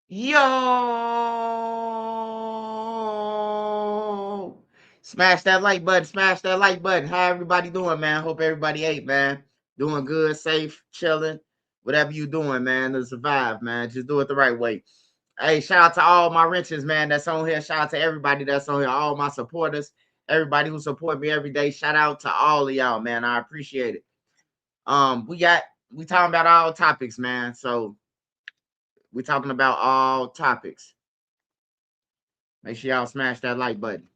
Yo! Smash that like button. Smash that like button. How everybody doing, man? Hope everybody ate, man. Doing good, safe, chilling. Whatever you doing, man, to survive, man. Just do it the right way. Hey, shout out to all my wrenches, man, that's on here. Shout out to everybody that's on here, all my supporters, everybody who support me every day. Shout out to all of y'all, man. I appreciate it. We talking about all topics, man. So we talking about all topics. Make sure y'all smash that like button.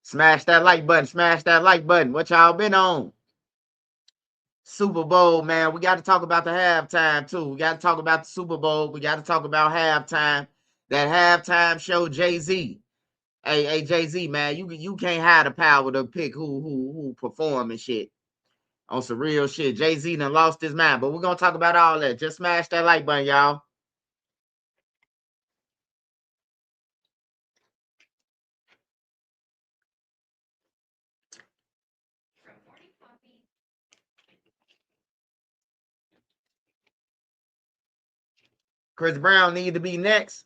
Smash that like button. Smash that like button. What y'all been on? Super Bowl, man. We got to talk about the halftime too. We got to talk about the Super Bowl. We got to talk about halftime. That halftime show, Jay Z. Hey, Jay Z, man, you can't have the power to pick who perform and shit on some real shit. Jay Z done lost his mind, but we're gonna talk about all that. Just smash that like button, y'all. Chris Brown need to be next.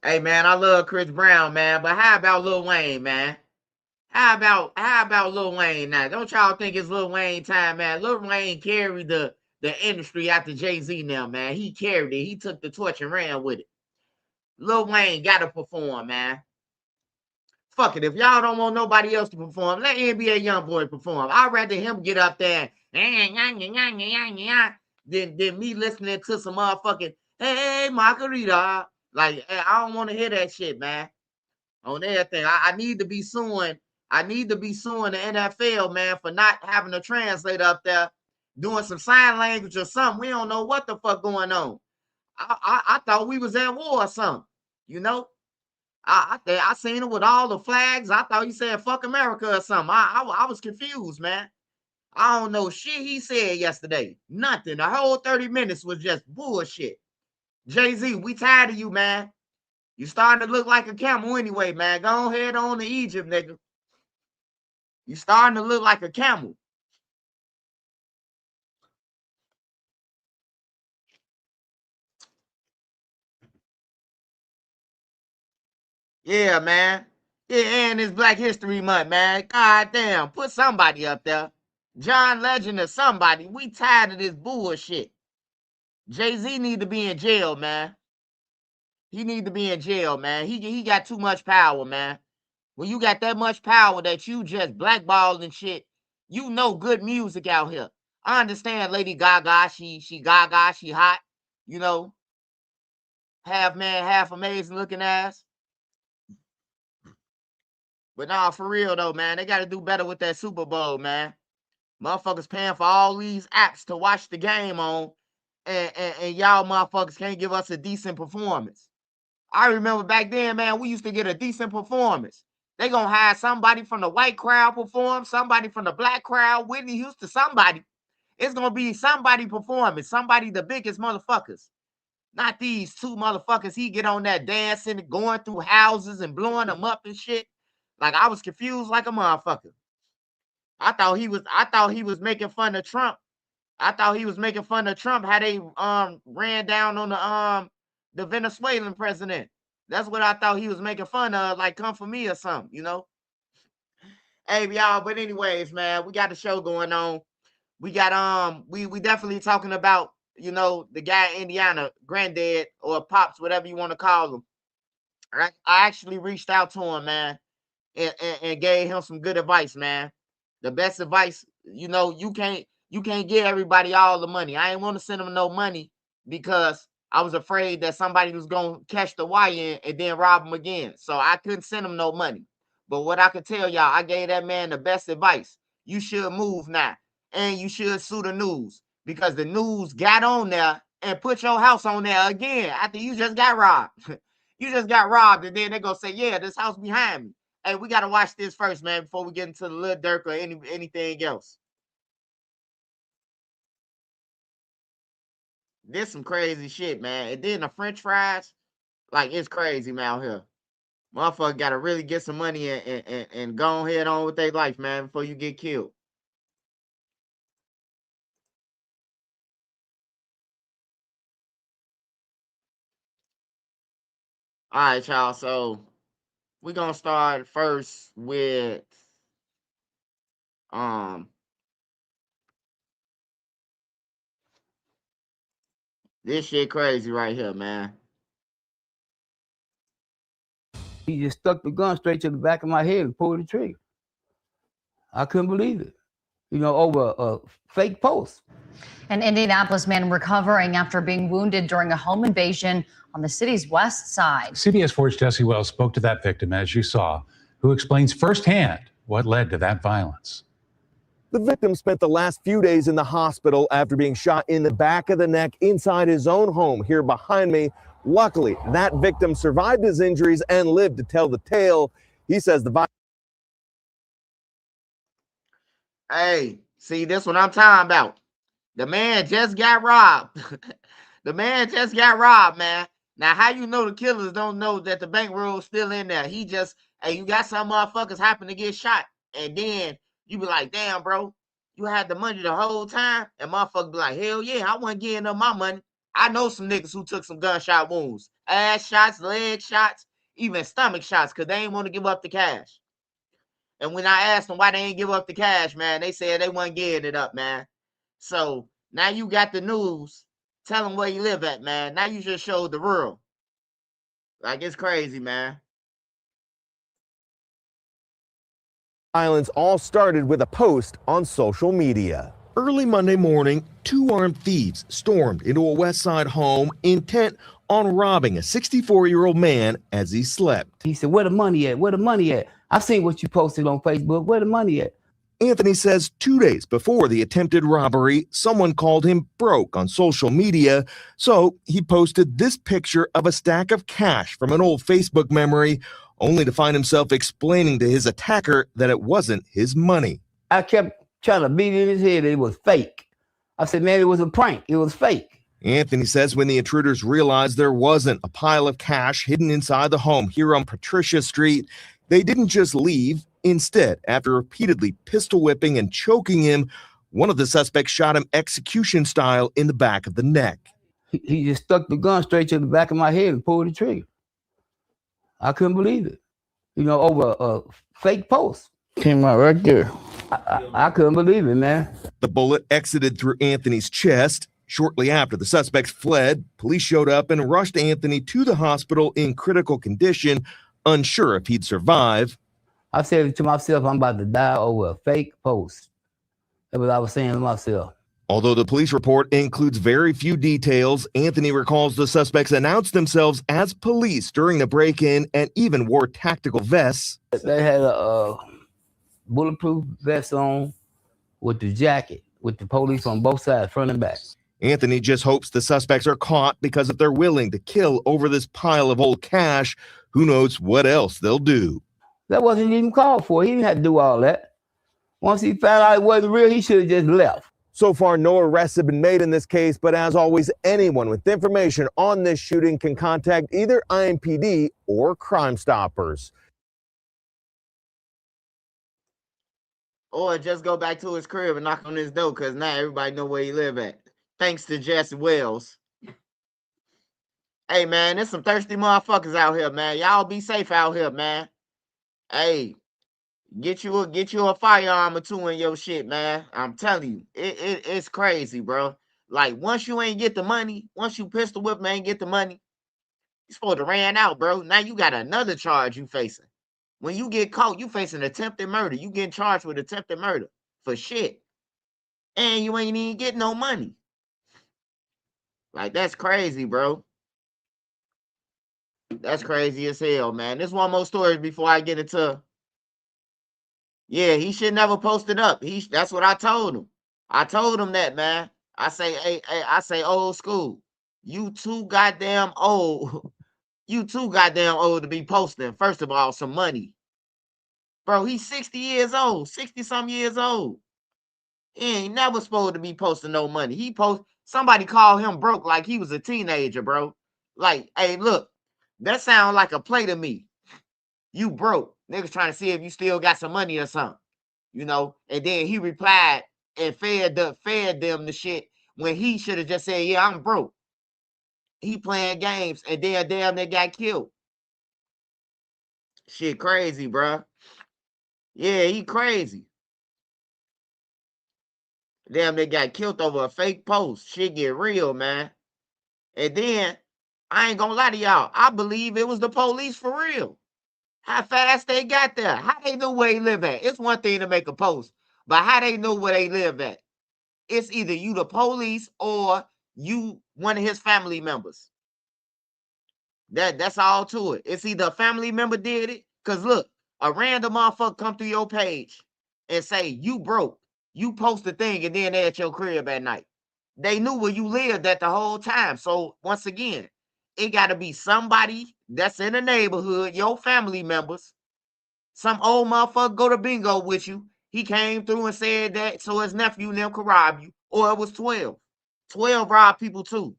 Hey, man, I love Chris Brown, man, but how about Lil Wayne, man? How about Lil Wayne now? Don't y'all think it's Lil Wayne time, man? Lil Wayne carried the industry after Jay Z now, man. He carried it. He took the torch and ran with it. Lil Wayne got to perform, man. Fuck it. If y'all don't want nobody else to perform, let NBA YoungBoy perform. I'd rather him get up there than me listening to some motherfucking hey margarita. Like I don't want to hear that shit, man. On everything. I need to be suing. I need to be suing the NFL, man, for not having a translator up there doing some sign language or something. We don't know what the fuck going on. I thought we was at war or something, you know? I seen it with all the flags. I thought he said "fuck America" or something. I was confused, man. I don't know shit he said yesterday. Nothing. The whole 30 minutes was just bullshit. Jay Z, we tired of you, man. You starting to look like a camel anyway, man. Go ahead on to Egypt, nigga. You starting to look like a camel. Yeah, man. Yeah, and it's Black History Month, man. God damn, put somebody up there. John Legend or somebody. We tired of this bullshit. Jay-Z need to be in jail, man. He need to be in jail, man. He got too much power, man. When you got that much power that you just blackballed and shit, you know good music out here. I understand Lady Gaga, she Gaga, she hot, you know, half man, half amazing looking ass. But nah, for real though, man, they got to do better with that Super Bowl, man. Motherfuckers paying for all these apps to watch the game on, and y'all motherfuckers can't give us a decent performance. I remember back then, man, we used to get a decent performance. They gonna have somebody from the white crowd perform, somebody from the black crowd, Whitney Houston, somebody. It's gonna be somebody performing, somebody the biggest motherfuckers. Not these two motherfuckers. He get on that dancing, going through houses and blowing them up and shit. Like I was confused like a motherfucker. I thought he was making fun of Trump. I thought he was making fun of Trump how they ran down on the Venezuelan president. That's what I thought he was making fun of, like come for me or something, you know. Hey y'all, but anyways, man, we got the show going on. We got we definitely talking about, you know, the guy in Indiana, granddad or pops, whatever you want to call him. I actually reached out to him, man, and gave him some good advice, man. The best advice, you know, you can't give everybody all the money. I ain't want to send him no money because I was afraid that somebody was gonna catch the wire and then rob him again. So I couldn't send him no money. But what I could tell y'all, I gave that man the best advice. You should move now, and you should sue the news because the news got on there and put your house on there again after you just got robbed. You just got robbed, and then they're gonna say, "Yeah, this house behind me." Hey, we gotta watch this first, man, before we get into the Lil Durk or anything else. This some crazy shit, man. And then the French fries, like it's crazy, man, out here. Motherfucker gotta really get some money and go ahead on with their life, man, before you get killed. All right, y'all. So we're gonna start first with um this shit crazy right here, man. He just stuck the gun straight to the back of my head and pulled the trigger. I couldn't believe it. Over a fake post. An Indianapolis man recovering after being wounded during a home invasion on the city's west side. CBS 4's Jesse Wells spoke to that victim, as you saw, who explains firsthand what led to that violence. The victim spent the last few days in the hospital after being shot in the back of the neck inside his own home here behind me. Luckily, that victim survived his injuries and lived to tell the tale. He says the violence. Hey, see, this what I'm talking about. The man just got robbed. The man just got robbed, man. Now, how you know the killers don't know that the bankroll's still in there? He just, hey, you got some motherfuckers happen to get shot. And then you be like, damn, bro, you had the money the whole time? And motherfucker be like, hell yeah, I wasn't getting up my money. I know some niggas who took some gunshot wounds. Ass shots, leg shots, even stomach shots, because they ain't want to give up the cash. And when I asked them why they ain't give up the cash, man, they said they wasn't getting it up, man. So now you got the news. Tell them where you live at, man. Now you just showed the world. Like, it's crazy, man. Violence all started with a post on social media. Early Monday morning, two armed thieves stormed into a West Side home intent on robbing a 64-year-old man as he slept. He said, where the money at? Where the money at? I seen what you posted on Facebook. Where the money at? Anthony says 2 days before the attempted robbery, someone called him broke on social media, so he posted this picture of a stack of cash from an old Facebook memory, only to find himself explaining to his attacker that it wasn't his money. I kept trying to beat in his head that it was fake. I said, man, it was a prank. It was fake. Anthony says when the intruders realized there wasn't a pile of cash hidden inside the home here on Patricia Street, they didn't just leave. Instead, after repeatedly pistol whipping and choking him, one of the suspects shot him execution style in the back of the neck. He just stuck the gun straight to the back of my head and pulled the trigger. I couldn't believe it. Over a fake post. Came out right there. I couldn't believe it, man. The bullet exited through Anthony's chest. Shortly after the suspects fled, police showed up and rushed Anthony to the hospital in critical condition, unsure if he'd survive. I said to myself, I'm about to die over a fake post. That's what I was saying to myself. Although the police report includes very few details, Anthony recalls the suspects announced themselves as police during the break-in and even wore tactical vests. They had a bulletproof vest on with the jacket, with the police on both sides, front and back. Anthony just hopes the suspects are caught because if they're willing to kill over this pile of old cash, who knows what else they'll do. That wasn't even called for. He didn't have to do all that. Once he found out it wasn't real, he should have just left. So far, no arrests have been made in this case, but as always, anyone with information on this shooting can contact either IMPD or Crime Stoppers. Or just go back to his crib and knock on his door, because now everybody know where he live at. Thanks to Jesse Wells. Hey, man, there's some thirsty motherfuckers out here, man. Y'all be safe out here, man. Hey, get you a firearm or two in your shit, man. I'm telling you, it's crazy, bro. Like, once you ain't get the money, once you pistol whip and ain't get the money, you supposed to ran out, bro. Now you got another charge you facing. When you get caught, you facing attempted murder. You getting charged with attempted murder for shit. And you ain't even getting no money. Like, that's crazy, bro. That's crazy as hell, man. There's one more story before I get into. Yeah, he should never post it up. That's what I told him. I told him that, man. I say, hey, I say old school. You too goddamn old. You too goddamn old to be posting, first of all, some money. Bro, he's 60 years old, 60-some years old. He ain't never supposed to be posting no money. Somebody called him broke like he was a teenager, bro. Like, hey, look, that sounds like a play to me. You broke. Niggas trying to see if you still got some money or something, you know? And then he replied and fed them the shit when he should have just said, yeah, I'm broke. He playing games and then damn they got killed. Shit crazy, bro. Yeah, he crazy. Damn, they got killed over a fake post. Shit get real, man. And then, I ain't gonna lie to y'all, I believe it was the police for real. How fast they got there. How they know where he live at. It's one thing to make a post, but how they know where they live at. It's either you the police or you one of his family members. That's all to it. It's either a family member did it. Cause look, a random motherfucker come through your page and say you broke. You post the thing and then they at your crib at night. They knew where you lived at the whole time. So once again, it got to be somebody that's in the neighborhood, your family members. Some old motherfucker go to bingo with you. He came through and said that so his nephew and them could rob you. Or it was 12. 12 robbed people too.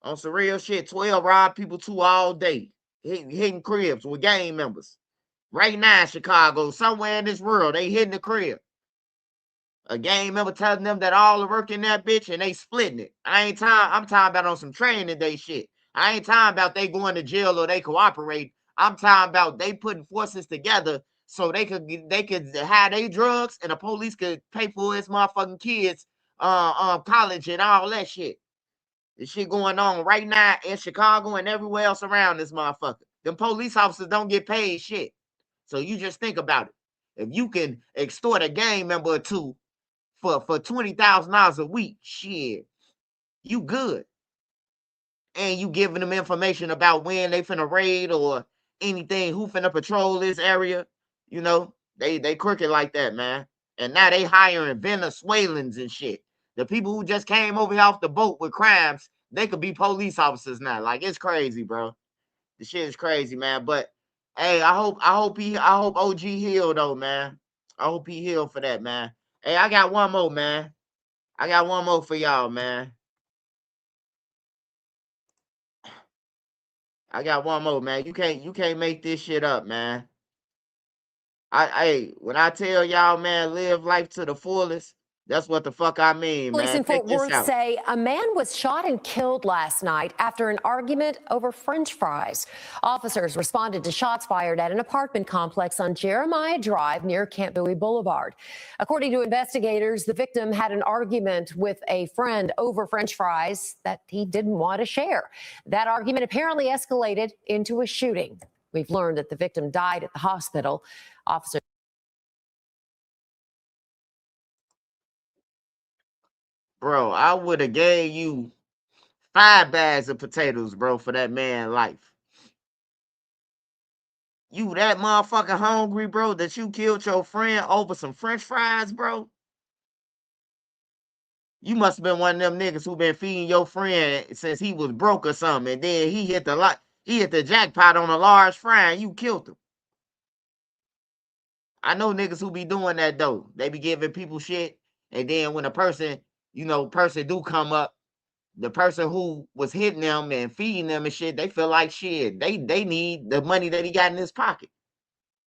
On some real shit, 12 robbed people too all day. Hitting cribs with gang members. Right now in Chicago, somewhere in this world, they hitting the crib. A gang member telling them that all are working that bitch and they splitting it. I'm talking about on some training day shit. I ain't talking about they going to jail or they cooperate. I'm talking about they putting forces together so they could have their drugs and the police could pay for his motherfucking kids college and all that shit. This shit going on right now in Chicago and everywhere else around this motherfucker. Them police officers don't get paid shit. So you just think about it. If you can extort a gang member or two for $20,000 a week, shit, you good. And you giving them information about when they finna raid or anything, who finna patrol this area. You know, they crooked like that, man. And now they hiring Venezuelans and shit. The people who just came over here off the boat with crimes, they could be police officers now. Like, it's crazy, bro. The shit is crazy, man. But hey, I hope OG heal though, man. I hope he heal for that, man. Hey, I got one more, man. I got one more for y'all, man. I got one more, man. You can't make this shit up, man. When I tell y'all, man, live life to the fullest, that's what the fuck I mean, Police man. in Fort Worth out. say a man was shot and killed last night after an argument over French fries. Officers responded to shots fired at an apartment complex on Jeremiah Drive near Camp Bowie Boulevard. According to investigators, the victim had an argument with a friend over French fries that he didn't want to share. That argument apparently escalated into a shooting. We've learned that the victim died at the hospital. Officers. Bro, I would have gave you 5 bags of potatoes, bro, for that man life. You that motherfucking hungry, bro, that you killed your friend over some French fries, bro? You must have been one of them niggas who been feeding your friend since he was broke or something, and then he hit the jackpot on a large fry and you killed him. I know niggas who be doing that though. They be giving people shit, and then when a person do come up, the person who was hitting them and feeding them and shit, they feel like shit. They need the money that he got in his pocket,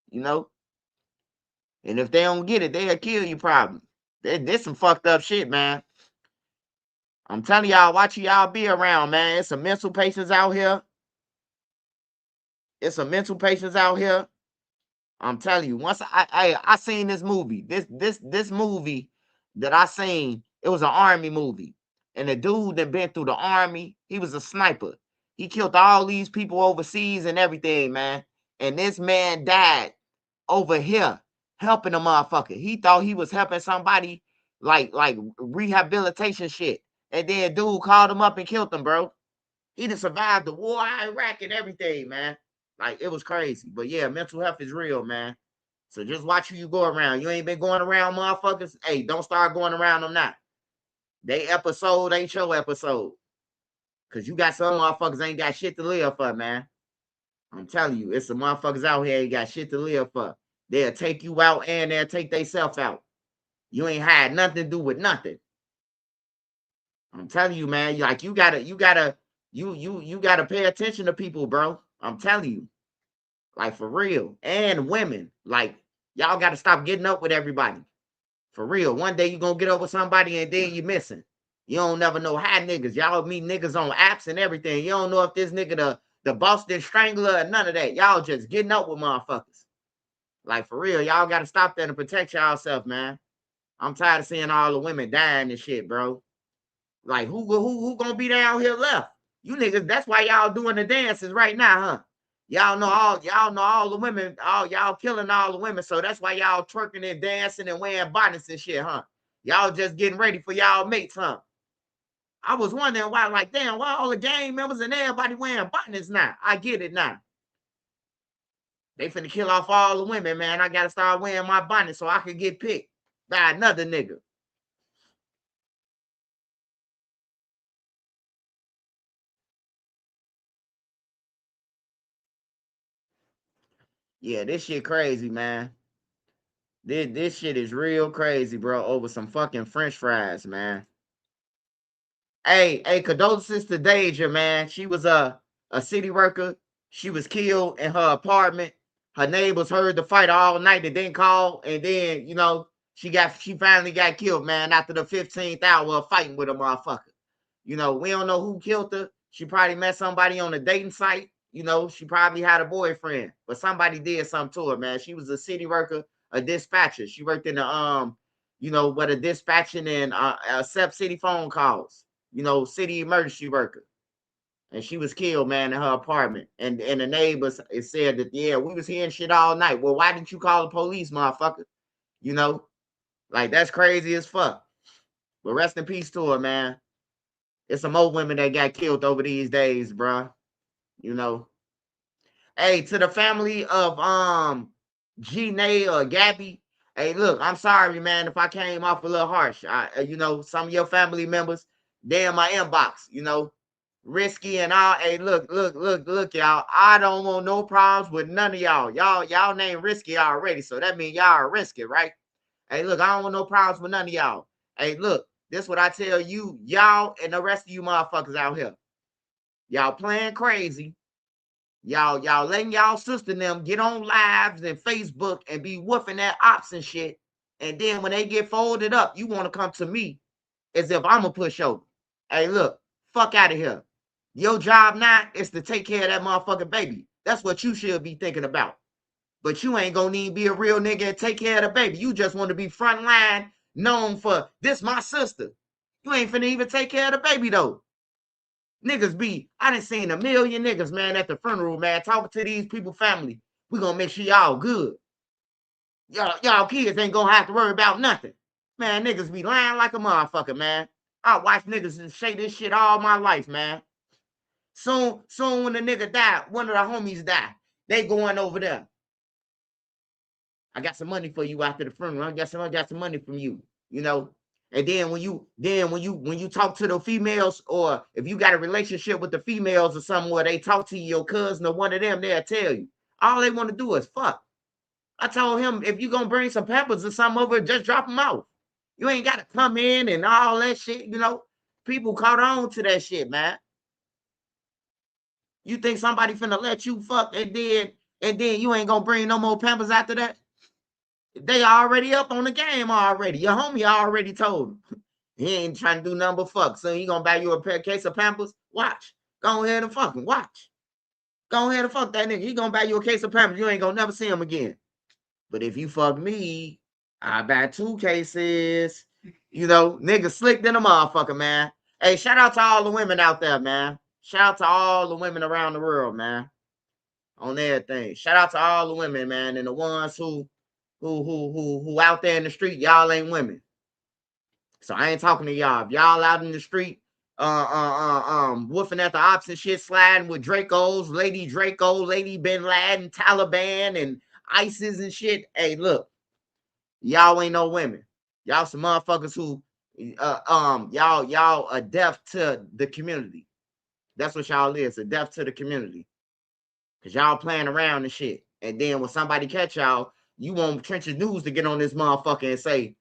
you know? And if they don't get it, they'll kill you probably. There's some fucked up shit, man. I'm telling y'all, watch y'all be around, man. It's some mental patients out here. I'm telling you, once I seen this movie, this movie that I seen, it was an army movie. And the dude that been through the army, he was a sniper. He killed all these people overseas and everything, man. And this man died over here helping a motherfucker. He thought he was helping somebody like rehabilitation shit. And then dude called him up and killed him, bro. He done survived the war in Iraq and everything, man. Like, it was crazy. But yeah, mental health is real, man. So just watch who you go around. You ain't been going around motherfuckers. Hey, don't start going around them now. They episode ain't your episode. Because you got some motherfuckers ain't got shit to live for, man. I'm telling you, it's some motherfuckers out here ain't got shit to live for. They'll take you out and they'll take themselves out. You ain't had nothing to do with nothing. I'm telling you, man. Like you gotta pay attention to people, bro. I'm telling you, like for real. And women, like y'all gotta stop getting up with everybody. For real. One day you gonna get up with somebody and then you missing. You don't never know how niggas. Y'all meet niggas on apps and everything. You don't know if this nigga the Boston Strangler or none of that. Y'all just getting up with motherfuckers. Like for real, y'all gotta stop that and protect yourself, man. I'm tired of seeing all the women dying and shit, bro. Like who gonna be down here left? You niggas, that's why y'all doing the dances right now, huh? Y'all know all the women, all y'all killing all the women. So that's why y'all twerking and dancing and wearing bonnets and shit, huh? Y'all just getting ready for y'all mates, huh? I was wondering why, like, damn, why all the gang members and everybody wearing bonnets now? I get it now. They finna kill off all the women, man. I gotta start wearing my bonnet so I can get picked by another nigga. Yeah, this shit crazy, man. This shit is real crazy, bro, over some fucking French fries, man. Hey, condolences to Deja, man. She was a city worker. She was killed in her apartment. Her neighbors heard the fight all night and didn't call. And then, you know, she finally got killed, man, after the 15th hour of fighting with a motherfucker. You know, we don't know who killed her. She probably met somebody on a dating site. You know, she probably had a boyfriend, but somebody did something to her, man. She was a city worker, a dispatcher. She worked in the you know, what a dispatching and accept city phone calls. You know, city emergency worker. And she was killed, man, in her apartment. And the neighbors it said that, yeah, we was hearing shit all night. Well, why didn't you call the police, motherfucker? You know, like that's crazy as fuck. But rest in peace to her, man. It's some old women that got killed over these days, bro. You know. Hey, to the family of Ginae or Gabby. Hey, look, I'm sorry, man, if I came off a little harsh. You know, some of your family members, they in my inbox, you know, risky and all. Hey, look, y'all. I don't want no problems with none of y'all. Y'all name risky already, so that means y'all are risky, right? Hey, look, I don't want no problems with none of y'all. Hey, look, this what I tell you, y'all and the rest of you motherfuckers out here. Y'all playing crazy. Y'all letting y'all sister and them get on lives and Facebook and be woofing at ops and shit. And then when they get folded up, you want to come to me as if I'm a pushover. Hey, look, fuck out of here. Your job now is to take care of that motherfucking baby. That's what you should be thinking about. But you ain't gonna need to be a real nigga and take care of the baby. You just want to be frontline, known for this my sister. You ain't finna even take care of the baby though. Niggas be, I done seen a million niggas, man, at the funeral, man, talking to these people family. We gonna make sure y'all good. Y'all kids ain't gonna have to worry about nothing. Man, niggas be lying like a motherfucker, man. I watch niggas say this shit all my life, man. Soon when the nigga die, one of the homies die. They going over there. I got some money for you after the funeral. I got some money from you, you know. And then when you talk to the females, or if you got a relationship with the females or something where they talk to your cousin or one of them, they'll tell you. All they want to do is fuck. I told him, if you gonna bring some peppers or something over, just drop them out. You ain't gotta come in and all that shit, you know. People caught on to that shit, man. You think somebody finna let you fuck and then you ain't gonna bring no more pampers after that? They already up on the game already. Your homie already told him. He ain't trying to do nothing but fuck. So he gonna buy you a case of Pampers? Watch. Go ahead and fuck him. Watch. Go ahead and fuck that nigga. He gonna buy you a case of Pampers. You ain't gonna never see him again. But if you fuck me, I buy 2 cases. You know, niggas slick than a motherfucker, man. Hey, shout out to all the women out there, man. Shout out to all the women around the world, man. On everything. Shout out to all the women, man, and the ones who out there in the street, y'all ain't women. So I ain't talking to y'all. If y'all out in the street, woofing at the ops and shit, sliding with Dracos, Lady Draco, Lady Bin Laden, Taliban, and ISIS and shit. Hey, look, y'all ain't no women. Y'all some motherfuckers who, y'all are deaf to the community. That's what y'all is, a deaf to the community. Cause y'all playing around and shit. And then when somebody catch y'all, you want Trenches News to get on this motherfucker and say,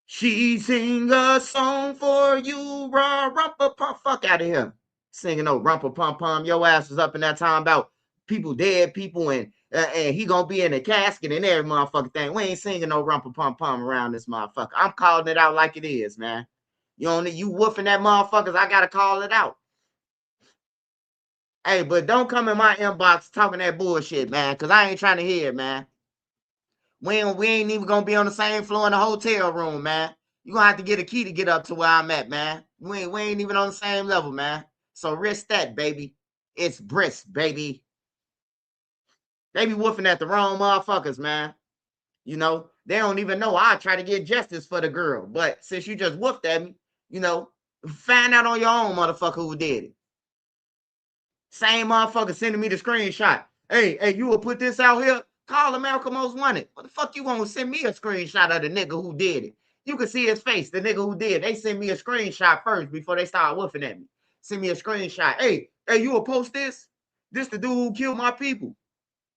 She sing a song for you, rah, rumpa pum. Fuck out of here. Singing no rumpa pum pum. Your ass was up in that time about people, dead people, and he gonna be in a casket and every motherfucking thing. We ain't singing no rumpa pum pum around this motherfucker. I'm calling it out like it is, man. You woofing that motherfuckers, I gotta call it out. Hey, but don't come in my inbox talking that bullshit, man, because I ain't trying to hear it, man. We ain't even gonna be on the same floor in the hotel room, man. You gonna have to get a key to get up to where I'm at, man. We ain't even on the same level, man. So risk that, baby. It's brisk, baby. They be woofing at the wrong motherfuckers, man. You know, they don't even know I try to get justice for the girl. But since you just woofed at me, you know, find out on your own, motherfucker, who did it. Same motherfucker sending me the screenshot. Hey, you will put this out here? Call the Malcolm Most Wanted. What the fuck you gonna send me a screenshot of the nigga who did it? You can see his face, the nigga who did. They send me a screenshot first before they start woofing at me. Send me a screenshot. Hey, you will post this? This the dude who killed my people.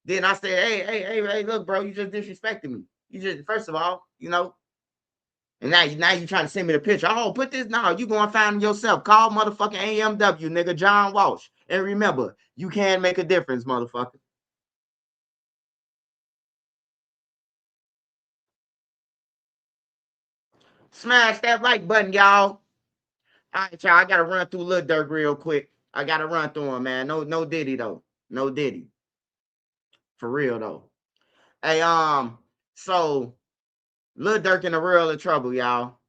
Then I said, hey, look, bro, you just disrespected me. You just, first of all, you know, and now you trying to send me the picture. Oh, put this. No, you going to find yourself. Call motherfucking AMW, nigga, John Walsh. And remember, you can make a difference, motherfucker. Smash that like button, y'all. All right, y'all. I got to run through Lil Durk real quick. I got to run through him, man. No Diddy, though. No Diddy. For real, though. Hey, so Lil Durk in a world of trouble, y'all.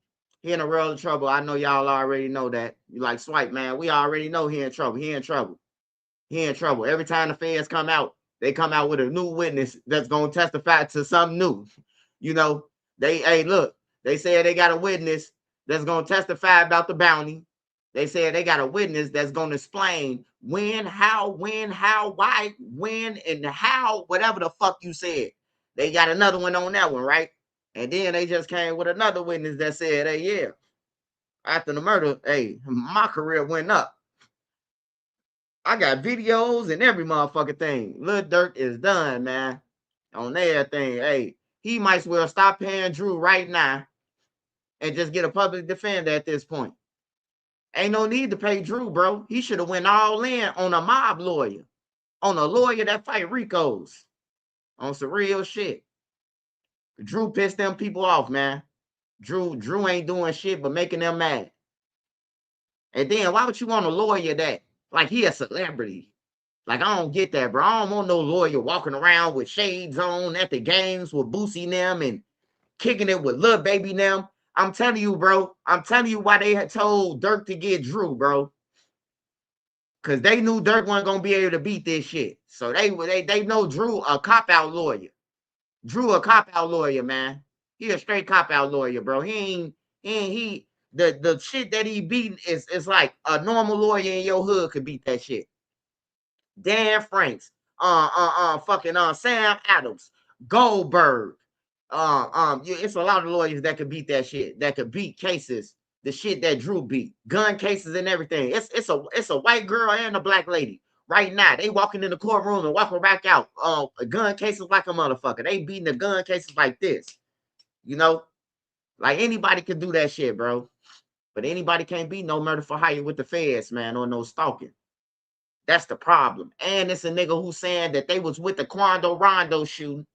He in a world of trouble. I know y'all already know that. You like Swipe, man. We already know he in trouble. He in trouble. He in trouble. Every time the feds come out, they come out with a new witness that's gonna testify to something new. You know, look, they said they got a witness that's gonna testify about the bounty. They said they got a witness that's gonna explain when, how, why, when, and how, whatever the fuck you said. They got another one on that one, right? And then they just came with another witness that said, hey, yeah, after the murder, hey, my career went up. I got videos and every motherfucking thing. Lil Durk is done, man. On everything. Hey, he might as well stop paying Drew right now and just get a public defender at this point. Ain't no need to pay Drew, bro. He should have went all in on a mob lawyer. On a lawyer that fight Ricos. On some real shit. Drew pissed them people off, man. Drew ain't doing shit but making them mad. And then why would you want a lawyer that, like, he a celebrity? Like, I don't get that, bro. I don't want no lawyer walking around with shades on at the games with Boosie them and kicking it with Lil Baby them. I'm telling you, bro. I'm telling you why they had told Durk to get Drew, bro. Because they knew Durk wasn't going to be able to beat this shit. So they know Drew a cop-out lawyer. Drew a cop-out lawyer, man. He a straight cop-out lawyer, bro. The shit that he beating is like a normal lawyer in your hood could beat that shit. Dan Franks, fucking Sam Adams, Goldberg. It's a lot of lawyers that could beat that shit, that could beat cases, the shit that Drew beat, gun cases and everything. It's a white girl and a black lady. Right now, they walking in the courtroom and walking back out. Gun cases like a motherfucker. They beating the gun cases like this. You know? Like anybody can do that shit, bro. But anybody can't beat no murder for hire with the feds, man, or no stalking. That's the problem. And it's a nigga who's saying that they was with the Quando Rondo shooting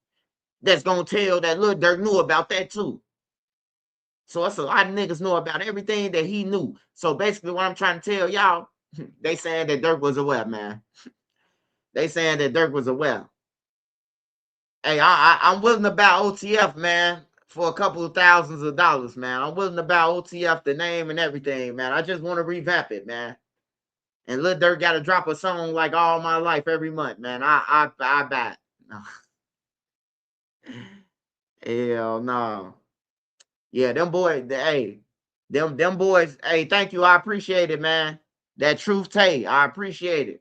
that's gonna tell that Lil Durk knew about that too. So it's a lot of niggas know about everything that he knew. So basically what I'm trying to tell y'all, they saying that Durk was aware, man. They saying that Durk was aware. Hey, I'm willing to buy OTF, man, for a couple of thousands of dollars, man. I'm willing to buy OTF, the name and everything, man. I just want to revamp it, man. And Lil Durk got to drop a song like All My Life every month, man. I buy it. No. Hell no. Yeah, them boys, hey, them boys, hey, thank you. I appreciate it, man. That Truth Tay, I appreciate it.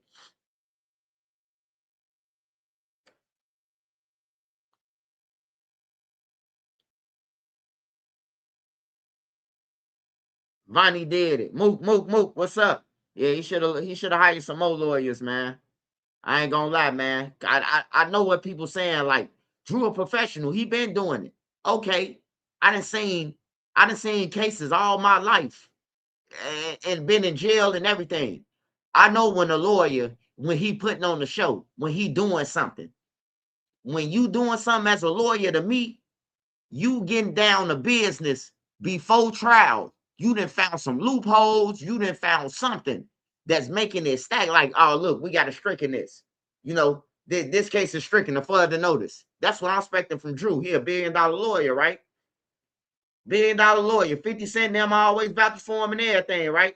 Vonnie did it. Mook, what's up? Yeah, he should have hired some more lawyers, man. I ain't gonna lie, man. I know what people saying, like, Drew a professional. He been doing it. Okay. I done seen I done seen cases all my life and been in jail and everything. I know when a lawyer, when he putting on the show, when he doing something, when you doing something as a lawyer to me, you getting down to business before trial. You done found some loopholes. You done found something that's making it stack. Like, oh, look, we got to stricken this. You know, this case is stricken to further notice. That's what I'm expecting from Drew. He $1 billion lawyer, right? $1 billion lawyer. 50 Cent them always vouch for him and everything, right?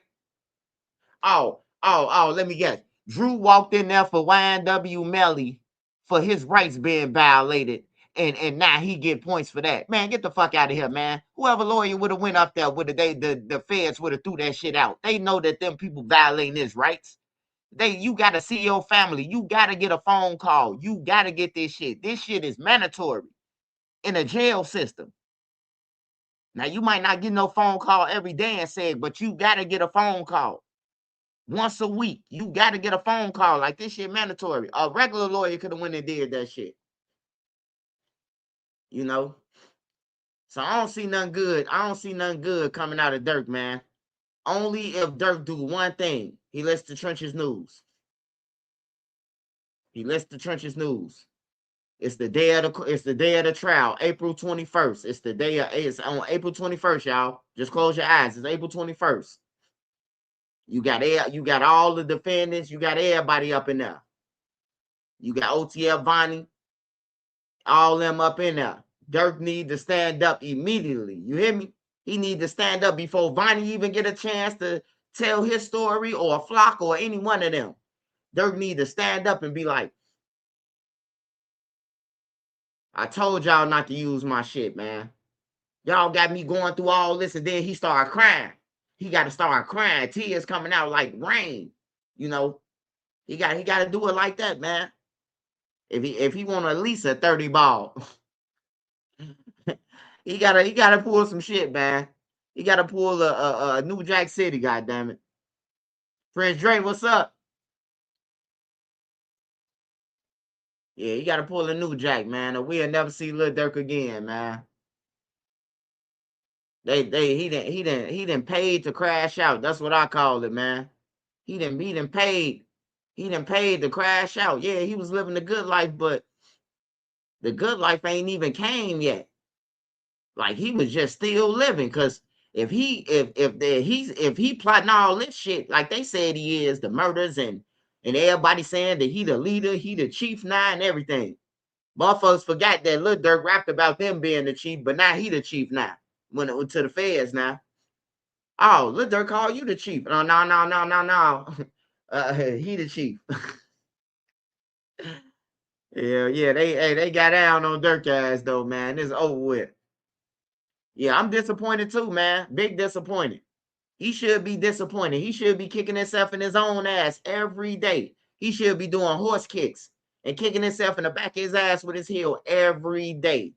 Oh, let me guess. Drew walked in there for YNW Melly for his rights being violated. And now he get points for that. Man, get the fuck out of here, man. Whoever lawyer would have went up there, the feds would have threw that shit out. They know that them people violating his rights. You gotta see your family. You gotta get a phone call. You gotta get this shit. This shit is mandatory in a jail system. Now you might not get no phone call every day and say, but you gotta get a phone call. Once a week, you got to get a phone call. Like, this shit mandatory. A regular lawyer could have went and did that shit. You know? So I don't see nothing good. I don't see nothing good coming out of Dirk, man. Only if Dirk do one thing. He lets the trenches news. He lets the trenches news. It's the day of the trial, April 21st. It's on April 21st, y'all. Just close your eyes. It's April 21st. You got all the defendants. You got everybody up in there. You got OTF Vonnie. All them up in there. Dirk need to stand up immediately. You hear me? He need to stand up before Vonnie even get a chance to tell his story, or Flock, or any one of them. Dirk need to stand up and be like, I told y'all not to use my shit, man. Y'all got me going through all this, and then he started crying. He got to start crying. Tears coming out like rain. You know, he got to do it like that, man. If he want at least a 30 ball, he gotta pull some shit, man. He gotta pull a New Jack City, goddammit. Prince Drake, what's up? Yeah, he gotta pull a New Jack, man, or we'll never see Lil Durk again, man. He didn't paid to crash out. That's what I call it, man. He didn't paid to crash out. Yeah, he was living the good life, but the good life ain't even came yet. Like, he was just still living, because if he plotting all this shit like they said he is, the murders and everybody saying that he the leader, he the chief now and everything. Motherfuckers forgot that Lil Durk rapped about them being the chief, but now he the chief now. When it went to the feds now. Oh, Lil Durk call you the chief. No. He the chief. Yeah. They got down on Durk ass though, man. It's over with. Yeah, I'm disappointed too, man. Big disappointed. He should be disappointed. He should be kicking himself in his own ass every day. He should be doing horse kicks and kicking himself in the back of his ass with his heel every day.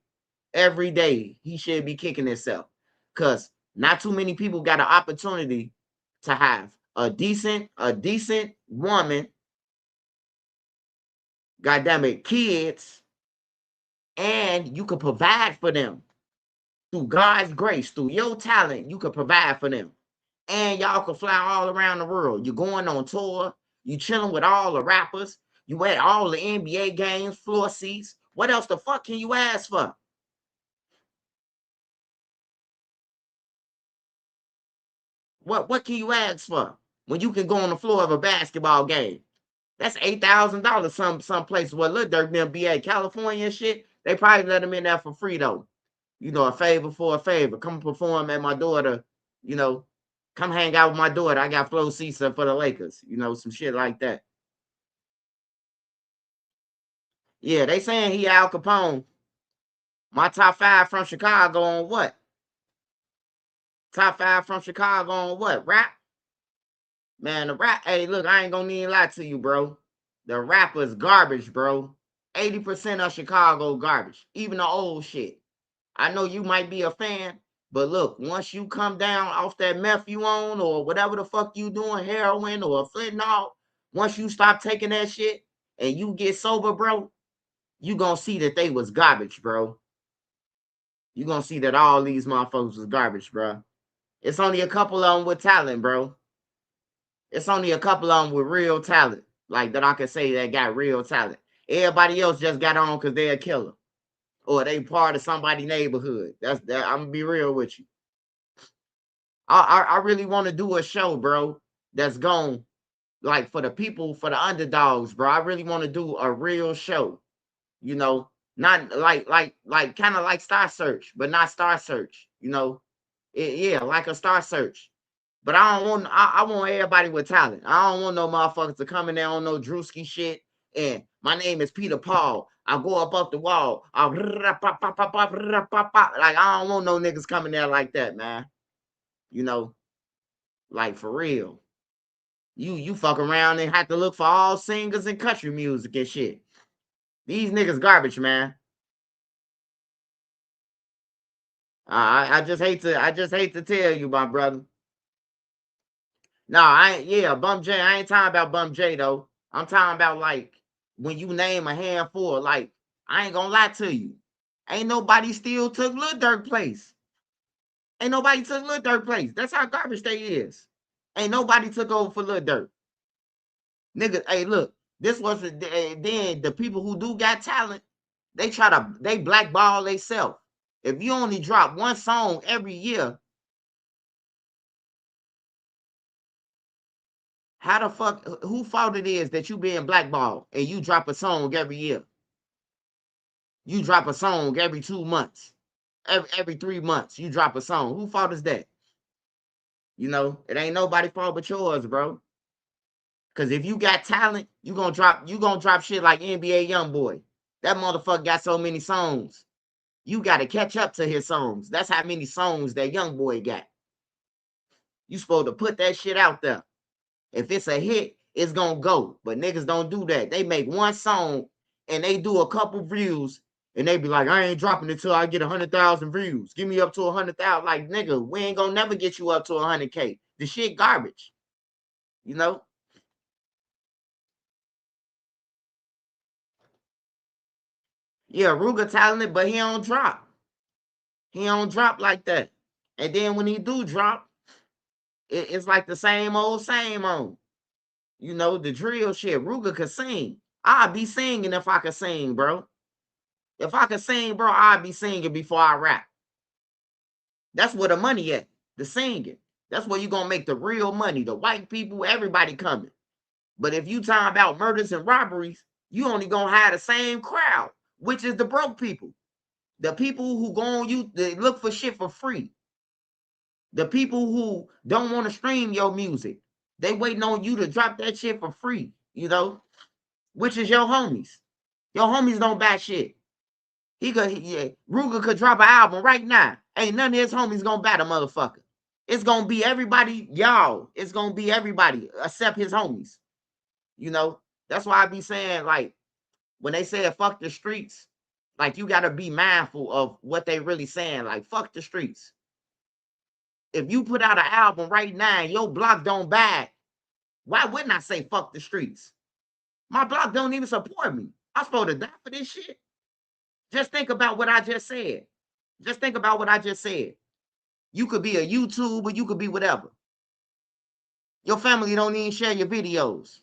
Every day he should be kicking himself, because not too many people got an opportunity to have a decent woman, goddamn it, kids, and you could provide for them. Through God's grace, through your talent, you could provide for them. And y'all could fly all around the world. You're going on tour. You chilling with all the rappers. You at all the NBA games, floor seats. What else the fuck can you ask for? What can you ask for when you can go on the floor of a basketball game? That's $8,000 some places where Lil Durk them be at, California and shit. They probably let him in there for free though. You know, a favor for a favor. Come perform at my daughter, you know, come hang out with my daughter. I got flow seats for the Lakers, you know, some shit like that. Yeah, they saying he Al Capone. My top 5 from Chicago on what? Top 5 from Chicago on what? Rap? Man, the rap, hey, look, I ain't gonna even lie to you, bro. The rapper's garbage, bro. 80% of Chicago garbage, even the old shit. I know you might be a fan, but look, once you come down off that meth you on, or whatever the fuck you doing, heroin or fentanyl, once you stop taking that shit and you get sober, bro, you gonna see that they was garbage, bro. You're gonna see that all these motherfuckers is garbage, bro. It's only a couple of them with talent, bro. It's only a couple of them with real talent, like that I can say that got real talent. Everybody else just got on because they're a killer or they part of somebody's neighborhood. That's that. I'm gonna be real with you. I really want to do a show, bro. That's going like for the people, for the underdogs, bro. I really want to do a real show. You know, not like kind of like Star Search, but not Star Search. You know, yeah, like a Star Search. But I don't want. I want everybody with talent. I don't want no motherfuckers to come in there on no Drewski shit. And my name is Peter Paul. I'll go up the wall. Like I don't want no niggas coming there like that, man. You know, like for real. You fuck around and have to look for all singers and country music and shit. These niggas garbage, man. I just hate to tell you, my brother. No, Bum J. I ain't talking about Bum J though. I'm talking about like when you name a handful, like I ain't gonna lie to you. Ain't nobody still took Lil Durk place. Ain't nobody took Lil Durk place. That's how garbage they is. Ain't nobody took over for Lil Durk. Nigga, hey, look, this was then the people who do got talent, they blackball themselves. If you only drop one song every year, how the fuck, who fault it is that you being blackballed and you drop a song every year? You drop a song every 2 months. Every 3 months, you drop a song. Who fault is that? You know, it ain't nobody fault but yours, bro. Cause if you got talent, you gonna drop shit like NBA Youngboy. That motherfucker got so many songs. You gotta catch up to his songs. That's how many songs that Youngboy got. You supposed to put that shit out there. If it's a hit, it's gonna go. But niggas don't do that. They make one song and they do a couple views and they be like, I ain't dropping it till I get 100,000 views. Give me up to 100,000. Like, nigga, we ain't gonna never get you up to 100K. The shit garbage. You know? Yeah, Ruger talented, but he don't drop. He don't drop like that. And then when he do drop, it's like the same old. You know, the drill shit. Ruger could sing. I'd be singing if I could sing, bro. If I could sing, bro, I'd be singing before I rap. That's where the money at, the singing. That's where you're going to make the real money. The white people, everybody coming. But if you talking about murders and robberies, you only going to have the same crowd, which is the broke people. The people who go on you, they look for shit for free. The people who don't want to stream your music, they waiting on you to drop that shit for free, you know, which is your homies. Your homies don't buy shit. Ruger could drop an album right now. Ain't none of his homies gonna buy the motherfucker. It's gonna be everybody, y'all. It's gonna be everybody except his homies. You know, that's why I be saying, like, when they say fuck the streets, like, you gotta be mindful of what they really saying. Like, fuck the streets. If you put out an album right now and your block don't buy it, why wouldn't I say fuck the streets? My block don't even support me. I'm supposed to die for this shit. Just think about what I just said. Just think about what I just said. You could be a YouTuber, you could be whatever. Your family don't even share your videos.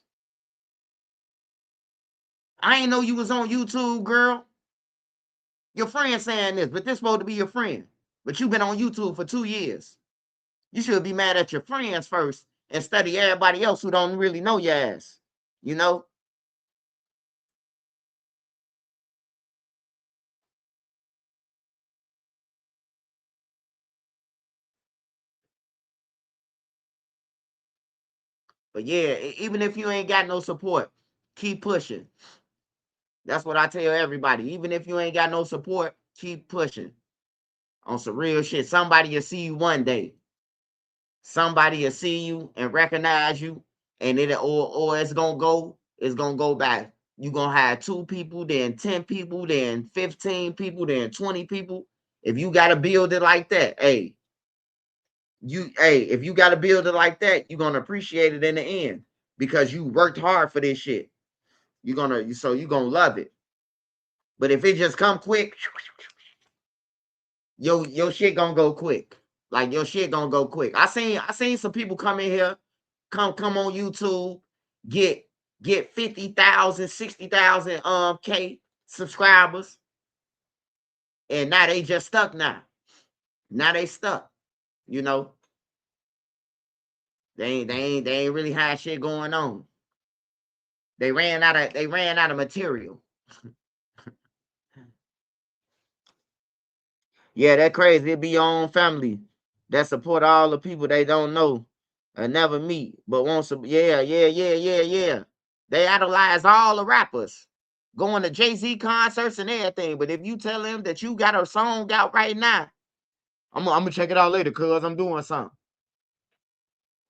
I ain't know you was on YouTube, girl. Your friend saying this, but this supposed to be your friend. But you've been on YouTube for 2 years. You should be mad at your friends first and study everybody else who don't really know your ass. You know? But yeah, even if you ain't got no support, keep pushing. That's what I tell everybody. Even if you ain't got no support, keep pushing on some real shit. Somebody will see you one day. Somebody will see you and recognize you, and it's gonna go back. You're gonna have 2 people, then 10 people, then 15 people, then 20 people. If you gotta build it like that, if you gotta build it like that, you're gonna appreciate it in the end because you worked hard for this shit. You're gonna love it. But if it just come quick, your shit gonna go quick. Like your shit gonna go quick. I seen some people come in here, come on YouTube, get 50,000, 60,000 K subscribers, and now they just stuck now. Now they stuck. You know. They ain't really had shit going on. They ran out of material. Yeah, that crazy. It be your own family that support all the people they don't know and never meet, but wants to. Yeah. They idolize all the rappers, going to Jay-Z concerts and everything. But if you tell them that you got a song out right now, I'm gonna check it out later, cuz I'm doing something.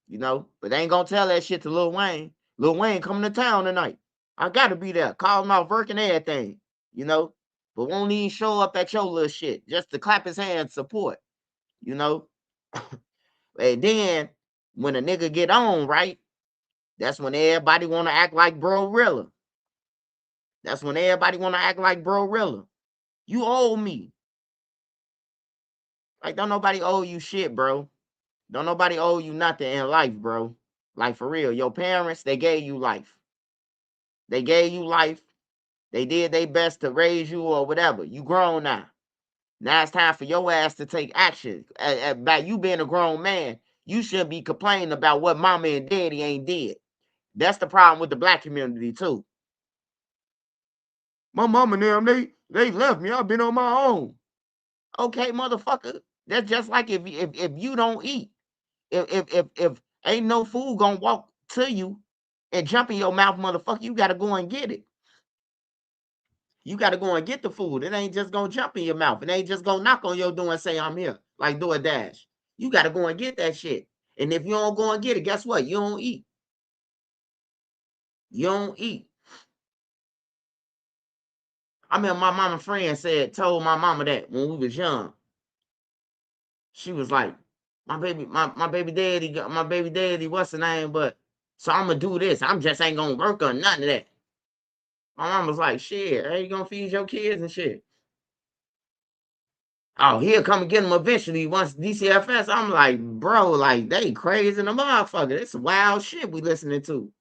You know, but they ain't gonna tell that shit to Lil Wayne. Lil Wayne coming to town tonight. I gotta be there. Call him out, work and everything. You know, but won't even show up at your little shit just to clap his hands, support. You know, and then when a nigga get on, right, that's when everybody want to act like Bro Rilla. That's when everybody want to act like Bro Rilla. You owe me. Like, don't nobody owe you shit, bro. Don't nobody owe you nothing in life, bro. Like, for real. Your parents, they gave you life. They gave you life. They did their best to raise you or whatever. You grown now. Now it's time for your ass to take action. By you being a grown man, you shouldn't be complaining about what mama and daddy ain't did. That's the problem with the black community too. My mama and them, they left me. I've been on my own. Okay, motherfucker. That's just like if you don't eat. If ain't no food gonna walk to you and jump in your mouth, motherfucker, you gotta go and get it. You gotta go and get the food. It ain't just gonna jump in your mouth. It ain't just gonna knock on your door and say, I'm here, like DoorDash. You gotta go and get that shit. And if you don't go and get it, guess what? You don't eat. You don't eat. I mean, my mama friend told my mama that when we was young. She was like, my baby daddy, what's the name? But so I'm gonna do this. I'm just ain't gonna work on none of that. My mom was like, shit, how you gonna feed your kids and shit? Oh, he'll come and get them eventually once DCFS. I'm like, bro, like they crazy in the motherfucker. It's wild shit we listening to.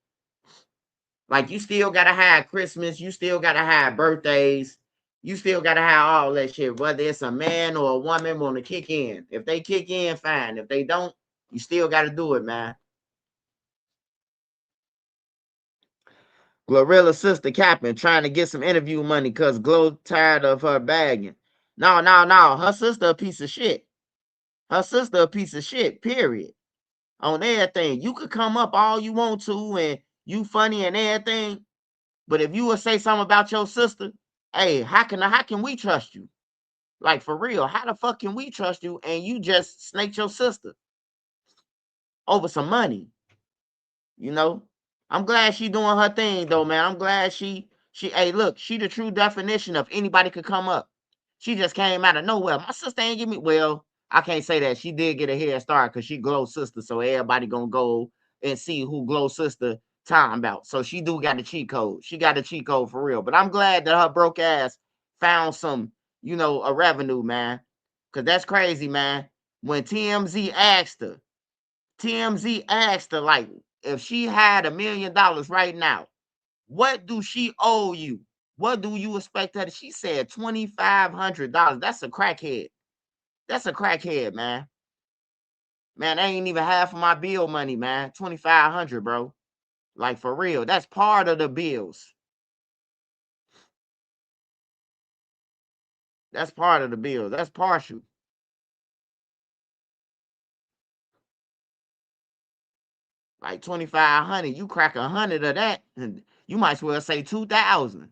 Like, you still gotta have Christmas, you still gotta have birthdays, you still gotta have all that shit, whether it's a man or a woman want to kick in. If they kick in, fine. If they don't, you still gotta do it, man. Glorilla's sister capping, trying to get some interview money because Glow tired of her bagging. No. Her sister a piece of shit. Her sister a piece of shit, period. On everything. You could come up all you want to and you funny and everything. But if you would say something about your sister, hey, how can we trust you? Like, for real, how the fuck can we trust you and you just snaked your sister over some money? You know? I'm glad she doing her thing though, man. I'm glad she hey, look, she the true definition of anybody could come up. She just came out of nowhere. My sister ain't give me, well, I can't say that. She did get a head start because she Glow's sister, so everybody gonna go and see who Glow's sister talking about. So she do got the cheat code. She got the cheat code for real. But I'm glad that her broke ass found some, a revenue, man. Cause that's crazy, man. When TMZ asked her, like, if she had $1 million right now, what do she owe you? What do you expect her? She said $2,500. That's a crackhead. That's a crackhead, man. Man, that ain't even half of my bill money, man. $2,500, bro. Like, for real. That's part of the bills. That's part of the bill. That's partial. Like 2,500, you crack 100 of that, and you might as well say 2,000.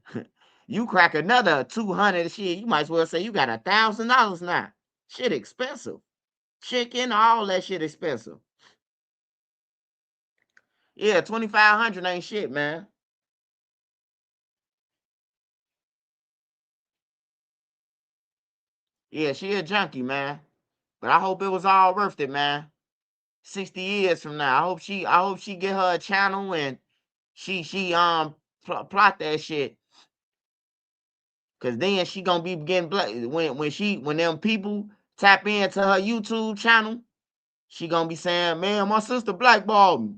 You crack another 200 shit, you might as well say you got $1,000 now. Shit expensive. Chicken, all that shit expensive. Yeah, 2,500 ain't shit, man. Yeah, she a junkie, man. But I hope it was all worth it, man. 60 years from now, I hope she get her a channel and she plot that shit. Cause then she gonna be getting when them people tap into her YouTube channel, she gonna be saying, man, my sister blackballed me.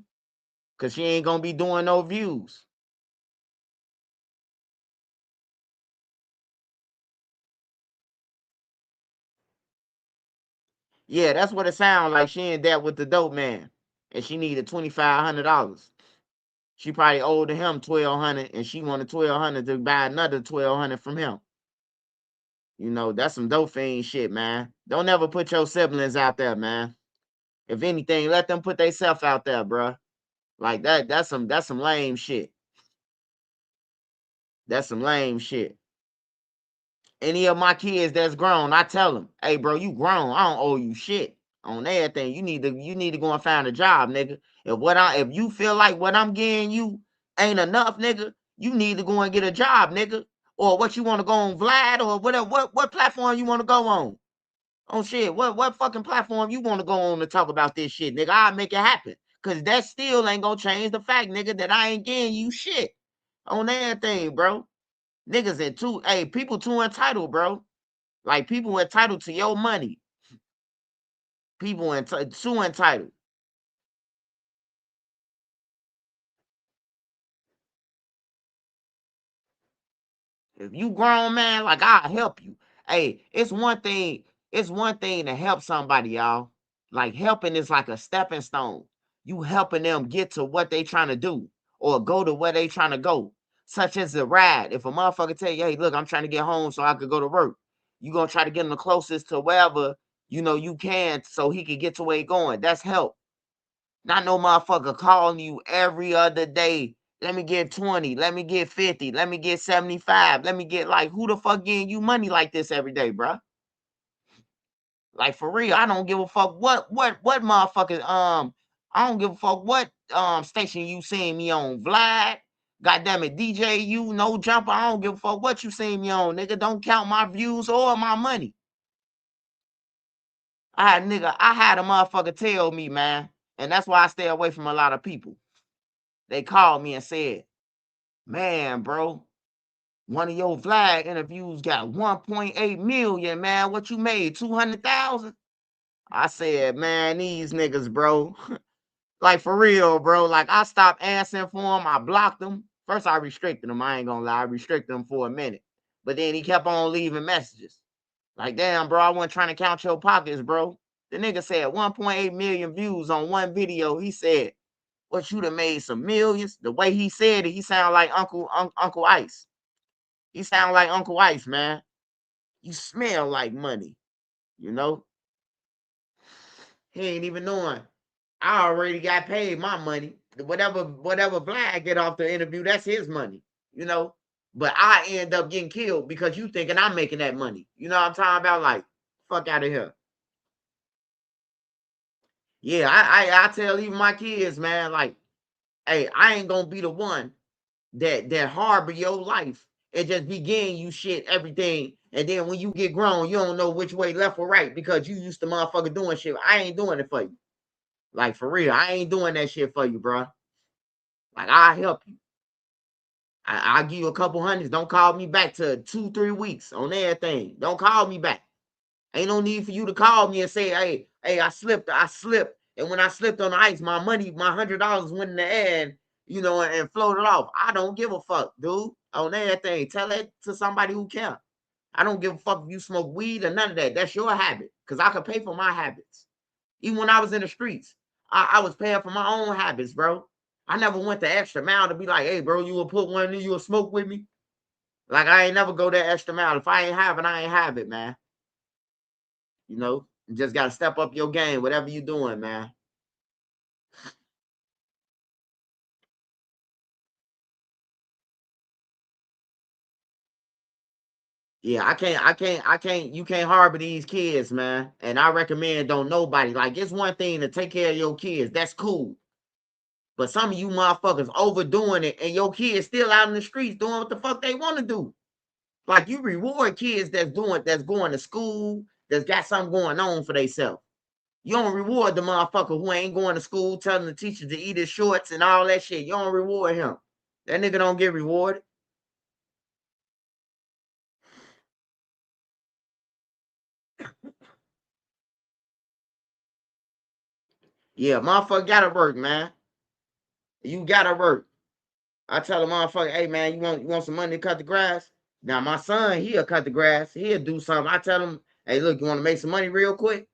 Cause she ain't gonna be doing no views. Yeah, that's what it sounds like. She in debt with the dope man. And she needed $2,500. She probably owed him $1,200 and she wanted $1,200 to buy another $1,200 from him. You know, that's some dope fiend shit, man. Don't ever put your siblings out there, man. If anything, let them put themselves out there, bruh. Like that's some lame shit. That's some lame shit. Any of my kids that's grown, I tell them, hey, bro, you grown. I don't owe you shit on everything. You need to go and find a job, nigga. If you feel like what I'm getting you ain't enough, nigga, you need to go and get a job, nigga. Or what you want to go on Vlad or whatever, what platform you want to go on? Oh shit, what fucking platform you want to go on to talk about this shit, nigga? I'll make it happen. Cause that still ain't gonna change the fact, nigga, that I ain't getting you shit on everything, bro. Niggas people too entitled, bro. Like people entitled to your money. People too entitled. If you grown, man, like I'll help you. Hey, it's one thing to help somebody, y'all. Like helping is like a stepping stone. You helping them get to what they trying to do or go to where they trying to go. Such as a ride. If a motherfucker tell you, hey, look, I'm trying to get home so I could go to work. You gonna try to get him the closest to wherever you can so he can get to where he going. That's help. Not no motherfucker calling you every other day. Let me get 20. Let me get 50. Let me get 75. Let me get like, who the fuck getting you money like this every day, bro? Like for real, I don't give a fuck what motherfucker, I don't give a fuck what station you seeing me on. Vlad, goddamn it, DJU, no jumper. I don't give a fuck what you seeing me on, nigga. Don't count my views or my money. I had a motherfucker tell me, man, and that's why I stay away from a lot of people. They called me and said, man, bro, one of your Vlad interviews got 1.8 million, man. What you made? 200,000? I said, man, these niggas, bro. Like for real, bro. Like I stopped answering for him. I blocked him. First, I restricted him. I ain't gonna lie. I restricted him for a minute. But then he kept on leaving messages. Like, damn, bro, I wasn't trying to count your pockets, bro. The nigga said 1.8 million views on one video. He said, what, you done made some millions? The way he said it, he sounded like Uncle Ice. He sounded like Uncle Ice, man. You smell like money, you know? He ain't even knowing. I already got paid my money. Whatever Vlad get off the interview, that's his money, you know? But I end up getting killed because you thinking I'm making that money. You know what I'm talking about? Like, fuck out of here. Yeah, I tell even my kids, man, like, hey, I ain't gonna be the one that harbor your life and just be getting you shit, everything. And then when you get grown, you don't know which way left or right because you used to motherfucker doing shit. I ain't doing it for you. Like for real, I ain't doing that shit for you, bro. Like I'll help you. I'll give you a couple hundreds. Don't call me back to 2-3 weeks on everything. Don't call me back. Ain't no need for you to call me and say, hey, I slipped. And when I slipped on the ice, my money, my $100 went in the air and floated off. I don't give a fuck, dude. On everything. Tell it to somebody who can. I don't give a fuck if you smoke weed or none of that. That's your habit. Because I could pay for my habits. Even when I was in the streets, I was paying for my own habits, bro. I never went the extra mile to be like, hey, bro, you will put one in, you will smoke with me? Like, I ain't never go that extra mile. If I ain't have it, I ain't have it, man. You know, you just got to step up your game, whatever you doing, man. Yeah, I can't, you can't harbor these kids, man. And I recommend don't nobody. Like, it's one thing to take care of your kids. That's cool. But some of you motherfuckers overdoing it and your kids still out in the streets doing what the fuck they want to do. Like, you reward kids that's going to school, that's got something going on for themselves. You don't reward the motherfucker who ain't going to school, telling the teacher to eat his shorts and all that shit. You don't reward him. That nigga don't get rewarded. Yeah, motherfucker gotta work, man. You gotta work. I tell the motherfucker, hey man, you want some money to cut the grass? Now my son, he'll cut the grass. He'll do something. I tell him, hey, look, you want to make some money real quick?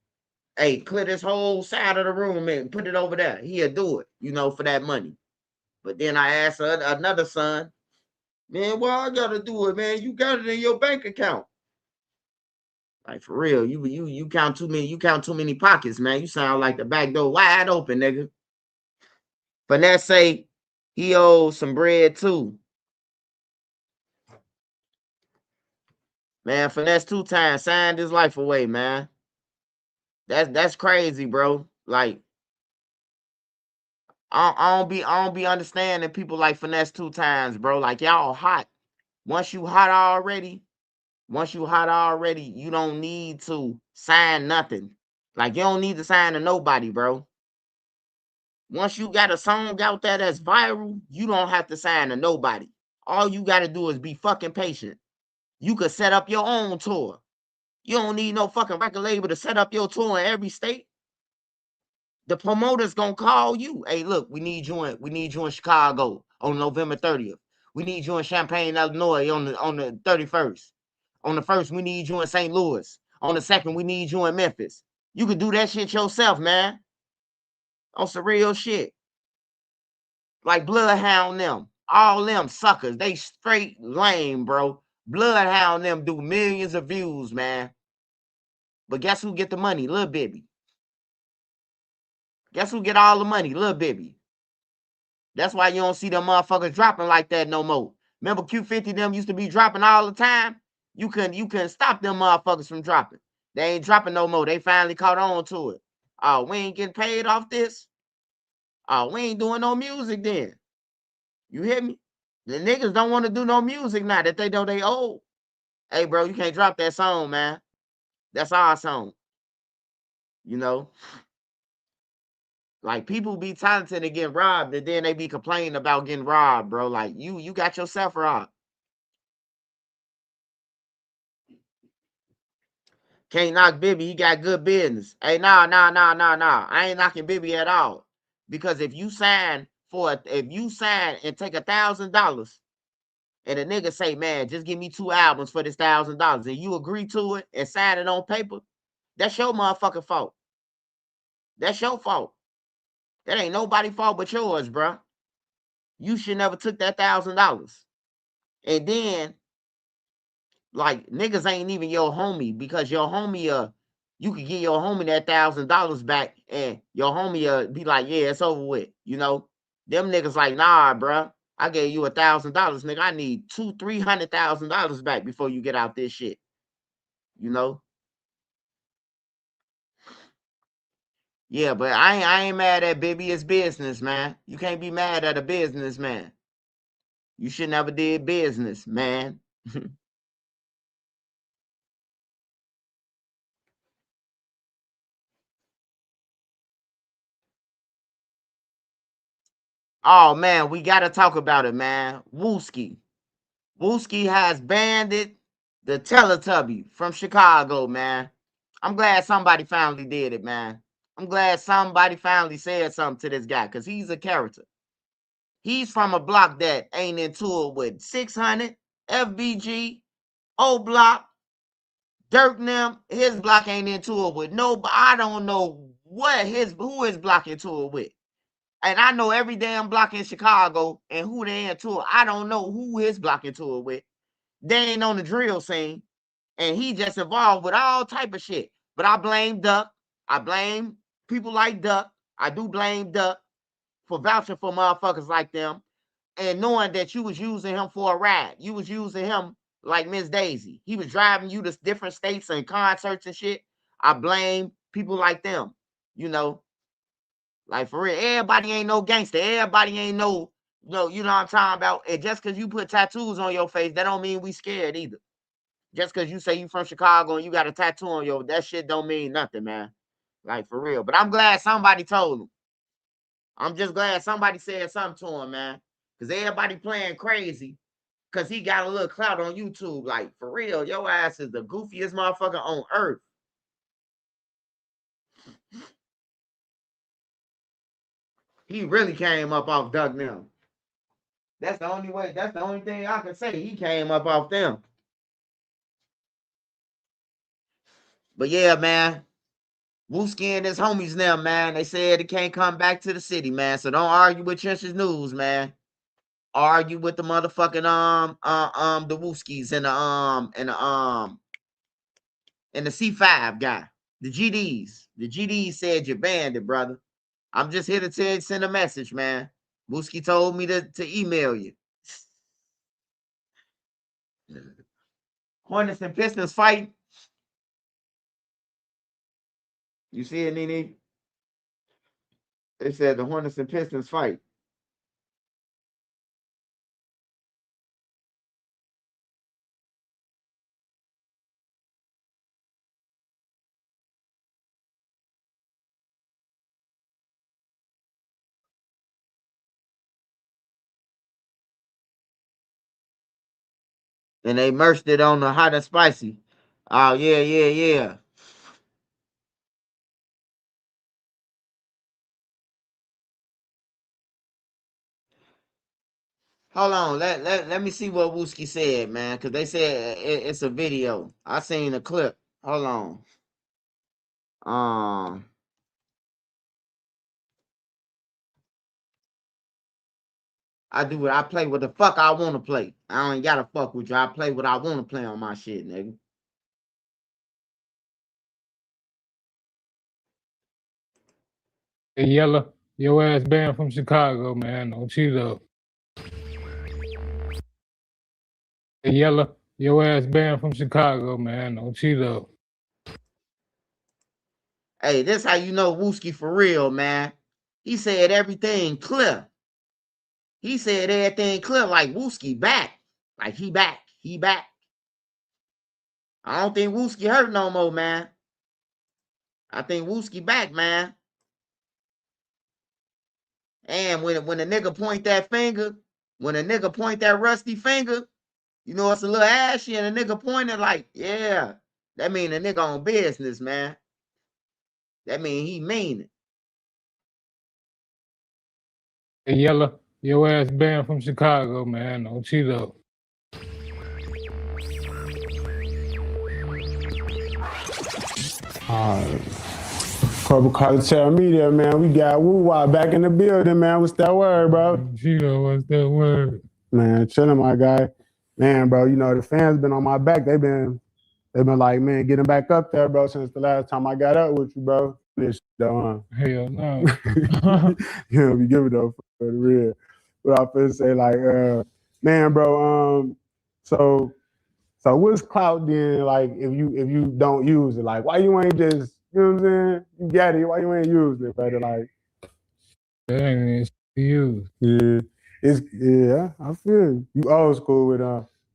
Hey, clear this whole side of the room and put it over there. He'll do it, for that money. But then I asked another son, man, why I gotta do it, man? You got it in your bank account. Like for real, you count too many pockets, man. You sound like the back door wide open, nigga. Finesse say he owes some bread too. Man, Finesse 2 times signed his life away, man. That's crazy, bro. Like I don't be understanding people like Finesse 2 times, bro. Like y'all hot. Once you hot already, you don't need to sign nothing. Like you don't need to sign to nobody, bro. Once you got a song out there that's viral, you don't have to sign to nobody. All you got to do is be fucking patient. You could set up your own tour. You don't need no fucking record label to set up your tour in every state. The promoter's gonna call you. Hey, look, we need you in Chicago on November 30th. We need you in Champaign, Illinois on the 31st. On the 1st, we need you in St. Louis. On the 2nd, we need you in Memphis. You can do that shit yourself, man. On some real shit. Like Bloodhound them. All them suckers. They straight lame, bro. Bloodhound them do millions of views, man. But guess who get the money? Lil Bibby. Guess who get all the money? Lil Bibby. That's why you don't see them motherfuckers dropping like that no more. Remember Q50 them used to be dropping all the time? You couldn't stop them motherfuckers from dropping. They ain't dropping no more. They finally caught on to it. Oh, we ain't getting paid off this? Oh, we ain't doing no music then. You hear me? The niggas don't want to do no music now that they know they old. Hey, bro, you can't drop that song, man. That's our song. You know? Like people be talented and get robbed, and then they be complaining about getting robbed, bro. Like you got yourself robbed. Can't knock Bibby. He got good business. Hey, nah. I ain't knocking Bibby at all. Because if you sign and take $1,000 and a nigga say, man, just give me 2 albums for this $1,000 and you agree to it and sign it on paper, that's your motherfucking fault. That's your fault. That ain't nobody's fault but yours, bro. You should never took that $1,000. And then, like, niggas ain't even your homie because your homie, you could get your homie that $1,000 back and your homie be like, yeah, it's over with. You know, them niggas like, nah, bro. I gave you $1,000, nigga. I need $300,000 back before you get out this shit. You know? Yeah, but I ain't mad at Bibby. It's business, man. You can't be mad at a businessman. You should never did business, man. Oh man, we gotta talk about it, man. Wooski. Wooski has banded the Teletubby from Chicago, man. I'm glad somebody finally did it, man. I'm glad somebody finally said something to this guy because he's a character. He's from a block that ain't into it with 600, FBG, O Block, Dirk them. His block ain't into it with nobody. I don't know who his block into it with. And I know every damn block in Chicago and who they into it. I don't know who his block into it with. They ain't on the drill scene. And he just involved with all type of shit. But I blame Duck. I blame people like Duck. I do blame Duck for vouching for motherfuckers like them and knowing that you was using him for a ride. You was using him like Miss Daisy. He was driving you to different states and concerts and shit. I blame people like them, you know. Like for real, everybody ain't no gangster. Everybody ain't no, you know what I'm talking about. And just because you put tattoos on your face, that don't mean we scared either. Just because you say you from Chicago and you got a tattoo on that shit don't mean nothing, man. Like for real. But I'm glad somebody told him. I'm just glad somebody said something to him, man. Because everybody playing crazy because he got a little clout on YouTube. Like for real, your ass is the goofiest motherfucker on earth. He really came up off Duck them. That's the only way. That's the only thing I can say. He came up off them. But yeah, man. Wooski and his homies now, man. They said they can't come back to the city, man. So don't argue with Trenches News, man. Argue with the motherfucking the Wooskis and the C5 guy. The GDs. The GDs said you banned it, brother. I'm just here to tell you, send a message, man. Wooski told me to email you. Hornets and Pistons fighting. You see it, Nene? They said the Hornets and Pistons fight. And they merged it on the hot and spicy. Oh, yeah. Hold on, let me see what Wooski said, man, because they said it's a video. I seen a clip. Hold on. I play what the fuck I want to play. I ain't gotta fuck with you. I play what I want to play on my shit, nigga. Hey, Yella, your ass banned from Chicago, man. Don't you though? Hey, Yella, your ass banned from Chicago, man. Don't you though? Hey, this how you know Wooski for real, man. He said everything clear. He said everything clear like Wooski back. Like he back. I don't think Wooski hurt no more, man. I think Wooski back, man. And when a nigga point that finger, when a nigga point that rusty finger, you know it's a little ashy, and a nigga pointed like, yeah, that mean a nigga on business, man. That mean he mean it. Hey, Yella, your ass banned from Chicago, man. Don't you though? Corporal Cartel Media, man. We got Woo-Wah back in the building, man. What's that word, bro? Cheeto, what's that word? Man, chilling, my guy. Man, bro, you know, the fans been on my back. They've been like, man, getting back up there, bro, since the last time I got up with you, bro. This shit, though, huh? Hell no. You know, we give it up for the real. But I feel say, like, man, bro, so what's clout then, like, if you don't use it? Like, why you ain't just, you know what I'm saying? You got it. Why you ain't use it, brother? Like, That ain't you. Yeah, I feel you old school with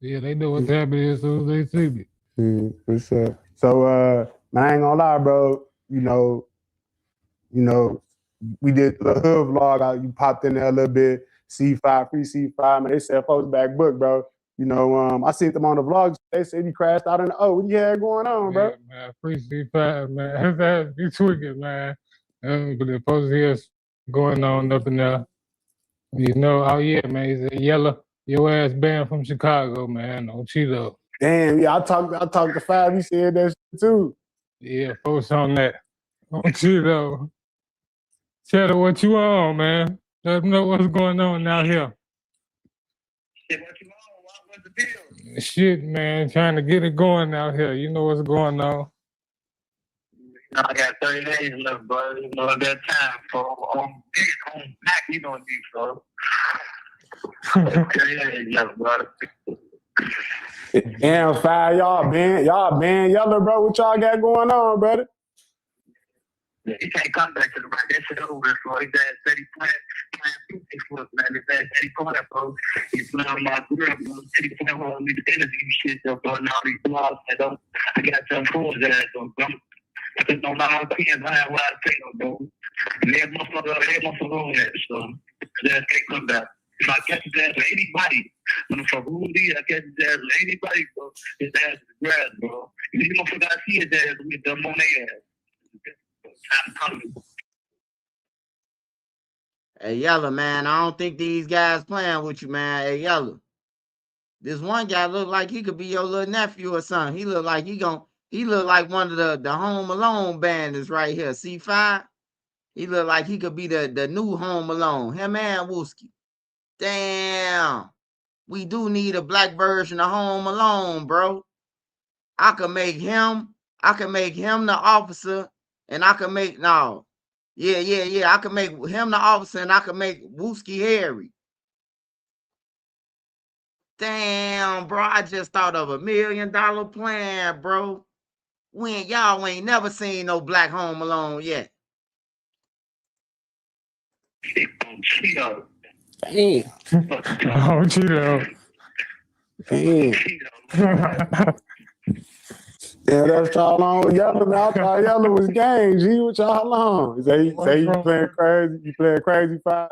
Yeah, they know what's happening as soon as they see me. for sure. So man, I ain't gonna lie, bro. You know, we did the hood vlog. You popped in there a little bit. C5, free C5, man. They said folks back book, bro. You know, I seen them on the vlogs. They said you crashed out in the what you had going on, bro? Yeah, man, free C5, man. That be tweaking, man. But the post here's going on up in there. You know, oh yeah, man. He said, Yella, your ass banned from Chicago, man. Don't you though? Damn, yeah, I talked to 5. He said that shit too. Yeah, post on that. Don't you though? Tell her what you on, man. Let them know what's going on out here. Shit, what you on? What's the deal? Shit, man, trying to get it going out here. You know what's going on. I got 30 days left, bro. You know, that time for on back, you don't need, bro. 30 days left, bro. Damn, 5, y'all ban Yella, bro. What y'all got going on, brother? He can't come back to the right. That shit over, bro. His ass said he playing 2 foot, man. His ass said he caught that, bro. He's playing on my grill, bro. Said he playing on me the interview shit, though, bro. Now he's lost. I got some fools ass, though, bro. I just don't know how to pay him. I have a lot of pay, bro. And that motherfucker on that, so his ass can't come back. If I catch his ass with anybody, when I'm from Rudy, I catch his ass with anybody, bro. His ass is grass, bro. You motherfucker, I see his ass with them on their ass. I'm coming. Hey, Yella, man, I don't think these guys playing with you, man. Hey, Yella. This one guy look like he could be your little nephew or something. He look like he look like one of the Home Alone bandits right here. C5. He look like he could be the new Home Alone. Him and Wooski. Damn. We do need a black version of Home Alone, bro. I could make him the officer, and I could make no. Yeah. I could make him the officer, and I could make Wooski Harry. Damn, bro. I just thought of $1 million plan, bro. Y'all ain't never seen no black Home Alone yet. Cheeto. Oh, Cheeto. Yeah, that's y'all on with Yellow. I thought Yellow was gang. G, what y'all on? Say you playing crazy. You playing crazy 5?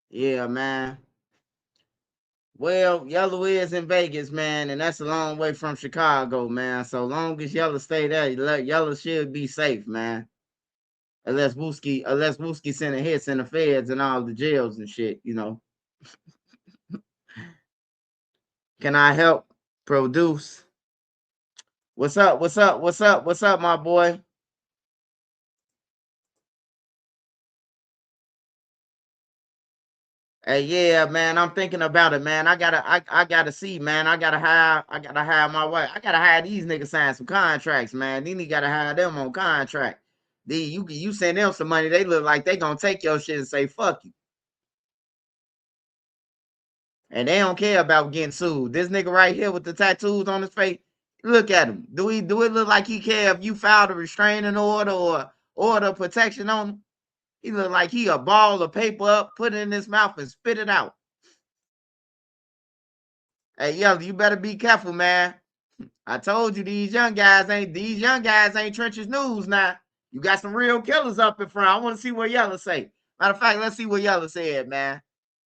Yeah, man. Well, Yellow is in Vegas, man, and that's a long way from Chicago, man. So long as Yellow stay there, Yellow should be safe, man. Unless Wooski sending hits in the feds and all the jails and shit, you know. Can I help produce? What's up, my boy? Hey, yeah, man, I'm thinking about it, man. I gotta see, man. I gotta hire my wife. I gotta hire these niggas sign some contracts, man. Then you gotta hire them on contract. You send them some money, they look like they gonna take your shit and say fuck you. And they don't care about getting sued. This nigga right here with the tattoos on his face, look at him. Do it look like he care if you filed a restraining order or order of protection on him? He look like he a ball of paper up, put it in his mouth and spit it out. Hey, yo, you better be careful, man. I told you these young guys ain't trenches news now. You got some real killers up in front. I want to see what Yella say. Matter of fact, let's see what Yella said, man.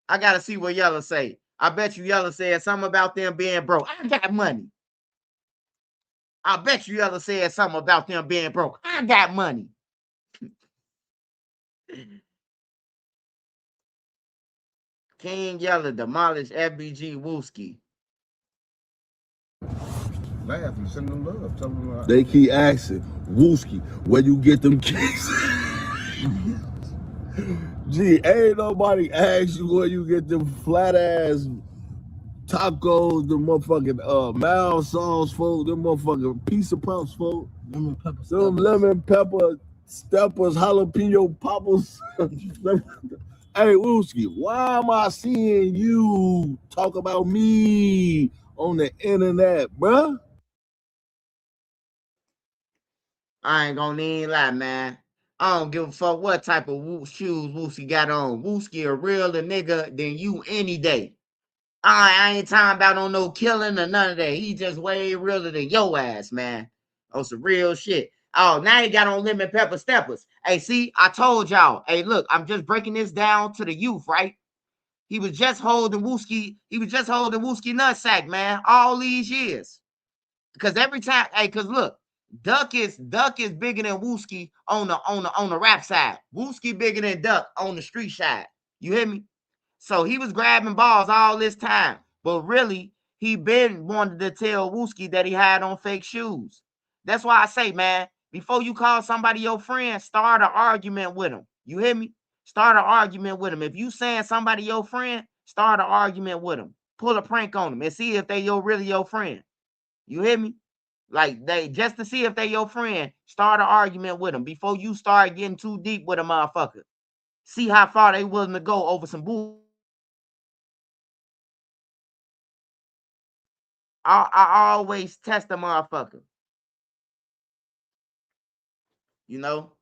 I gotta see what Yella say. I bet you Yella said something about them being broke. I got money. I bet you Yella said something about them being broke. I got money. King Yella demolished FBG Wooski. Laughing, sending them love, telling them They keep asking, Wooski, where you get them kicks? Gee, ain't nobody ask you where you get them flat ass tacos, them motherfucking mild sauce, folk, them motherfucking pizza puffs, folk. Them lemon pepper steppers, jalapeno poppers. Hey, Wooski, why am I seeing you talk about me on the internet, bruh? I ain't gonna even lie, man. I don't give a fuck what type of shoes Wooski got on. Wooski a realer nigga than you any day. I ain't talking about on no killing or none of that. He just way realer than your ass, man. On some real shit. Oh, now he got on lemon pepper steppers. Hey, see, I told y'all. Hey, look, I'm just breaking this down to the youth, right? He was just holding Wooski nutsack, man, all these years. Because every time, hey, cause look, Duck is bigger than Wooski on the rap side. Wooski bigger than Duck on the street side. You hear me? So he was grabbing balls all this time, but really he been wanted to tell Wooski that he had on fake shoes. That's why I say, man, before you call somebody your friend, start an argument with them. You hear me? Start an argument with them. If you saying somebody your friend, start an argument with them. Pull a prank on them and see if they really your friend. You hear me? Like they just to see if they your friend, start an argument with them before you start getting too deep with a motherfucker. See how far they willing to go over some bull. I always test a motherfucker. You know?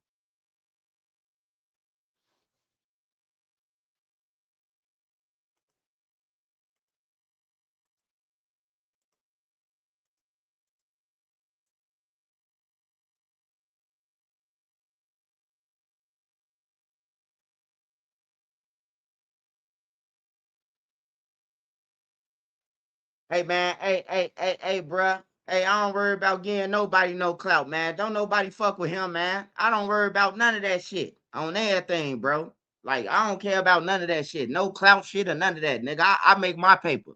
Hey man, hey, bruh. Hey, I don't worry about getting nobody no clout, man. Don't nobody fuck with him, man. I don't worry about none of that shit on everything, bro. Like, I don't care about none of that shit. No clout shit or none of that, nigga. I make my paper,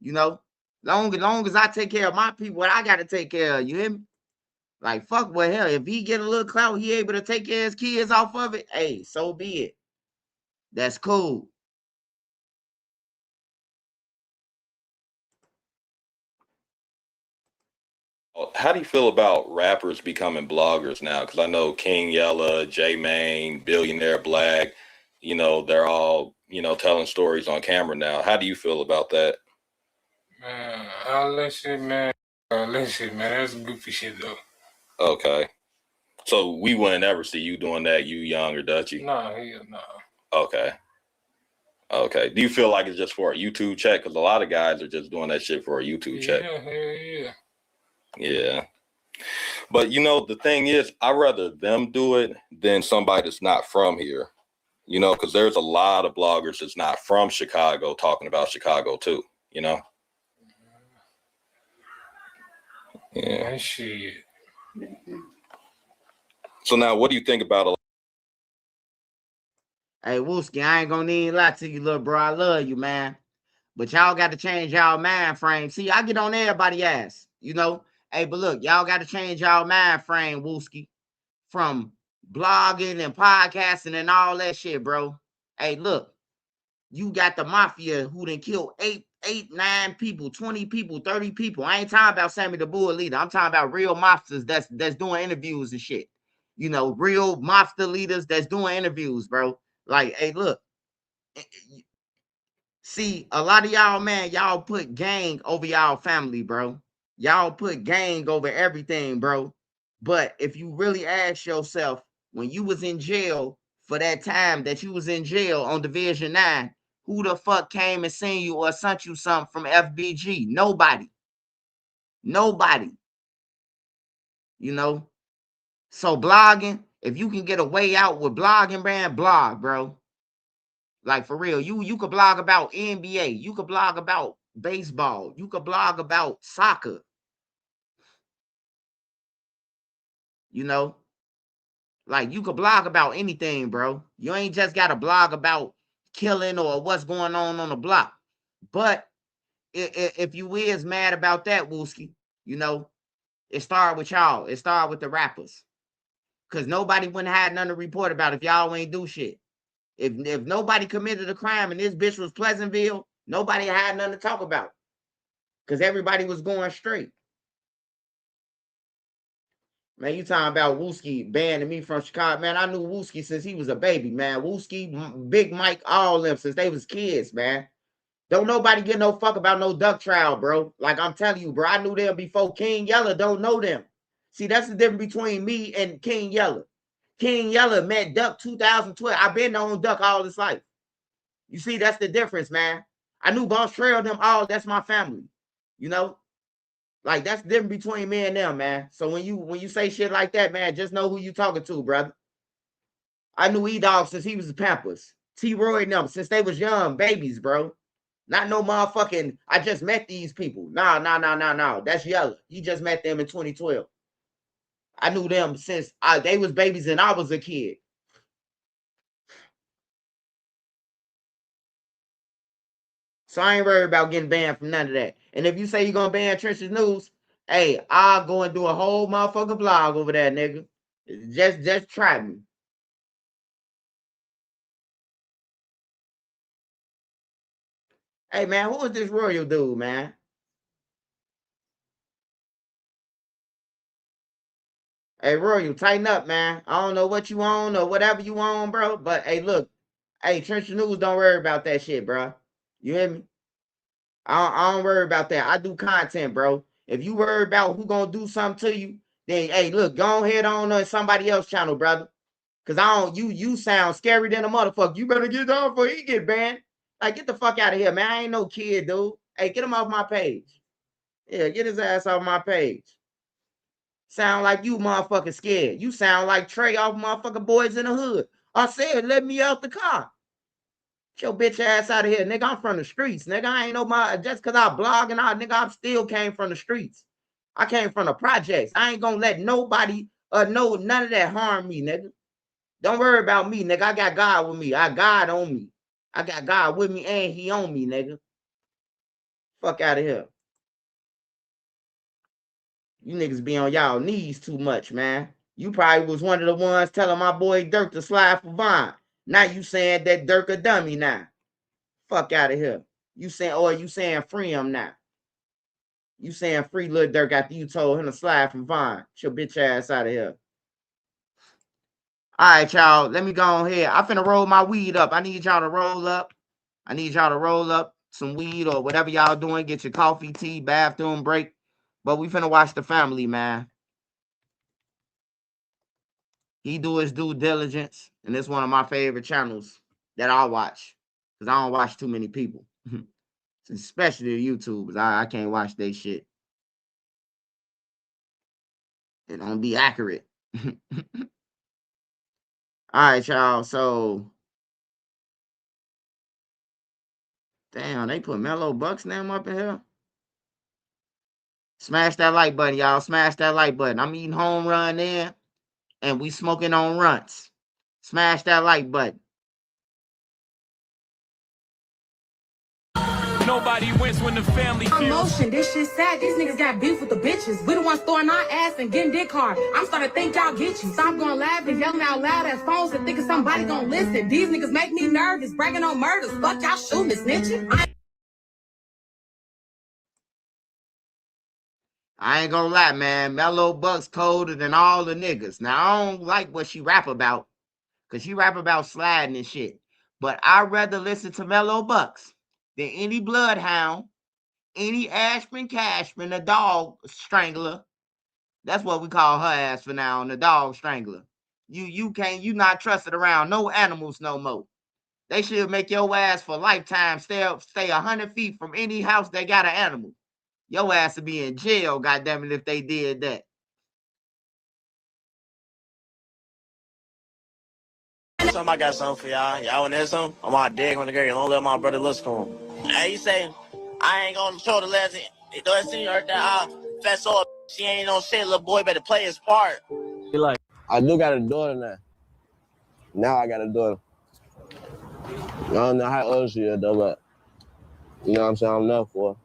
you know. Long as I take care of my people, what I gotta take care of, you hear me? Like, fuck with hell. If he get a little clout, he able to take care of his kids off of it. Hey, so be it. That's cool. How do you feel about rappers becoming bloggers now? Because I know King Yella, J Mane, Billionaire Black, they're all, telling stories on camera now. How do you feel about that? Man, all that shit, man. All that shit, man. That's goofy shit, though. Okay. So we wouldn't ever see you doing that, you Young or Dutchy? Nah, hell no. Okay. Okay. Do you feel like it's just for a YouTube check? Because a lot of guys are just doing that shit for a YouTube check. Yeah, hell yeah. Yeah. But the thing is, I'd rather them do it than somebody that's not from here. Because there's a lot of bloggers that's not from Chicago talking about Chicago too, Yeah. Man, shit. So now what do you think about Hey, Wooski, I ain't gonna need a lot to you, little bro. I love you, man. But y'all got to change y'all mind frame. See, I get on everybody's ass, Hey, but look, y'all got to change y'all mind frame, Wooski, from blogging and podcasting and all that shit, bro. Hey, look, you got the mafia who done killed 8, 9 people, 20 people, 30 people. I ain't talking about Sammy the Bull leader. I'm talking about real mobsters that's doing interviews and shit. Real mobster leaders that's doing interviews, bro. Like, hey, look. See, a lot of y'all, man, y'all put gang over y'all family, bro. Y'all put gang over everything, bro. But if you really ask yourself, when you was in jail for that time that you was in jail on Division 9, who the fuck came and seen you or sent you something from FBG? Nobody. Nobody. So blogging, if you can get a way out with blogging, man, blog, bro. Like, for real, you could blog about NBA. You could blog about baseball. You could blog about soccer. Like, you could blog about anything, bro. You ain't just got to blog about killing or what's going on the block. But if you is mad about that, Wooski, it started with y'all. It started with the rappers. Because nobody wouldn't have nothing to report about if y'all ain't do shit. If nobody committed a crime and this bitch was Pleasantville, nobody had nothing to talk about. Because everybody was going straight. Man, you talking about Wooski banning me from Chicago. Man, I knew Wooski since he was a baby, man. Wooski, Big Mike, all them since they was kids, man. Don't nobody give no fuck about no duck trial, bro. Like I'm telling you, bro, I knew them before King Yella. Don't know them. See, that's the difference between me and King Yella. King Yella met Duck 2012. I've been on Duck all his life. You see, that's the difference, man. I knew Boss Trail, them all. That's my family. Like, that's the difference between me and them, man. So when you say shit like that, man, just know who you talking to, brother. I knew E-Dog since he was the Pampers. T-Roy and them since they was young babies, bro. Not no motherfucking, I just met these people. No. That's Yella. He just met them in 2012. I knew them since they was babies and I was a kid. So I ain't worried about getting banned from none of that. And if you say you're gonna ban Trenches News, hey, I'll go and do a whole motherfucking blog over there, nigga. Just try me. Hey man, who is this Royal dude, man? Hey Royal, tighten up, man. I don't know what you on or whatever you on, bro. But hey, look, hey, Trenches News, don't worry about that shit, bro. You hear me? I don't worry about that. I do content, bro. If you worry about who gonna do something to you, then hey, look, go ahead on somebody else's channel, brother. Cause you sound scary than a motherfucker. You better get down before he get banned. Like, get the fuck out of here, man. I ain't no kid, dude. Hey, get him off my page. Yeah, get his ass off my page. Sound like you motherfucking scared. You sound like Trey off motherfucking Boys in the Hood. I said, let me out the car. Get your bitch ass out of here, nigga. I'm from the streets, nigga. I ain't no just cause I blog and all, nigga. I still came from the streets. I came from the projects. I ain't gonna let nobody know none of that harm me, nigga. Don't worry about me, nigga. I got God with me. I got God on me. I got God with me and he on me, nigga. Fuck out of here. You niggas be on y'all knees too much, man. You probably was one of the ones telling my boy Dirk to slide for Vaughn. Now you saying that Dirk a dummy now. Fuck out of here. You saying free him now. You saying free Lil Durk after you told him to slide from Vaughn. Get your bitch ass out of here. All right, y'all. Let me go on here. I finna roll my weed up. I need y'all to roll up. I need y'all to roll up some weed or whatever y'all doing. Get your coffee, tea, bathroom break. But we finna watch The Family, man. He do his due diligence. And it's one of my favorite channels that I watch. Because I don't watch too many people. Especially the YouTubers. I can't watch their shit. It don't be accurate. All right, y'all. So, damn, they put Mellow Bucks name up in here. Smash that like button, y'all. Smash that like button. I'm eating home run in, and we smoking on runts. Smash that like button. Nobody wins when the family feels. Emotion, this shit sad. These niggas got beef with the bitches. We the ones throwing our ass and getting dick hard. I'm starting to think y'all get you. Stop going loud and yelling out loud at phones and thinking somebody gonna listen. These niggas make me nervous, bragging on murders. Fuck y'all shooting this snitching. I ain't gonna lie, man. Mellow Bucks colder than all the niggas. Now, I don't like what she rap about, because she rap about sliding and shit. But I'd rather listen to Mellow Bucks than any Bloodhound, any Ashman Cashman, the dog strangler. That's what we call her ass for now, the dog strangler. You not trusted around no animals no more. They should make your ass for lifetime stay 100 feet from any house that got an animal. Your ass would be in jail, goddammit, if they did that. I got something for y'all. Y'all want to hear something? I'm out dick on the girl. Don't let my brother listen to him. Hey, you say, I ain't gonna show the lesson. Don't see her that fess off. She ain't no shit. Little boy better play his part. He like, I do got a daughter now. Now I got a daughter. I don't know how old she is though, but you know what I'm saying? I'm enough for her.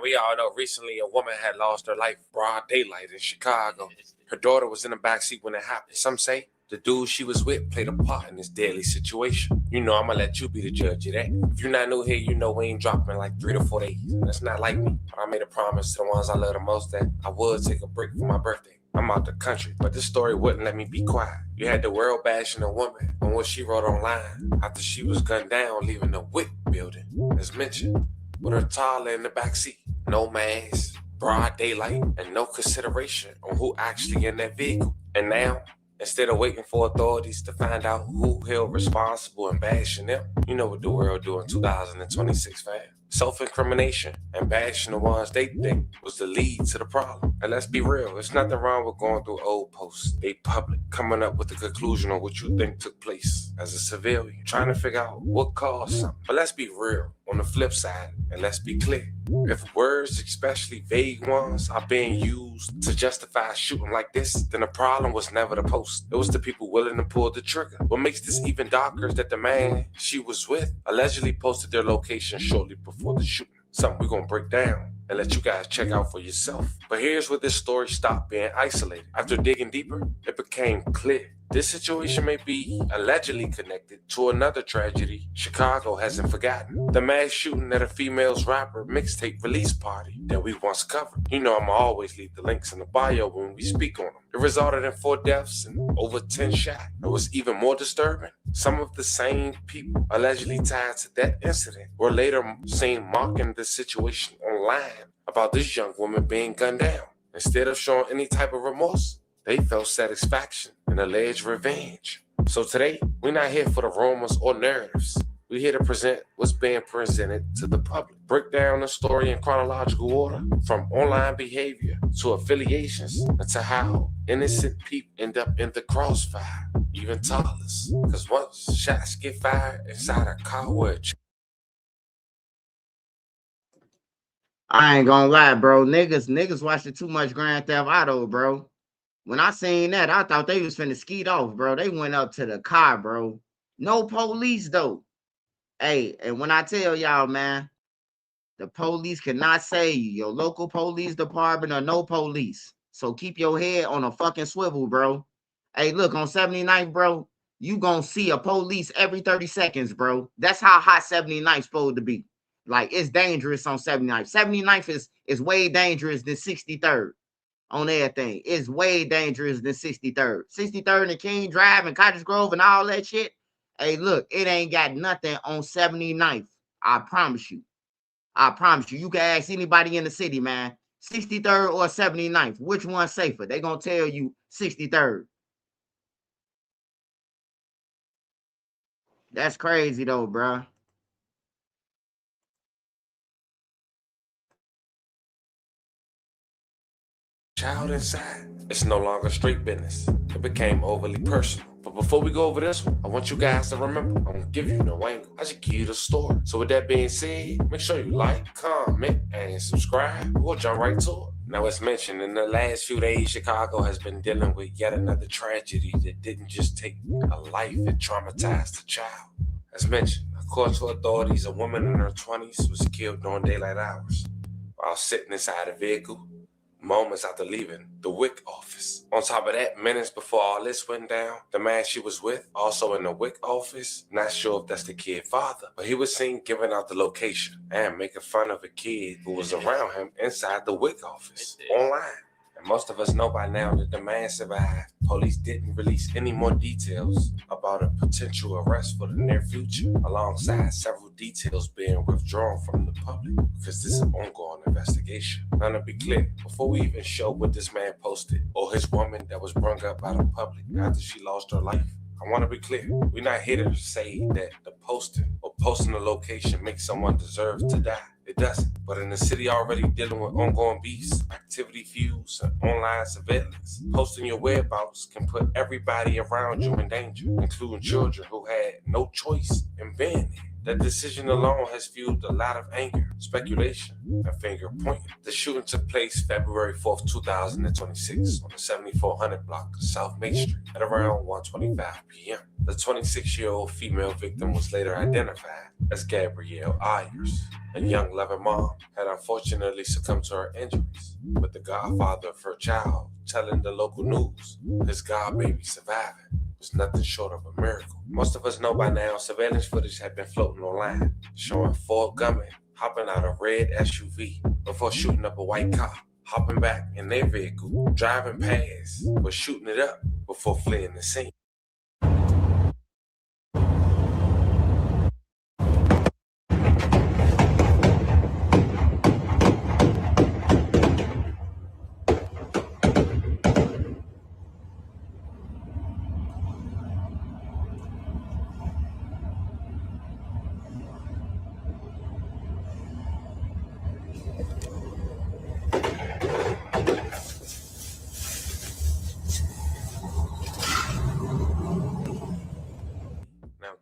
We all know recently a woman had lost her life broad daylight in Chicago. Her daughter was in the backseat when it happened. Some say the dude she was with played a part in this deadly situation. You know, I'm gonna let you be the judge of that. If you're not new here, you know we ain't dropping in like 3 to 4 days. That's not like me. I made a promise to the ones I love the most that I would take a break for my birthday. I'm out the country, but this story wouldn't let me be quiet. You had the world bashing a woman on what she wrote online after she was gunned down leaving the WIC building, as mentioned, with her toddler in the backseat. No mask, broad daylight, and no consideration on who actually in that vehicle. And now, instead of waiting for authorities to find out who held responsible and bashing them, you know what the world do in 2026, fam. Self-incrimination and bashing the ones they think was the lead to the problem. And let's be real, there's nothing wrong with going through old posts. They public, coming up with a conclusion on what you think took place as a civilian, trying to figure out what caused something. But let's be real on the flip side, and let's be clear. If words, especially vague ones, are being used to justify a shooting like this, then the problem was never the post. It was the people willing to pull the trigger. What makes this even darker is that the man she was with allegedly posted their location shortly before the shooting. Something we're gonna break down and let you guys check out for yourself. But here's where this story stopped being isolated. After digging deeper, it became clear. This situation may be allegedly connected to another tragedy Chicago hasn't forgotten. The mass shooting at a female's rapper mixtape release party that we once covered. You know I'ma always leave the links in the bio when we speak on them. It resulted in 4 deaths and over 10 shot. It was even more disturbing. Some of the same people allegedly tied to that incident were later seen mocking the situation online about this young woman being gunned down. Instead of showing any type of remorse, they felt satisfaction and alleged revenge. So today, we're not here for the rumors or narratives. We're here to present what's being presented to the public. Break down the story in chronological order, from online behavior to affiliations, and to how innocent people end up in the crossfire, even toddlers. Because once shots get fired inside a car where I ain't gonna lie, bro. Niggas watching too much Grand Theft Auto, bro. When I seen that, I thought they was finna skeet off, bro. They went up to the car, bro. No police, though. Hey, and when I tell y'all, man, the police cannot save you. Your local police department or no police. So keep your head on a fucking swivel, bro. Hey, look, on 79th, bro, you gonna see a police every 30 seconds, bro. That's how hot 79th supposed to be. Like, it's dangerous on 79th. 79th is way dangerous than 63rd on everything. It's way dangerous than 63rd. 63rd and King Drive and Cottage Grove and all that shit. Hey, look, it ain't got nothing on 79th. I promise you. I promise you. You can ask anybody in the city, man. 63rd or 79th. Which one's safer? They gonna tell you 63rd. That's crazy, though, bro. child inside. It's no longer street business. It became overly personal. But before we go over this one, I want you guys to remember, I'm gonna give you no angle. I just give you the story. So with that being said, make sure you like, comment, and subscribe. We'll jump right to it. Now, as mentioned, in the last few days, Chicago has been dealing with yet another tragedy that didn't just take a life, it traumatized a child. As mentioned, according to authorities, a woman in her 20s was killed during daylight hours while sitting inside a vehicle moments after leaving the WIC office. On top of that, minutes before all this went down, the man she was with, also in the WIC office, not sure if that's the kid's father, but he was seen giving out the location and making fun of a kid who was around him inside the WIC office online. And most of us know by now that the man survived. Police didn't release any more details about a potential arrest for the near future, alongside several details being withdrawn from the public because this is an ongoing investigation. Now, to be clear, before we even show what this man posted or his woman that was brung up by the public after she lost her life, I want to be clear. We're not here to say that the posting or posting the location makes someone deserve to die. It doesn't. But in the city already dealing with ongoing beefs, activity feuds, and online surveillance, posting your whereabouts can put everybody around you in danger, including children who had no choice in being there. That decision alone has fueled a lot of anger, speculation, and finger pointing. The shooting took place February 4th, 2026 on the 7400 block of South Main Street at around 1:25 p.m. The 26-year-old female victim was later identified as Gabrielle Ayers. A young loving mom had unfortunately succumbed to her injuries, with the godfather of her child telling the local news his godbaby surviving was nothing short of a miracle. Most of us know by now surveillance footage had been floating online, showing 4 gunmen hopping out a red SUV before shooting up a white car, hopping back in their vehicle, driving past, but shooting it up before fleeing the scene.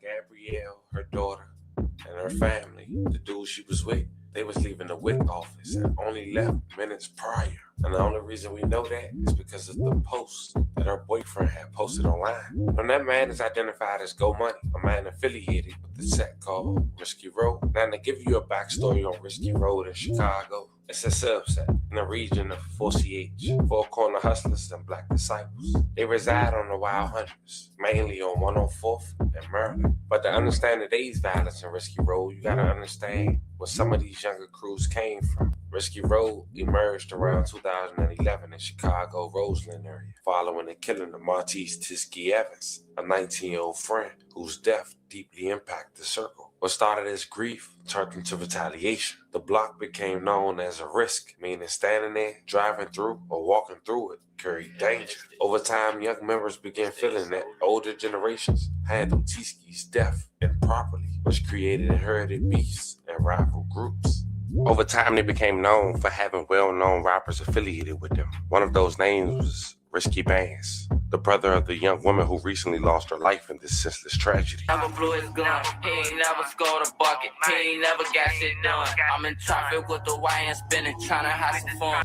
Gabrielle, her daughter, and her family, the dude she was with, they was leaving the WIC office and only left minutes prior. And the only reason we know that is because of the post that her boyfriend had posted online. And that man is identified as Go Money, a man affiliated with the set called Risky Road. Now, to give you a backstory on Risky Road in Chicago, it's a subset in the region of 4CH, Four Corner Hustlers and Black Disciples. They reside on the Wild Hunters, mainly on 104th and Maryland. But to understand today's violence in Risky Road, you gotta understand where some of these younger crews came from. Risky Road emerged around 2011 in Chicago, Roseland area, following the killing of Martise Tiskey Evans, a 19-year-old friend whose death deeply impacted the circle. What started as grief turned into retaliation. The block became known as a risk, meaning standing there, driving through, or walking through it carried danger. Over time, young members began feeling that older generations handled Tiskey's death improperly, which created inherited beefs and rival groups. Over time, they became known for having well-known rappers affiliated with them. One of those names was Risky Bands, the brother of the young woman who recently lost her life in this senseless tragedy. Never blew his gun, he ain't never scored a bucket, he ain't never got shit done. I'm in traffic with the YN spinning, trying to have some fun.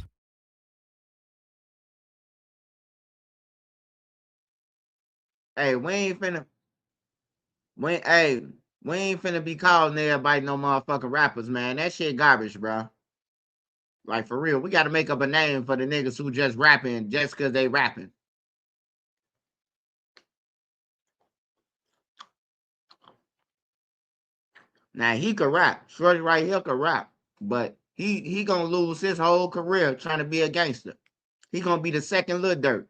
Hey, we ain't finna be calling everybody no motherfucking rappers, man. That shit garbage, bro. Like, for real, we gotta make up a name for the niggas who just rapping just cause they rapping. Now, he could rap. Shorty right here could rap. But he gonna lose his whole career trying to be a gangster. He gonna be the second Lil Durk.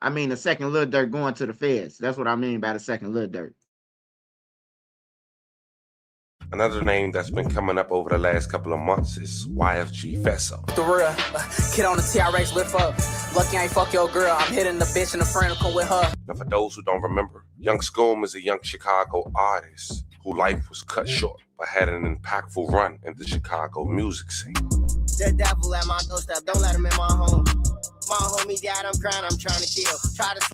I mean, the second Lil Durk going to the feds. That's what I mean by the second Lil Durk. Another name that's been coming up over the last couple of months is YFG Fesso. The real kid on the TRX lift up. Lucky I ain't fuck your girl. I'm hitting the bitch and a friend will come with her. Now, for those who don't remember, Young Scoom is a young Chicago artist whose life was cut short but had an impactful run in the Chicago music scene. The devil at my doorstep, don't let him in my home. My homie died, I'm crying, I'm trying to kill.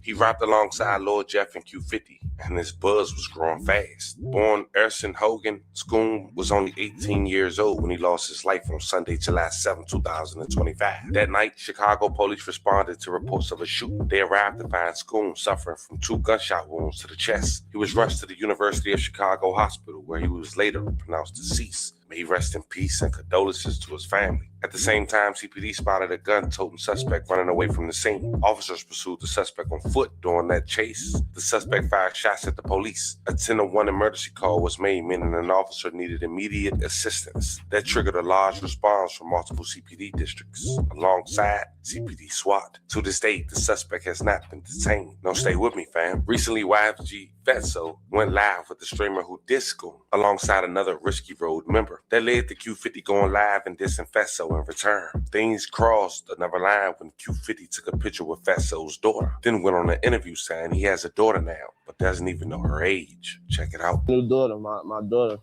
He rapped alongside Lord Jeff and Q50, and his buzz was growing fast. Born Erson Hogan, Scoom was only 18 years old when he lost his life on Sunday, July 7, 2025. That night, Chicago police responded to reports of a shooting. They arrived to find Scoom suffering from 2 gunshot wounds to the chest. He was rushed to the University of Chicago Hospital, where he was later pronounced deceased. May he rest in peace, and condolences to his family. At the same time, CPD spotted a gun-toting suspect running away from the scene. Officers pursued the suspect on foot during that chase. The suspect fired shots at the police. A 10-1 emergency call was made, meaning an officer needed immediate assistance. That triggered a large response from multiple CPD districts, alongside CPD SWAT. To this date, the suspect has not been detained. Now stay with me, fam. Recently, YFG Fesso went live with the streamer who dissed Scoom, alongside another Risky Road member. That led to Q50 going live and dissing Fesso in return. Things crossed another line when Q50 took a picture with Fesso's daughter, then went on an interview saying he has a daughter now, but doesn't even know her age. Check it out. New daughter, my daughter.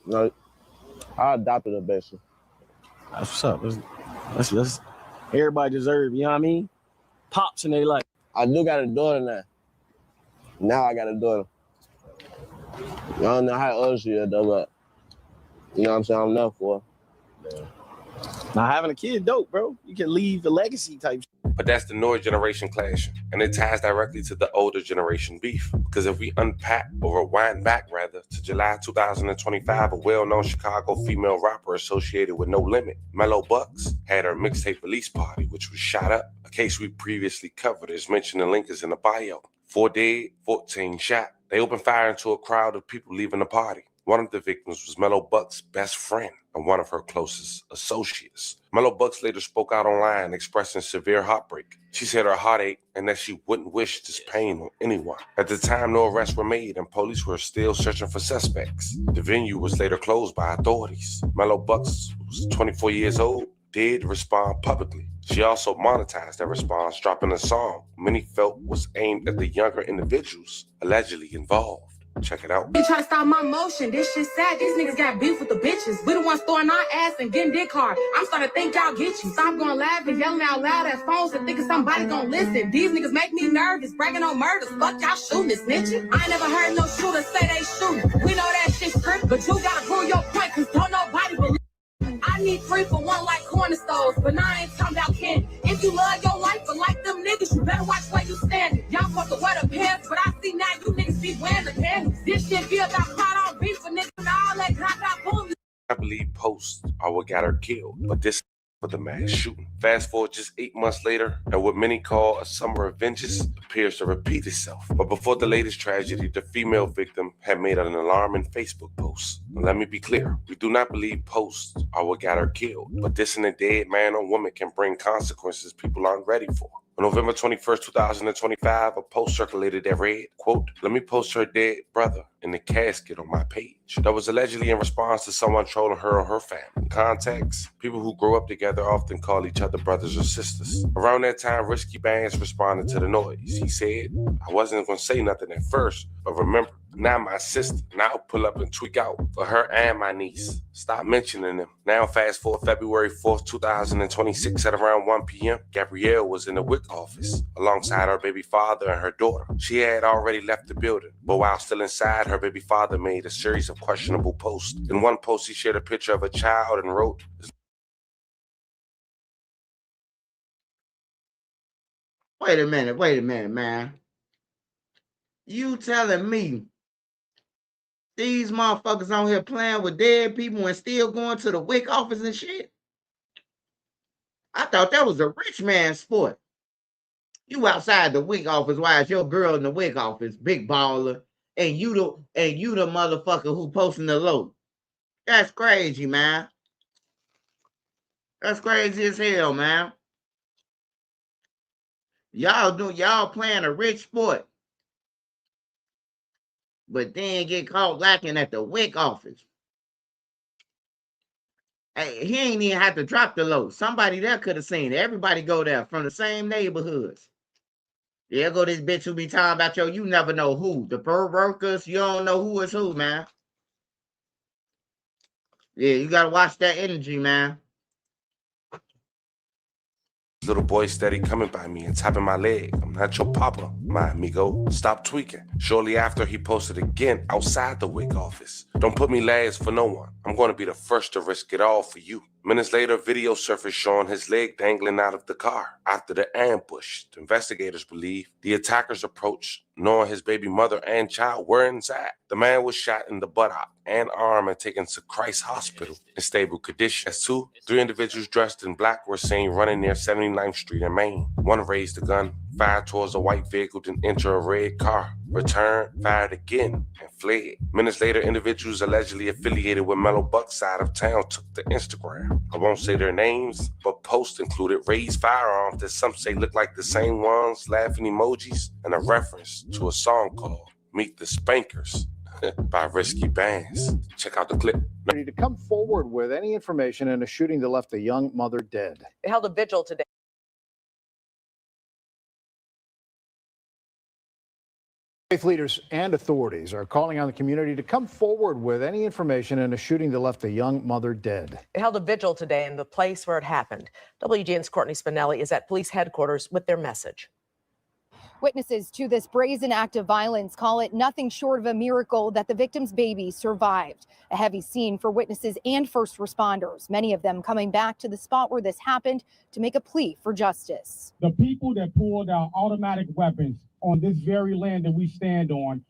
You know, I adopted her, basically. That's what's up. Let's everybody deserve, you know what I mean? Pops and they like. I do got a daughter now. Now I got a daughter. I don't know how old she is though, but you know what I'm saying? I'm enough for her. Yeah. Now having a kid dope, bro. You can leave the legacy type. But that's the newer generation clashing, and it ties directly to the older generation beef. Because if we unpack or rewind back rather to July 2025, a well-known Chicago female rapper associated with No Limit, Mellow Bucks, had her mixtape release party, which was shot up. A case we previously covered is mentioned. The link is in the bio. 4 dead, 14 shot. They opened fire into a crowd of people leaving the party. One of the victims was Mellow Bucks' best friend and one of her closest associates. Mellow Bucks later spoke out online expressing severe heartbreak. She said her heart ached and that she wouldn't wish this pain on anyone. At the time, no arrests were made and police were still searching for suspects. The venue was later closed by authorities. Mellow Bucks, who was 24 years old, did respond publicly. She also monetized that response, dropping a song many felt was aimed at the younger individuals allegedly involved. Check it out. You trying to stop my motion. This shit sad. These niggas got beef with the bitches. We the ones throwing our ass and getting dick hard. I'm starting to think y'all get you. Stop going live and yelling out loud at phones and thinking somebody gonna listen. These niggas make me nervous, bragging on murders. Fuck y'all shooting and snitching. I ain't never heard no shooter say they shooting. We know that shit's script, but you gotta prove your point, cause don't nobody believe. I need 3 for 1 like corner stores, but now I ain't talking about candy. If you love your life but like them niggas, you better watch where you standing. Y'all supposed to wear the pants, but I see now you niggas be wearing the panties. This shit be about caught on beef for niggas and all that cop out boom. I believe posts are what got her killed, but this for the mass shooting. Fast forward just 8 months later, and what many call a summer of vengeance appears to repeat itself. But before the latest tragedy, the female victim had made an alarming Facebook post. Now, let me be clear, we do not believe posts are what got her killed, but dissing a dead man or woman can bring consequences people aren't ready for. On November 21st, 2025, a post circulated that read, quote, "Let me post her dead brother in the casket on my page." That was allegedly in response to someone trolling her or her family. In context, people who grow up together often call each other brothers or sisters. Around that time, Risky Bands responded to the noise. He said, "I wasn't going to say nothing at first, but remember, now my sister, now pull up and tweak out for her and my niece. Stop mentioning them." Now fast forward February 4th, 2026 at around 1 p.m., Gabrielle was in the WIC office alongside her baby father and her daughter. She had already left the building, but while still inside, her baby father made a series of questionable posts. In one post, he shared a picture of a child and wrote, Wait a minute, man. You telling me these motherfuckers on here playing with dead people and still going to the WIC office and shit? I thought that was a rich man's sport. You outside the WIC office, why is your girl in the WIC office, big baller, and you the motherfucker who posting the low? That's crazy, man. That's crazy as hell, man. Y'all playing a rich sport, but then get caught lacking at the WIC office. Hey, he ain't even have to drop the low. Somebody there could have seen it. Everybody go there from the same neighborhoods. Yeah, go this bitch who be talking about you never know who. The bird workers, you don't know who is who, man. Yeah, you gotta watch that energy, man. "Little boy steady coming by me and tapping my leg. I'm not your papa, my amigo. Stop tweaking." Shortly after, he posted again outside the WIC office. "Don't put me last for no one. I'm going to be the first to risk it all for you." Minutes later, video surfaced showing his leg dangling out of the car. After the ambush, the investigators believe the attackers approached knowing his baby mother and child were inside. The man was shot in the buttock and arm and taken to Christ Hospital in stable condition. As 3 individuals dressed in black were seen running near 79th Street in Maine. One raised a gun, fired towards a white vehicle, then entered a red car, returned, fired again, and fled. Minutes later, individuals allegedly affiliated with Mellow Buck's side of town took to Instagram. I won't say their names, but posts included raised firearms that some say look like the same ones, laughing emojis, and a reference to a song called "Meet the Spankers" by Risky Bands. Check out the clip. To come forward with any information in a shooting that left a young mother dead. They held a vigil today. Faith leaders and authorities are calling on the community to come forward with any information in a shooting that left a young mother dead. They held a vigil today in the place where it happened. WGN's Courtney Spinelli is at police headquarters with their message. Witnesses to this brazen act of violence call it nothing short of a miracle that the victim's baby survived. A heavy scene for witnesses and first responders, many of them coming back to the spot where this happened to make a plea for justice. The people that pulled out automatic weapons on this very land that we stand on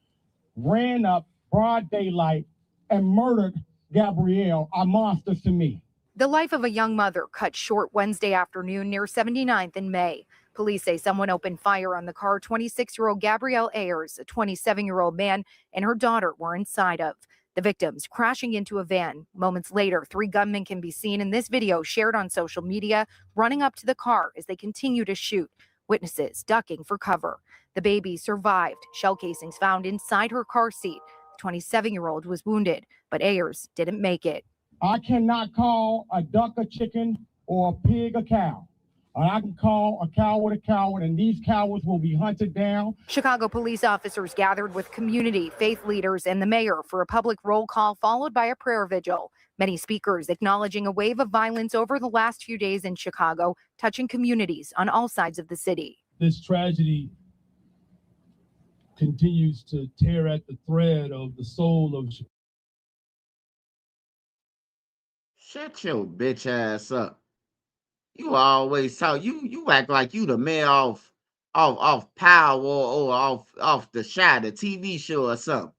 ran up broad daylight and murdered Gabrielle are monsters to me. The life of a young mother cut short Wednesday afternoon near 79th in May. Police say someone opened fire on the car 26-year-old Gabrielle Ayers, a 27-year-old man, and her daughter were inside of. The victims crashing into a van. Moments later, 3 gunmen can be seen in this video shared on social media, running up to the car as they continue to shoot. Witnesses ducking for cover. The baby survived. Shell casings found inside her car seat. The 27-year-old was wounded, but Ayers didn't make it. I cannot call a duck a chicken or a pig a cow. I can call a coward a coward, and these cowards will be hunted down. Chicago police officers gathered with community, faith leaders, and the mayor for a public roll call followed by a prayer vigil. Many speakers acknowledging a wave of violence over the last few days in Chicago, touching communities on all sides of the city. This tragedy continues to tear at the thread of the soul of Chicago. Shut your bitch ass up. You always talk. You act like you the man off Power or off the Shy, the TV show or something.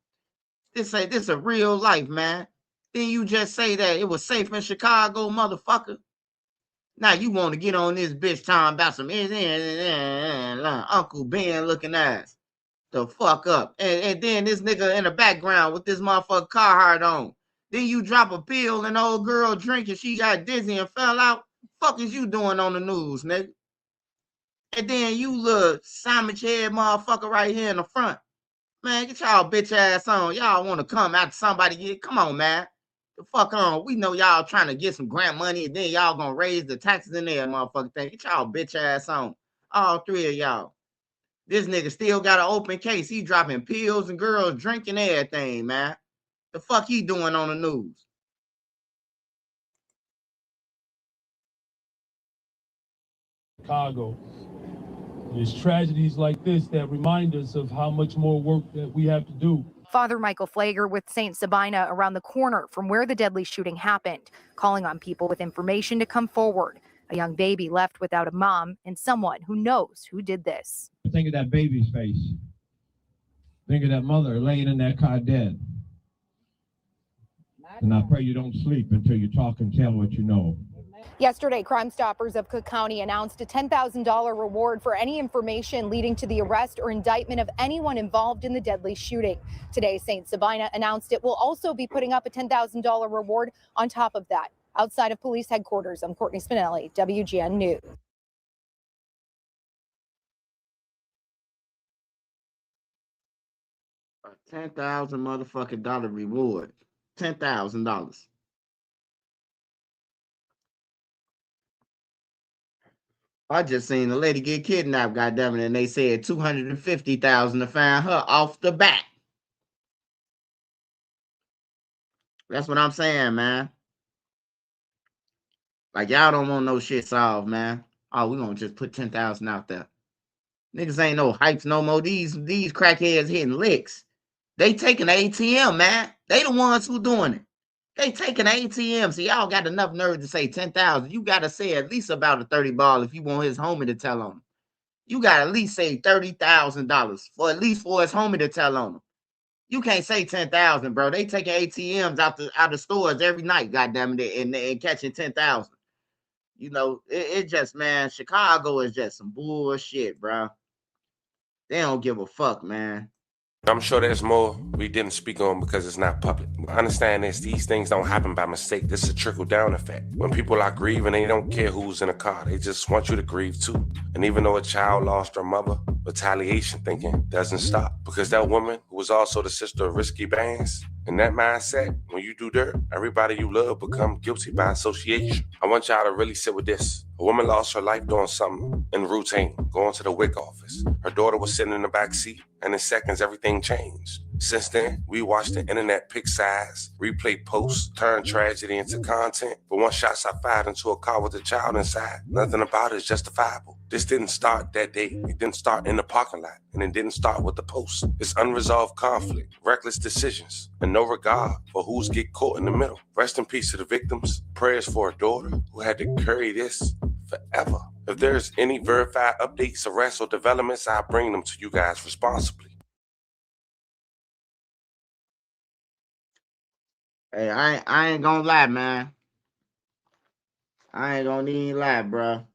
This a real life, man. Then you just say that it was safe in Chicago, motherfucker. Now you want to get on this bitch talking about some Uncle Ben looking ass. The fuck up. And then this nigga in the background with this motherfucker Carhartt on. Then you drop a pill and the old girl drinking, she got dizzy and fell out. Fuck is you doing on the news, nigga? And then you little sandwich head motherfucker right here in the front. Man, get y'all bitch ass on. Y'all want to come after somebody. Come on, man. The fuck on. We know y'all trying to get some grant money and then y'all gonna raise the taxes in there, motherfucker thing. Get y'all bitch ass on. All three of y'all. This nigga still got an open case. He dropping pills and girls drinking everything, man. The fuck he doing on the news? Chicago. There's tragedies like this that remind us of how much more work that we have to do. Father Michael Flager with St. Sabina around the corner from where the deadly shooting happened, calling on people with information to come forward. A young baby left without a mom and someone who knows who did this. Think of that baby's face. Think of that mother laying in that car dead. And I pray you don't sleep until you talk and tell what you know. Yesterday, Crime Stoppers of Cook County announced a $10,000 reward for any information leading to the arrest or indictment of anyone involved in the deadly shooting. Today, St. Sabina announced it will also be putting up a $10,000 reward on top of that. Outside of police headquarters, I'm Courtney Spinelli, WGN News. A $10,000 motherfucking dollar reward. $10,000. I just seen a lady get kidnapped, goddamn it, and they said $250,000 to find her off the bat. That's what I'm saying, man. Like y'all don't want no shit solved, man. Oh, we gonna just put 10,000 out there. Niggas ain't no hypes no more. These crackheads hitting licks. They taking the ATM, man. They the ones who doing it. They taking the ATM. So y'all got enough nerve to say 10,000. You gotta say at least about a 30 ball if you want his homie to tell on him. You gotta at least say $30,000 for at least for his homie to tell on him. You can't say 10,000, bro. They taking ATMs out the stores every night, goddamn it, and catching 10,000. You know, it just, man, Chicago is just some bullshit, bro. They don't give a fuck, man. I'm sure there's more we didn't speak on because it's not public. Understand this, these things don't happen by mistake. This is a trickle-down effect. When people are grieving, they don't care who's in a car. They just want you to grieve too. And even though a child lost her mother, retaliation thinking doesn't stop. Because that woman, who was also the sister of Risky Bands, in that mindset, when you do dirt, everybody you love become guilty by association. I want y'all to really sit with this. A woman lost her life doing something in routine, going to the WIC office. Her daughter was sitting in the back seat, and in seconds, everything changed. Since then, we watched the internet pick sides, replay posts, turn tragedy into content. But once shots are fired into a car with a child inside, nothing about it is justifiable. This didn't start that day. It didn't start in the parking lot, and it didn't start with the post. It's unresolved conflict, reckless decisions, and no regard for who's get caught in the middle. Rest in peace to the victims. Prayers for a daughter who had to carry this forever. If there's any verified updates, arrests, or developments, I'll bring them to you guys responsibly. Hey, I ain't gonna lie, man. I ain't gonna even lie, bro.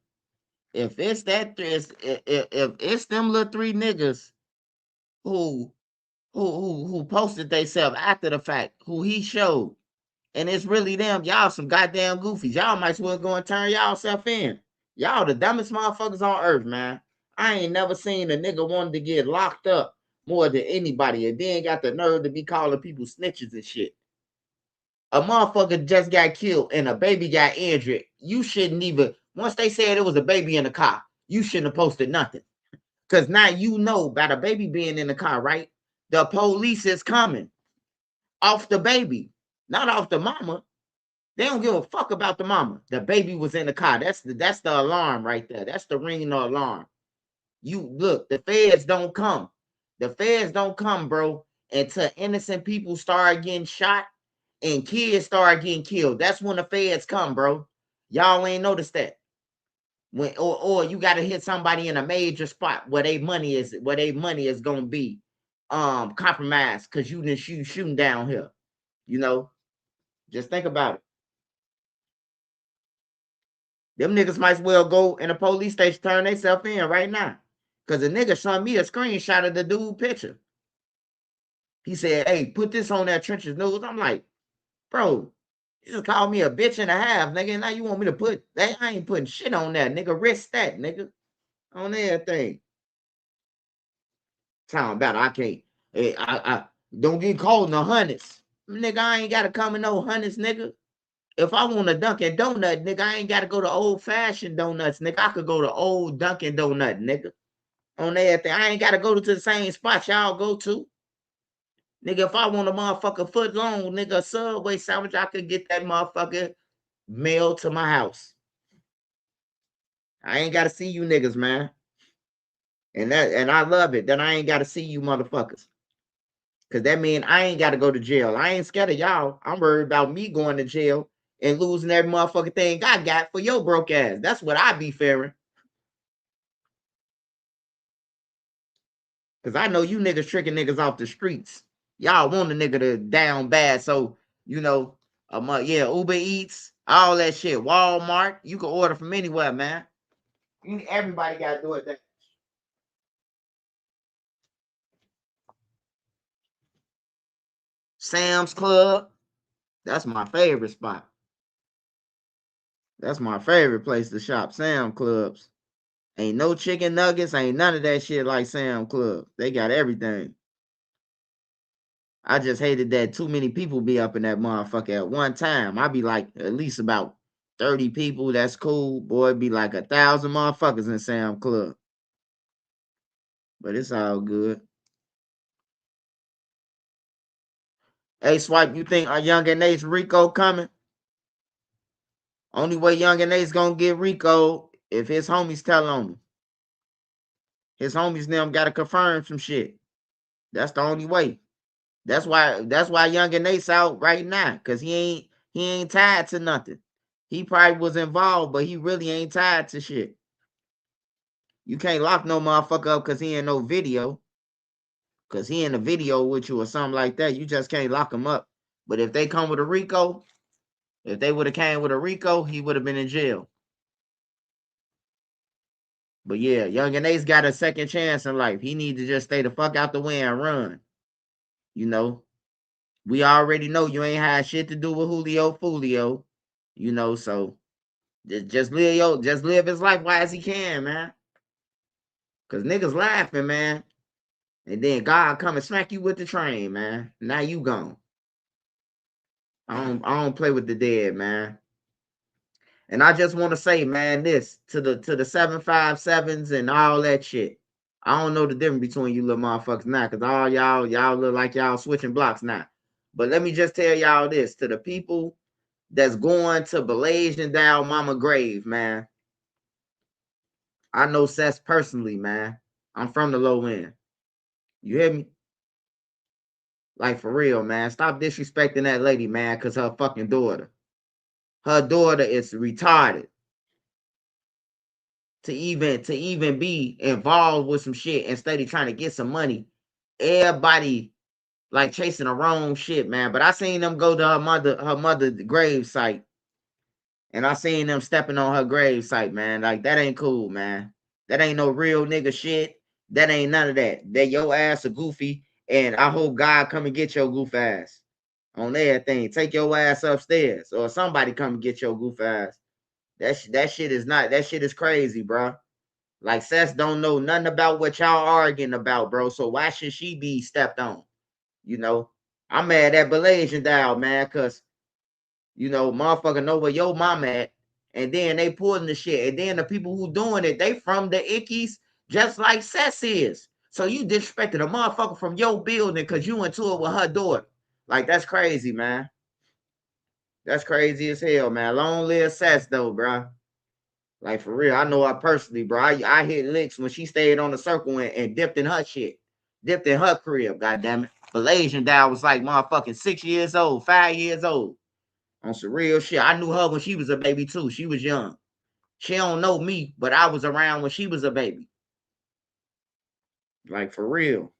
If it's if it's them little three niggas who posted themselves after the fact, who he showed, and it's really them, y'all some goddamn goofies. Y'all might as well go and turn y'all self in. Y'all the dumbest motherfuckers on earth, man. I ain't never seen a nigga wanted to get locked up more than anybody, and then got the nerve to be calling people snitches and shit. A motherfucker just got killed and a baby got injured. You shouldn't even, once they said it was a baby in the car, you shouldn't have posted nothing. Because now you know about a baby being in the car, right? The police is coming off the baby, not off the mama. They don't give a fuck about the mama. The baby was in the car. That's the alarm right there. That's the ringing the alarm. You look, the feds don't come. The feds don't come, bro, until innocent people start getting shot and kids start getting killed. That's when the feds come, bro. Y'all ain't noticed that. When or you got to hit somebody in a major spot where their money is gonna be compromised because you didn't shooting down here. You know, just think about it. Them niggas might as well go in a police station, turn themselves in right now. Because the nigga showed me a screenshot of the dude picture. He said, hey, put this on that Trenches News. I'm like, bro, you just called me a bitch and a half, nigga. Now you want me to put that? I ain't putting shit on that, nigga. Risk that, nigga. On everything. Talking about I can't. Hey, I don't get caught in the hundreds. Nigga, I ain't gotta come in no hundreds, nigga. If I want a Dunkin' Donut, nigga, I ain't gotta go to old-fashioned donuts, nigga. I could go to old Dunkin' Donut, nigga. On everything. I ain't gotta go to the same spot y'all go to. Nigga, if I want a motherfucker foot long, nigga, Subway sandwich, I could get that motherfucker mailed to my house. I ain't gotta see you niggas, man. And I love it that I ain't gotta see you motherfuckers. Cause that mean I ain't gotta go to jail. I ain't scared of y'all. I'm worried about me going to jail and losing every motherfucking thing I got for your broke ass. That's what I be fearing. Cause I know you niggas tricking niggas off the streets. Y'all want a nigga to down bad. So, you know, yeah, Uber Eats, all that shit. Walmart, you can order from anywhere, man. Everybody got to do it that. Sam's Club, that's my favorite spot. That's my favorite place to shop, Sam Clubs. Ain't no chicken nuggets, ain't none of that shit like Sam Club. They got everything. I just hated that too many people be up in that motherfucker at one time. I be like at least about 30 people. That's cool. Boy, it'd be like 1,000 motherfuckers in Sam Club. But it's all good. Hey, Swipe, you think our Young and Ace Rico coming? Only way Young and Ace gonna get Rico if his homies tell on him. His homies them gotta confirm some shit. That's the only way. That's why Young and Ace out right now, cause he ain't tied to nothing. He probably was involved, but he really ain't tied to shit. You can't lock no motherfucker up cause he in no video. Cause he in a video with you or something like that. You just can't lock him up. But if they come with a Rico, if they would have came with a Rico, he would have been in jail. But yeah, Young and Ace got a second chance in life. He need to just stay the fuck out the way and run. You know, we already know you ain't had shit to do with Julio Fulio. You know, so just live his life while as he can, man. Cause niggas laughing, man. And then God come and smack you with the train, man. Now you gone. I don't play with the dead, man. And I just want to say, man, this to the 757s and all that shit. I don't know the difference between you little motherfuckers now, because all y'all look like y'all switching blocks now. But let me just tell y'all this, to the people that's going to Blazing Down Mama grave, man. I know Seth personally, man. I'm from the low end. You hear me? Like, for real, man. Stop disrespecting that lady, man, because her fucking daughter. Her daughter is retarded. To even be involved with some shit instead of trying to get some money. Everybody like chasing the wrong shit, man. But I seen them go to her mother grave site. And I seen them stepping on her grave site, man. Like, that ain't cool, man. That ain't no real nigga shit. That ain't none of that. That your ass a goofy. And I hope God come and get your goof ass. On everything. Take your ass upstairs. Or somebody come and get your goof ass. That shit is crazy, bro. Like, Seth don't know nothing about what y'all arguing about, bro. So why should she be stepped on? You know, I'm mad at Blazing Down, man, because, you know, motherfucker know where your mom at. And then they pulling the shit. And then the people who doing it, they from the Ickies, just like Seth is. So you disrespected a motherfucker from your building because you into it with her daughter. Like, that's crazy, man. That's crazy as hell, man. Long live Seth, though, bro. Like, for real, I know her personally, bro. I hit licks when she stayed on the circle and dipped in her shit. Dipped in her crib, goddammit. Blazing Down was like motherfucking 6 years old, 5 years old. On some real shit. I knew her when she was a baby, too. She was young. She don't know me, but I was around when she was a baby. Like, for real.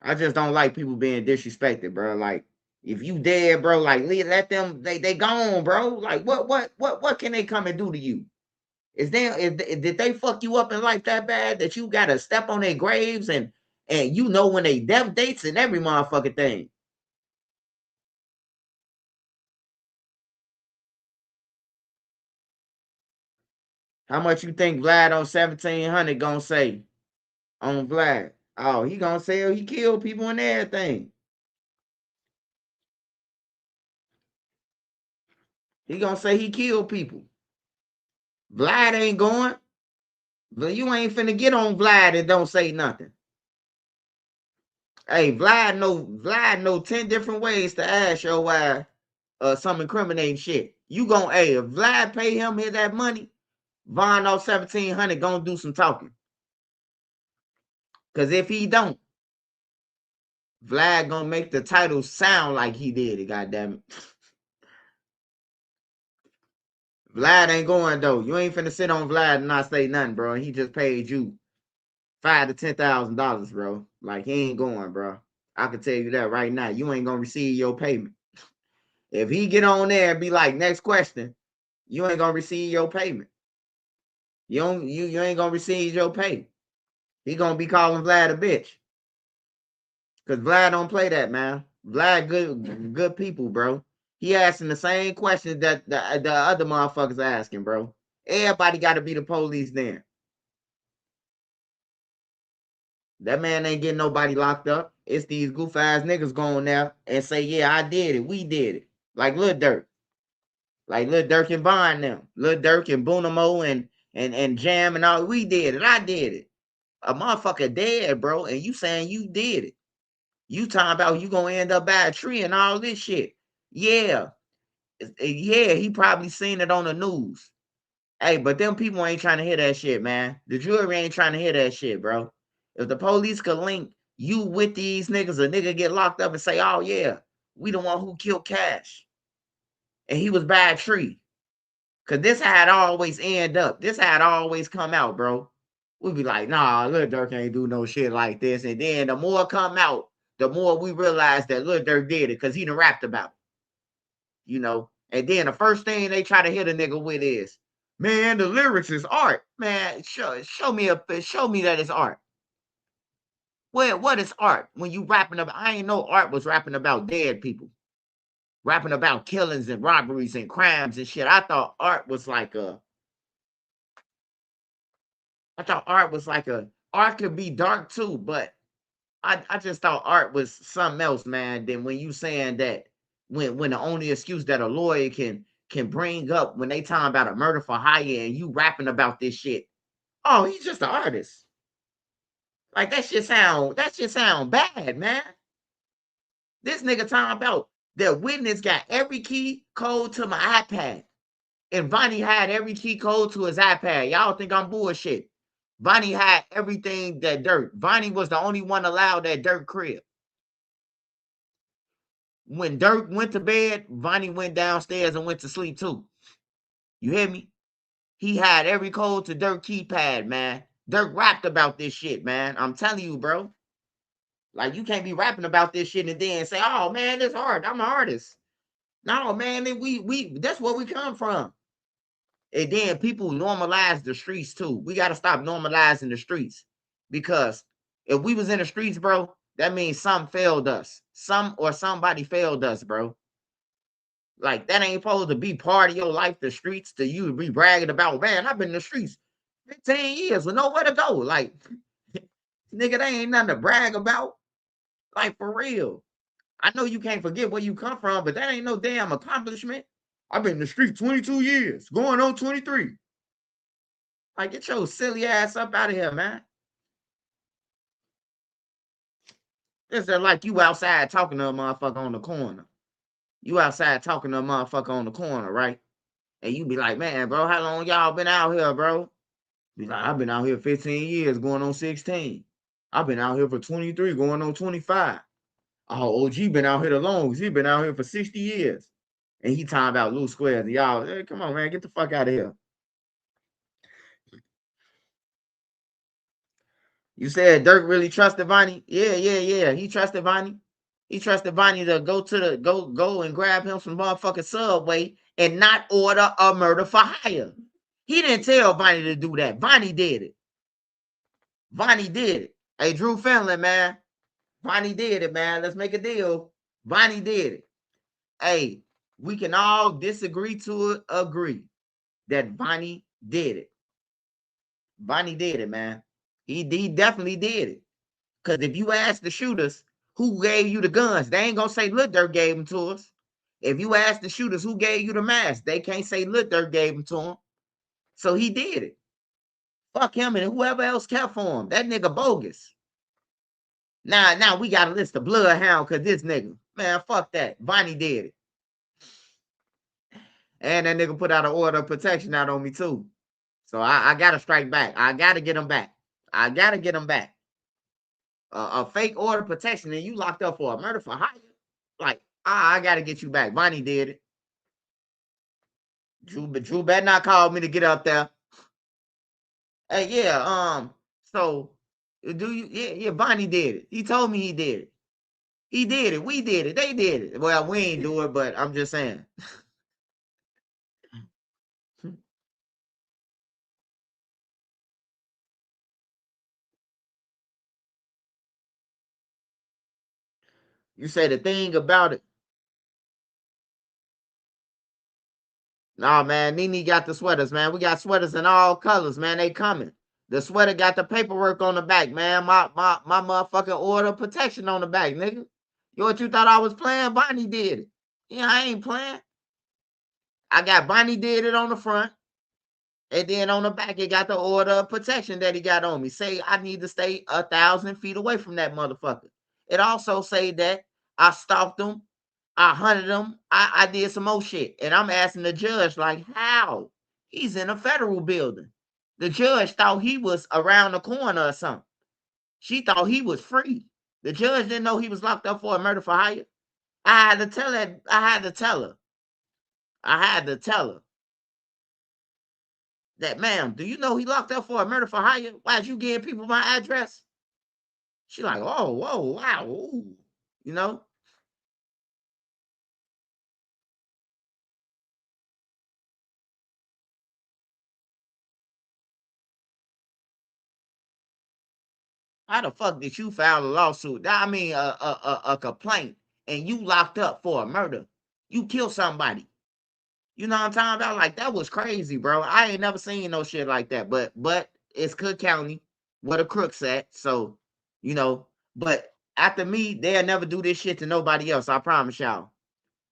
I just don't like people being disrespected, bro. Like, If you dead, bro, like let them, they gone, bro. Like what can they come and do to you? Did they fuck you up in life that bad that you gotta step on their graves and you know when they death dates and every motherfucking thing? How much you think Vlad on 1700 gonna say on Vlad? Oh, he gonna say he killed people and everything. He gonna say he killed people. Vlad ain't going. But you ain't finna get on Vlad and don't say nothing. Hey, Vlad know 10 different ways to ask your ass some incriminating shit. You gonna, hey, if Vlad pay him here that money, Von off 1700 gonna do some talking. Cause if he don't, Vlad gonna make the title sound like he did it, goddammit. Vlad ain't going though. You ain't finna sit on Vlad and not say nothing, bro. He just paid you $5,000 to $10,000, bro. Like he ain't going, bro. I can tell you that right now. You ain't gonna receive your payment. If he get on there and be like, next question, you ain't gonna receive your payment. You ain't gonna receive your pay. He gonna be calling Vlad a bitch. Cause Vlad don't play that, man. Vlad good people, bro. He asking the same questions that the other motherfuckers asking, bro. Everybody got to be the police then. That man ain't getting nobody locked up. It's these goof ass niggas going there and say, yeah, I did it. We did it. Like Lil Durk. Like Lil Durk and Bond now. Lil Durk and Boonamo and Jam and all. We did it. I did it. A motherfucker dead, bro. And you saying you did it. You talking about you gonna end up by a tree and all this shit. Yeah. Yeah, he probably seen it on the news. Hey, but them people ain't trying to hear that shit, man. The jury ain't trying to hear that shit, bro. If the police could link you with these niggas, a nigga get locked up and say, oh yeah, we the one who killed Cash. And he was by a tree. Cause this had always end up. This had always come out, bro. We'd be like, nah, Lil Durk ain't do no shit like this. And then the more come out, the more we realize that Lil Durk did it because he done rapped about it. You know? And then the first thing they try to hit a nigga with is, man, the lyrics is art. Man, show me that it's art. What is art? When you rapping about, I ain't know art was rapping about dead people. Rapping about killings and robberies and crimes and shit. I thought art was like art could be dark too, but I just thought art was something else, man. Than when you saying that when the only excuse that a lawyer can bring up when they talking about a murder for hire and you rapping about this shit. Oh, he's just an artist. Like that shit sound bad, man. This nigga talking about the witness got every key code to my iPad. And Vonnie had every key code to his iPad. Y'all think I'm bullshit. Vonnie had everything that Dirk. Vonnie was the only one allowed at Dirk crib. When Dirk went to bed, Vonnie went downstairs and went to sleep too. You hear me? He had every code to Dirk keypad, man. Dirk rapped about this shit, man. I'm telling you, bro. Like, you can't be rapping about this shit and then say, oh, man, this hard. I'm an artist. No, man, that's where we come from. And then people normalize the streets, too. We got to stop normalizing the streets. Because if we was in the streets, bro, that means something failed us. Somebody failed us, bro. Like, that ain't supposed to be part of your life, the streets, to you be bragging about, man, I've been in the streets 15 years with nowhere to go. Like, nigga, that ain't nothing to brag about. Like, for real. I know you can't forget where you come from, but that ain't no damn accomplishment. I've been in the street 22 years, going on 23. Like, get your silly ass up out of here, man. It's like you outside talking to a motherfucker on the corner. You outside talking to a motherfucker on the corner, right? And you be like, man, bro, how long y'all been out here, bro? Be like, I've been out here 15 years, going on 16. I've been out here for 23, going on 25. Oh, OG been out here the longest. He been out here for 60 years. And he talking about loose squares. And y'all, hey, come on, man, get the fuck out of here. You said Dirk really trusted Vonnie? Yeah. He trusted Vonnie. He trusted Vonnie to go and grab him some motherfucking Subway and not order a murder for hire. He didn't tell Vonnie to do that. Vonnie did it. Vonnie did it. Hey, Drew Finley, man. Vonnie did it, man. Let's make a deal. Vonnie did it. Hey, we can all disagree to agree that Vonnie did it. Vonnie did it, man. He definitely did it. Because if you ask the shooters who gave you the guns, they ain't going to say Lil Durk gave them to us. If you ask the shooters who gave you the mask, they can't say Lil Durk gave them to him. So he did it. Fuck him and whoever else kept for him. That nigga bogus. Now we got to list the bloodhound because this nigga. Man, fuck that. Vonnie did it. And that nigga put out an order of protection out on me too. So I got to strike back. I got to get him back. I got to get him back. A fake order of protection and you locked up for a murder for hire? Like, I got to get you back. Vonnie did it. Drew better not call me to get up there. Hey, yeah, so Vonnie did it. He told me he did it. He did it. We did it. They did it. Well, we ain't do it, but I'm just saying. You say the thing about it. Nah, man, Nene got the sweaters, man. We got sweaters in all colors, man. They coming. The sweater got the paperwork on the back, man. My motherfucking order of protection on the back, nigga. What you thought I was playing? Vonnie did it. Yeah, I ain't playing. I got Vonnie did it on the front. And then on the back, it got the order of protection that he got on me. Say I need to stay 1,000 feet away from that motherfucker. It also say that I stalked him, I hunted him, I did some more shit. And I'm asking the judge, like, how? He's in a federal building. The judge thought he was around the corner or something. She thought he was free. The judge didn't know he was locked up for a murder for hire. I had to tell her that, ma'am, do you know he locked up for a murder for hire? Why'd you give people my address? She like, oh, whoa, wow, ooh. You know? How the fuck did you file a lawsuit? I mean, a complaint, and you locked up for a murder? You killed somebody. You know what I'm talking about? Like, that was crazy, bro. I ain't never seen no shit like that. But it's Cook County where the crooks at. So, you know, but after me, they'll never do this shit to nobody else. I promise y'all.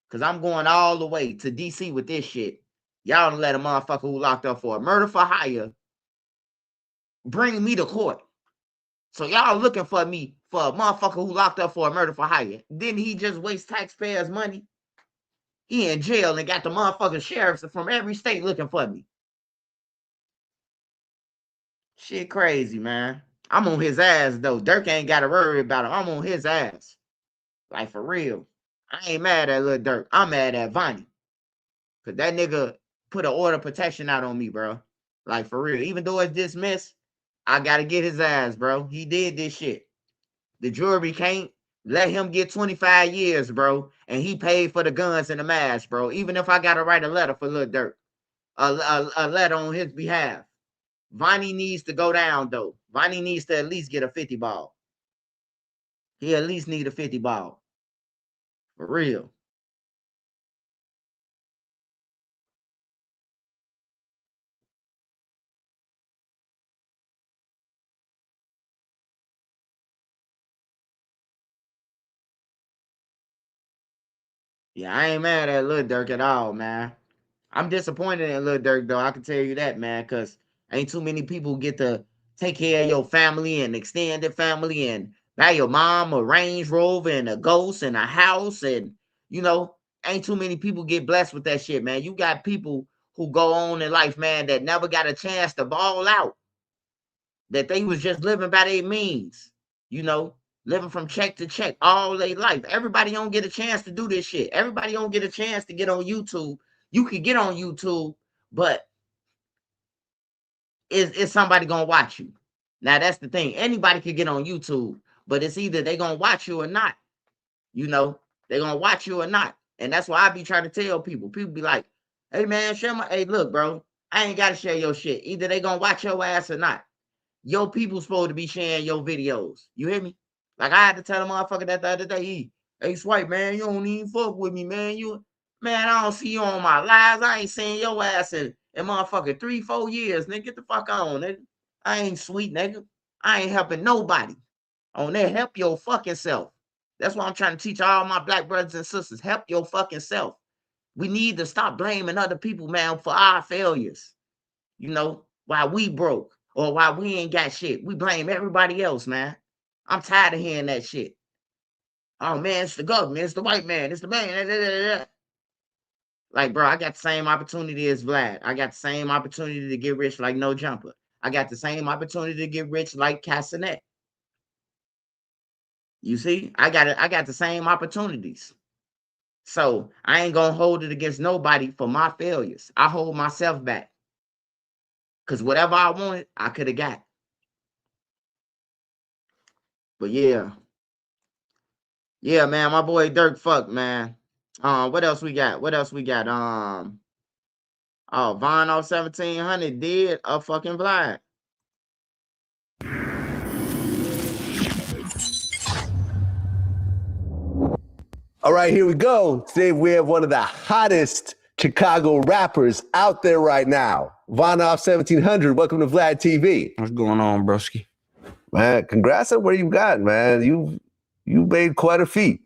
Because I'm going all the way to D.C. with this shit. Y'all don't let a motherfucker who locked up for a murder for hire bring me to court. So y'all looking for me for a motherfucker who locked up for a murder for hire. Didn't he just waste taxpayers' money? He in jail and got the motherfucking sheriffs from every state looking for me. Shit crazy, man. I'm on his ass, though. Durk ain't got to worry about it. I'm on his ass. Like, for real. I ain't mad at Lil Durk. I'm mad at Vonnie. Because that nigga put an order of protection out on me, bro. Like, for real. Even though it's dismissed, I got to get his ass, bro. He did this shit. The jury can't let him get 25 years, bro. And he paid for the guns and the mask, bro. Even if I got to write a letter for Lil Durk. A letter on his behalf. Vonnie needs to go down, though. Vonnie needs to at least get a 50 ball. He at least need a 50 ball. For real. Yeah, I ain't mad at Lil Durk at all, man. I'm disappointed in Lil Durk, though. I can tell you that, man, because ain't too many people get to take care of your family and extended family and buy your mom a Range Rover and a Ghost and a house. And, you know, ain't too many people get blessed with that shit, man. You got people who go on in life, man, that never got a chance to ball out. That they was just living by their means, you know, living from check to check all their life. Everybody don't get a chance to do this shit. Everybody don't get a chance to get on YouTube. You could get on YouTube, but is somebody gonna watch you? Now that's the thing. Anybody could get on YouTube, but it's either they gonna watch you or not. You know, they're gonna watch you or not. And that's why I be trying to tell people. People be like, hey man, share my hey, look, bro, I ain't gotta share your shit. Either they gonna watch your ass or not. Your people supposed to be sharing your videos. You hear me? Like I had to tell a motherfucker that the other day, hey Swipe, man, you don't even fuck with me, man. Man, I don't see you on my lives. I ain't seen your ass in motherfucking 3-4 years, nigga. Get the fuck on, nigga. I ain't sweet, nigga. I ain't helping nobody. On there, help your fucking self. That's why I'm trying to teach all my black brothers and sisters. Help your fucking self. We need to stop blaming other people, man, for our failures. You know, why we broke or why we ain't got shit. We blame everybody else, man. I'm tired of hearing that shit. Oh, man, it's the government. It's the white man. It's the man. Like, bro, I got the same opportunity as Vlad. I got the same opportunity to get rich like No Jumper. I got the same opportunity to get rich like Castanet. You see, I got the same opportunities. So I ain't gonna hold it against nobody for my failures. I hold myself back. Cause whatever I wanted, I could have got. But yeah. Yeah, man, my boy Dirk fuck, man. What else we got? Oh, Von off 1700 did a fucking Vlad. All right, here we go. Today we have one of the hottest Chicago rappers out there right now. Von off 1700. Welcome to Vlad TV. What's going on, broski? Man, congrats on where you got, man. You made quite a feat.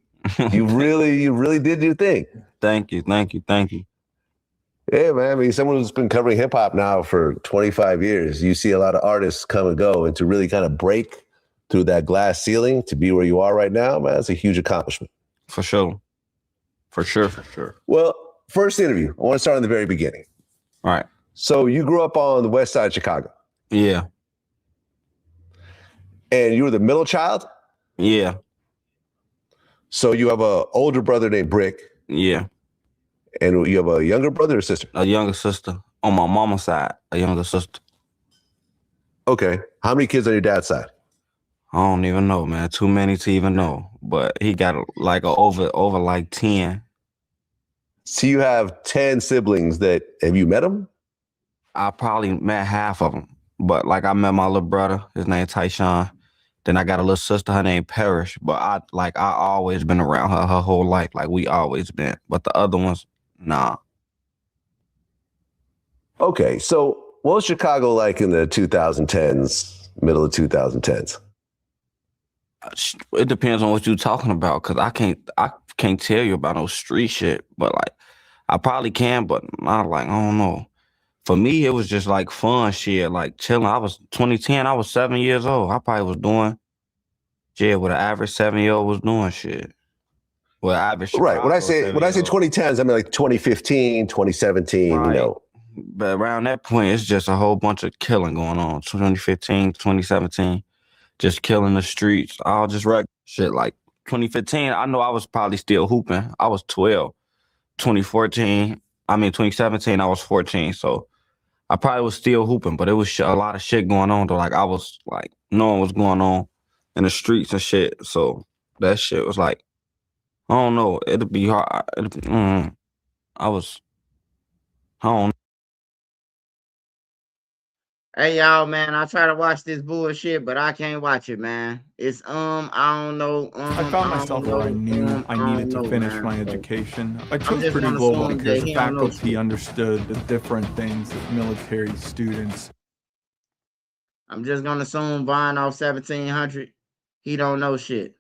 You really did your thing. Thank you. Yeah, man. I mean, someone who's been covering hip hop now for 25 years, you see a lot of artists come and go, and to really kind of break through that glass ceiling to be where you are right now, man, it's a huge accomplishment. For sure. Well, first interview, I want to start in the very beginning. All right. So you grew up on the west side of Chicago. Yeah. And you were the middle child? Yeah. So you have an older brother named Brick. Yeah. And you have a younger brother or sister? A younger sister. On my mama's side, a younger sister. Okay. How many kids on your dad's side? I don't even know, man. Too many to even know. But he got like over like 10. So you have 10 siblings have you met them? I probably met half of them. But like I met my little brother, his name Tyshawn. Then I got a little sister, her name Parrish. But I always been around her whole life. Like we always been. But the other ones, nah. Okay, so what was Chicago like in the 2010s, middle of 2010s? It depends on what you're talking about, because I can't tell you about no street shit. But like I probably can, but I don't know. For me, it was just like fun shit, like chilling. 2010, I was 7 years old. I probably was doing what an average 7-year-old was doing shit. Well, average Chicago, right. When I say 2010s, I mean like 2015, 2017, right. You know. But around that point, it's just a whole bunch of killing going on. 2015, 2017, just killing the streets, all just regular shit. Like 2015, I know I was probably still hooping. I was 12. 2017, I was 14. So I probably was still hooping, but it was a lot of shit going on. Though, like I was like knowing what's going on in the streets and shit. So that shit was like, I don't know. It'd be hard. I don't know. Hey y'all, man, I try to watch this bullshit, but I can't watch it, man. It's I don't know. I found myself where I knew I needed to finish my education. I chose Purdue Global because the faculty understood the different things that military students. I'm just gonna assume Von off 1700. He don't know shit.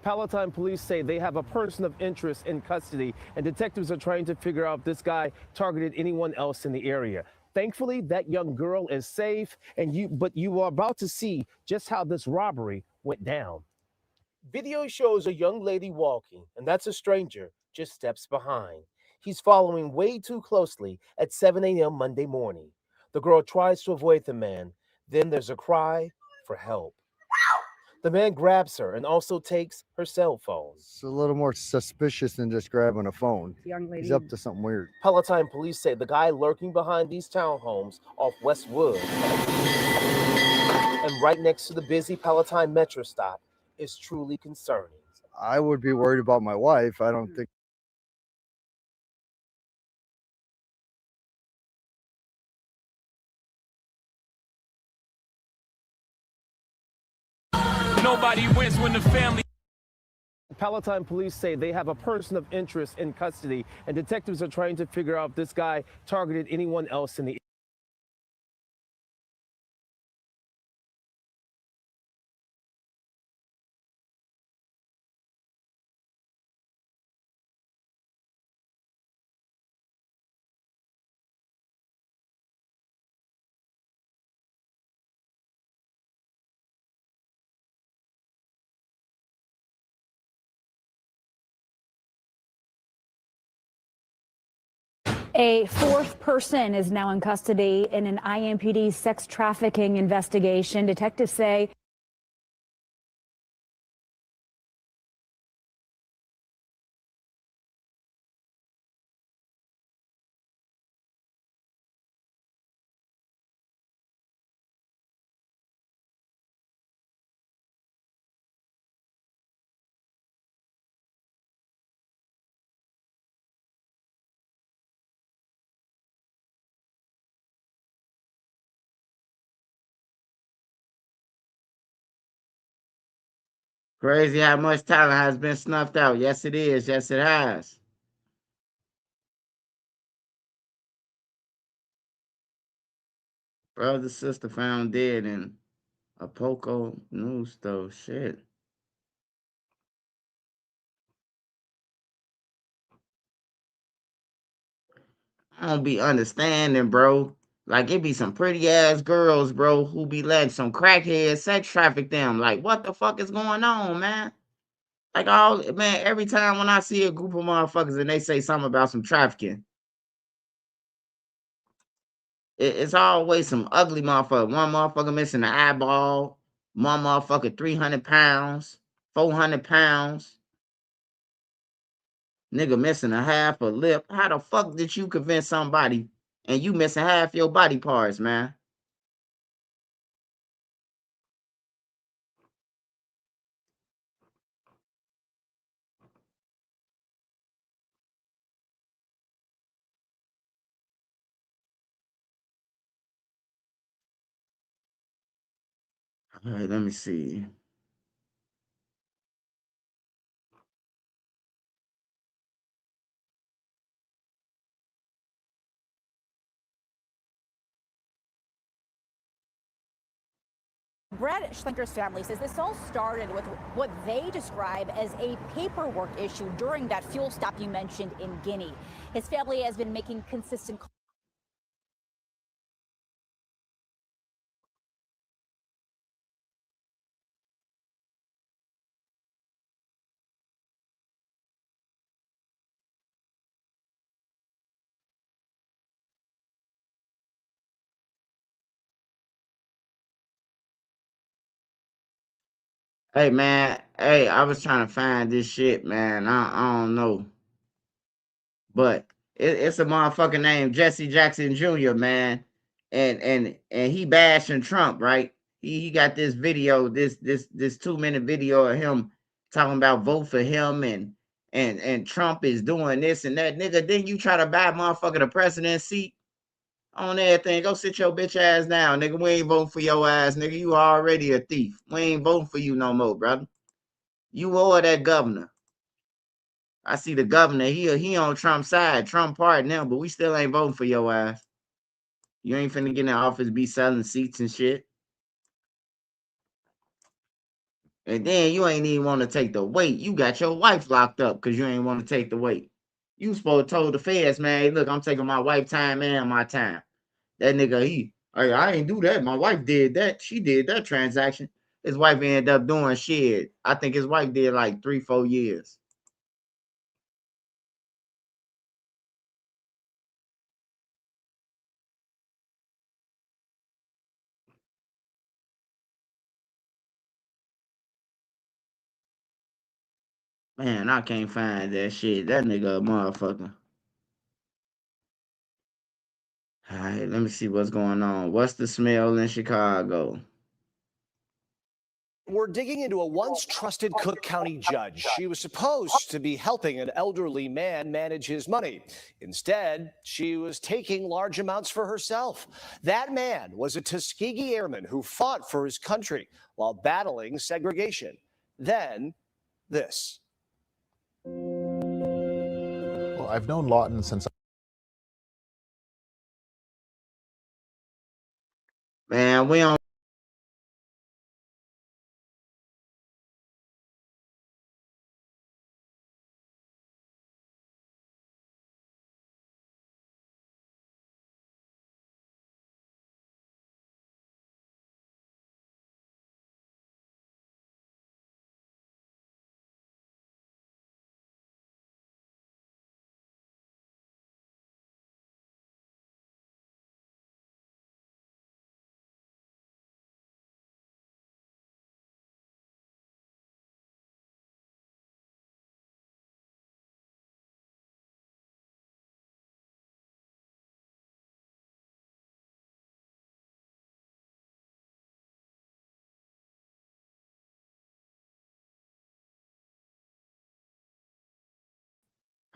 Palatine police say they have a person of interest in custody, and detectives are trying to figure out if this guy targeted anyone else in the area. Thankfully, that young girl is safe, but you are about to see just how this robbery went down. Video shows a young lady walking, and that's a stranger just steps behind. He's following way too closely at 7 a.m. Monday morning. The girl tries to avoid the man. Then there's a cry for help. The man grabs her and also takes her cell phone. It's a little more suspicious than just grabbing a phone. Young lady. He's up to something weird. Palatine police say the guy lurking behind these townhomes off Westwood and right next to the busy Palatine Metro stop is truly concerning. I would be worried about my wife. I don't think. Nobody wins when the family. Palatine police say they have a person of interest in custody, and detectives are trying to figure out if this guy targeted anyone else in the A fourth person is now in custody in an IMPD sex trafficking investigation. Detectives say Crazy how much talent has been snuffed out. Yes, it is. Yes, it has. Brother, sister found dead in a Poco news store. Shit. I don't be understanding, bro. Like, it be some pretty ass girls, bro, who be letting some crackheads sex traffic them. Like, what the fuck is going on, man? Like, every time when I see a group of motherfuckers and they say something about some trafficking, it's always some ugly motherfucker. One motherfucker missing an eyeball, one motherfucker 300 pounds, 400 pounds, nigga missing a half a lip. How the fuck did you convince somebody and you missing half your body parts, man? All right, let me see. Brad Schlenker's family says this all started with what they describe as a paperwork issue during that fuel stop you mentioned in Guinea. His family has been making consistent Hey man, hey, I was trying to find this shit, man. I don't know. But it's a motherfucker named Jesse Jackson Jr., man. And he bashing Trump, right? He got this video, this 2-minute video of him talking about vote for him and Trump is doing this and that. Nigga, then you try to buy motherfucker the president seat on everything. Go sit your bitch ass down, nigga. We ain't voting for your ass, nigga. You already a thief. We ain't voting for you no more, brother. You or that governor. I see the governor. He on Trump's side. Trump pardoned him, but we still ain't voting for your ass. You ain't finna get in the office, be selling seats and shit. And then you ain't even want to take the weight. You got your wife locked up because you ain't want to take the weight. You supposed to told the feds, man, hey, look, I'm taking my wife time and my time. That nigga, I ain't do that. My wife did that. She did that transaction. His wife ended up doing shit. I think his wife did like 3-4 years. Man, I can't find that shit. That nigga a motherfucker. All right, let me see what's going on. What's the smell in Chicago? We're digging into a once trusted Cook County judge. She was supposed to be helping an elderly man manage his money. Instead, she was taking large amounts for herself. That man was a Tuskegee Airman who fought for his country while battling segregation. Then, this. Well, I've known Lawton since. Man, we don't.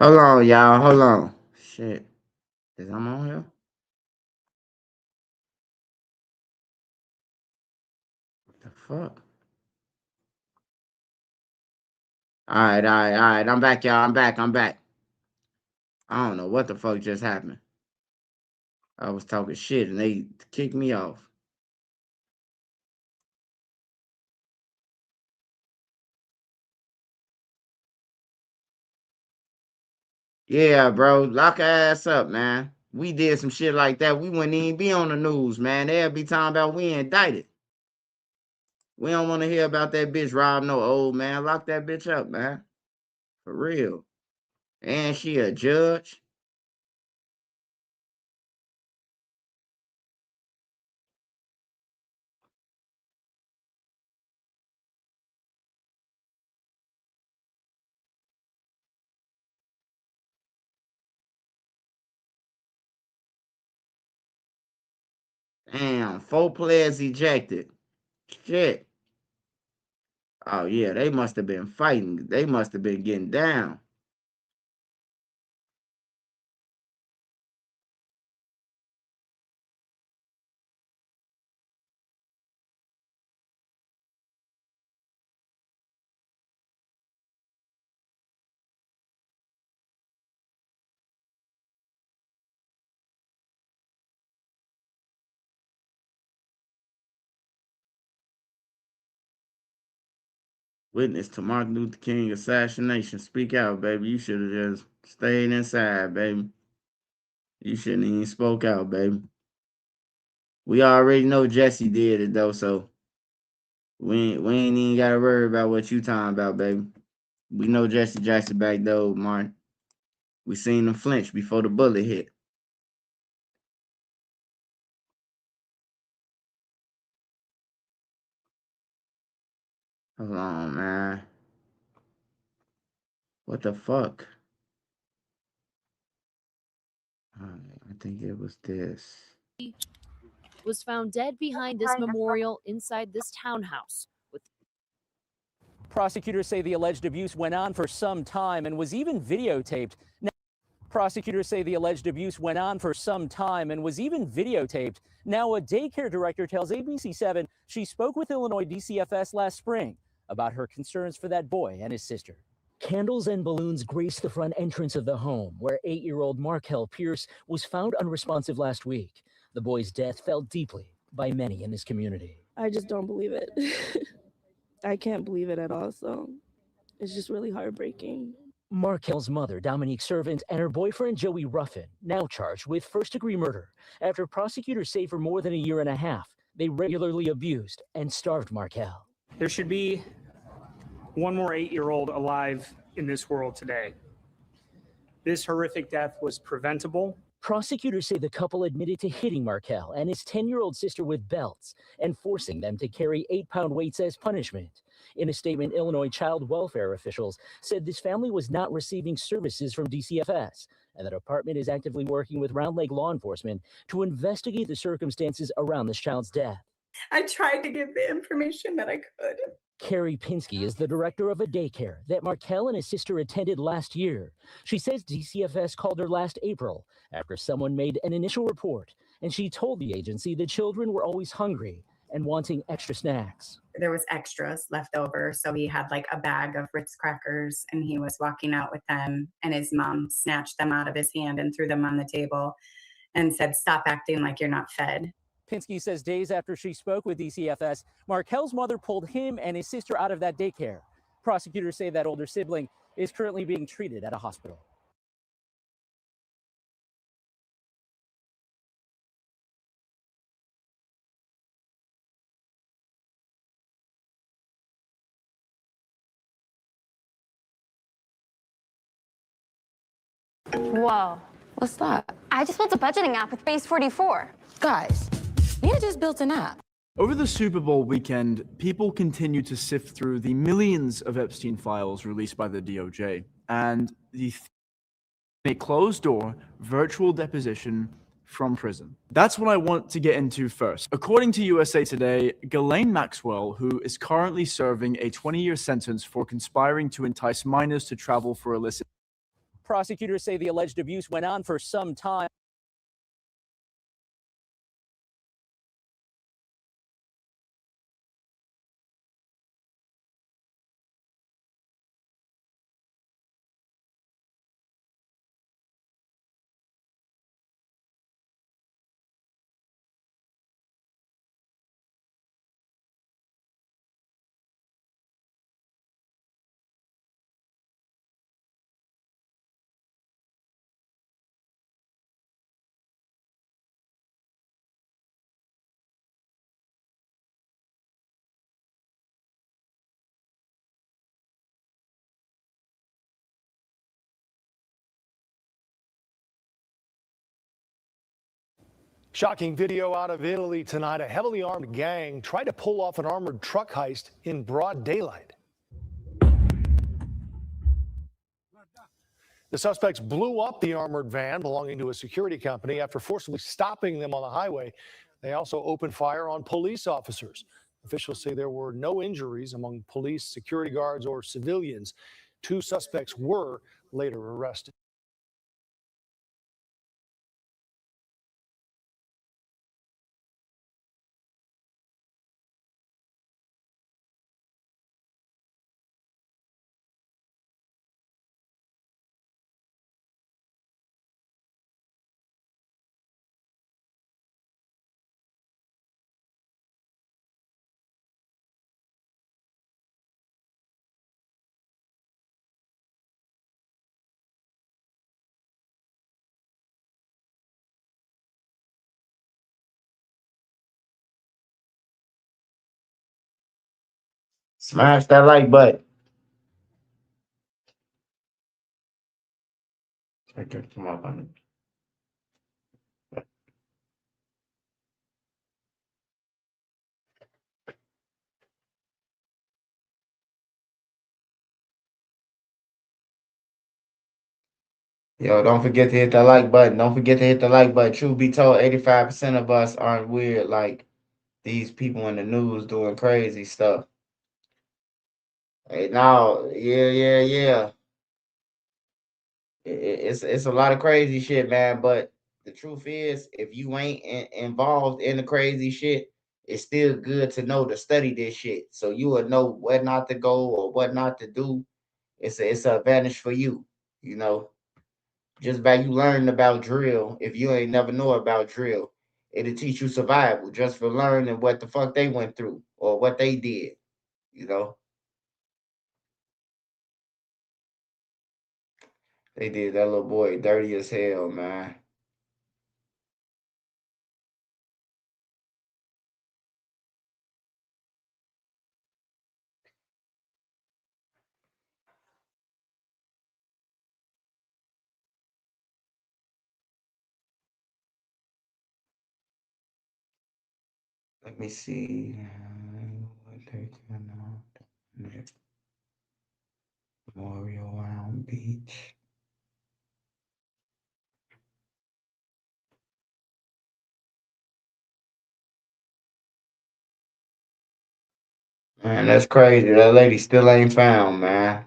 Hold on, y'all. Hold on. Shit. Is I'm on here? What the fuck? All right. I'm back, y'all. I'm back. I don't know what the fuck just happened. I was talking shit and they kicked me off. Yeah, bro. Lock our ass up, man. We did some shit like that. We wouldn't even be on the news, man. They'll be talking about we indicted. We don't want to hear about that bitch rob no old man. Lock that bitch up, man. For real. And she a judge. Damn, 4 players ejected. Shit. Oh, yeah, they must have been fighting. They must have been getting down. Witness to Martin Luther King assassination. Speak out, baby. You should have just stayed inside, baby. You shouldn't even spoke out, baby. We already know Jesse did it, though, so we ain't even got to worry about what you talking about, baby. We know Jesse Jackson back, though, Martin. We seen him flinch before the bullet hit. Hold on, man. What the fuck? I think it was this. Was found dead behind this memorial inside this townhouse. Prosecutors say the alleged abuse went on for some time and was even videotaped. Now, prosecutors say the alleged abuse went on for some time and was even videotaped. Now, a daycare director tells ABC7 she spoke with Illinois DCFS last spring about her concerns for that boy and his sister. Candles and balloons graced the front entrance of the home, where 8-year-old Markel Pierce was found unresponsive last week. The boy's death felt deeply by many in this community. I just don't believe it. I can't believe it at all, so it's just really heartbreaking. Markel's mother, Dominique Servant, and her boyfriend, Joey Ruffin, now charged with first-degree murder after prosecutors say for more than a year and a half, they regularly abused and starved Markel. There should be one more 8-year-old alive in this world today. This horrific death was preventable. Prosecutors say the couple admitted to hitting Markel and his 10-year-old sister with belts and forcing them to carry 8-pound weights as punishment. In a statement, Illinois child welfare officials said this family was not receiving services from DCFS, and the department is actively working with Round Lake law enforcement to investigate the circumstances around this child's death. I tried to give the information that I could. Carrie Pinsky is the director of a daycare that Markel and his sister attended last year. She says DCFS called her last April after someone made an initial report, and she told the agency the children were always hungry and wanting extra snacks. There was extras left over, so he had like a bag of Ritz crackers, and he was walking out with them, and his mom snatched them out of his hand and threw them on the table and said, "Stop acting like you're not fed." Pinsky says days after she spoke with DCFS, Markel's mother pulled him and his sister out of that daycare. Prosecutors say that older sibling is currently being treated at a hospital. Whoa. What's that? I just built a budgeting app with Base 44. Guys, Mia just built an app. Over the Super Bowl weekend, people continue to sift through the millions of Epstein files released by the DOJ and a closed-door virtual deposition from prison. That's what I want to get into first. According to USA Today, Ghislaine Maxwell, who is currently serving a 20-year sentence for conspiring to entice minors to travel for illicit. Prosecutors say the alleged abuse went on for some time. Shocking video out of Italy tonight. A heavily armed gang tried to pull off an armored truck heist in broad daylight. The suspects blew up the armored van belonging to a security company after forcibly stopping them on the highway. They also opened fire on police officers. Officials say there were no injuries among police, security guards, or civilians. 2 suspects were later arrested. Smash that like button. Okay, come on. Yo, don't forget to hit that like button. Don't forget to hit the like button. Truth be told, 85% of us aren't weird like these people in the news doing crazy stuff. Hey, now, yeah. It's a lot of crazy shit, man. But the truth is, if you ain't involved in the crazy shit, it's still good to know to study this shit, so you will know where not to go or what not to do. It's an advantage for you, you know. Just by you learning about drill, if you ain't never know about drill, it'll teach you survival just for learning what the fuck they went through or what they did, you know. They did that little boy dirty as hell, man. Let me see. What they coming out next. Memorial Round Beach. Man, that's crazy. That lady still ain't found, man.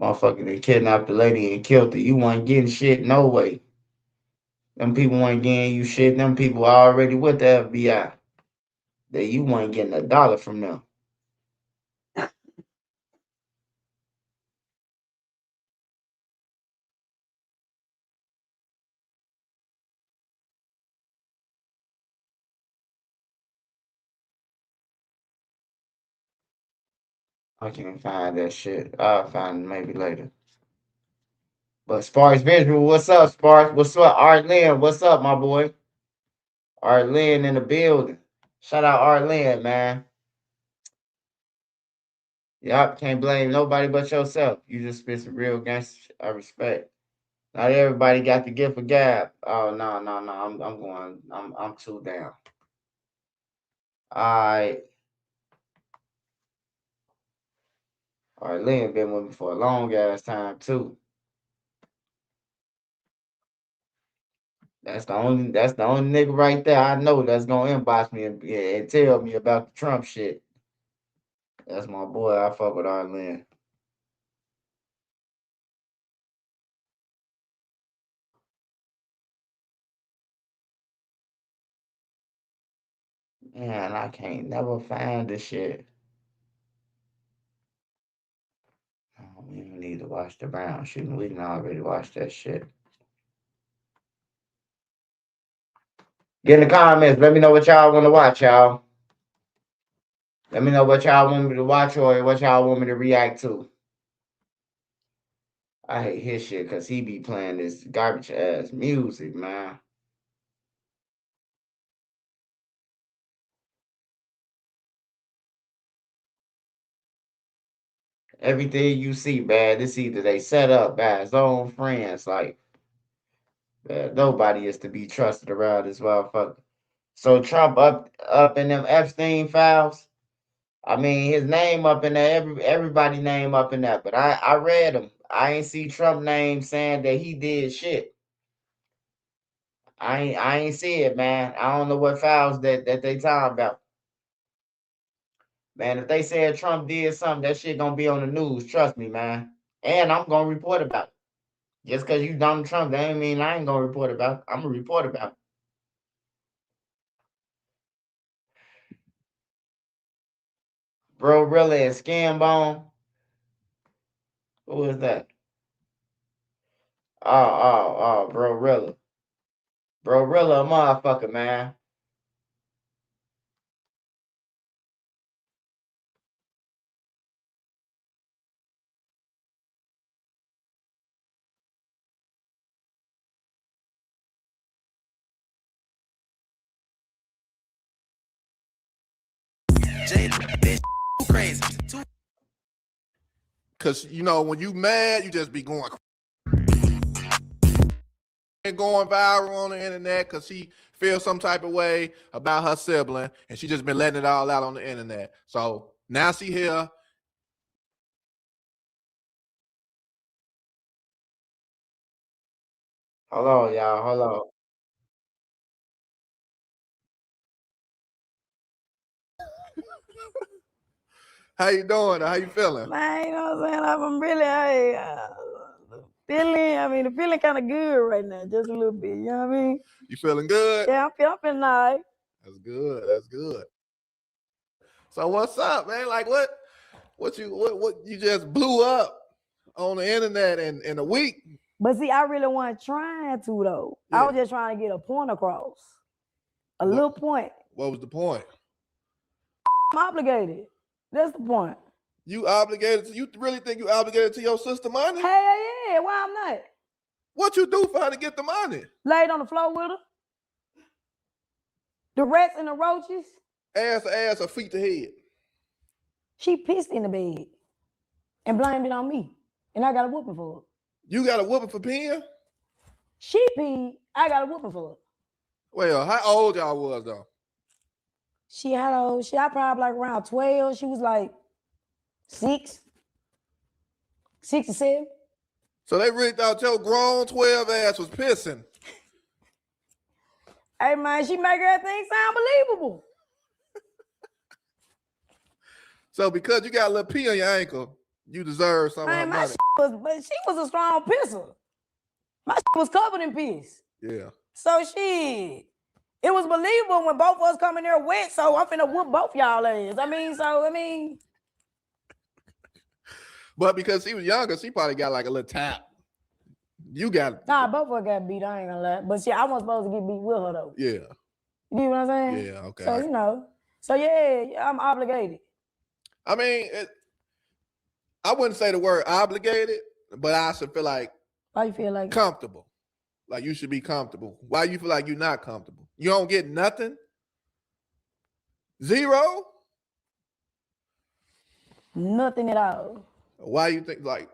Motherfucker, they kidnapped the lady and killed her. You wasn't getting shit, no way. Them people weren't getting you shit. Them people already with the FBI. That you weren't getting $1 from them. I can't find that shit. I'll find it maybe later. But Sparks Visual, what's up, Sparks? What's up, Art Lynn? What's up, my boy? Art Lynn in the building. Shout out Art Lynn, man. Yup, can't blame nobody but yourself. You just spit some real gangster shit. I respect. Not everybody got the gift of gab. Oh no. I'm too down. Alright. Art Lynn been with me for a long ass time too. That's the only nigga right there I know that's gonna inbox me and tell me about the Trump shit. That's my boy. I fuck with Arlen. Man, I can't never find this shit. Oh, we don't need to watch the Brown shooting. We can already watch that shit. Get in the comments. Let me know what y'all want to watch, y'all. Let me know what y'all want me to watch or what y'all want me to react to. I hate his shit because he be playing this garbage ass music, man. Everything you see, man, it's either they set up by his own friends. Like, man, nobody is to be trusted around this motherfucker. So Trump up in them Epstein files. I mean, his name up in there, everybody name up in there. But I read them. I ain't see Trump name saying that he did shit. I ain't see it, man. I don't know what files that they talking about. Man, if they said Trump did something, that shit gonna be on the news. Trust me, man. And I'm gonna report about it. Just because you Donald Trump, that ain't mean I ain't gonna report about it. I'm gonna report about it. Bro, really, and Skin Bone. Who is that? Oh, Bro, really. Bro, really a motherfucker, man. Crazy. Cause you know when you mad, you just be going and going viral on the internet because she feels some type of way about her sibling, and she just been letting it all out on the internet. So now she here. Hold on, y'all. Hold on. How you doing? How you feeling? Man, you know what I'm saying? I'm really, the feeling kind of good right now, just a little bit. You know what I mean? You feeling good? Yeah, I'm feeling nice. That's good. That's good. So what's up, man? Like what you just blew up on the internet in a week? But see, I really wasn't trying to though. I was just trying to get a point across, little point. What was the point? I'm obligated. That's the point. You obligated to, you really think you obligated to your sister money? Hey, yeah, why I'm not? What you do for her to get the money? Laid on the floor with her. The rats and the roaches. Ass to ass or feet to head? She pissed in the bed and blamed it on me. And I got a whooping for her. You got a whooping for peeing? She peed, I got a whooping for her. Well, how old y'all was though? I probably like around 12. She was like 6 or 7. So they really thought your grown 12 ass was pissing. Hey man, she make everything sound believable. So because you got a little pee on your ankle, you deserve some of her Man, my money. shit but she was a strong pisser. My shit was covered in piss. Yeah. So shit. It was believable when both of us come in there wet, so I'm finna whoop both y'all ass. But because she was younger, she probably got like a little tap. You got Nah, both of us got beat, I ain't gonna lie. But shit, I wasn't supposed to get beat with her though. Yeah. You get what I'm saying? Yeah, okay. So, you know. So yeah, I'm obligated. I mean, I wouldn't say the word obligated, but I should feel like Why you feel like comfortable. Like you should be comfortable. Why you feel like you're not comfortable? You don't get nothing? Zero? Nothing at all. Why you think like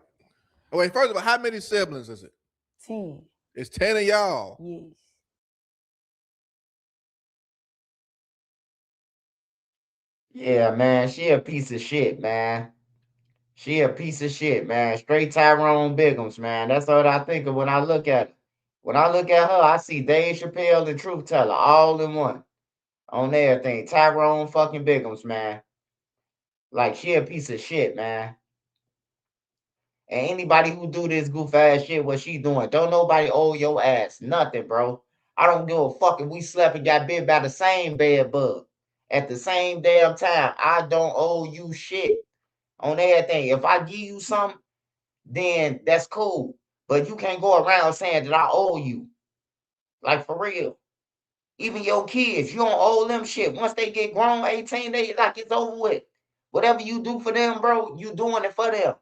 wait, first of all, how many siblings is it? 10. It's 10 of y'all. Yes. Yeah, man, she a piece of shit, man. She a piece of shit, man. Straight Tyrone Biggums, man. That's what I think of when I look at her. When I look at her, I see Dave Chappelle and Truth Teller all in one. On everything. Tyrone fucking Biggums, man. Like, she a piece of shit, man. And anybody who do this goof ass shit, what she doing, don't nobody owe your ass nothing, bro. I don't give a fuck if we slept and got bit by the same bed bug at the same damn time. I don't owe you shit on everything. If I give you something, then that's cool. But you can't go around saying that I owe you. Like, for real. Even your kids, you don't owe them shit. Once they get grown, 18, they like it's over with. Whatever you do for them, bro, you doing it for them.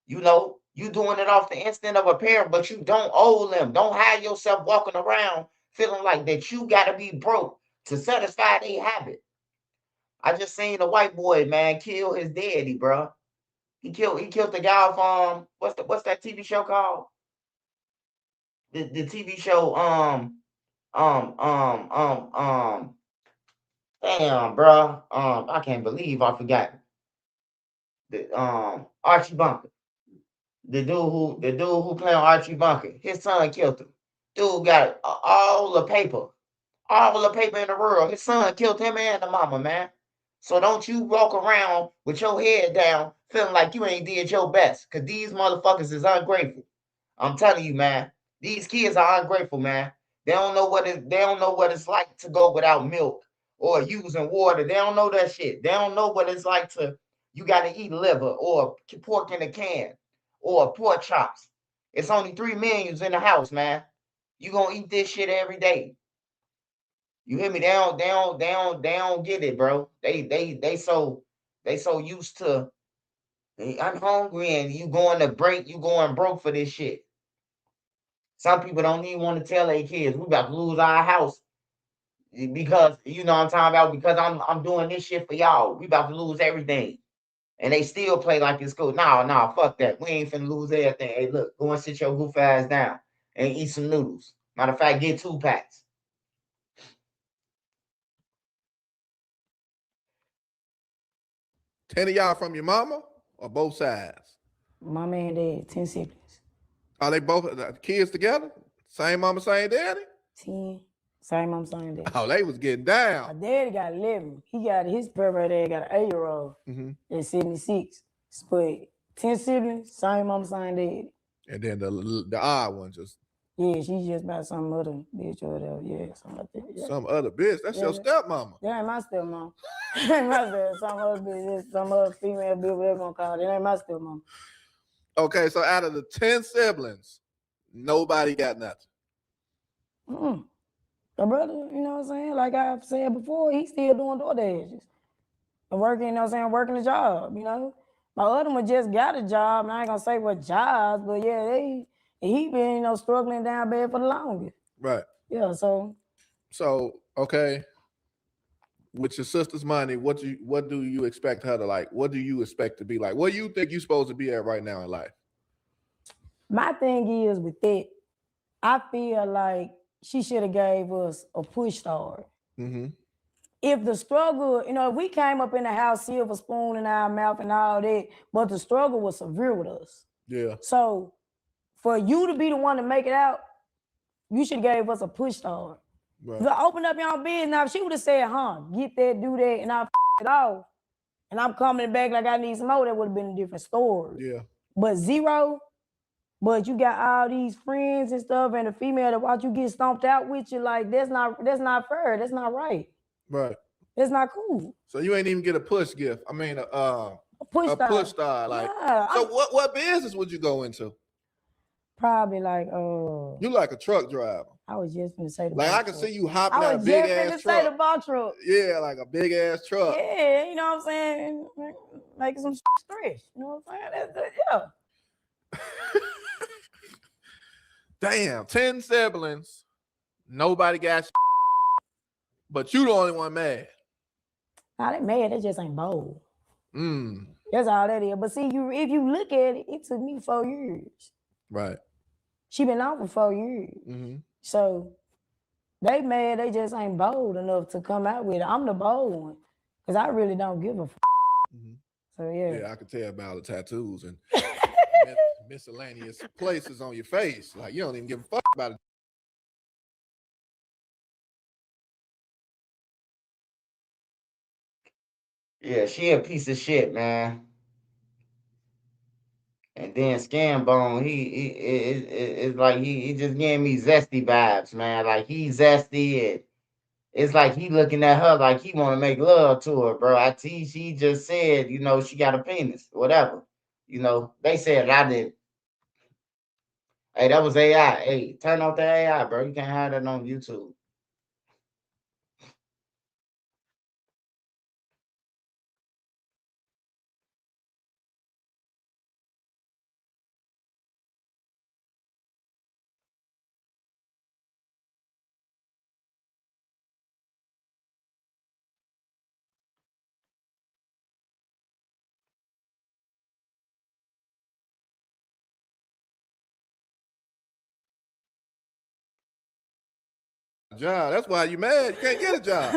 You know, you doing it off the instinct of a parent, but you don't owe them. Don't have yourself walking around feeling like that you got to be broke to satisfy their habit. I just seen a white boy, man, kill his daddy, bro. He killed the guy off what's that TV show called? The TV show damn, bro. I can't believe I forgot. The Archie Bunker. The dude who playing Archie Bunker, his son killed him. Dude got all the paper in the world. His son killed him and the mama, man. So don't you walk around with your head down feeling like you ain't did your best, because these motherfuckers is ungrateful. I'm telling you, man. These kids are ungrateful, man. They don't know what it's like to go without milk or using water. They don't know that shit. They don't know what it's like you got to eat liver or pork in a can or pork chops. It's only 3 menus in the house, man. You gonna eat this shit every day. You hear me? They don't get it, bro. They so used to I'm hungry and you going broke for this shit. Some people don't even want to tell their kids we about to lose our house because you know what I'm talking about, because I'm doing this shit for y'all. We about to lose everything. And they still play like it's cool. Nah, fuck that. We ain't finna lose everything. Hey, look, go and sit your goof ass down and eat some noodles. Matter of fact, get 2 packs. Ten of y'all from your mama or both sides? Mama and dad, 10 siblings. Are they both kids together? Same mama, same daddy? 10. Same mom, same dad. Oh, they was getting down. My daddy got 11. He got his brother dad got an 8-year-old. At 76. But 10 siblings, same mom, same dad. And then the odd one just. Yeah, she's just about some other bitch or whatever. Yeah, something like that. Yeah. Some other bitch. That's your stepmama. That ain't my stepmom. That ain't my stepmom. Some other bitch, some other female bitch, whatever you gonna call it. That ain't my stepmom. Okay, so out of the 10 siblings, nobody got nothing. The brother, you know what I'm saying? Like I've said before, he's still doing DoorDashes. And working, you know what I'm saying, working a job, you know. My other one just got a job, and I ain't gonna say what jobs, but yeah, he been, you know, struggling down bad for the longest. Right. Yeah, so okay. With your sister's money, what do you expect her to like? What do you expect to be like? What do you think you're supposed to be at right now in life? My thing is with that, I feel like she should have gave us a push start. If the struggle, you know, if we came up in the house, silver spoon in our mouth and all that, but the struggle was severe with us. Yeah. So for you to be the one to make it out, you should have gave us a push start. Right. If I opened up your own business, now if she would have said, get that, do that, and I it off, and I'm coming back like I need some more, that would have been a different story. Yeah. But zero, but you got all these friends and stuff, and a female that watch you get stomped out with you, like that's not fair. That's not right. Right. That's not cool. So you ain't even get a push gift. I mean, a push star. Like, yeah, so what business would you go into? Probably like You like a truck driver. I was just gonna say the Like box I can truck. see you hopping I out a was big just gonna ass say the truck. box truck. Yeah, like a big ass truck. Yeah, you know what I'm saying? Making some stretch. You know what I'm saying? Yeah. Damn, 10 siblings. Nobody got but you the only one mad. Nah, they mad. They just ain't bold. Mm. That's all that is. But see, if you look at it, it took me 4 years. Right. She been out for 4 years. Mm-hmm. So they mad. They just ain't bold enough to come out with it. I'm the bold one because I really don't give a. Mm-hmm. So yeah. Yeah, I can tell by all the tattoos and miscellaneous places on your face. Like you don't even give a fuck about it. Yeah, she a piece of shit, man. And then Scam Bone, it's like he just gave me zesty vibes, man. Like he's zesty, and it's like he looking at her like he want to make love to her, bro. She just said, you know, she got a penis, whatever. You know, they said I did. Hey, that was AI. Hey, turn off the AI, bro. You can't have that on YouTube. Job. That's why you mad. You can't get a job.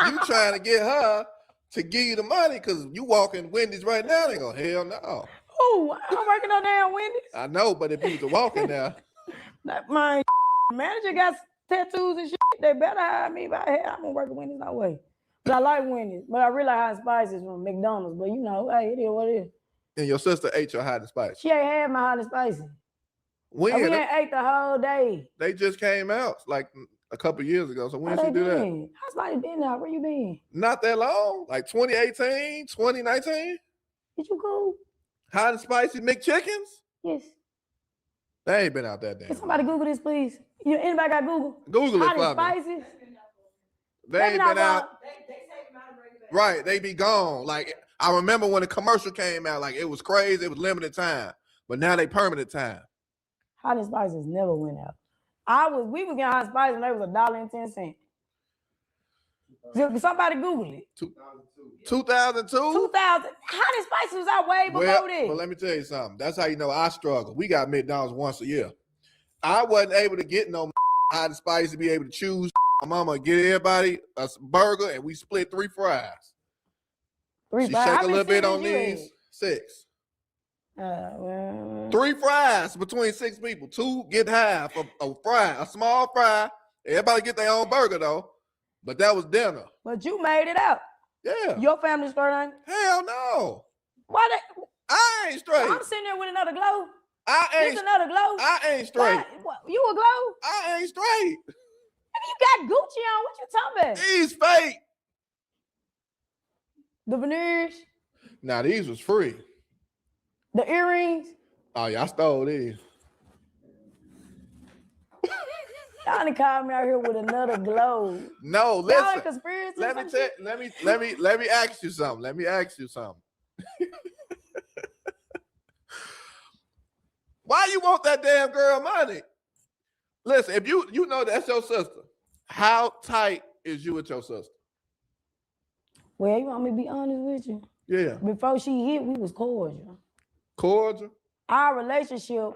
You trying to get her to give you the money because you walk in Wendy's right now. They go, hell no. Oh, I'm working on damn Wendy's. I know, but if you was to walk in there, My manager got tattoos and shit. They better hire me. But hey, I'm gonna work at Wendy's, no way. But I like Wendy's. But I really hot spices from McDonald's. But you know, hey, it is what it is. and your sister ate your hot and spicy. She ain't had my hot and spicy. When? We ain't ate the whole day. They just came out like a couple years ago. So when How did she they do that? been? How's somebody been now? Where you been? Not that long. Like 2018, 2019. Did you go? Hot and spicy McChickens? Yes. They ain't been out that damn. Can somebody Google this, please? Anybody got Google? Google it hot for and me. spicy? They ain't been out. Right, they be gone. Like I remember when the commercial came out, like it was crazy. It was limited time, but now they permanent time. Hot and spices never went out. We was getting hot and spicy and they was $1.10. Somebody Google it. 2002? 2000. Hot and spicy was out way before this. But let me tell you something. That's how you know I struggle. We got McDonald's once a year. I wasn't able to get no hot and spicy to be able to choose. My mama get everybody a burger and we split 3 fries. She shake a little bit on these. 6. 3 fries between 6 people. 2 get half of a fry, a small fry. Everybody get their own burger though. But that was dinner. But you made it out. Yeah. Your family straight ain't? Hell no. Why I ain't straight. I'm sitting there with another glow. I ain't. This another glow. I ain't straight. What, you a glow? I ain't straight. You got Gucci on. What you talking about? These fake. The veneers. Now these was free. The earrings. Oh yeah, I stole these. Y'all done called me out here with another glow. No, Y'all listen. in conspiracy. Let me ask you something. Let me ask you something. Why you want that damn girl money? Listen, if you know that's your sister, how tight is you with your sister? Well, you want me to be honest with you? Yeah. Before she hit, we was cordial. Cordial? Our relationship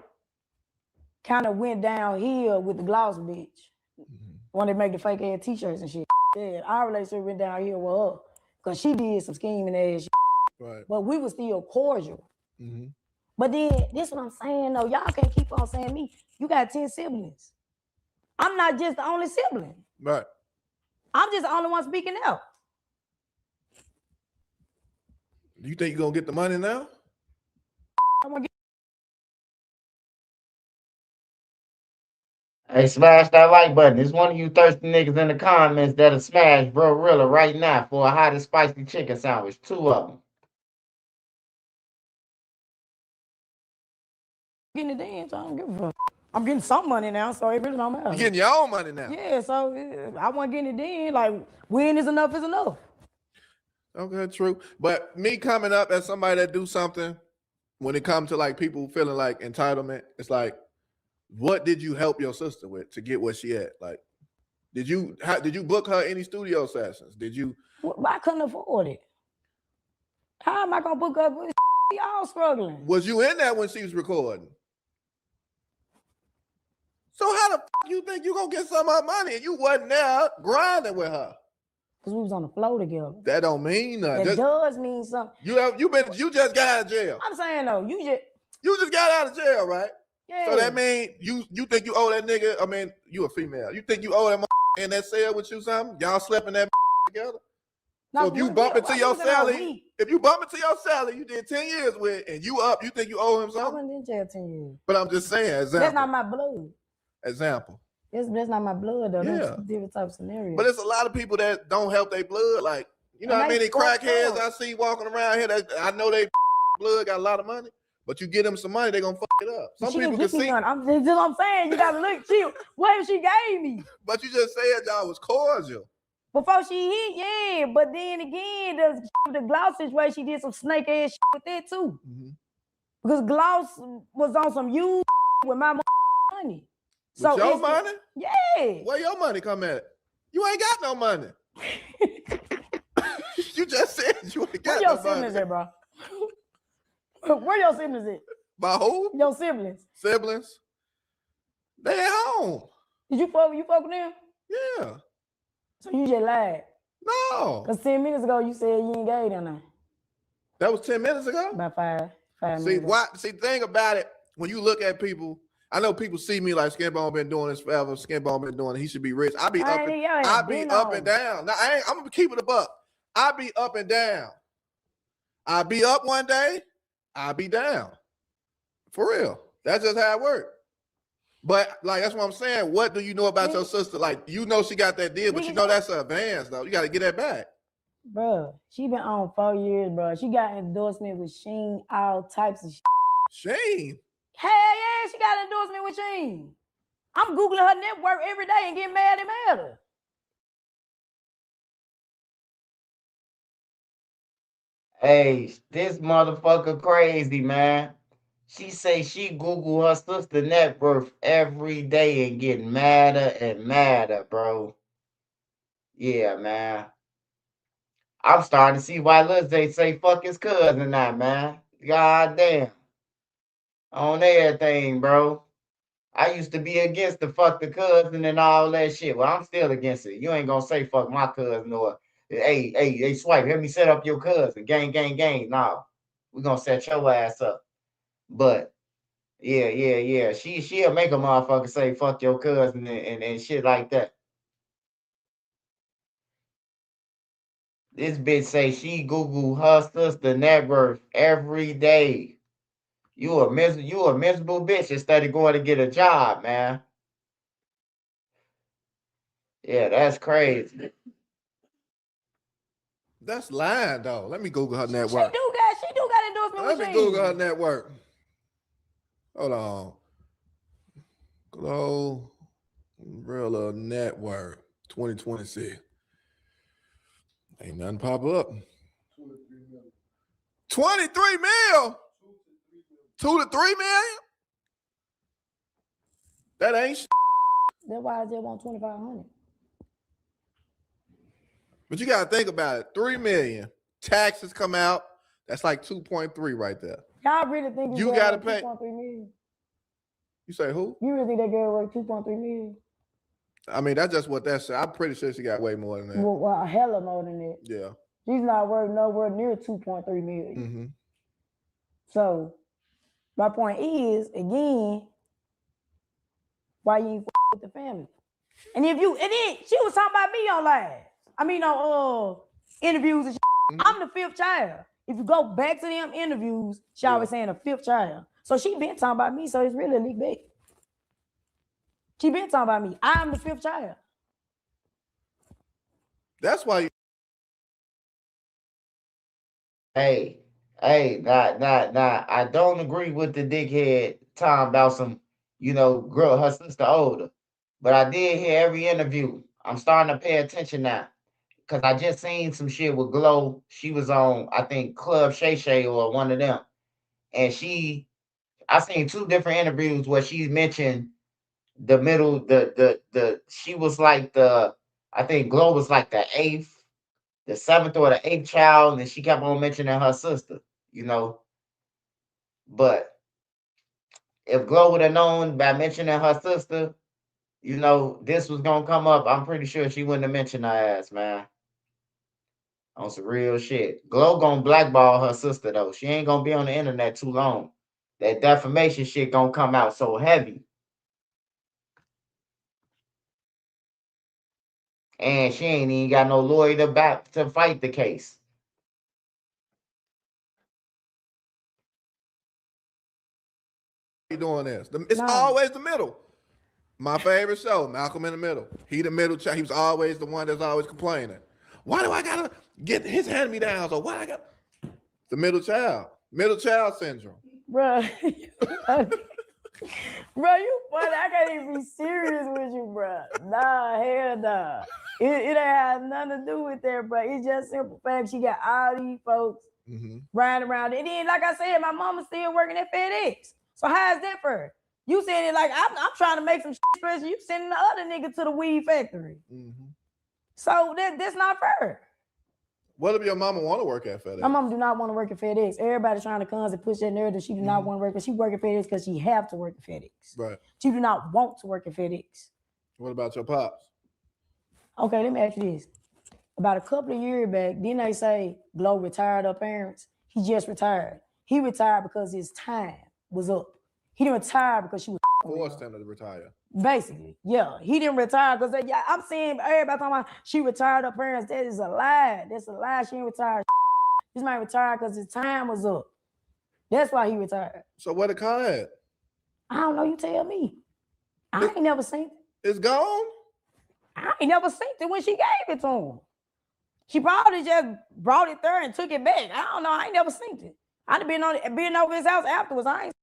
kind of went downhill with the gloss bitch. When they make the fake ass t-shirts and shit. Yeah, our relationship went downhill with her. Because she did some scheming ass shit. Right. But we were still cordial. Mm-hmm. But then, this what I'm saying though. Y'all can't keep on saying me. You got 10 siblings. I'm not just the only sibling. Right. I'm just the only one speaking out. You think you're gonna get the money now? I'm gonna get Hey, smash that like button. It's one of you thirsty niggas in the comments that'll smash Bro Rilla right now for a hot and spicy chicken sandwich. 2 of them. getting it in, so I don't give a fuck. I'm getting some money now, so it really don't matter. You getting your own money now? Yeah, so I wasn't getting it in. Like, when is enough is enough. Okay, true. But me coming up as somebody that do something, when it comes to like people feeling like entitlement, it's like, what did you help your sister with to get where she at? Like, did you book her any studio sessions? Did you? Well, I couldn't afford it. How am I gonna book up with y'all struggling? Was you in there when she was recording? So how the fuck you think you gonna get some of her money and you wasn't there grinding with her? Because we was on the floor together. That don't mean nothing. That does mean something. You just got out of jail. I'm saying though, you just got out of jail, right? Yeah. So that means you think you owe that nigga, I mean, you a female. You think you owe that in that cell with you something? Y'all slept in that together? So if you bump into your Sally, you did 10 years with, and you think you owe him I something? wasn't in jail 10 years. But I'm just saying, example. That's not my blood. Example. That's not my blood though. Yeah. That's different type of scenario. But it's a lot of people that don't help their blood. Like, you know And how they many fucked crackheads up. I see walking around here that I know they blood got a lot of money, but you get them some money, they gonna fuck it up. Some She people didn't can give me see, none. I'm saying, you gotta look. What if she gave me? but you just said y'all was cordial. Before she hit, yeah. But then again, the Gloss situation, she did some snake ass shit with that too. Mm-hmm. Because Gloss was on some you with my money. With your money? Yeah. Where your money come at? You ain't got no money. You just said you ain't got Where your no money. siblings at, bro? Where your siblings at? By who? Your siblings. Siblings? They at home. Did you fuck with them? Yeah. So you just lied? No. Because 10 minutes ago, you said you ain't gave them nothing. That was 10 minutes ago? About five See, minutes ago. the thing about it, when you look at people, I know people see me like Skinbone been doing this forever. Skinbone been doing it. He should be rich. I be up and down. Now, I'm gonna keep it a buck. I be up and down. I be up one day, I be down. For real. That's just how it works. But like that's what I'm saying. What do you know about your sister? Like you know she got that deal, but you know that's her advance though. You got to get that back. Bro, she been on 4 years, bro. She got endorsement with Shein, all types of shit. Shein? Hell yeah, she got endorsement with Shein. I'm Googling her net worth every day and getting mad at her. Hey, this motherfucker crazy, man. She say she Google her sister net worth every day and get madder and madder, bro. Yeah, man. I'm starting to see why Lil Zay say fuck his cousin now, man. God damn. On everything, bro. I used to be against the fuck the cousin and all that shit. Well, I'm still against it. You ain't gonna say fuck my cousin or hey, Swipe, help me set up your cousin. Gang. No. We're gonna set your ass up. But yeah. She'll make a motherfucker say fuck your cousin and shit like that. This bitch say she Google her sister net worth every day. You a miserable bitch instead of going to get a job, man. Yeah, that's crazy. That's lying, though. Let me Google her net worth. She do got endorsement with Let me Shein. Google her net worth. Hold on. Glorilla net worth 2026. Ain't nothing pop up. 23 mil? 2 to 3 million? That ain't shit. That's why I just want 2,500. But you gotta think about it. 3 million. Taxes come out. That's like 2.3 right there. Y'all really think You gotta pay. 2.3 million? You say who? You really think that girl worth 2.3 million? I mean, that's just what that said. I'm pretty sure she got way more than that. Well, a hella more than that. Yeah. She's not worth nowhere near 2.3 million. Mm-hmm. So my point is, again, why you ain't with the family? And then she was talking about me on live. I mean on interviews and shit. I'm the 5th child. if you go back to them interviews, she always saying a fifth child. So she been talking about me, so it's really a leak back. She been talking about me. I'm the fifth child. That's why you Hey, nah. I don't agree with the dickhead talking about some, girl, her sister older. But I did hear every interview. I'm starting to pay attention now. Cause I just seen some shit with Glow. She was on, I think, Club Shay Shay or one of them. And I seen 2 different interviews where she mentioned the middle, she was like I think Glow was like the 8th, the 7th or the 8th child, and she kept on mentioning her sister, But if Glow would have known by mentioning her sister, this was gonna come up, I'm pretty sure she wouldn't have mentioned her ass, man. On some real shit. Glow gonna blackball her sister though. She ain't gonna be on the internet too long. That defamation shit gonna come out so heavy. And she ain't even got no lawyer to fight the case. you doing this. It's always the middle. My favorite show, Malcolm in the Middle. He the middle child. He was always the one that's always complaining. Why do I gotta get his hand-me-downs? Or why I got the middle child syndrome? Bro, bro, you funny. I can't even be serious with you, bro. Nah, hell nah. It ain't have nothing to do with that, bro. It's just simple fact. She got all these folks riding around. And then, like I said, my mama's still working at FedEx. So how is that for her? You saying it like I'm trying to make some shit special. You sending the other nigga to the weed factory. So that's not fair. What if your mama want to work at FedEx? My mom do not want to work at FedEx. Everybody trying to come and push that narrative. She do not want to work. She work at FedEx because she have to work at FedEx. Right. She do not want to work at FedEx. What about your pops? Okay, let me ask you this. About a couple of years back, didn't they say Glow retired her parents? He just retired. He retired because his time was up. He didn't retire because she was forced him to retire. Basically, yeah. He didn't retire because I'm seeing everybody talking about she retired her parents. That is a lie. That's a lie. She didn't retire. This man retired because his time was up. That's why he retired. So where the car at? I don't know. You tell me. I ain't never seen it. It's gone? I ain't never seen it when she gave it to him. She probably just brought it there and took it back. I don't know. I ain't never seen it. I'd have been over his house afterwards. I ain't.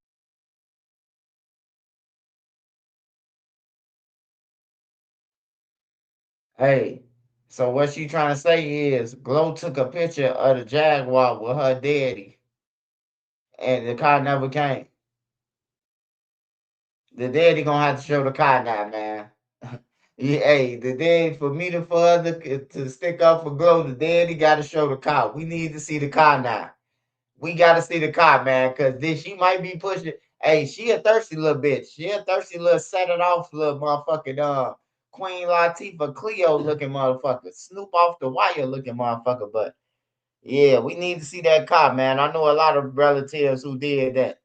Hey, so what she trying to say is Glow took a picture of the Jaguar with her daddy, and the car never came. The daddy gonna have to show the car now, man. Yeah, hey, the daddy for her to stick up for Glow, the daddy got to show the car. We need to see the car now. We got to see the car, man, because then she might be pushing. Hey, she a thirsty little bitch. She a thirsty little set it off little motherfucking Queen Latifah Cleo looking motherfucker. Snoop off the wire looking motherfucker. But yeah, we need to see that car, man. I know a lot of relatives who did that.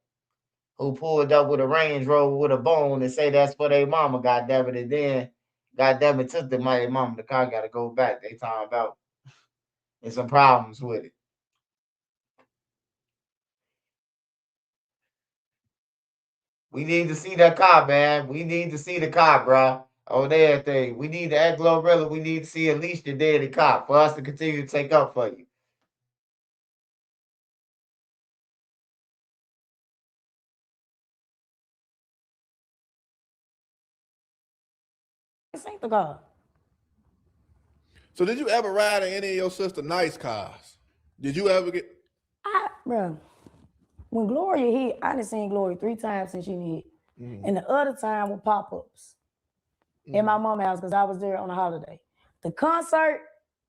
Who pulled up with a Range Rover with a bone and say that's for their mama, goddammit. And then, goddammit, took the money, mama. The car got to go back. They talking about there's some problems with it. We need to see that car, man. We need to see the car, bro. Oh, that thing. We need to act Glorilla. We need to see at least the daddy car for us to continue to take up for you. This ain't the car. So did you ever ride in any of your sister's nice cars? Did you ever get? Bro, when Gloria hit, I done seen Gloria 3 times since she hit. And the other time with pop-ups at my mama's house because I was there on a holiday. The concert,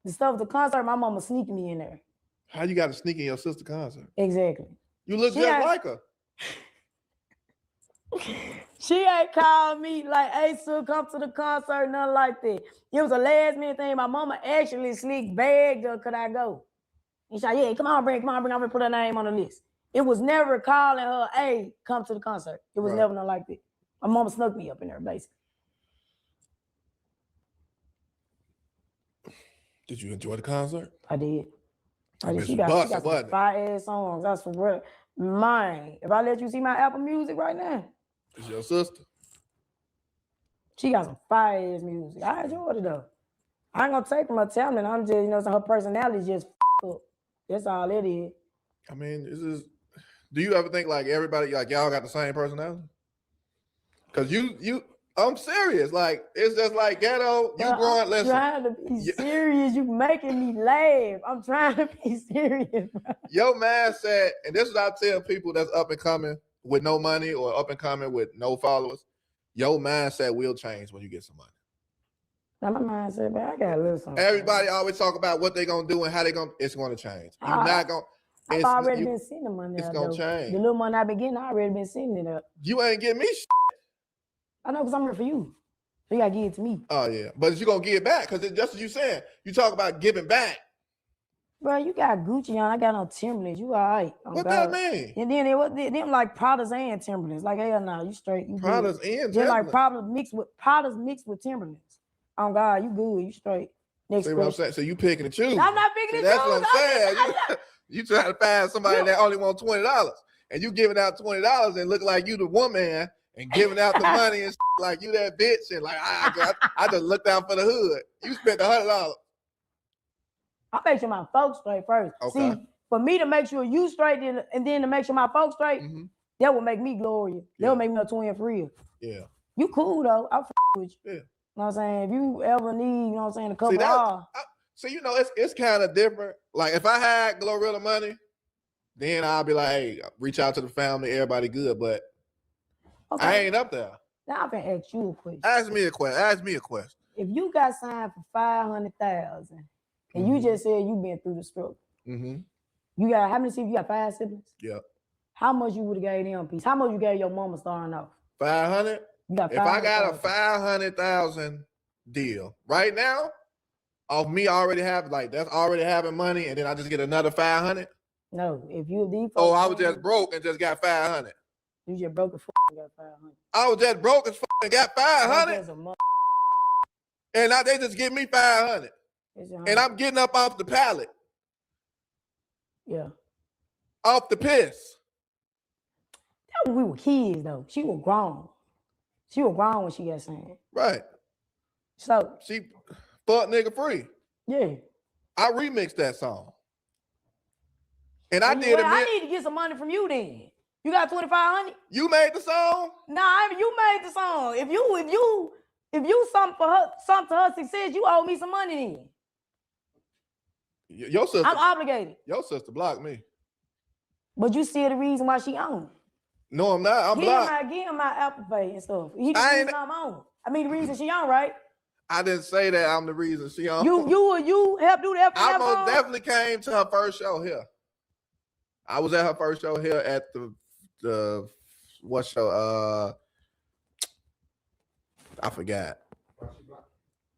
the concert, my mama sneaked me in there. How you got to sneak in your sister's concert? Exactly. You look just like her. She ain't called me like, hey, so come to the concert, nothing like that. It was a last minute thing. My mama actually slick begged her, could I go? And she said, yeah, come on, bring, I'm gonna put her name on the list. It was never calling her, hey, come to the concert. It was never nothing like that. My mama snuck me up in there, basically. Did you enjoy the concert? I did. She got some fire ass songs. That's for real. Mine. If I let you see my Apple Music right now. It's your sister. She got some fire ass music. I enjoyed it though. I ain't gonna take from her talent. I'm just, her personality is just up. That's all it is. I mean, do you ever think like everybody, like y'all got the same personality? Cause I'm serious. Like, it's just like ghetto, growing, listen. I'm trying to be serious. You making me laugh. I'm trying to be serious, bro. Your mindset, and this is what I tell people that's up and coming with no money or up and coming with no followers. Your mindset will change when you get some money. Now my mindset, man, I gotta listen. Everybody always talk about what they gonna do and how it's gonna change. You're not gonna. I've already been seeing the money. It's gonna change. The little money I've been getting, I already been seeing it up. You ain't getting me shit. I know, because I'm here for you. So you gotta give it to me. Oh yeah, but you're gonna give it back because just as you saying, you talk about giving back. Bro, you got Gucci on. I got no Timberlands. You all right? What that mean? And then them like Pradas and Timberlands. Like hell no, you straight. You Pradas good. and Just like Timberlands. Pradas mixed with Timberlands. Oh God, you good? You straight. Next See what I'm saying? So you picking and choosing. I'm not picking and That's choosing. what I'm saying. You trying to find somebody that only wants $20, and you giving out $20 and look like you the woman and giving out the money and like you that bitch and like I just looked out for the hood. You spent $100. I make sure my folks straight first. Okay. See, for me to make sure you straight and then to make sure my folks straight, that will make me glorious. That will make me a twin for real. Yeah. You cool though. I'll with you. Yeah. You know what I'm saying? If you ever need, you know what I'm saying, a couple So it's kind of different. Like if I had Glorilla money, then I'll be like, hey, reach out to the family, everybody good. But I ain't up there. Now I'm gonna ask you a question. Ask me a question. If you got signed for $500,000 and you just said you been through the struggle, you got how many siblings? You got 5 siblings? Yeah. How much you would have gave them piece? How much you gave your mama starting off? 500. You got if I got a 500,000. 500,000 deal right now, of me already have that's already having money, and then I just get another 500. No, if you default. Oh, I was just broke and just got 500. You just broke as got 500. I was just broke as and got 500. And now they just give me 500. And I'm getting up off the pallet. Yeah. Off the piss. That when we were kids though. She was grown. She was grown when she got signed. Right. So she fuck nigga free. Yeah. I remixed that song. And I did I need to get some money from you then. You got 2,500? You made the song? Nah, you made the song. If you something to her success, you owe me some money then. Your sister. I'm obligated. Your sister blocked me. But you see the reason why she on. No, I'm not. I'm blocked. Give him my Apple Pay and stuff. He the reason I'm on. I mean, the reason she on, right? I didn't say that I'm the reason she on. You helped do that. I most definitely came to her first show here. I was at her first show here at the what show? I forgot.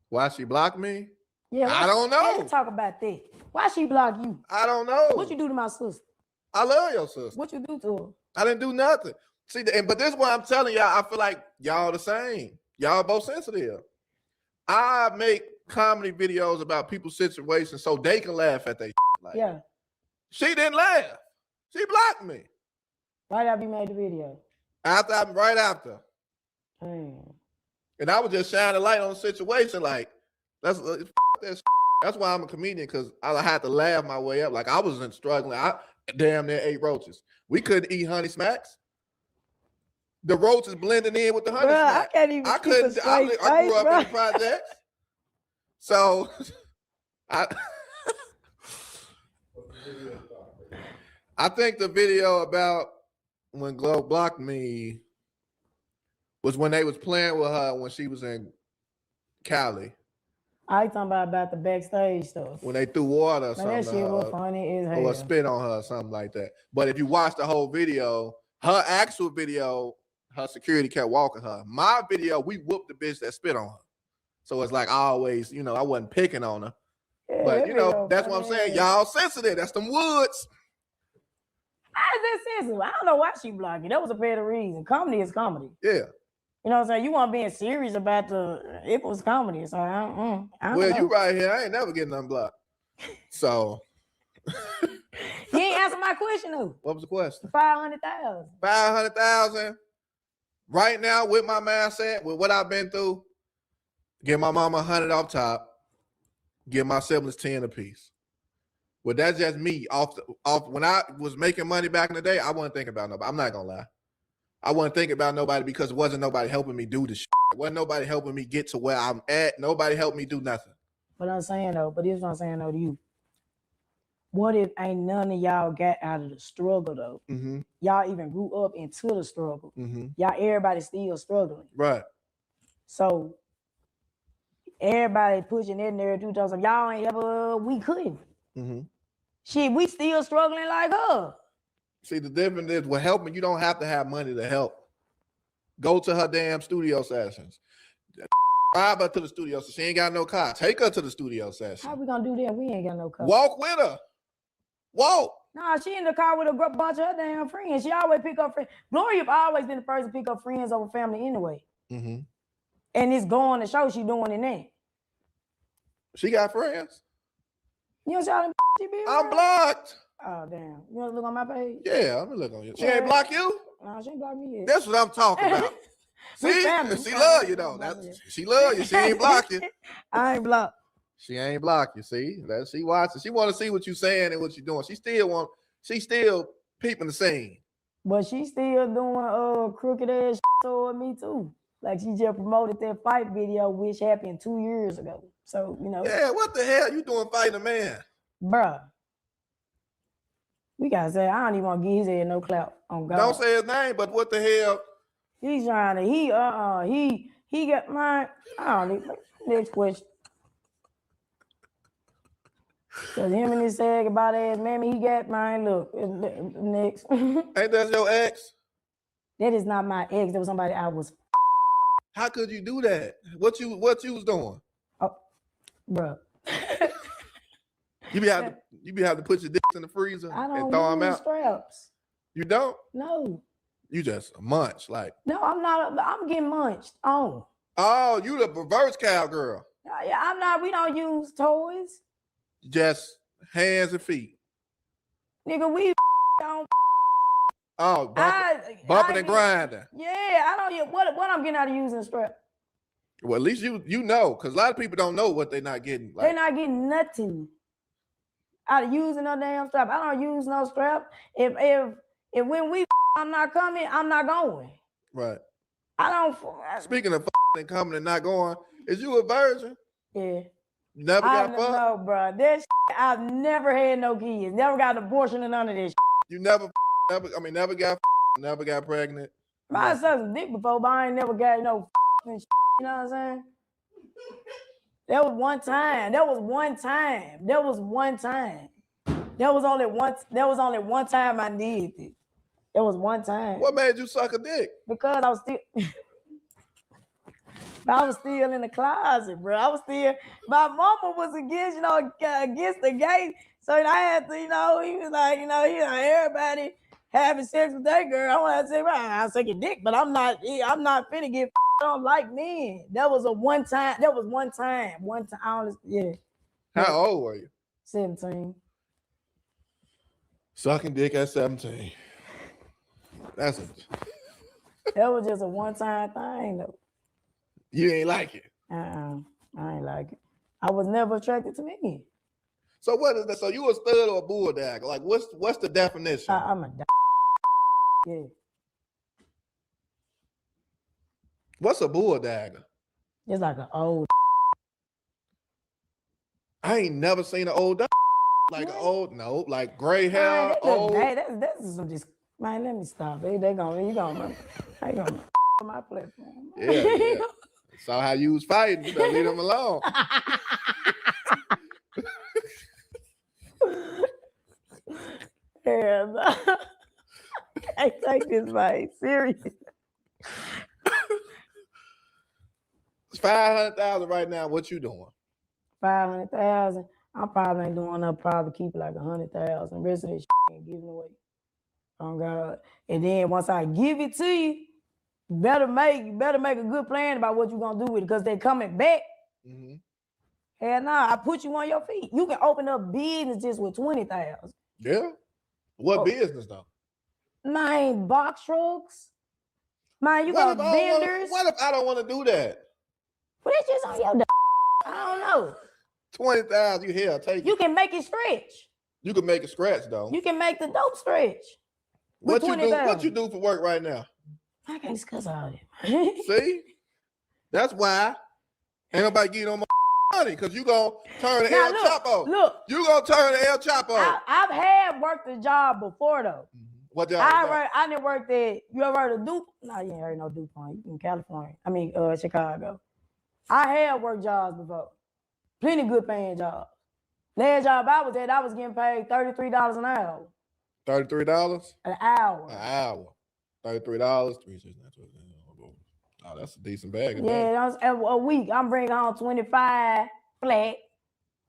Why she blocked me? Yeah, I don't know. Let's talk about that. Why she block you? I don't know. What you do to my sister? I love your sister. What you do to her? I didn't do nothing. See, but this is what I'm telling y'all. I feel like y'all the same. Y'all both sensitive. I make comedy videos about people's situations so they can laugh at their like. Yeah. She didn't laugh. She blocked me. Right after you made the video. Right after. Damn. And I was just shining a light on the situation. Like, that's why I'm a comedian, because I had to laugh my way up. Like, I wasn't struggling. I damn near ate roaches. We couldn't eat Honey Smacks. The roaches blending in with the Honey Smacks. I can't even I couldn't. I grew up in the projects. So, I think the video about when Glow blocked me was when they was playing with her when she was in Cali. I talking about the backstage stuff. When they threw water or something. That shit was funny as hell. Or spit on her or something like that. But if you watch the whole video, her actual video, her security kept walking her. My video, we whooped the bitch that spit on her. So it's like always, I wasn't picking on her. Yeah, but that's what I'm saying. Y'all sensitive. That's them woods. How is that sensitive? I don't know why she blocked you. That was a better reason. Comedy is comedy. Yeah. You know what I'm saying? You weren't being serious about it was comedy. So I don't well, know. you right here. I ain't never getting unblocked. So You ain't answer my question though. What was the question? 500,000. 500,000. Right now, with my mindset, with what I've been through, give my mama 100 off top, give my siblings 10 apiece. Well, that's just me. Off when I was making money back in the day, I wasn't thinking about nobody. I'm not gonna lie. I wasn't thinking about nobody because it wasn't nobody helping me do the shit. It wasn't nobody helping me get to where I'm at. Nobody helped me do nothing. But I'm saying though, but this is what I'm saying though to you. What if ain't none of y'all got out of the struggle though? Mm-hmm. Y'all even grew up into the struggle. Mm-hmm. Y'all, everybody still struggling. Right. So everybody pushing in there too. So y'all ain't ever, we couldn't. Mm-hmm. Shit, we still struggling like her. See, the difference is with helping, you don't have to have money to help. Go to her damn studio sessions. Drive her to the studio session. She ain't got no car. Take her to the studio session. How we gonna do that? We ain't got no car. Walk with her. Walk. Nah, she in the car with a bunch of her damn friends. She always pick up friends. Gloria always been the first to pick up friends over family anyway. Mm-hmm. And it's going to show she doing it now. She got friends. You know what y'all she be I'm blocked. Oh, damn. You want to look on my page? Yeah, I'm gonna look on you. She ain't block you? No, she ain't block me yet. That's what I'm talking about. See, family. she love you though. She love you. She ain't block you. I ain't blocked. She ain't block you. See, that she watching. She want to see what you saying and what you doing. She still peeping the scene. But she still doing crooked ass toward me too. Like she just promoted that fight video, which happened 2 years ago. So you know. Yeah, what the hell you doing fighting a man, bruh? We gotta say I don't even want to give his head no clout on God. Don't say his name, but what the hell? He's trying to. He got mine. I don't even. Next question. Cause him and his sad about ass mammy, he got mine. Look, next. Ain't that your ex? That is not my ex. That was somebody I was. How could you do that? What you was doing? Oh, bro. You be having to put your dicks in the freezer and throw them out. Straps. You don't? No. You just munch like. No, I'm not. I'm getting munched on. Oh, you the reverse cowgirl. Yeah, I'm not. We don't use toys. Just hands and feet. Nigga, we don't. Oh, bumping and grinding. Yeah, I don't. What I'm getting out of using a strap. Well, at least you know, because a lot of people don't know what they're not getting. Like, they're not getting nothing out of using no damn strap. I don't use no strap. If when we I'm not coming, I'm not going. Right. I don't. Speaking of and coming and not going, is you a virgin? Yeah. You never got fucked? No, bro. This I've never had no kids. Never got an abortion and none of this. You never got pregnant. I sucked some dick before, but I ain't never got no and shit, you know what I'm saying? That was one time. There was only one time I did it. There was one time. What made you suck a dick? Because I was still in the closet, bro. My mama was against the gay. So I had to, he was like, everybody having sex with that girl. I want to say, right, I'll suck your dick, but I'm not finna get on like men. That was one time. Yeah. How old were you? 17. Sucking dick at 17. That was just a one-time thing, though. You ain't like it? I ain't like it. I was never attracted to men. So what is that? So you a stud or a bulldog? Like what's the definition? I'm a yeah. What's a bulldog? It's like an old. I ain't never seen an old like an old like gray hair. Old. That's just man. Let me stop. They gonna my platform. Yeah. Saw how you was fighting. You better leave them alone. Yeah, I take this fight serious. It's 500,000 right now. What you doing? 500,000. I probably ain't doing nothing. Probably keep it like 100,000. Rest of this ain't giving away. Oh God! And then once I give it to you, you better make a good plan about what you're gonna do with it, because they're coming back. Mm-hmm. Hell nah, I put you on your feet. You can open up businesses with 20,000. Yeah. What business though? Man, box trucks. Man, you What got if I don't wanna, vendors. what if I don't want to do that? But it's just on your I don't know. 20,000, you here? Take You it. can make it stretch. You can make it scratch though. You can make the dope stretch. What you do? 20,000. What you do for work right now? I can't discuss all that. See, that's why ain't nobody getting on my money because you gonna turn the Now, El look, Chapo. look. You gonna turn the El Chapo. I've had worked a job before though. What job? I didn't work at. You ever heard of Duke? No, you ain't heard no DuPont. You in California. I mean, Chicago. I had worked jobs before. Plenty good paying jobs. Last job I was at, I was getting paid $33 an hour. $33 an hour. an hour. $33. Oh, that's a decent bag. Of that. Yeah, that was a week. I'm bringing home 25 flat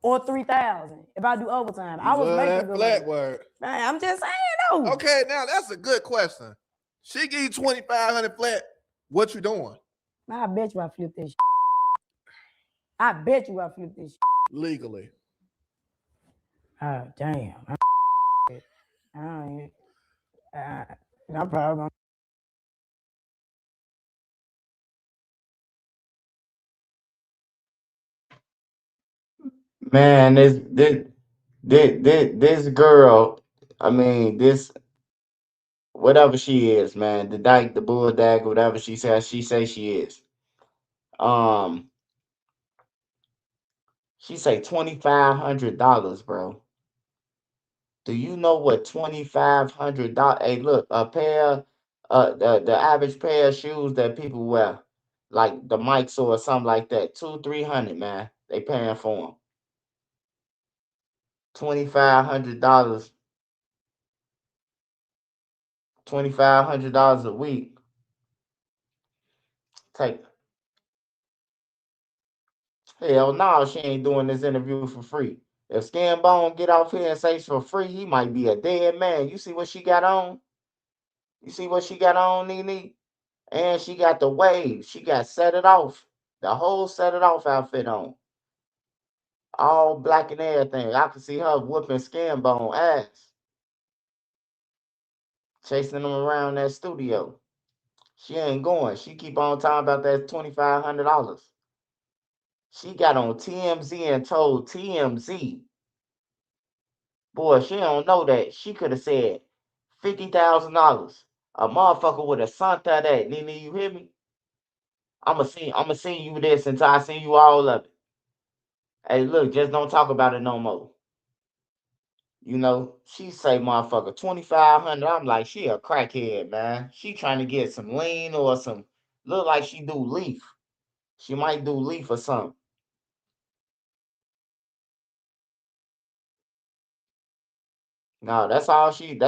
or 3,000 if I do overtime. I was Love making that good flat money. word. Man, I'm just saying though. Okay, now that's a good question. She give you 2,500 flat. What you doing? I bet you I flip this. I bet you I flip this. Legally. Oh damn. I'm probably gonna. Man, this girl, I mean, this whatever she is, man, the dyke, the bull dag, whatever she says she is. She say $2,500, bro. Do you know what $2,500? Hey, look, a pair, the average pair of shoes that people wear, like the Mikes or something like that, $200-300, man. They paying for them. $2,500, $2,500 a week. Take Hell no, she ain't doing this interview for free. If Skin Bone get off here and say it's for free, he might be a dead man. You see what she got on? You see what she got on, Nene? And she got the wave. She got set it off. The whole set it off outfit on. All black and everything. I can see her whooping Skin Bone ass. Chasing them around that studio. She ain't going. She keep on talking about that $2,500. She got on TMZ and told TMZ, boy, she don't know that. She could have said $50,000. A motherfucker would have sent her that. Nene, you hear me? I'ma send you this until I send you all of it. Hey, look, just don't talk about it no more. You know, she say motherfucker 2,500. I'm like, she a crackhead, man. She trying to get some lean or some look like she do leaf. She might do leaf or something. No, that's all she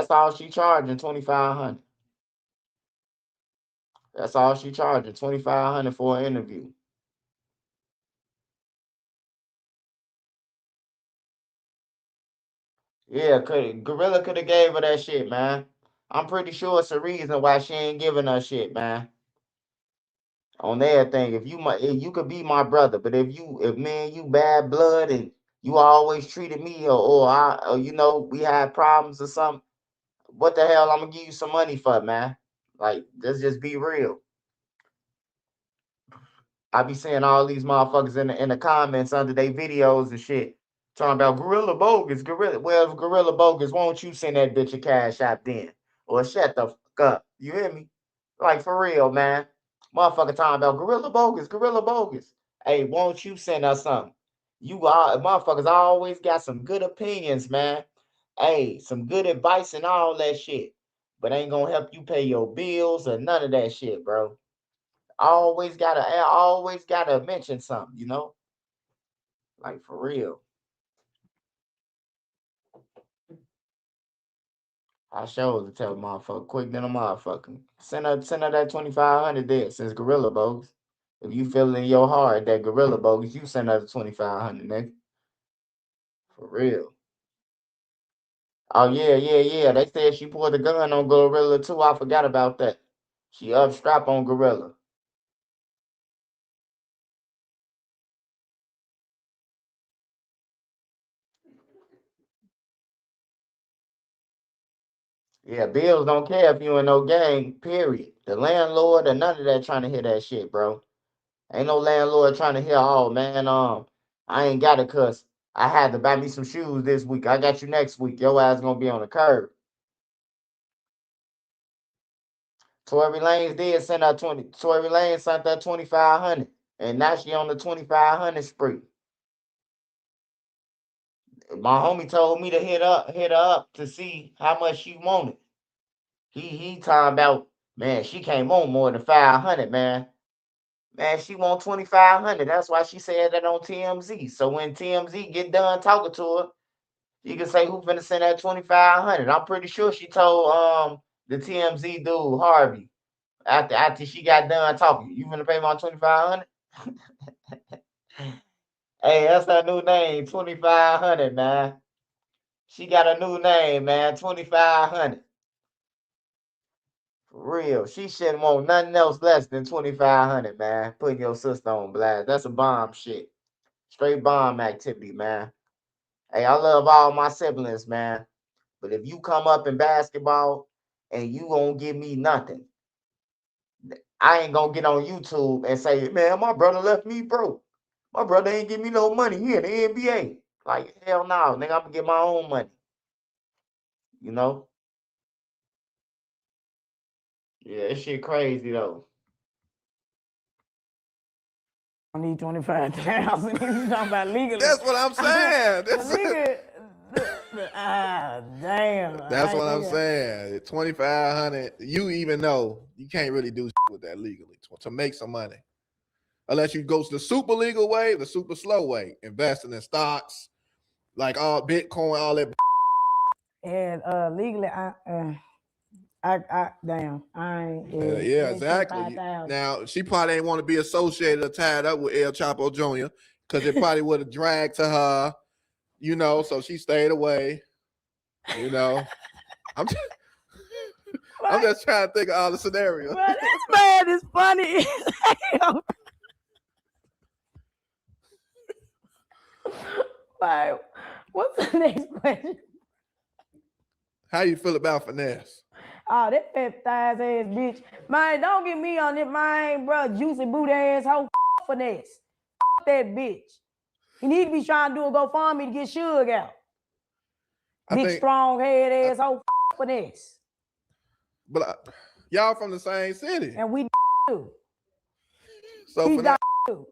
charging, 2,500. That's all she charging, 2,500 for an interview. Yeah, Gorilla could have gave her that shit, man. I'm pretty sure it's a reason why she ain't giving her shit, man. On everything, if you could be my brother, but if me and you bad blood and you always treated me or you know we had problems or something, what the hell I'm gonna give you some money for, man? Like, let's just be real. I be seeing all these motherfuckers in the comments under their videos and shit talking about Gorilla Bogus, Gorilla. Well, if Gorilla Bogus, won't you send that bitch a cash app then? Or shut the fuck up. You hear me? Like, for real, man. Motherfucker talking about Gorilla Bogus, Gorilla Bogus. Hey, won't you send us something? You all motherfuckers always got some good opinions, man. Hey, some good advice and all that shit. But ain't gonna help you pay your bills or none of that shit, bro. I always gotta mention something, you know? Like, for real. I sure to tell a motherfucker quick than a motherfucker. Send her that 2,500 there since Gorilla Bogus. If you feel in your heart that Gorilla Bogus, you send her the 2,500, nigga. For real. Oh yeah. They said she pulled the gun on Gorilla too. I forgot about that. She up strap on Gorilla. Yeah, bills don't care if you in no gang, period. The landlord or none of that trying to hear that shit, bro. Ain't no landlord trying to hear, oh man, I ain't got a cuss. I had to buy me some shoes this week. I got you next week. Your ass gonna be on the curb. Tory Lanez did send out 20. Tory Lanez sent that 2,500, and now she on the 2,500 spree. My homie told me to hit her up to see how much she wanted. He talking about, man, she came on more than 500, man. Man, she want 2,500. That's why she said that on TMZ. So when TMZ get done talking to her, you can say who finna send that 2,500. I'm pretty sure she told the TMZ dude Harvey after she got done talking. You finna pay my 2,500? Hey, that's her new name, 2,500, man. She got a new name, man, 2,500. For real, she shouldn't want nothing else less than 2,500, man. Putting your sister on blast. That's a bomb shit. Straight bomb activity, man. Hey, I love all my siblings, man. But if you come up in basketball and you won't give me nothing, I ain't gonna get on YouTube and say, man, my brother left me broke. My brother ain't give me no money. He in the NBA. Like, hell no, nigga, I'm gonna get my own money. You know? Yeah, this shit crazy though. I need 25,000. You talking about legally? That's what I'm saying. Damn. That's what I'm saying. 2,500. You even know you can't really do with that legally to make some money, unless you go to the super legal way, the super slow way, investing in stocks, like all Bitcoin, all that. And legally, I damn, I ain't. Yeah, exactly. Now she probably ain't want to be associated or tied up with El Chapo Jr. because it probably would have dragged to her, you know. So she stayed away. You know, I'm just trying to think of all the scenarios. But this man is funny. Like, what's the next question? How you feel about finesse? Oh, that fat thighs ass bitch. Man, don't get me on it, man, bro. Juicy boot ass hoe. Finesse. That bitch. He need to be trying to do a GoFundMe to get Suge out. Big strong head ass hoe. Finesse. But y'all from the same city. And we too. So he for that, too.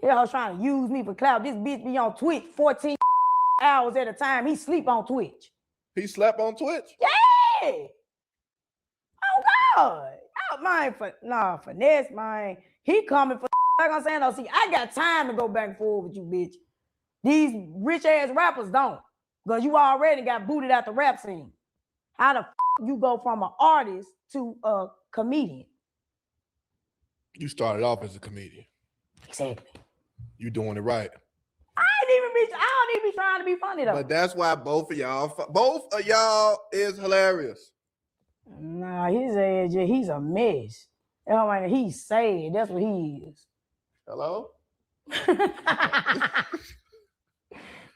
Y'all trying to use me for clout. This bitch be on Twitch 14 hours at a time. He sleep on Twitch. He slept on Twitch? Yeah. Oh God. Oh, man, finesse, man. He coming for like I'm saying, see, I got time to go back and forth with you, bitch. These rich ass rappers don't. Because you already got booted out the rap scene. How the you go from an artist to a comedian? You started off as a comedian. Exactly. You doing it right. I don't even be trying to be funny though. But that's why both of y'all is hilarious. Nah, his ass, he's a mess. He's sad. That's what he is. Hello?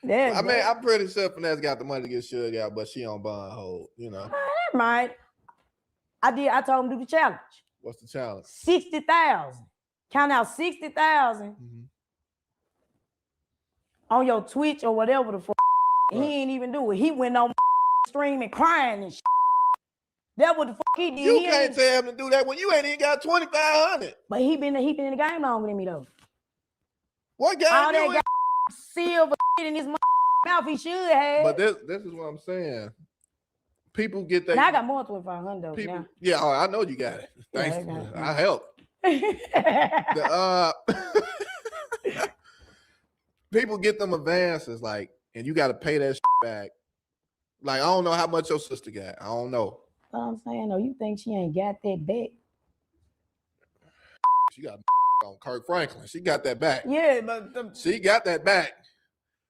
I mean, I'm pretty sure Finesse got the money to get Suge out, but she on bond hold, you know. That might. I told him to do the challenge. What's the challenge? 60,000. Count out 60,000 on your Twitch or whatever the fuck. Right. He ain't even do it. He went on streaming crying and shit. That what the fuck he did. You can't tell him to do that when you ain't even got 2,500. But he been in the game longer than me though. What game? All that silver shit in his mouth he should have. But this is what I'm saying. People get that. Now I got more than 2,500 though. People, now. Yeah, I know you got it. Thanks. Yeah, I help. People get them advances, like, and you got to pay that shit back. Like, I don't know how much your sister got. I don't know. But I'm saying, no, you think she ain't got that back? She got on Kirk Franklin. She got that back. Yeah, but she got that back.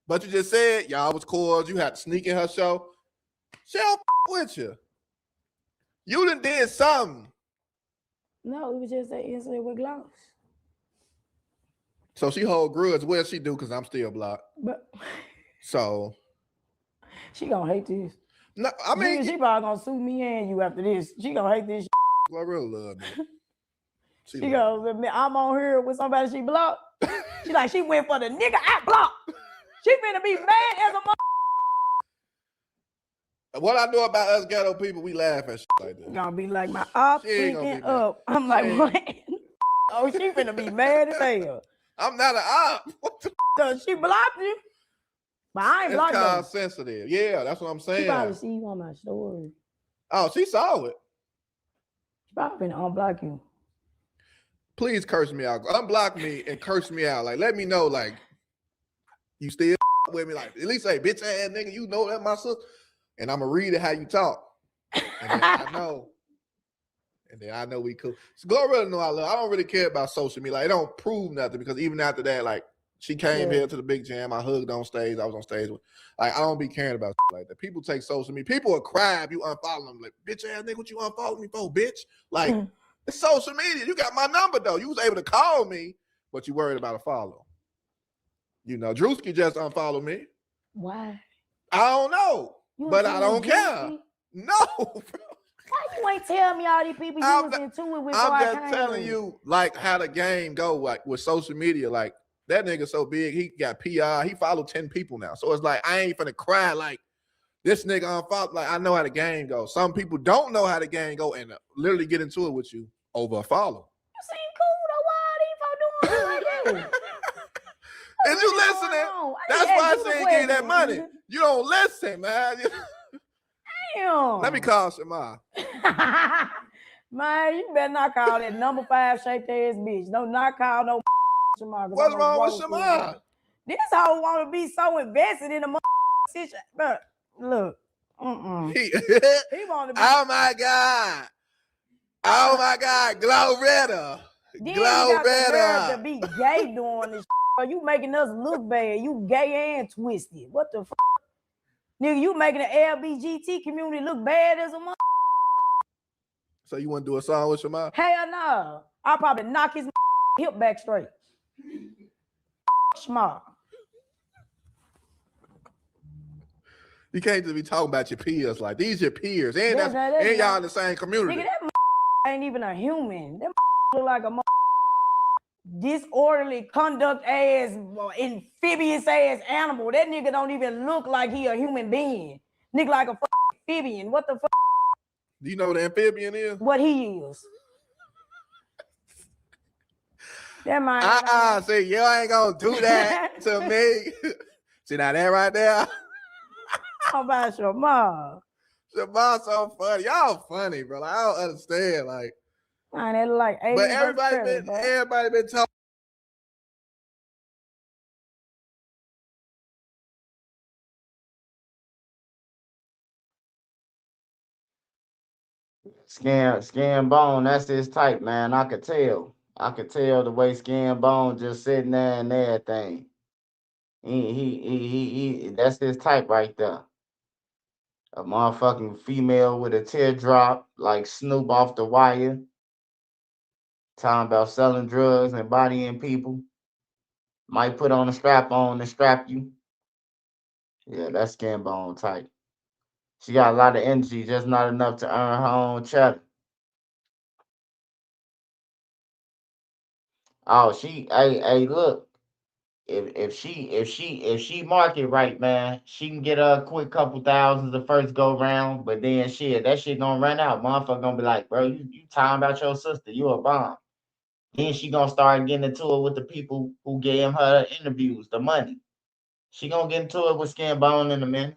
But you just said y'all was cords. You had to sneak in her show. She don't with you. You done did something. No, it was just an incident with gloss. So she hold grudge. Well, she do because I'm still blocked. But so She gonna hate this. No, I mean, she probably gonna sue me and you after this. She gonna hate this. Glorilla love me. She goes, I'm on here with somebody she blocked. She like, she went for the nigga I blocked. She finna be mad as a mother. What I know about us ghetto people, we laugh at shit like that. Gonna be like, my op She ain't gonna be freaking mad. up. I'm like, what? Oh, she finna be mad as hell. I'm not an op. So she blocked you. But I ain't It's blocked called her. sensitive. Yeah, that's what I'm She saying. probably see you on my story. Oh, she saw it. She probably finna unblock you. Please curse me out. Unblock me and curse me out. Like, let me know, like, you still with me. Like, at least say, bitch ass nigga, you know that my sister. And I'm going to read it how you talk. And then I know. And then I know we cool. So Glorilla know I love. I don't really care about social media. Like, it don't prove nothing because even after that, like, she came here to the big jam. I hugged on stage. I was on stage with. Like, I don't be caring about shit like that. People take social media. People will cry if you unfollow them. Like, bitch ass nigga, what you unfollow me for, bitch? Like, it's social media. You got my number though. You was able to call me, but you worried about a follow. You know, Drewski just unfollowed me. Why? I don't know, You but was I in don't with care. Drewski? No, bro. Why you ain't tell me all these people you was into it with before I'm I just came? telling you, like, how the game go, like, with social media. Like, that nigga so big, he got PR. He followed 10 people now. So it's like, I ain't finna cry like, this nigga unfollowed. Like, I know how the game goes. Some people don't know how the game go and literally get into it with you over a follow. You seem cool though. Why are these folks doing shit like that? Is you listening? That's why I ain't getting that money. You don't listen, man. Damn. Let me call Shamar. Man, you better not call that number 5 shaped ass bitch. No, not call no Shamar. What's wrong with Shamar? This hoe want to be so invested in the situation. But look, He want to be. Oh my God. Oh my God. Glorilla. Then you got the nerve to Glorilla. be gay doing this. But you making us look bad. You gay and twisted. What the fuck? Nigga, you making the LBGT community look bad as a mother. So you want to do a song with Shamar? Hell no. I'll probably knock his hip back straight. Smart. You can't just be talking about your peers like these your peers. And That's that's right, that's and y'all right. in the same community. Nigga, that ain't even a human. That look like a disorderly conduct ass, amphibious ass animal. That nigga don't even look like he a human being. Nigga like a amphibian. What the fuck? Do you know what an amphibian is? What he is? That man. See, you ain't gonna do that to me. See now that right there? How about your mom? Shamar so funny. Y'all funny, bro. Like, I don't understand. Like, Man, that look like but everybody been talking. Skin Bone, that's his type, man. I could tell. I could tell the way Skin Bone just sitting there and everything. He that's his type right there. A motherfucking female with a teardrop, like Snoop off The Wire. Talking about selling drugs and bodying people. Might put on a strap on and strap you. Yeah, that's Skin Bone type. She got a lot of energy, just not enough to earn her own cheddar. Oh, hey, look. If she market right, man, she can get a quick couple thousands the first go round, but then that shit gonna run out. Motherfucker gonna be like, bro, you talking about your sister, you a bomb. Then she gonna start getting into it with the people who gave her the interviews, the money. She gonna get into it with Skin Bone in a minute.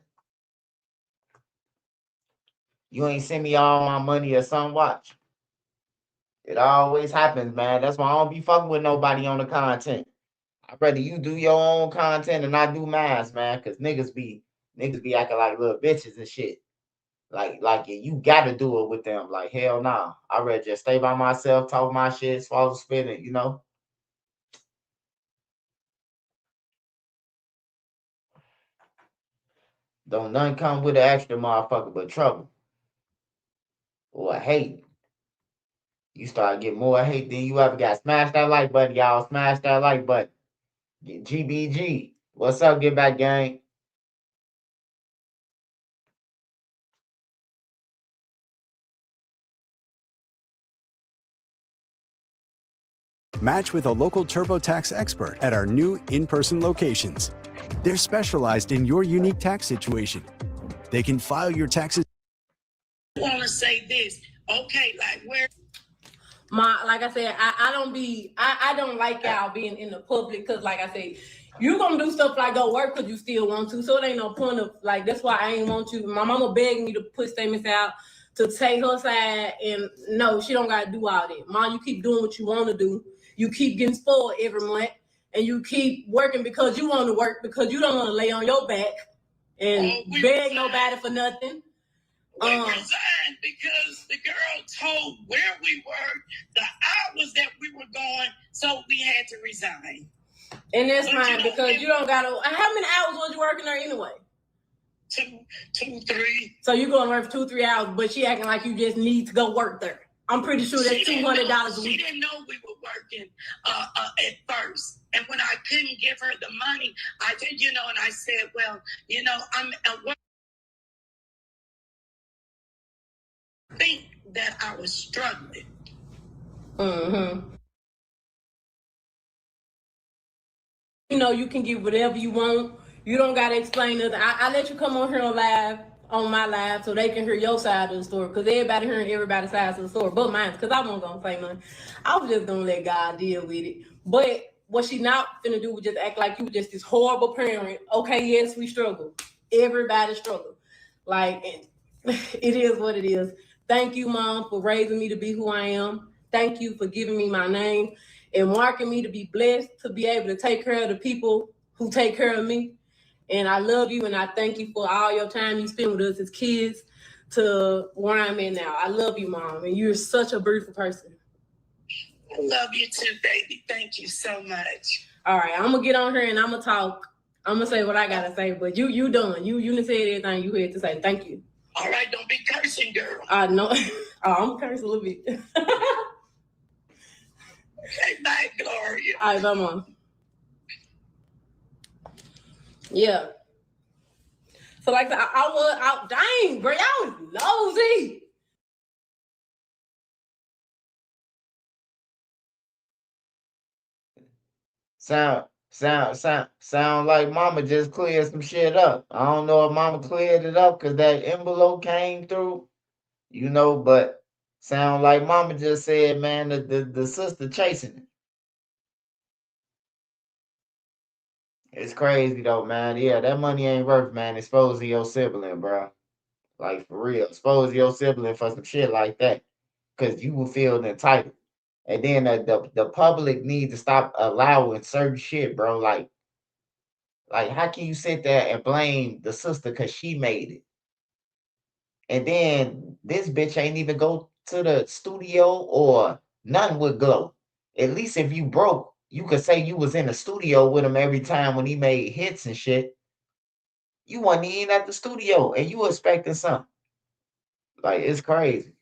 You ain't send me all my money or something, watch. It always happens, man. That's why I don't be fucking with nobody on the content. I'd rather you do your own content and I do mine, man. Cause niggas be acting like little bitches and shit. Like you gotta do it with them. Like hell nah. I'd rather just stay by myself, talk my shit, swallow spit it, you know. Don't none come with an extra motherfucker but trouble. Or hate. You start getting more hate than you ever got. Smash that like button, y'all. Smash that like button. GBG. What's up, Get Back Gang? Match with a local TurboTax expert at our new in-person locations. They're specialized in your unique tax situation. They can file your taxes. I want to say this. Okay, like where? Like I said, I don't like y'all being in the public because, like I said, you're going to do stuff like go work because you still want to. So it ain't no point of, like, that's why I ain't want you. My mama begged me to put statements out to take her side, and no, she don't got to do all that. Mom, you keep doing what you want to do. You keep getting spoiled every month, and you keep working because you want to work, because you don't want to lay on your back and beg nobody for nothing. We resigned because the girl told where we were, the hours that we were going, so we had to resign. And that's fine because you don't got to. How many hours was you working there anyway? 2, 3. So you going to work for 2-3 hours, but she acting like you just need to go work there. I'm pretty sure that's $200 a week. She didn't know we were working at first. And when I couldn't give her the money, I did, and I said, well, I'm at work. Think that I was struggling. Mm-hmm. You can get whatever you want. You don't got to explain nothing. I let you come on here on my live so they can hear your side of the story, because everybody hearing everybody's side of the story but mine, because I wasn't going to say nothing. I was just going to let God deal with it. But what she not finna do was just act like you were just this horrible parent. Okay, yes, we struggle. Everybody struggle. Like, it is what it is. Thank you, Mom, for raising me to be who I am. Thank you for giving me my name and marking me to be blessed to be able to take care of the people who take care of me. And I love you, and I thank you for all your time you spend with us as kids to where I'm at now. I love you, Mom, and you're such a beautiful person. I love you too, baby. Thank you so much. All right, I'm going to get on here and I'm going to talk. I'm going to say what I got to say, but you done. You done said everything you had to say. Thank you. All right, don't be cursing, girl. No, I'm going to curse a little bit. Okay, bye, Gloria. All right, bye, Mom. Yeah. So like I was dang, bro, y'all was nosy. Sound like Mama just cleared some shit up. I don't know if Mama cleared it up because that envelope came through, but sound like Mama just said, man, the sister chasing it. It's crazy though, man. Yeah, that money ain't worth, man, exposing your sibling, bro. Like, for real. Expose your sibling for some shit like that. Because you will feel entitled. And then the public needs to stop allowing certain shit, bro. Like, how can you sit there and blame the sister because she made it? And then this bitch ain't even go to the studio or nothing with Glow. At least if you broke, you could say you was in the studio with him every time when he made hits and shit. You wasn't even at the studio and you expecting something. Like, it's crazy.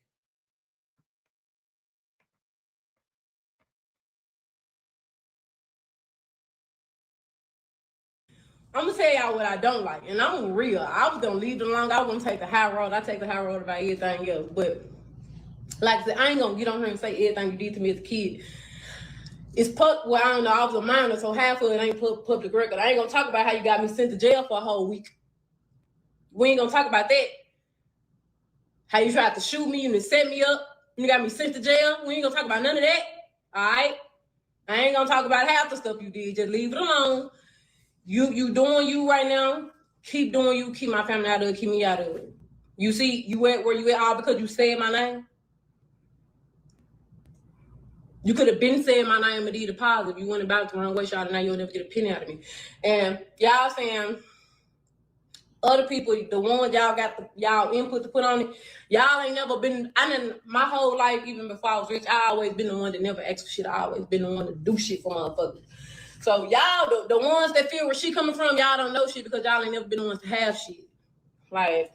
I'm gonna tell y'all what I don't like, and I'm real. I was gonna leave it alone. I was gonna take the high road. I take the high road about everything else. But like I said, I ain't gonna get on here and say everything you did to me as a kid. It's I don't know, I was a minor, so half of it ain't public record. I ain't gonna talk about how you got me sent to jail for a whole week. We ain't gonna talk about that. How you tried to shoot me, you set me up, you got me sent to jail. We ain't gonna talk about none of that. All right? I ain't gonna talk about half the stuff you did. Just leave it alone. You doing you right now. Keep doing you. Keep my family out of it. Keep me out of it. You see, you at where you at all because you said my name. You could have been saying my name and did a positive. You went about it the wrong way, y'all, and now you'll never get a penny out of me. And y'all saying other people, the ones y'all got y'all input to put on it, y'all ain't never been. My whole life, even before I was rich, I always been the one that never asked for shit. I always been the one to do shit for motherfuckers. So y'all, the ones that feel where she coming from, y'all don't know shit because y'all ain't never been the ones to have shit. Like,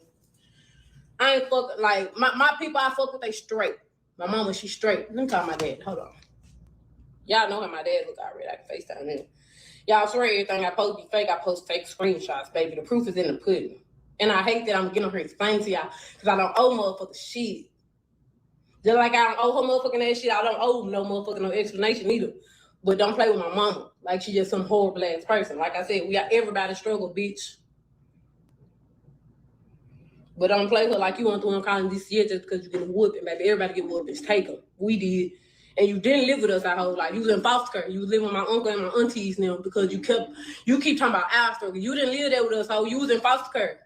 I ain't like my people I fuck with, they straight. My mama, she straight. Let me call my dad. Hold on. Y'all know how my dad look already. I can FaceTime him. Y'all swear everything I post be fake. I post fake screenshots, baby. The proof is in the pudding. And I hate that I'm getting on here explaining to y'all because I don't owe motherfuckers shit. Just like I don't owe her motherfucking that shit, I don't owe no motherfucking no explanation either. But don't play with my mama. Like she just some horrible ass person. Like I said, we got everybody struggle, bitch. But don't play her like you went through in college this year just because you get a whooping, baby. Everybody get whoopings. Take them. We did. And you didn't live with us our whole life. You was in foster care. You was living with my uncle and my aunties now because you keep talking about our struggle. You didn't live there with us, so you was in foster care.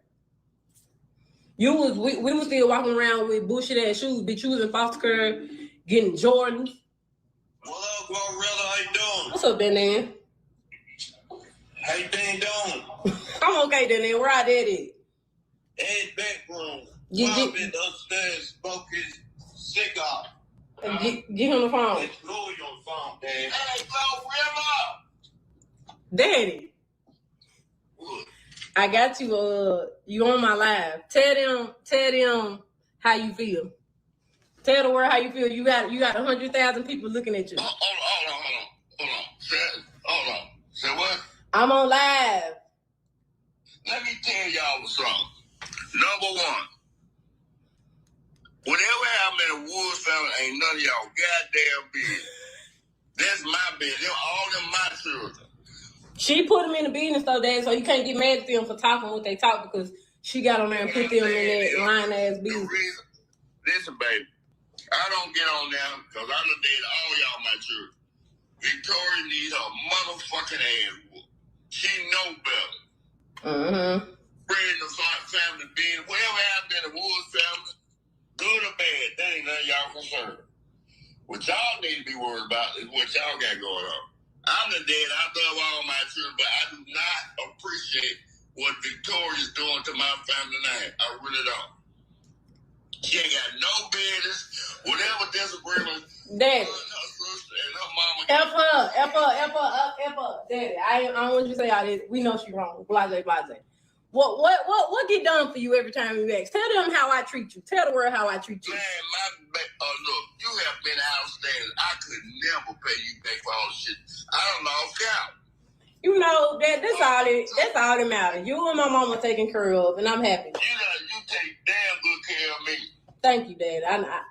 We was still walking around with bullshit ass shoes, bitch. You was in foster care getting Jordans. What up, Glorilla? How you doing? What's up, Dan? How you been doing? I'm okay, Dan. Where I did it? Ed's back room. Get been upstairs, smoke his cigar. Get him the phone. It's Louis on the phone, man. Hey, Glorilla! Daddy. What? I got you. You on my live. Tell them how you feel. Tell the world how you feel. You got 100,000 people looking at you. Hold on. Say what? I'm on live. Let me tell y'all something. Number one, whatever happened in the Woods family ain't none of y'all goddamn business. That's my business. All them my children. She put them in the business though, Dad, so you can't get mad at them for talking what they talk because she got on there and put them in that lying ass business. Listen, baby, I don't get on there because I done dated all y'all my children. Victoria needs her motherfucking ass whooped. She know better. Mm-hmm. Bring the family being whatever happened in the Woods family, good or bad, that ain't none of y'all concerned. What y'all need to be worried about is what y'all got going on. I'm the dad. I love all my children, but I do not appreciate what Victoria's doing to my family name. I really don't. She ain't got no business. Whatever disagreement. Daddy. Her sister and her mama. F her. Daddy, I don't want you to say all this. We know she wrong. Blase. What get done for you every time you ask? Tell them how I treat you. Tell the world how I treat you. Man, look, you have been outstanding. I could never pay you back for all the shit. I don't lost count. You know that's all that matters. You and my mama taking care of, and I'm happy. You take damn good care of me. Thank you, Dad.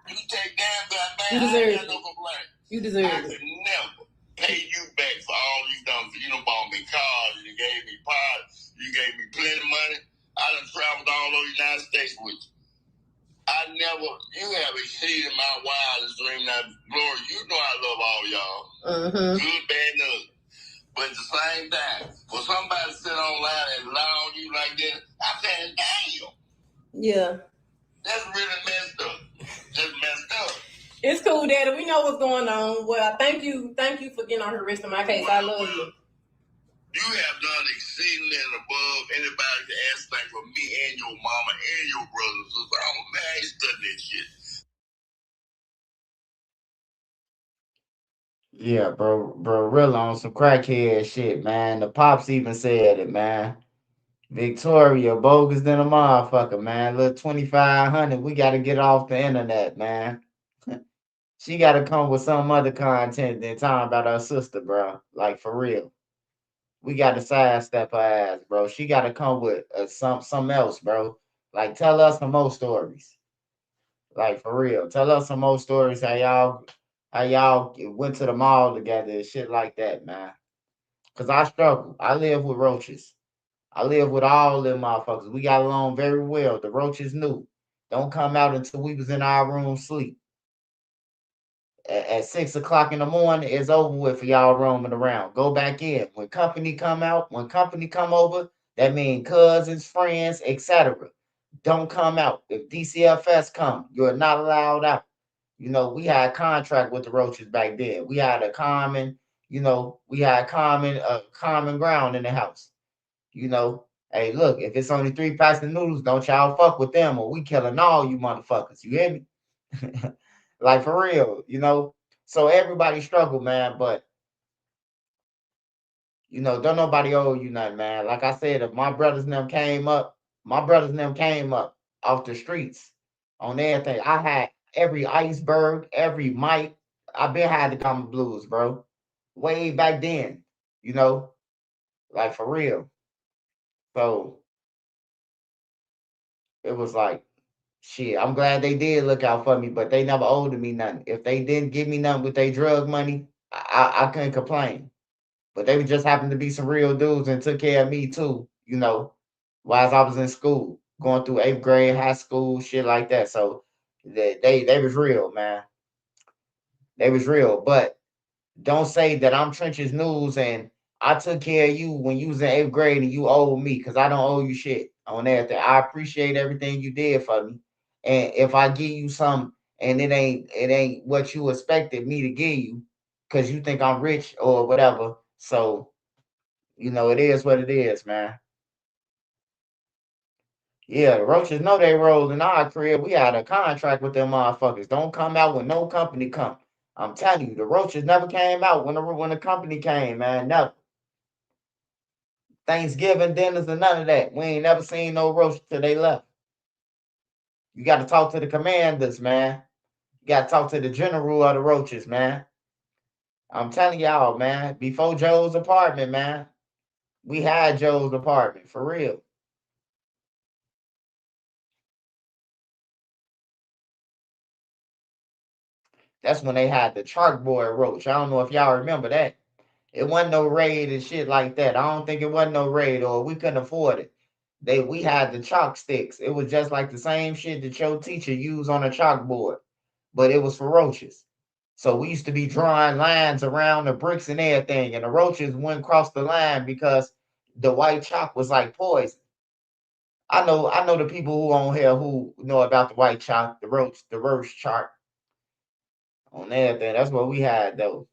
You take damn good, man. You deserve I ain't got it. no complaint. You deserve I it. could never pay you back for all you done. You done bought me cars. You gave me pots. You gave me plenty of money. I done traveled all over the United States with you. You have exceeded my wildest dream. Now, Glory, you know I love all y'all. Mm-hmm. Good, bad, and ugly. But at the same time, for somebody to sit online and lie on you like that, I'm saying, damn. Yeah. That's really messed up. Just messed up. It's cool, Daddy. We know what's going on. Well, thank you for getting on her wrist in my case. I love you. You have done exceedingly and above anybody to ask things for me and your mama and your brothers. So I'm mad you done that shit. Yeah, bro, real on some crackhead shit, man. The pops even said it, man. Victoria, bogus than a motherfucker, man. Little 2,500, we got to get off the internet, man. She got to come with some other content than talking about her sister, bro. Like, for real. We got to sidestep her ass, bro. She got to come with something else, bro. Like, tell us some more stories. Like, for real. Tell us some more stories how y'all went to the mall together and shit like that, man. Because I struggle. I live with roaches. I live with all them motherfuckers. We got along very well. The roaches knew. Don't come out until we was in our room sleep. At 6 o'clock in the morning, it's over with for y'all roaming around. Go back in. When company come over, that means cousins, friends, etc. Don't come out. If DCFS come, you're not allowed out. You know, we had a contract with the roaches back then. We had a common ground in the house. You know, hey, look, if it's only 3 packs of noodles, don't y'all fuck with them or we killing all you motherfuckers. You hear me? Like, for real, you know? So everybody struggle, man, but, you know, don't nobody owe you nothing, man. Like I said, if my brothers and them came up off the streets on everything. I had every iceberg, every mic. I've been had the common blues, bro. Way back then, you know? Like, for real. So it was like, shit, I'm glad they did look out for me, but they never owed me nothing. If they didn't give me nothing with their drug money, I couldn't complain. But they just happened to be some real dudes and took care of me too, you know, while I was in school, going through 8th grade, high school, shit like that. So they was real, man. They was real. But don't say that I'm Trenches News and I took care of you when you was in 8th grade and you owe me, because I don't owe you shit on everything. I appreciate everything you did for me. And if I give you some and it ain't what you expected me to give you because you think I'm rich or whatever. So, you know, it is what it is, man. Yeah, the Roaches know they rolled in our crib. We had a contract with them motherfuckers. Don't come out when no company come. I'm telling you, the Roaches never came out when the company came, man. Never. Thanksgiving dinners and none of that. We ain't never seen no Roaches till they left. You got to talk to the commanders, man. You got to talk to the general of the Roaches, man. I'm telling y'all, man. Before Joe's apartment, man. We had Joe's apartment, for real. That's when they had the chalkboard roach. I don't know if y'all remember that. It wasn't no raid and shit like that. I don't think it wasn't no raid, or we couldn't afford it. We had the chalk sticks. It was just like the same shit that your teacher used on a chalkboard, but it was for roaches. So we used to be drawing lines around the bricks and everything, and the roaches wouldn't cross the line because the white chalk was like poison. I know the people who on here who know about the white chalk, the roach chart on everything. That's what we had though.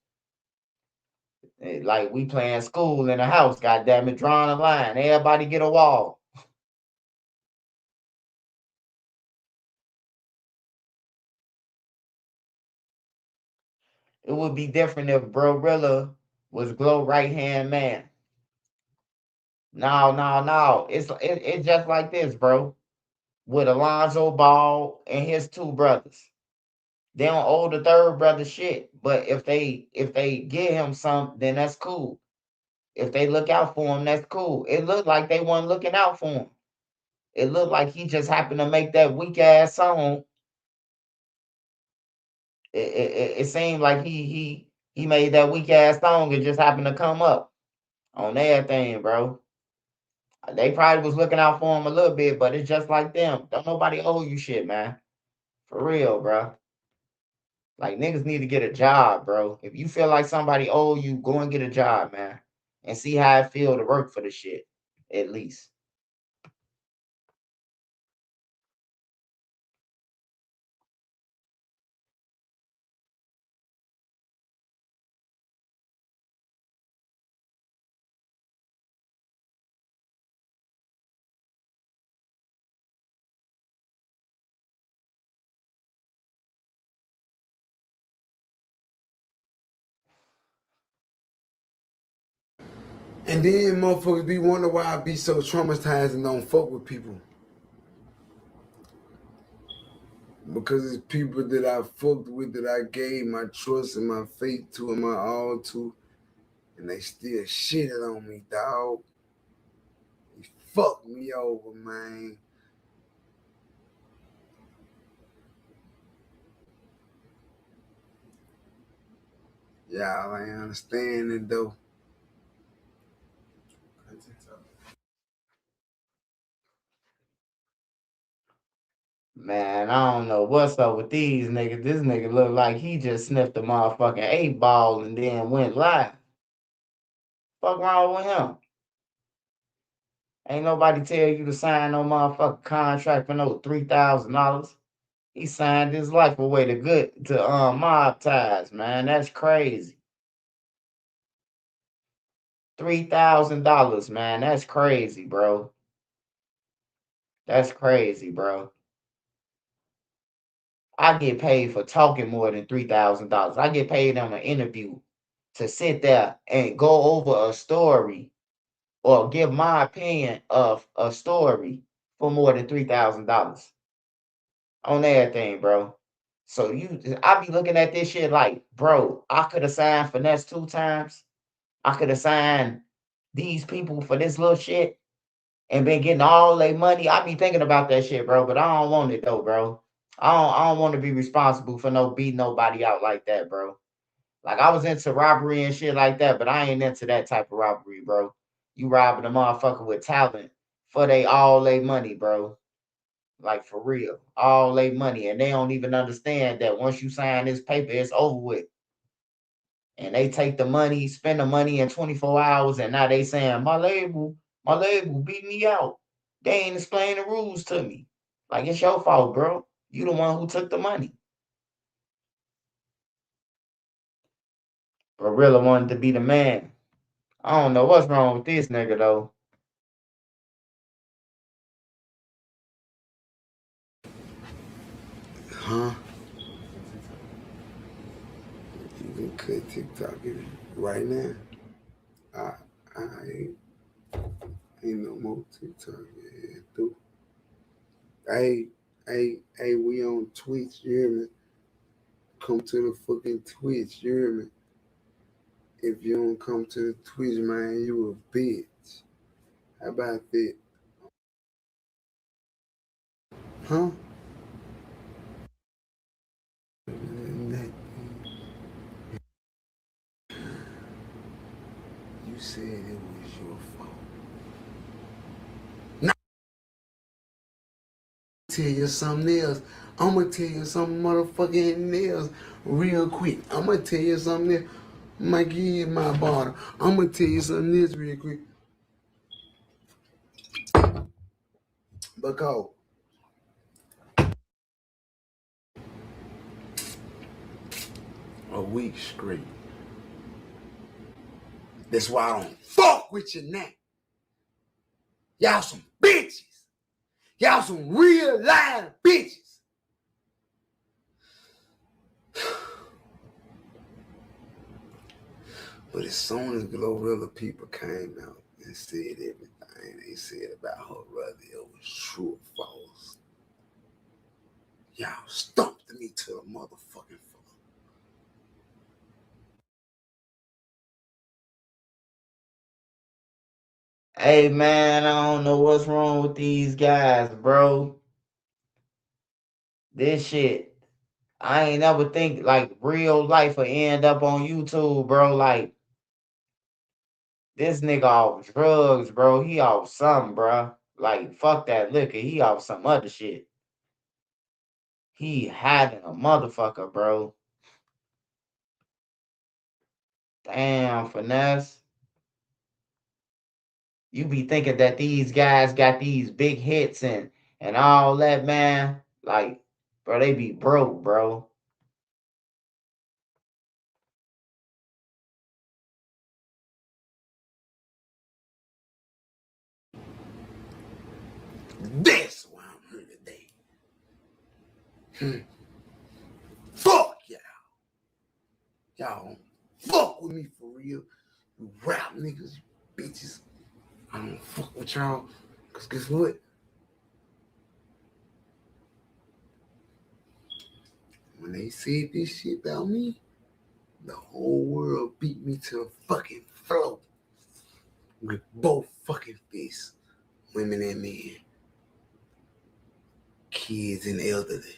Like we playing school in the house, goddamn it, drawing a line. Everybody get a wall. It would be different if Brorilla was Glow right hand man. No. It's just like this, bro. With Alonzo Ball and his two brothers. They don't owe the third brother shit. But if they get him something, then that's cool. If they look out for him, that's cool. It looked like they weren't looking out for him. It looked like he just happened to make that weak ass song. It seemed like he made that weak ass song and just happened to come up on everything, bro. They probably was looking out for him a little bit, but it's just like them. Don't nobody owe you shit, man. For real, bro. Like niggas need to get a job, bro. If you feel like somebody owe you, go and get a job, man, and see how it feel to work for the shit, at least. And then motherfuckers be wondering why I be so traumatized and don't fuck with people. Because it's people that I fucked with, that I gave my trust and my faith to and my all to, and they still shitted on me, dog. They fucked me over, man. Y'all ain't understanding though. Man, I don't know what's up with these niggas. This nigga look like he just sniffed a motherfucking 8-ball and then went live. Fuck wrong with him? Ain't nobody tell you to sign no motherfucking contract for no $3,000. He signed his life away to mob ties, man. That's crazy. $3,000, man. That's crazy, bro. That's crazy, bro. I get paid for talking more than $3,000. I get paid on an interview to sit there and go over a story or give my opinion of a story for more than $3,000 on everything, bro. So I be looking at this shit like, bro, I could have signed Finesse 2 times. I could have signed these people for this little shit and been getting all their money. I be thinking about that shit, bro, but I don't want it though, bro. I don't want to be responsible for beating nobody out like that, bro. Like I was into robbery and shit like that, but I ain't into that type of robbery, bro. You robbing a motherfucker with talent for all they money, bro. Like for real, all they money, and they don't even understand that once you sign this paper, it's over with. And they take the money, spend the money in 24 hours, and now they saying my label beat me out. They ain't explain the rules to me. Like it's your fault, bro. You the one who took the money. But really wanted to be the man. I don't know what's wrong with this nigga though. Huh? You can cut TikTok right now. I ain't no more TikTok. Yeah, dude. Hey, we on Twitch, you hear me? Come to the fucking Twitch, you hear me? If you don't come to the Twitch, man, you a bitch. How about that? Huh? You said it was your fault. Now, tell you something else. I'm gonna tell you something motherfucking else real quick. I'm gonna tell you something else. My give my bottle. I'm gonna tell you something else real quick. Because a week straight. That's why I don't fuck with you now. Y'all some bitches. Y'all some real live bitches. But as soon as Glorilla people came out and said everything they said about her brother, it was true or false. Y'all stumped me to the motherfucking floor. Hey man, I don't know what's wrong with these guys, bro. This shit, I ain't never think like real life will end up on YouTube, bro. Like this nigga off drugs, bro. He off something, bro. Like fuck that liquor. He off some other shit. He having a motherfucker, bro. Damn, finesse. You be thinking that these guys got these big hits and all that, man. Like, bro, they be broke, bro. That's why I'm here today. Fuck y'all. Y'all don't fuck with me for real. You rap niggas, you bitches. I don't fuck with y'all. Cause guess what? When they said this shit about me, the whole world beat me to the fucking floor. With both fucking fists. Women and men. Kids and elderly.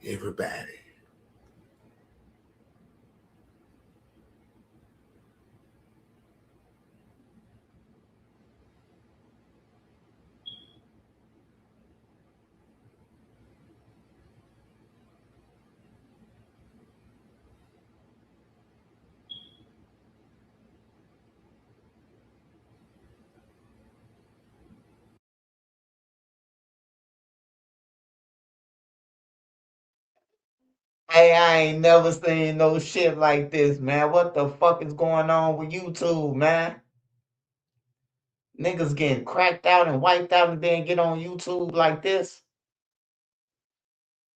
Everybody. Hey, I ain't never seen no shit like this, man. What the fuck is going on with YouTube, man? Niggas getting cracked out and wiped out and then get on YouTube like this?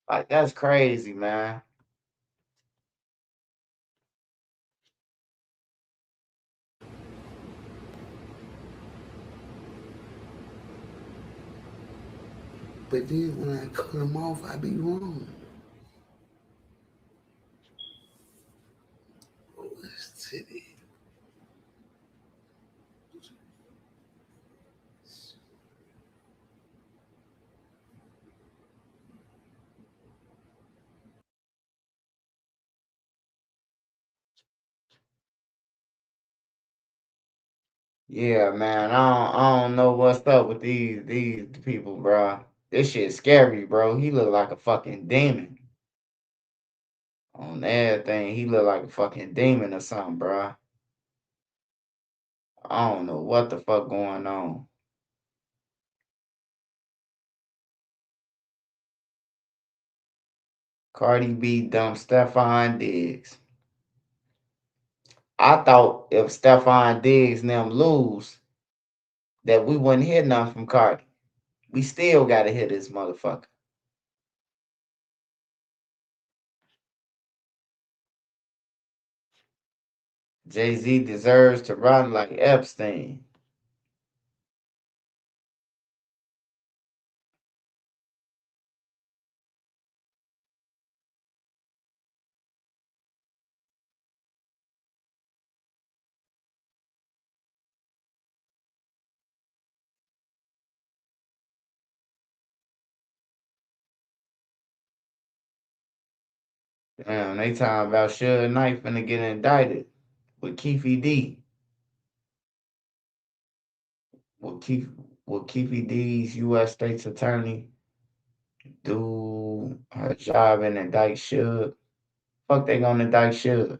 Like, that's crazy, man. But then when I cut them off, I be wrong. Oh, it's titty. Yeah, man. I don't know what's up with these people, bro. This shit scary, bro. He look like a fucking demon. On everything, he look like a fucking demon or something, bro. I don't know what the fuck going on. Cardi B dumped Stephon Diggs. I thought if Stephon Diggs and them lose, that we wouldn't hear nothing from Cardi. We still gotta hear this motherfucker. Jay-Z deserves to run like Epstein. Damn, they talking about Suge Knight finna get indicted with Keefe D. Will Keefe D's U.S. State's Attorney do her job and indict Suge? Fuck, they gonna indict Suge.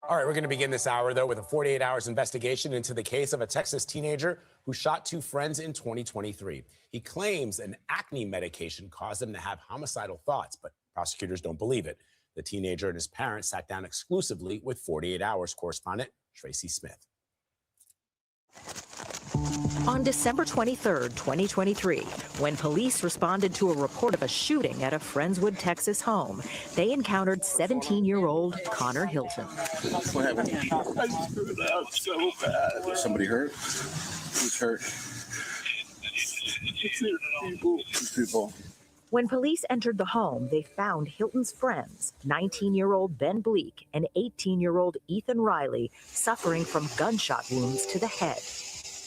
All right, we're going to begin this hour, though, with a 48 hours investigation into the case of a Texas teenager who shot two friends in 2023. He claims an acne medication caused him to have homicidal thoughts, but prosecutors don't believe it. The teenager and his parents sat down exclusively with 48 Hours correspondent Tracy Smith. On December 23, 2023, when police responded to a report of a shooting at a Friendswood, Texas home, they encountered 17-year-old Connor Hilton. What happened? I screwed up so bad. Somebody hurt? Who's hurt? People. When police entered the home, they found Hilton's friends, 19-year-old Ben Bleak and 18-year-old Ethan Riley, suffering from gunshot wounds to the head.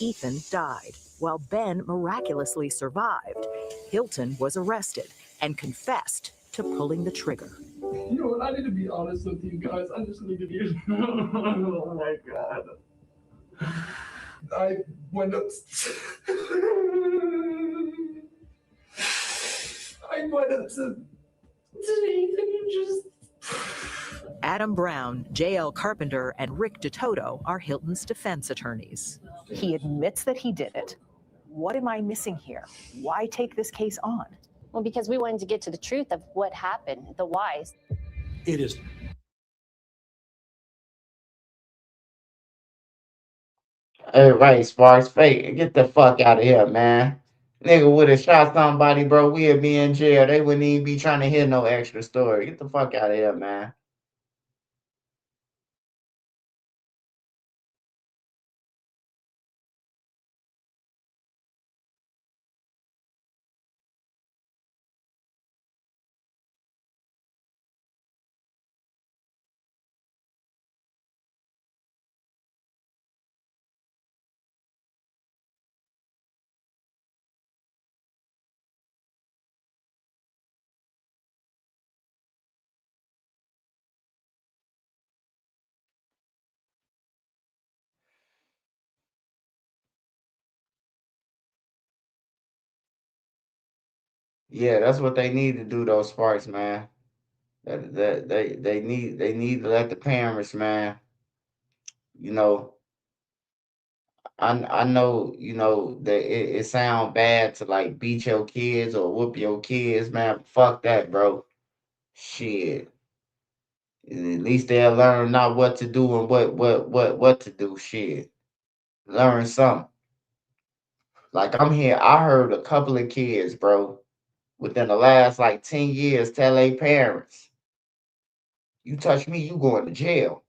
Ethan died, while Ben miraculously survived. Hilton was arrested and confessed to pulling the trigger. You know what? I need to be honest with you guys. I just need to be. Oh my God. I went up. I went up to Ethan and just. Adam Brown, J.L. Carpenter, and Rick DeToto are Hilton's defense attorneys. He admits that he did it. What am I missing here? Why take this case on? Well, because we wanted to get to the truth of what happened, the whys. It is. Hey, right, Sparks, fake. Get the fuck out of here, man. Nigga would have shot somebody, bro. We'd be in jail. They wouldn't even be trying to hear no extra story. Get the fuck out of here, man. Yeah, that's what they need to do, those Sparks, man. They need to let the parents, man. You know, I know, you know, that it sound bad to like beat your kids or whoop your kids, man. Fuck that, bro. Shit. At least they'll learn not what to do and what to do. Shit. Learn something. Like I heard a couple of kids, bro, within the last like 10 years tell their parents, you touch me, you going to jail.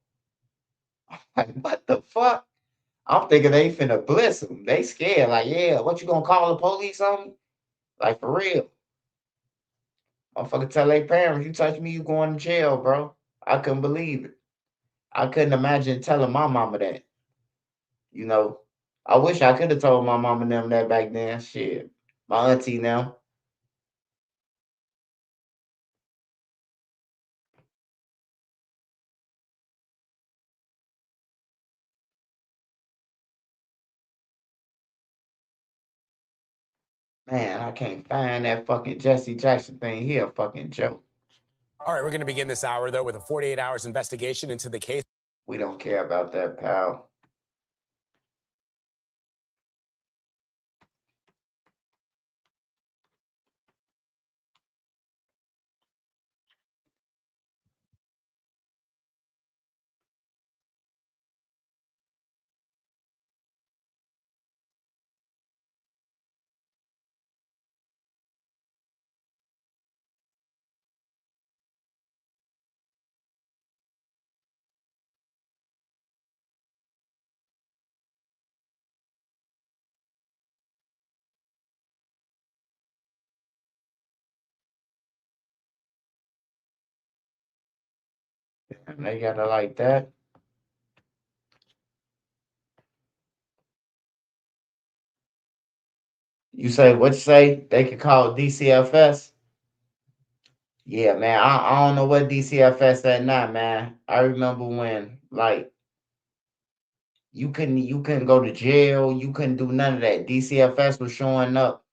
Like, what the fuck? I'm thinking they finna bliss them. They scared. Like, yeah, what you gonna call the police on me? Like, for real. Motherfucker tell their parents, you touch me, you going to jail, bro. I couldn't believe it. I couldn't imagine telling my mama that. You know, I wish I could have told my mama and them that back then. Shit. My auntie now. Man, I can't find that fucking Jesse Jackson thing here. Fucking joke. All right, we're going to begin this hour, though, with a 48 hours investigation into the case. We don't care about that, pal. And they got it like that. You say what you say? They could call it DCFS. Yeah, man. I don't know what DCFS at now, man. I remember when like you couldn't go to jail, you couldn't do none of that. DCFS was showing up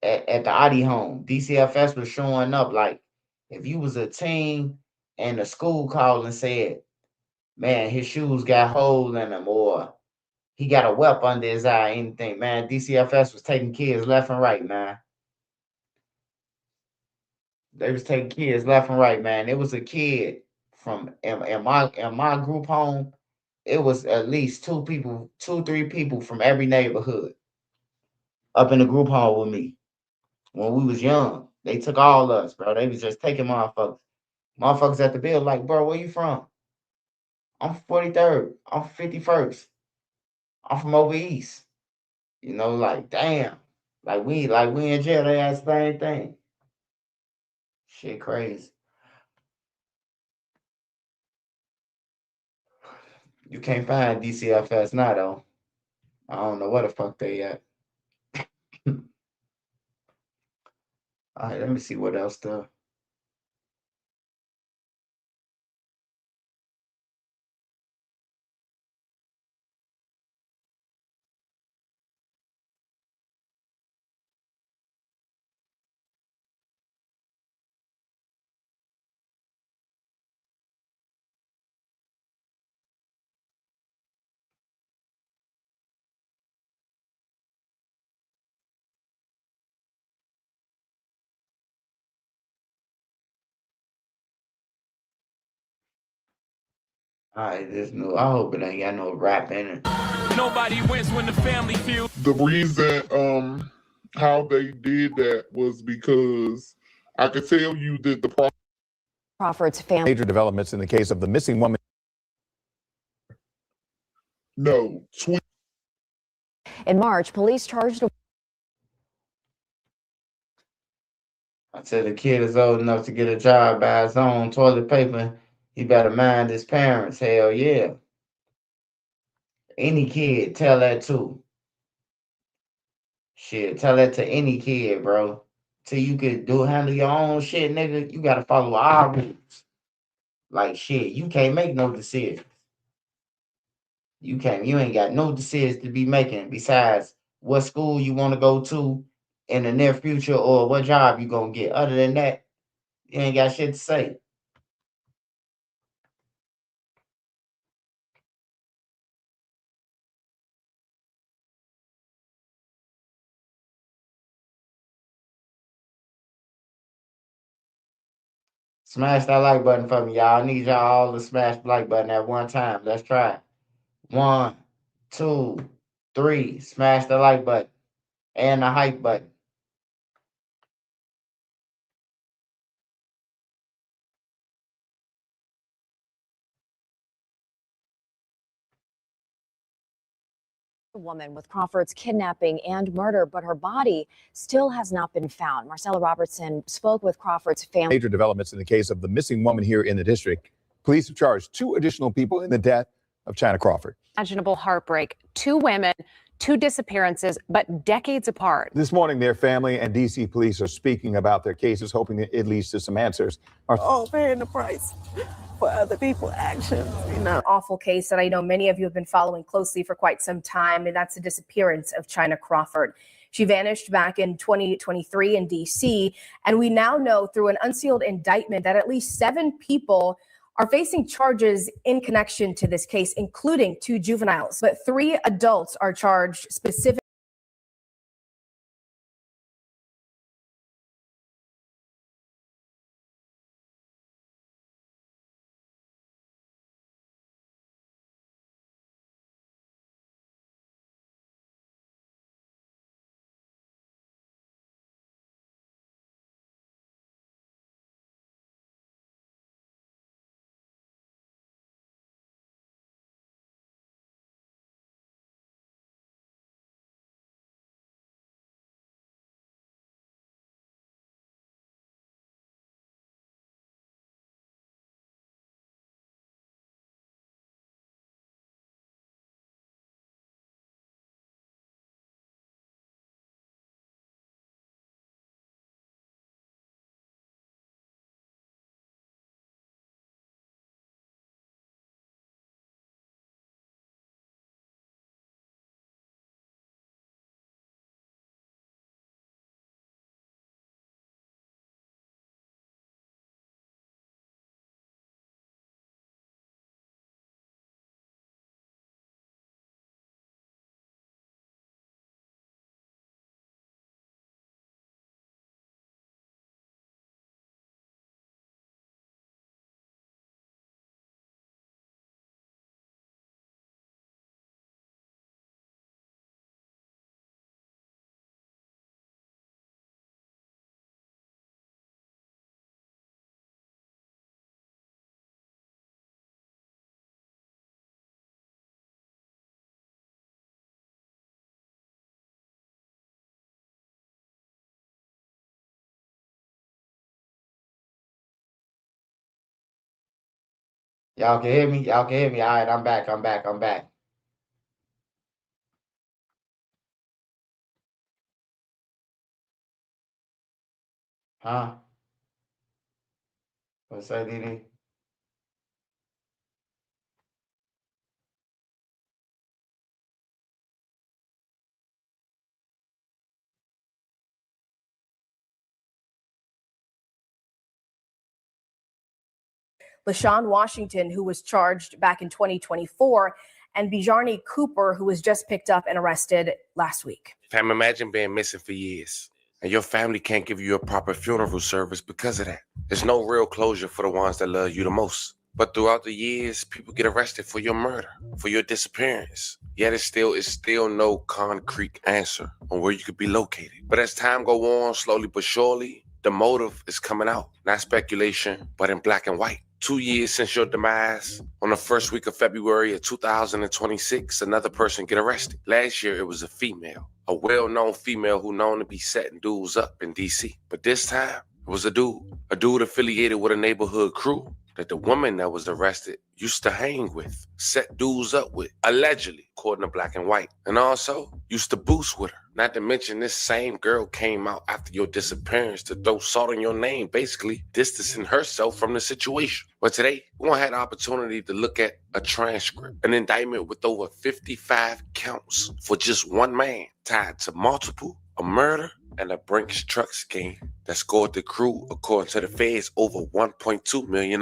at the Audi home. DCFS was showing up like if you was a teen and the school called and said, man, his shoes got holes in them or he got a whelp under his eye, anything, man. DCFS was taking kids left and right, man. They was taking kids left and right, man. It was a kid from in my group home. It was at least 3 people from every neighborhood up in the group home with me when we was young. They took all of us, bro. They was just taking motherfuckers. Motherfuckers at the bill, like, bro, where you from? I'm 43rd. I'm 51st. I'm from over east. You know, like, damn. Like we in jail, they ask the same thing. Shit crazy. You can't find DCFS now, though. I don't know where the fuck they at. All right, let me see what else though. All right, this new. I hope it ain't got no rap in it. Nobody wins when the family feels. The reason how they did that was because I could tell you that the Crawford's family. Major developments in the case of the missing woman. No. In March, police charged a I said the kid is old enough to get a job by his own toilet paper. He better mind his parents. Hell yeah. Any kid, tell that too. Shit, tell that to any kid, bro. Till you could handle your own shit, nigga, you gotta follow our rules. Like shit, you can't make no decisions. You ain't got no decisions to be making besides what school you want to go to in the near future or what job you gonna get. Other than that, you ain't got shit to say. Smash that like button for me, y'all. I need y'all all to smash the like button at one time. Let's try it. 1, 2, 3. Smash the like button and the hype button. woman with Crawford's kidnapping and murder, but her body still has not been found. Marcella Robertson spoke with Crawford's family. Major developments in the case of the missing woman here in the district. Police have charged 2 additional people in the death of China Crawford. Imaginable heartbreak. 2 women, 2 disappearances, but decades apart. This morning, their family and D.C. police are speaking about their cases, hoping that it leads to some answers. All paying the price for other people's actions. Awful case that I know many of you have been following closely for quite some time, and that's the disappearance of China Crawford. She vanished back in 2023 in D.C., and we now know through an unsealed indictment that at least 7 people are facing charges in connection to this case, including 2 juveniles, but 3 adults are charged specifically. Y'all can hear me? Y'all can hear me? All right, I'm back. I'm back. I'm back. Huh? What's that, Didi? LaShawn Washington, who was charged back in 2024, and Bijarni Cooper, who was just picked up and arrested last week. Fam, imagine being missing for years, and your family can't give you a proper funeral service because of that. There's no real closure for the ones that love you the most. But throughout the years, people get arrested for your murder, for your disappearance. Yet it's still no concrete answer on where you could be located. But as time go on, slowly but surely, the motive is coming out. Not speculation, but in black and white. 2 years since your demise, on the first week of February of 2026, another person get arrested. Last year, it was a female, a well-known female who known to be setting dudes up in D.C. But this time, it was a dude affiliated with a neighborhood crew that the woman that was arrested used to hang with, set dudes up with, allegedly, according to black and white, and also used to boost with her. Not to mention, this same girl came out after your disappearance to throw salt on your name, basically distancing herself from the situation. But today, we're gonna have the opportunity to look at a transcript, an indictment with over 55 counts for just one man, tied to multiple, a murder, and a Brinks truck scheme that scored the crew, according to the feds, over $1.2 million.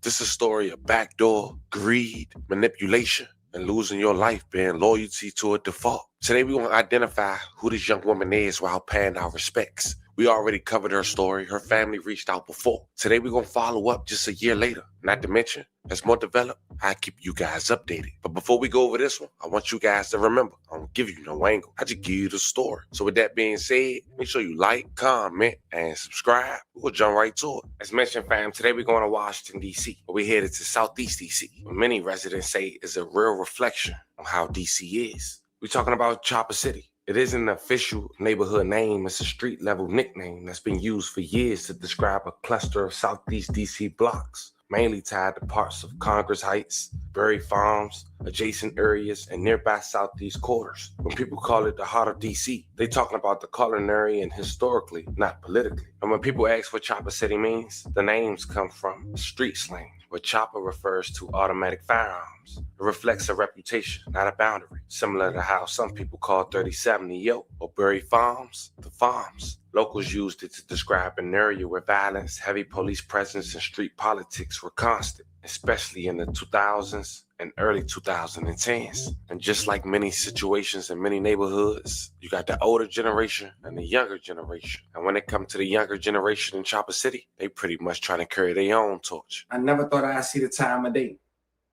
This is a story of backdoor, greed, manipulation, and losing your life being loyalty to a default. Today, we want to identify who this young woman is while paying our respects. We already covered her story. Her family reached out before. Today, we're going to follow up just a year later. Not to mention, as more developed, I keep you guys updated. But before we go over this one, I want you guys to remember, I don't give you no angle. I just give you the story. So with that being said, make sure you like, comment, and subscribe. We'll jump right to it. As mentioned, fam, today we're going to Washington, D.C. We're headed to Southeast D.C., what many residents say is a real reflection on how D.C. is. We're talking about Chopper City. It isn't an official neighborhood name. It's a street-level nickname that's been used for years to describe a cluster of Southeast D.C. blocks. mainly tied to parts of Congress Heights, Berry Farms, adjacent areas, and nearby southeast quarters. When people call it the heart of DC, they talking about the culinary and historically, not politically. And when people ask what Chopper City means, the names come from street slang, where chopper refers to automatic firearms. It reflects a reputation, not a boundary, similar to how some people call 3070 Yo or Berry Farms the farms. Locals used it to describe an area where violence, heavy police presence, and street politics were constant, especially in the 2000s and early 2010s. And just like many situations in many neighborhoods, you got the older generation and the younger generation. And when it comes to the younger generation in Chopper City, they pretty much trying to carry their own torch. I never thought I'd see the time of day,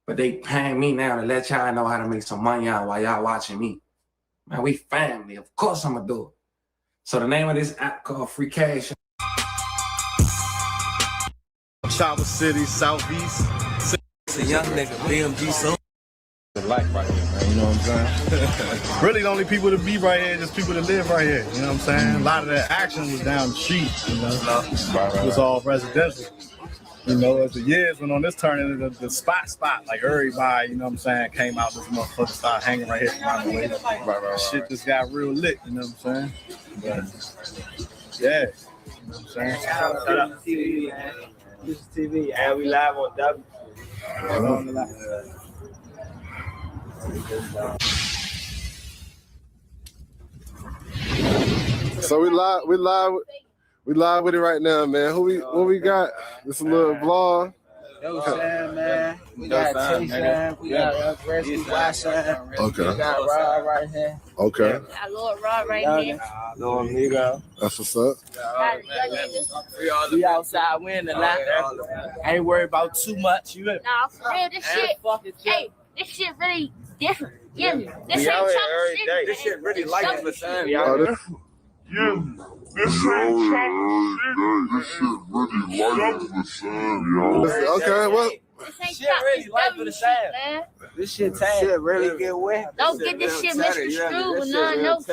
but they paying me now to let y'all know how to make some money out while y'all watching me. Man, we family. Of course I'm gonna do it. So the name of this app called Free Cash. Chopper City, Southeast. It's a young nigga, BMG son. The life right here, man, you know what I'm saying? Really the only people to be right here, just people that live right here, you know what I'm saying? A lot of the action was down the street, you know? It was all residential. You know, as the years went on, this turned into the spot, like everybody, you know what I'm saying, came out, this motherfucker started hanging right here around the way. Shit just got real lit, you know what I'm saying? But, yeah, you know what I'm saying? Shout out to TV, man. This is TV, and we live on W. So we live with it right now, man. What we got? This a little vlog. Yo, Sam, man. We got T-Sam. We got Rescue Y-Sam. Okay. We got Rod right here. Okay. Got Lord Rod right here. Lord Amigo. That's what's up. We outside winning a lot. I ain't worried about too much. You Nah, for real, this shit. Hey, this shit really different. Yeah, this ain't Chopper City. This shit really like it, Lasan. This shit Okay, well. This shit really like for the sound. This shit really get wet. Don't get this shit misconstrued with none else.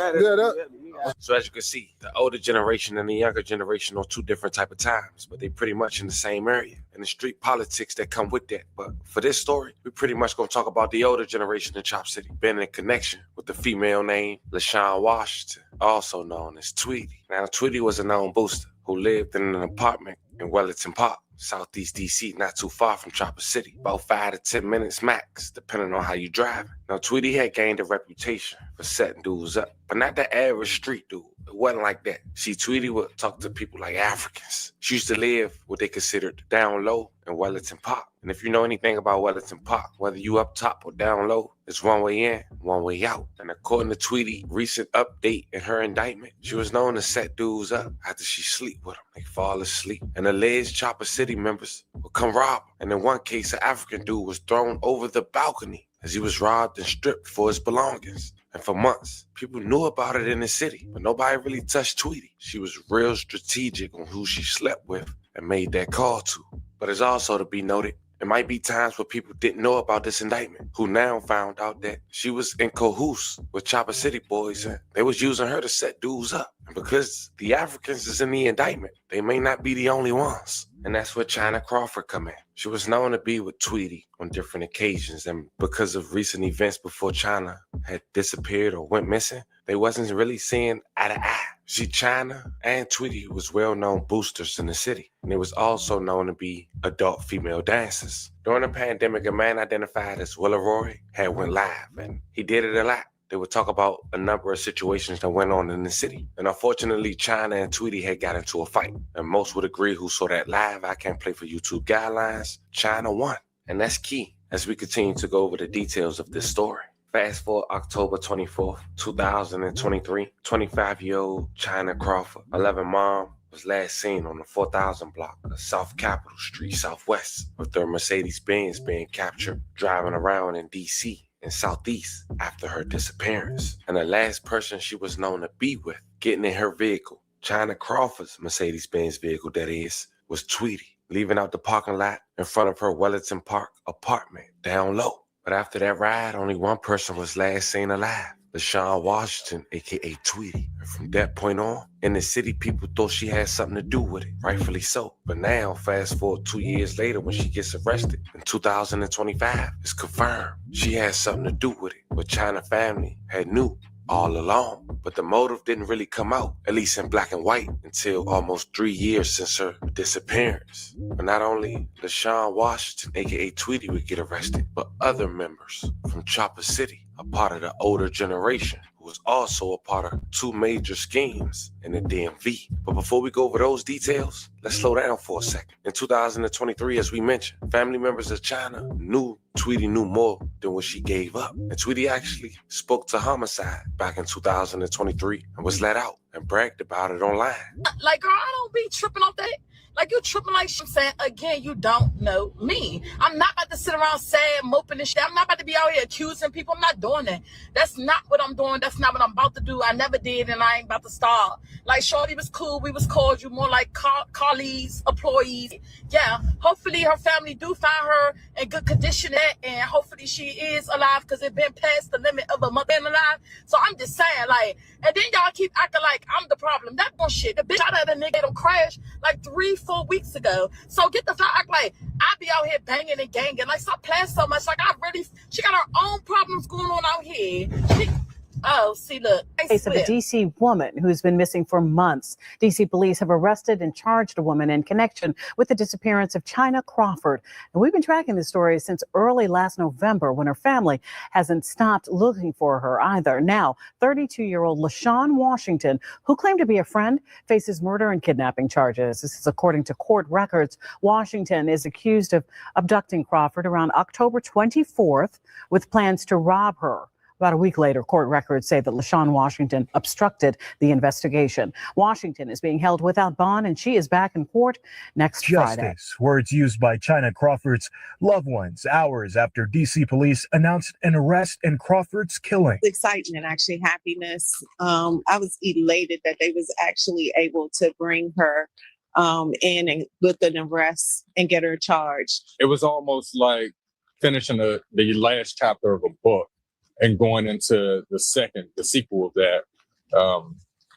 So as you can see, the older generation and the younger generation are two different type of times, but they pretty much in the same area and the street politics that come with that. But for this story, we pretty much gonna talk about the older generation in Chop City, being in connection with the female named LaShawn Washington, also known as Tweety. Now, Tweety was a known booster who lived in an apartment in Wellington Park, Southeast DC, not too far from Chopper City, about 5 to 10 minutes max, depending on how you drive. Now, Tweety had gained a reputation for setting dudes up, but not the average street dude. It wasn't like that. See, Tweety would talk to people like Africans. She used to live what they considered down low in Wellington Park. And if you know anything about Wellington Park, whether you up top or down low, it's one way in, one way out. And according to Tweety, recent update in her indictment, she was known to set dudes up after she sleep with them. They fall asleep. And alleged Chopper City members would come rob her. And in one case, an African dude was thrown over the balcony as he was robbed and stripped for his belongings. And for months, people knew about it in the city, but nobody really touched Tweety. She was real strategic on who she slept with and made that call to. But it's also to be noted, it might be times where people didn't know about this indictment, who now found out that she was in cahoots with Chopper City boys and they was using her to set dudes up. And because the Africans is in the indictment, they may not be the only ones. And that's where China Crawford come in. She was known to be with Tweety on different occasions, and because of recent events before China had disappeared or went missing, they wasn't really seeing eye to eye. See, China and Tweety was well-known boosters in the city, and they was also known to be adult female dancers. During the pandemic, a man identified as Willa Roy had went live, and he did it a lot. They would talk about a number of situations that went on in the city. And unfortunately, China and Tweety had got into a fight. And most would agree who saw that live, I can't play for YouTube guidelines, China won. And that's key as we continue to go over the details of this story. Fast forward October 24th, 2023, 25-year-old China Crawford, 11 mom, was last seen on the 4000 block of South Capitol Street, Southwest, with their Mercedes-Benz being captured driving around in D.C. and Southeast after her disappearance. And the last person she was known to be with, getting in her vehicle, China Crawford's Mercedes-Benz vehicle that is, was Tweety, leaving out the parking lot in front of her Wellington Park apartment down low. But after that ride, only one person was last seen alive, LaShawn Washington, aka Tweety. And from that point on, in the city, people thought she had something to do with it, rightfully so. But now, fast forward 2 years later when she gets arrested in 2025, it's confirmed she had something to do with it. But China family had knew all along, but the motive didn't really come out, at least in black and white, until almost 3 years since her disappearance. But not only LaShawn Washington, aka Tweety, would get arrested, but other members from Chopper City, a part of the older generation, who was also a part of 2 major schemes in the DMV. But before we go over those details, let's slow down for a second. In 2023, as we mentioned, family members of China knew Tweety knew more than what she gave up. And Tweety actually spoke to Homicide back in 2023 and was let out and bragged about it online. Like, girl, I don't be tripping off that. Like, you tripping like I'm saying, again, you don't know me. I'm not about to sit around sad, moping and shit. I'm not about to be out here accusing people. I'm not doing that. That's not what I'm doing. That's not what I'm about to do. I never did, and I ain't about to start. Like, Shorty was cool. We was cordial, more like colleagues, employees. Yeah, hopefully her family do find her in good condition, and hopefully she is alive, because it been past the limit of a mother being alive. So I'm just saying, like, and then y'all keep acting like I'm the problem. That bullshit. The bitch shot at a nigga don't crash like 3-4 weeks ago. So get the fuck, act like I be out here banging and ganging. Like, stop playing so much. Like, she got her own problems going on out here. Case of a D.C. woman who's been missing for months. D.C. police have arrested and charged a woman in connection with the disappearance of China Crawford. And we've been tracking this story since early last November, when her family hasn't stopped looking for her either. Now, 32-year-old LaShawn Washington, who claimed to be a friend, faces murder and kidnapping charges. This is according to court records. Washington is accused of abducting Crawford around October 24th with plans to rob her. About a week later, court records say that LaShawn Washington obstructed the investigation. Washington is being held without bond, and she is back in court next Friday. Justice, words used by China Crawford's loved ones hours after D.C. police announced an arrest in Crawford's killing. Excitement, actually happiness. I was elated that they was actually able to bring her in and with an arrest and get her charged. It was almost like finishing the last chapter of a book and going into the sequel of that.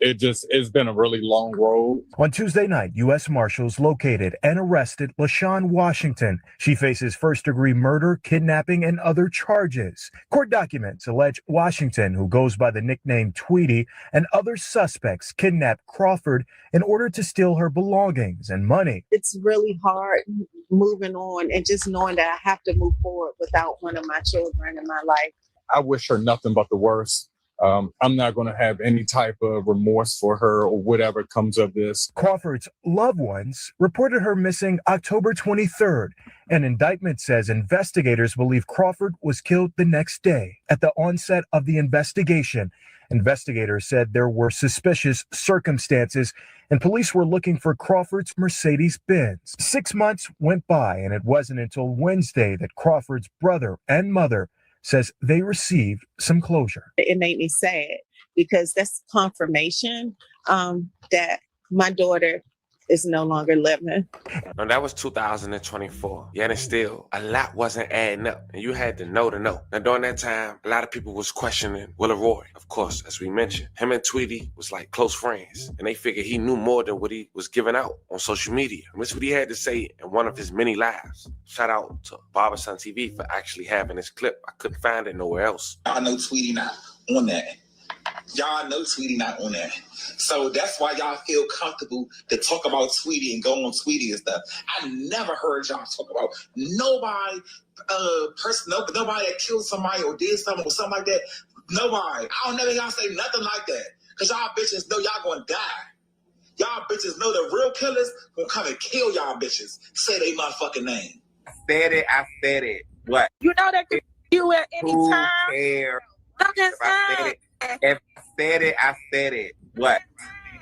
It's been a really long road. On Tuesday night, U.S. Marshals located and arrested LaShawn Washington. She faces first-degree murder, kidnapping, and other charges. Court documents allege Washington, who goes by the nickname Tweety, and other suspects kidnapped Crawford in order to steal her belongings and money. It's really hard moving on and just knowing that I have to move forward without one of my children in my life. I wish her nothing but the worst. I'm not going to have any type of remorse for her or whatever comes of this. Crawford's loved ones reported her missing October 23rd. An indictment says investigators believe Crawford was killed the next day. At the onset of the investigation, investigators said there were suspicious circumstances and police were looking for Crawford's Mercedes-Benz. 6 months went by, and it wasn't until Wednesday that Crawford's brother and mother says they received some closure. It made me sad because that's confirmation that my daughter is no longer living. Now, that was 2024. Yet and still, a lot wasn't adding up, and you had to know to know. Now, during that time, a lot of people was questioning Willa Roy. Of course, as we mentioned, him and Tweety was like close friends, and they figured he knew more than what he was giving out on social media. And that's what he had to say in one of his many lives. Shout out to Barberson TV for actually having this clip. I couldn't find it nowhere else. I know Tweety not on that. Y'all know Tweety not on that. So that's why y'all feel comfortable to talk about Tweety and go on Tweety and stuff. I never heard y'all talk about nobody nobody that killed somebody or did something or something like that. Nobody. I don't never y'all say nothing like that. Because y'all bitches know y'all gonna die. Y'all bitches know the real killers gonna come and kill y'all bitches. Say they motherfucking name. I said it. What? You know that you at any Who time. cares? If I said it. What?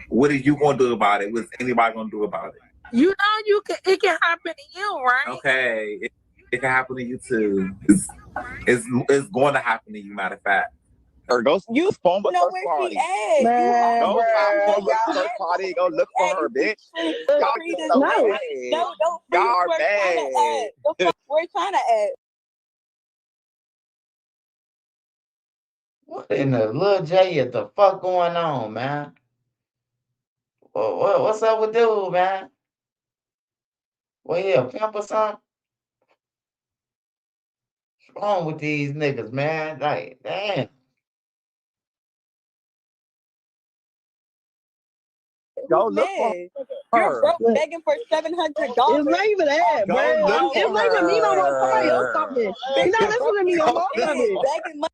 What are you gonna do about it? What's anybody gonna do about it? You know it can happen to you, right? Okay, it can happen to you too. It's going to happen to you. Matter of fact. Or go use phone but first party. Go phone but first party. Go look for her, bitch. Y'all are bad. We're trying to add. What in the Lil J is the fuck going on, man? What's up with dude, man? What, he a pimp or something? What's wrong with these niggas, man? Like, damn. Go look for You're broke her. begging for $700. It's not even that, Go man. look It's for not even me on my fire or her. something. You're not listening to me on my Begging fire.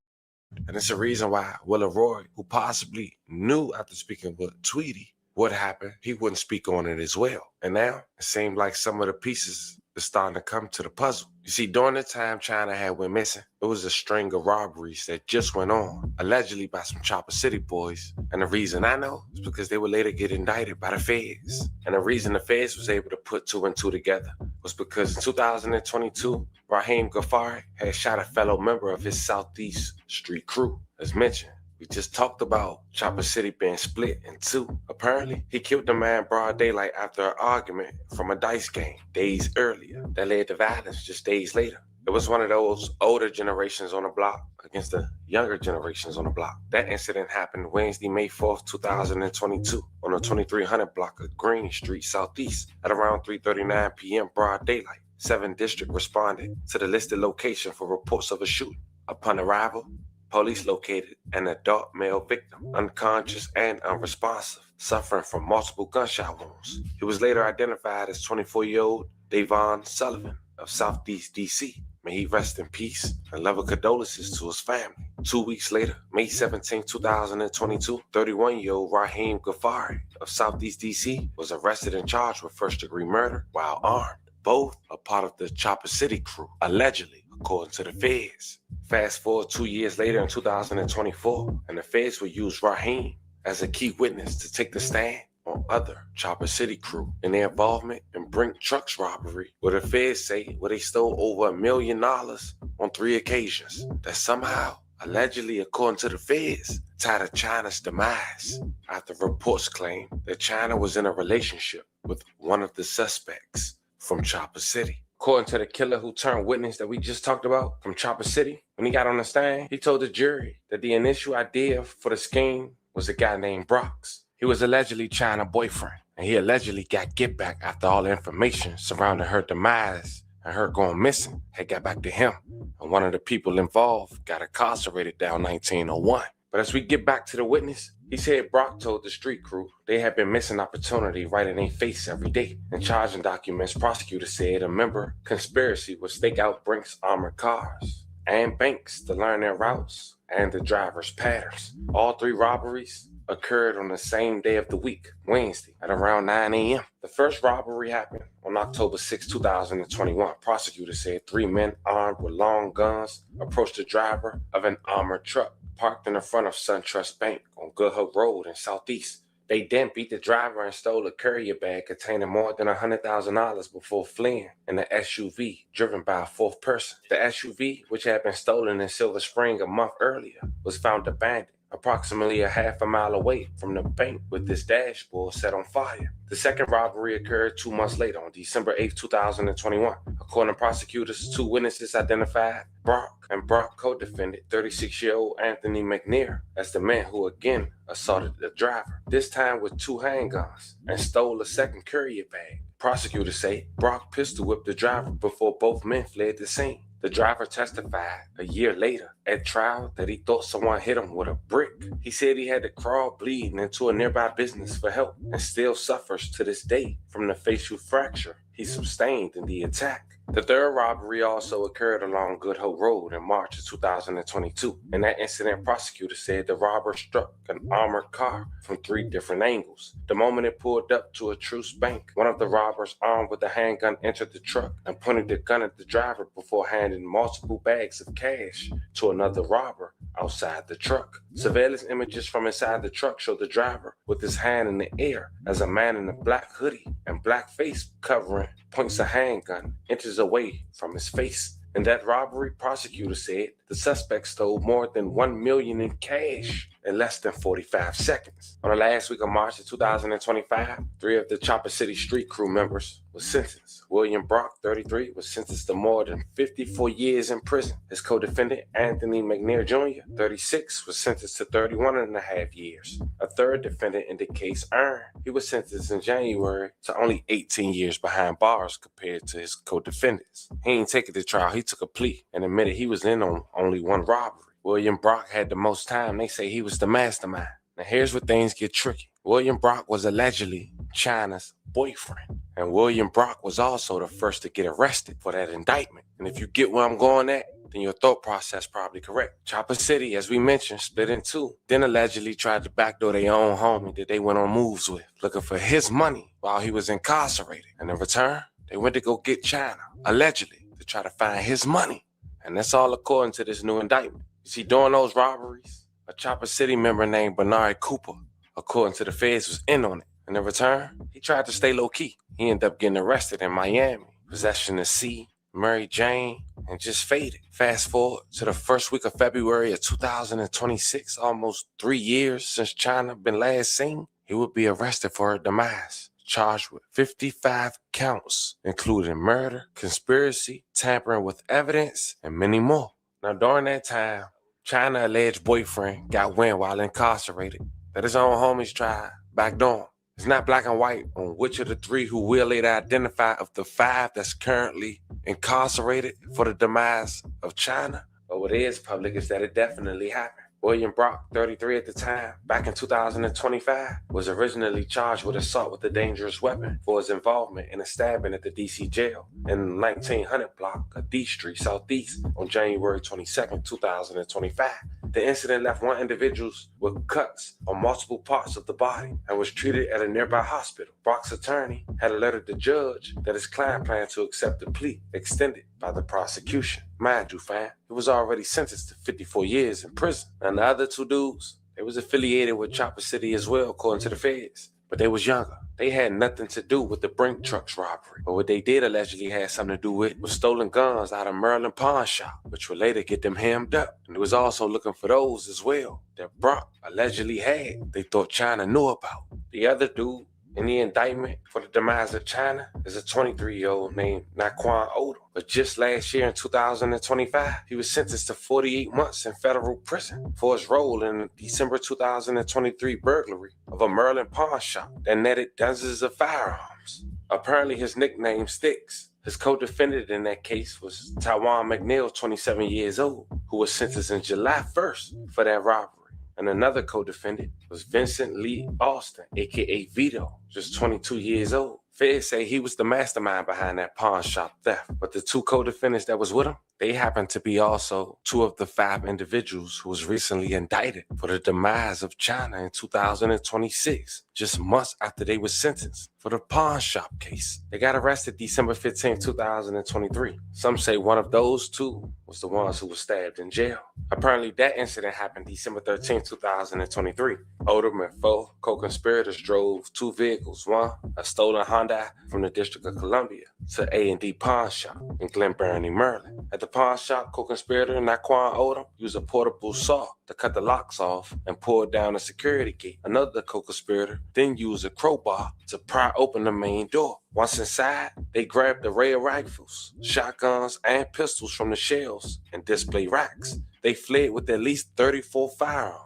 And it's a reason why Willa Roy, who possibly knew after speaking with Tweety what happened, he wouldn't speak on it as well. And now it seemed like some of the pieces are starting to come to the puzzle. You see, during the time China had went missing, it was a string of robberies that just went on, allegedly by some Chopper City boys. And the reason I know is because they would later get indicted by the feds. And the reason the feds was able to put 2 and 2 together was because in 2022, Raheem Ghaffari had shot a fellow member of his Southeast Street crew. As mentioned, we just talked about Chopper City being split in 2. Apparently, he killed the man broad daylight after an argument from a dice game days earlier that led to violence just days later. It was one of those older generations on the block against the younger generations on the block. That incident happened Wednesday, May 4th, 2022 on the 2300 block of Green Street Southeast at around 3:39 p.m. broad daylight. 7th District responded to the listed location for reports of a shooting. Upon arrival, police located an adult male victim, unconscious and unresponsive, suffering from multiple gunshot wounds. He was later identified as 24-year-old Davon Sullivan of Southeast DC. May he rest in peace and love and condolences to his family. 2 weeks later, May 17, 2022, 31-year-old Raheem Ghaffari of Southeast DC was arrested and charged with first-degree murder while armed. Both are part of the Chopper City crew, allegedly, according to the feds. Fast forward 2 years later in 2024, and the feds will use Raheem as a key witness to take the stand on other Chopper City crew in their involvement in Brink Trucks robbery, where the feds say they stole over $1 million on 3 occasions. That somehow, allegedly, according to the feds, tied to China's demise after reports claim that China was in a relationship with one of the suspects from Chopper City. According to the killer who turned witness that we just talked about from Chopper City, when he got on the stand, he told the jury that the initial idea for the scheme was a guy named Brox. He was allegedly China's boyfriend, and he allegedly got get back after all the information surrounding her demise and her going missing had got back to him. And one of the people involved got incarcerated down 1901. But as we get back to the witness, he said Brock told the street crew they had been missing opportunity right in their face every day. In charging documents, prosecutors said a member conspiracy would stake out Brink's armored cars and banks to learn their routes and the driver's patterns. All 3 robberies occurred on the same day of the week, Wednesday, at around 9 a.m. The first robbery happened on October 6, 2021. Prosecutors said 3 men armed with long guns approached the driver of an armored truck parked in the front of SunTrust Bank on Good Hope Road in Southeast. They then beat the driver and stole a courier bag containing more than $100,000 before fleeing in an SUV driven by a 4th person. The SUV, which had been stolen in Silver Spring a month earlier, was found abandoned approximately a half a mile away from the bank with its dashboard set on fire. The second robbery occurred 2 months later on December 8, 2021. According to prosecutors, 2 witnesses identified Brock and Brock co-defendant 36-year-old Anthony McNair as the man who again assaulted the driver, this time with 2 handguns, and stole a second courier bag. Prosecutors say Brock pistol whipped the driver before both men fled the scene. The driver testified a year later at trial that he thought someone hit him with a brick. He said he had to crawl bleeding into a nearby business for help and still suffers to this day from the facial fracture he sustained in the attack. The third robbery also occurred along Good Hope Road in March of 2022. In that incident, prosecutors said the robber struck an armored car from 3 different angles. The moment it pulled up to a Truce Bank, one of the robbers armed with a handgun entered the truck and pointed the gun at the driver before handing multiple bags of cash to another robber outside the truck. Surveillance images from inside the truck show the driver with his hand in the air as a man in a black hoodie and black face covering points a handgun, inches away from his face. In that robbery, prosecutors said the suspect stole more than $1 million in cash in less than 45 seconds. On the last week of March of 2025, 3 of the Chopper City street crew members were sentenced. William Brock, 33, was sentenced to more than 54 years in prison. His co-defendant, Anthony McNair Jr., 36, was sentenced to 31.5 years. A third defendant in the case, Earn, he was sentenced in January to only 18 years behind bars compared to his co-defendants. He ain't take it to trial. He took a plea and admitted he was in on only one robbery. William Brock had the most time. They say he was the mastermind. Now here's where things get tricky. William Brock was allegedly China's boyfriend. And William Brock was also the first to get arrested for that indictment. And if you get where I'm going at, then your thought process probably correct. Chopper City, as we mentioned, split in two. Then allegedly tried to backdoor their own homie that they went on moves with, looking for his money while he was incarcerated. And in return, they went to go get China, allegedly, to try to find his money. And that's all according to this new indictment. You see, during those robberies, a Chopper City member named Bernard Cooper, according to the feds, was in on it. And in return, he tried to stay low-key. He ended up getting arrested in Miami. Possession of C, Mary Jane, and just faded. Fast forward to the first week of February of 2026, almost 3 years since China been last seen, he would be arrested for her demise, charged with 55 counts, including murder, conspiracy, tampering with evidence, and many more. Now, during that time, China's alleged boyfriend got wind while incarcerated that his own homies tried backdoor him. It's not black and white on which of the 3 who will later identify of the 5 that's currently incarcerated for the demise of China. But what is public is that it definitely happened. William Brock, 33 at the time, back in 2025, was originally charged with assault with a dangerous weapon for his involvement in a stabbing at the DC jail in the 1900 block of D Street Southeast on January 22nd, 2025. The incident left one individual with cuts on multiple parts of the body and was treated at a nearby hospital. Brock's attorney had alerted the judge that his client planned to accept the plea extended by the prosecution. Mind you, fam, he was already sentenced to 54 years in prison. And the other 2 dudes, they was affiliated with Chopper City as well, according to the feds. But they was younger. They had nothing to do with the Brink Trucks robbery. But what they did allegedly had something to do with was stolen guns out of Merlin Pawn Shop, which would later get them hemmed up. And it was also looking for those as well that Brock allegedly had. They thought China knew about. The other dude in the indictment for the demise of China is a 23-year-old named Naquan Odom. But just last year in 2025, he was sentenced to 48 months in federal prison for his role in the December 2023 burglary of a Merlin pawn shop that netted dozens of firearms. Apparently his nickname sticks. His co-defendant in that case was Tawan McNeil, 27 years old, who was sentenced in July 1st for that robbery. And another co-defendant was Vincent Lee Austin, aka Vito, just 22 years old. Feds say he was the mastermind behind that pawn shop theft. But the 2 co-defendants that was with him, they happened to be also 2 of the 5 individuals who was recently indicted for the demise of China in 2026, just months after they were sentenced for the pawn shop case. They got arrested December 15, 2023. Some say one of those 2 was the ones who were stabbed in jail. Apparently that incident happened December 13, 2023. Odom and 4 co-conspirators drove 2 vehicles, one a stolen Honda from the District of Columbia to A&D Pawn Shop in Glen Burnie, Maryland. At the pawn shop, co-conspirator Naquan Odom used a portable saw to cut the locks off and pull down the security gate. Another co-conspirator then used a crowbar to pry open the main door. Once inside, they grabbed array of rifles, shotguns, and pistols from the shelves and display racks. They fled with at least 34 firearms.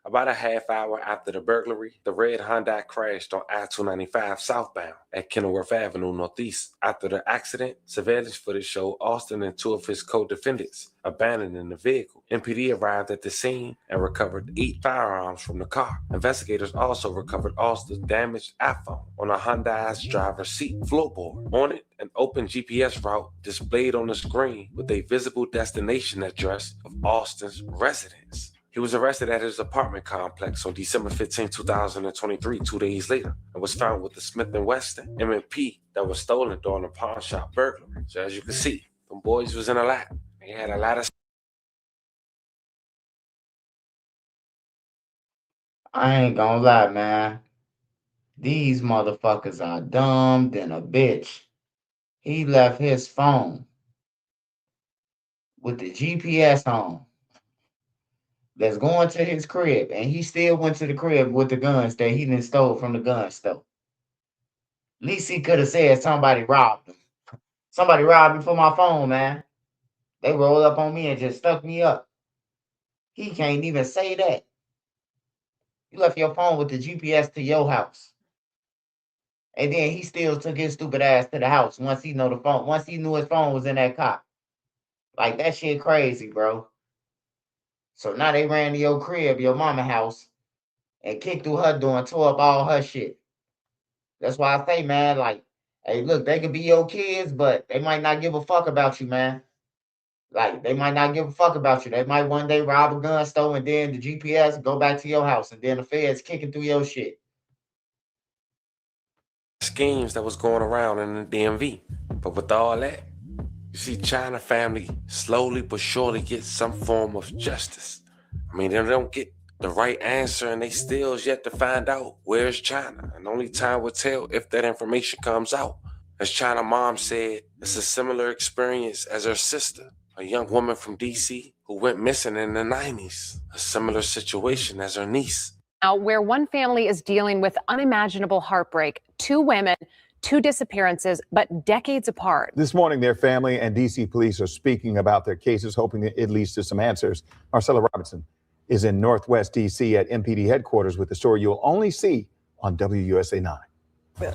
About a half hour after the burglary, the red Honda crashed on I-295 southbound at Kenilworth Avenue Northeast. After the accident, surveillance footage showed Austin and 2 of his co-defendants abandoning the vehicle. MPD arrived at the scene and recovered 8 firearms from the car. Investigators also recovered Austin's damaged iPhone on a Honda's driver's seat floorboard. On it, an open GPS route displayed on the screen with a visible destination address of Austin's residence. He was arrested at his apartment complex on December 15, 2023, 2 days later, and was found with the Smith & Wesson M&P that was stolen during a pawn shop burglary. So as you can see, them boys was in a lot. They had a lot of... I ain't gonna lie, man. These motherfuckers are dumb than a bitch. He left his phone with the GPS on. that's going to his crib, and he still went to the crib with the guns that he done stole from the gun store. At least he could have said somebody robbed him. Somebody robbed me for my phone, man. They rolled up on me and just stuck me up. He can't even say that. You left your phone with the GPS to your house. And then he still took his stupid ass to the house once he knew his phone was in that car. Like, that shit crazy, bro. So now they ran to your crib, your mama house, and kicked through her door and tore up all her shit. That's why I say, man, like, hey, look, they could be your kids, but they might not give a fuck about you, man. Like, they might not give a fuck about you. They might one day rob a gun store and then the GPS go back to your house and then the feds kicking through your shit. Schemes that was going around in the DMV. But with all that, you see China family slowly but surely get some form of justice. I mean, they don't get the right answer and they still is yet to find out where's China. And only time will tell if that information comes out. As China mom said, it's a similar experience as her sister, a young woman from DC who went missing in the 90s. A similar situation as her niece. Now, where one family is dealing with unimaginable heartbreak, 2 women, 2 disappearances, but decades apart. This morning, their family and D.C. police are speaking about their cases, hoping that it leads to some answers. Marcella Robertson is in Northwest D.C. at MPD headquarters with the story you'll only see on WUSA 9.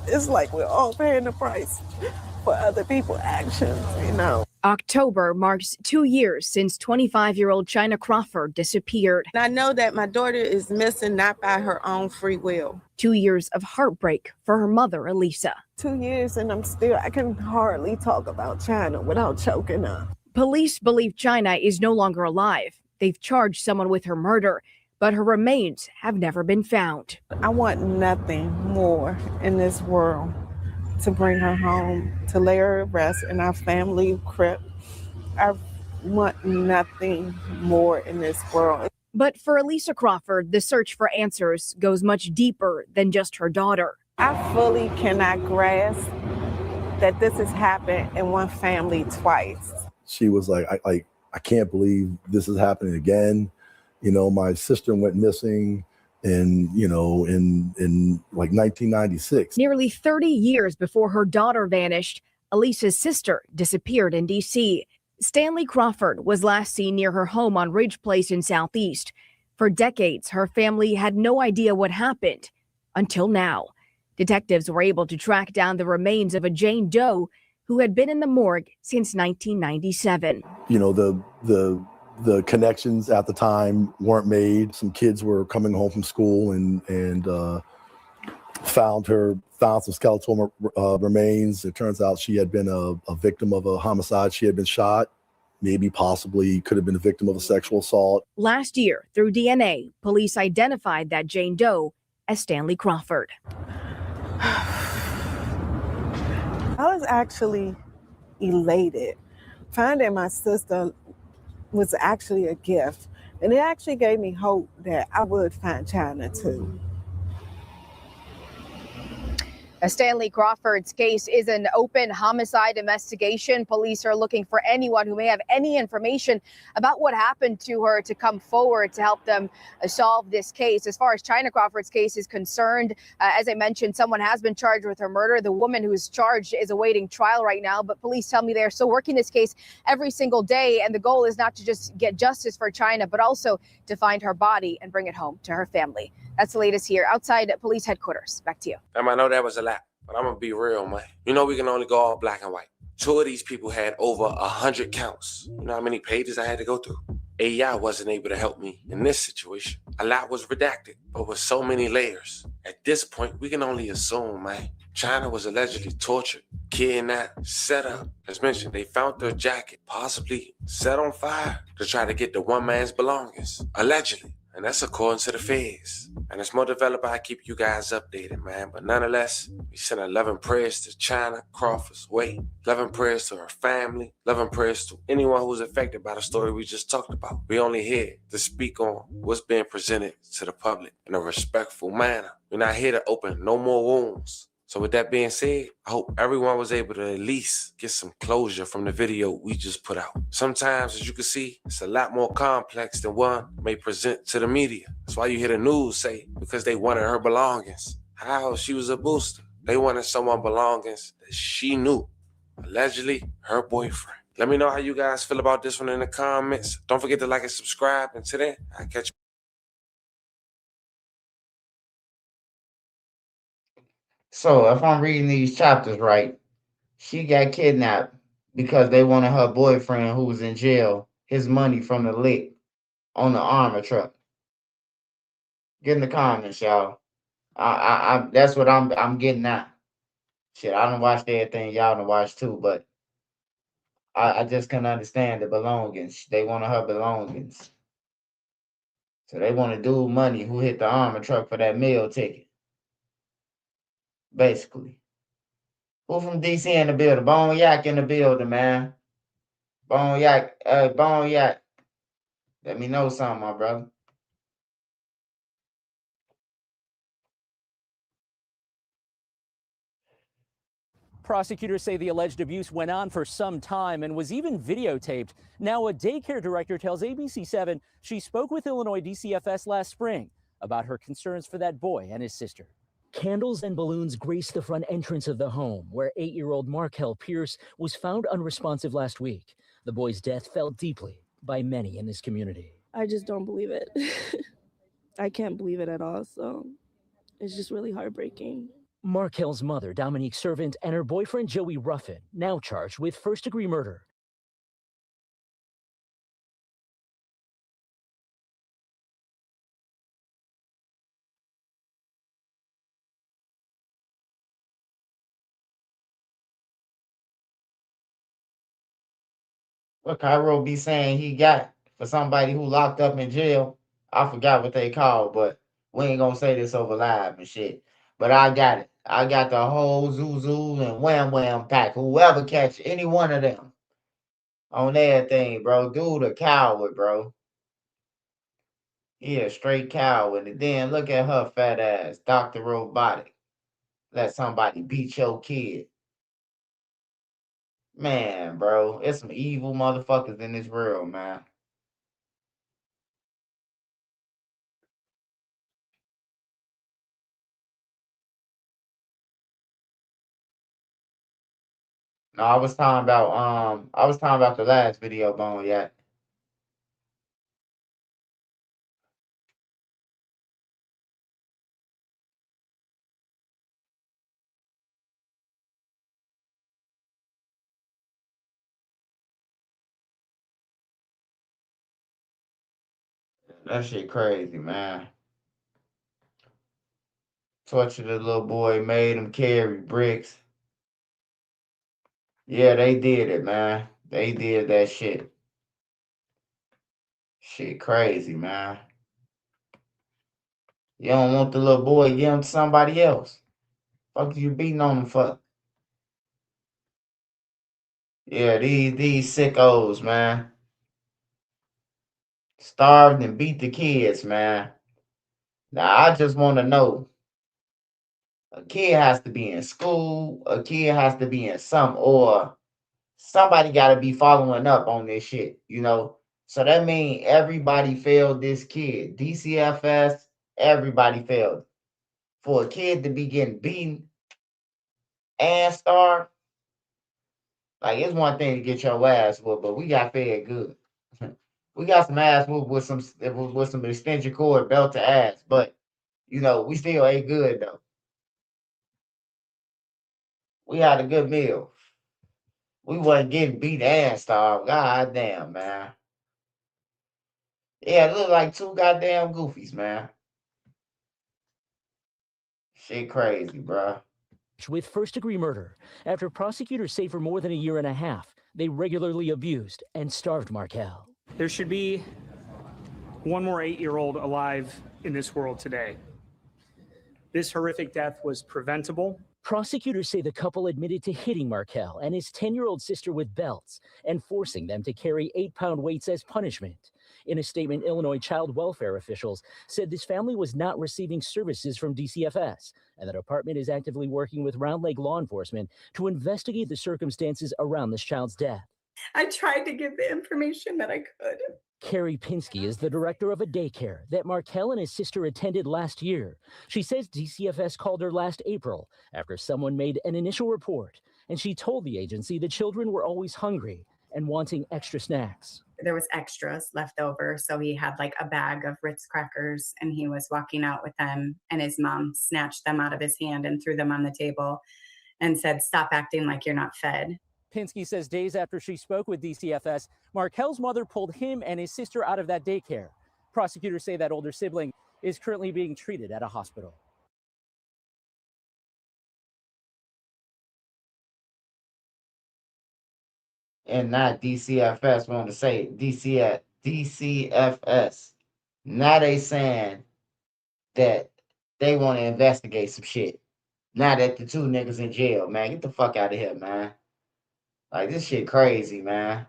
It's like we're all paying the price for other people's actions, you know. October marks 2 years since 25-year-old China Crawford disappeared. And I know that my daughter is missing not by her own free will. 2 years of heartbreak for her mother, Elisa. 2 years and I can hardly talk about China without choking up. Police believe China is no longer alive. They've charged someone with her murder, but her remains have never been found. I want nothing more in this world to bring her home, to lay her to rest in our family crypt. I want nothing more in this world. But for Elisa Crawford, the search for answers goes much deeper than just her daughter. I fully cannot grasp that this has happened in one family twice. She was like, I can't believe this is happening again. You know, my sister went missing in like 1996. Nearly 30 years before her daughter vanished, Elisa's sister disappeared in D.C. Stanley Crawford was last seen near her home on Ridge Place in Southeast. For decades, her family had no idea what happened until now. Detectives were able to track down the remains of a Jane Doe who had been in the morgue since 1997. You know, the connections at the time weren't made. Some kids were coming home from school and found some skeletal remains. It turns out she had been a victim of a homicide. She had been shot, possibly could have been a victim of a sexual assault. Last year, through DNA, police identified that Jane Doe as Stanley Crawford. I was actually elated. Finding my sister was actually a gift, and it actually gave me hope that I would find China too. Stanley Crawford's case is an open homicide investigation. Police are looking for anyone who may have any information about what happened to her to come forward to help them solve this case. As far as China Crawford's case is concerned, as I mentioned, someone has been charged with her murder. The woman who is charged is awaiting trial right now, but police tell me they're still working this case every single day. And the goal is not to just get justice for China, but also to find her body and bring it home to her family. That's the latest here outside police headquarters. Back to you. I know that was a lot, but I'm going to be real, man. You know we can only go all black and white. 2 of these people had over 100 counts. You know how many pages I had to go through? AI wasn't able to help me in this situation. A lot was redacted, but with so many layers. At this point, we can only assume, man. China was allegedly tortured, kidnapped, set up. As mentioned, they found their jacket, possibly set on fire to try to get the one man's belongings, allegedly. And that's according to the feds. And it's more developed, I keep you guys updated, man. But nonetheless, we send 11 prayers to China Crawford's way, 11 prayers to her family, 11 prayers to anyone who's affected by the story we just talked about. We only here to speak on what's being presented to the public in a respectful manner. We're not here to open no more wounds. So with that being said, I hope everyone was able to at least get some closure from the video we just put out. Sometimes, as you can see, it's a lot more complex than one may present to the media. That's why you hear the news say, because they wanted her belongings. How? She was a booster. They wanted someone belongings that she knew, allegedly her boyfriend. Let me know how you guys feel about this one in the comments. Don't forget to like and subscribe. And today, I'll catch you. So if I'm reading these chapters right, she got kidnapped because they wanted her boyfriend who was in jail his money from the lick on the armor truck. Get in the comments, y'all. I that's what I'm getting at. Shit, I don't watch everything y'all don't watch too, but I just couldn't understand the belongings. They wanted her belongings. So they want to do money who hit the armor truck for that meal ticket. Basically. Who from DC in the building? Bone Yak in the building, man. Bone Yak, Bone Yak. Let me know something, my brother. Prosecutors say the alleged abuse went on for some time and was even videotaped. Now, a daycare director tells ABC7 she spoke with Illinois DCFS last spring about her concerns for that boy and his sister. Candles and balloons graced the front entrance of the home, where 8-year-old Markel Pierce was found unresponsive last week. The boy's death felt deeply by many in this community. I just don't believe it. I can't believe it at all, so it's just really heartbreaking. Markel's mother, Dominique Servant, and her boyfriend, Joey Ruffin, now charged with first-degree murder. What Cairo be saying he got for somebody who locked up in jail. I forgot what they called, but we ain't gonna say this over live and shit. But I got it. I got the whole Zuzu and Wham Wham pack. Whoever catch any one of them on everything, bro. Dude a coward, bro. He a straight coward. And then look at her fat ass, Dr. Robotic. Let somebody beat your kid. Man, bro, it's some evil motherfuckers in this world, man. No, I was talking about the last video, Bone Yak. That shit crazy, man. Tortured the little boy, made him carry bricks. Yeah, they did it, man. They did that shit. Shit crazy, man. You don't want the little boy, give him to somebody else. Fuck you beating on him for? Yeah, these sickos, man. Starved and beat the kids, man. Now I just want to know. A kid has to be in school. A kid has to be in or somebody got to be following up on this shit, you know? So that means everybody failed this kid. DCFS, everybody failed. For a kid to be getting beaten and starved, like, it's one thing to get your ass whooped, but we got fed good. We got some ass whooped with some extension cord belt to ass, but, you know, we still ate good, though. We had a good meal. We wasn't getting beat and starved. God damn, man. Yeah, it looked like two goddamn goofies, man. Shit crazy, bro. With first-degree murder, after prosecutors say for more than a year and a half, they regularly abused and starved Markel. There should be one more 8-year-old alive in this world today. This horrific death was preventable. Prosecutors say the couple admitted to hitting Markel and his 10-year-old sister with belts and forcing them to carry 8-pound weights as punishment. In a statement, Illinois child welfare officials said this family was not receiving services from DCFS, and the department is actively working with Round Lake law enforcement to investigate the circumstances around this child's death. I tried to give the information that I could. Carrie Pinsky is the director of a daycare that Markel and his sister attended last year. She says DCFS called her last April after someone made an initial report, and she told the agency the children were always hungry and wanting extra snacks. There was extras left over, so he had like a bag of Ritz crackers, and he was walking out with them, and his mom snatched them out of his hand and threw them on the table and said, "Stop acting like you're not fed." Pinsky says days after she spoke with DCFS, Markel's mother pulled him and his sister out of that daycare. Prosecutors say that older sibling is currently being treated at a hospital. And not DCFS want to say DCFS. Now they saying that they want to investigate some shit. Now that the two niggas in jail, man, get the fuck out of here, man. Like, this shit crazy, man.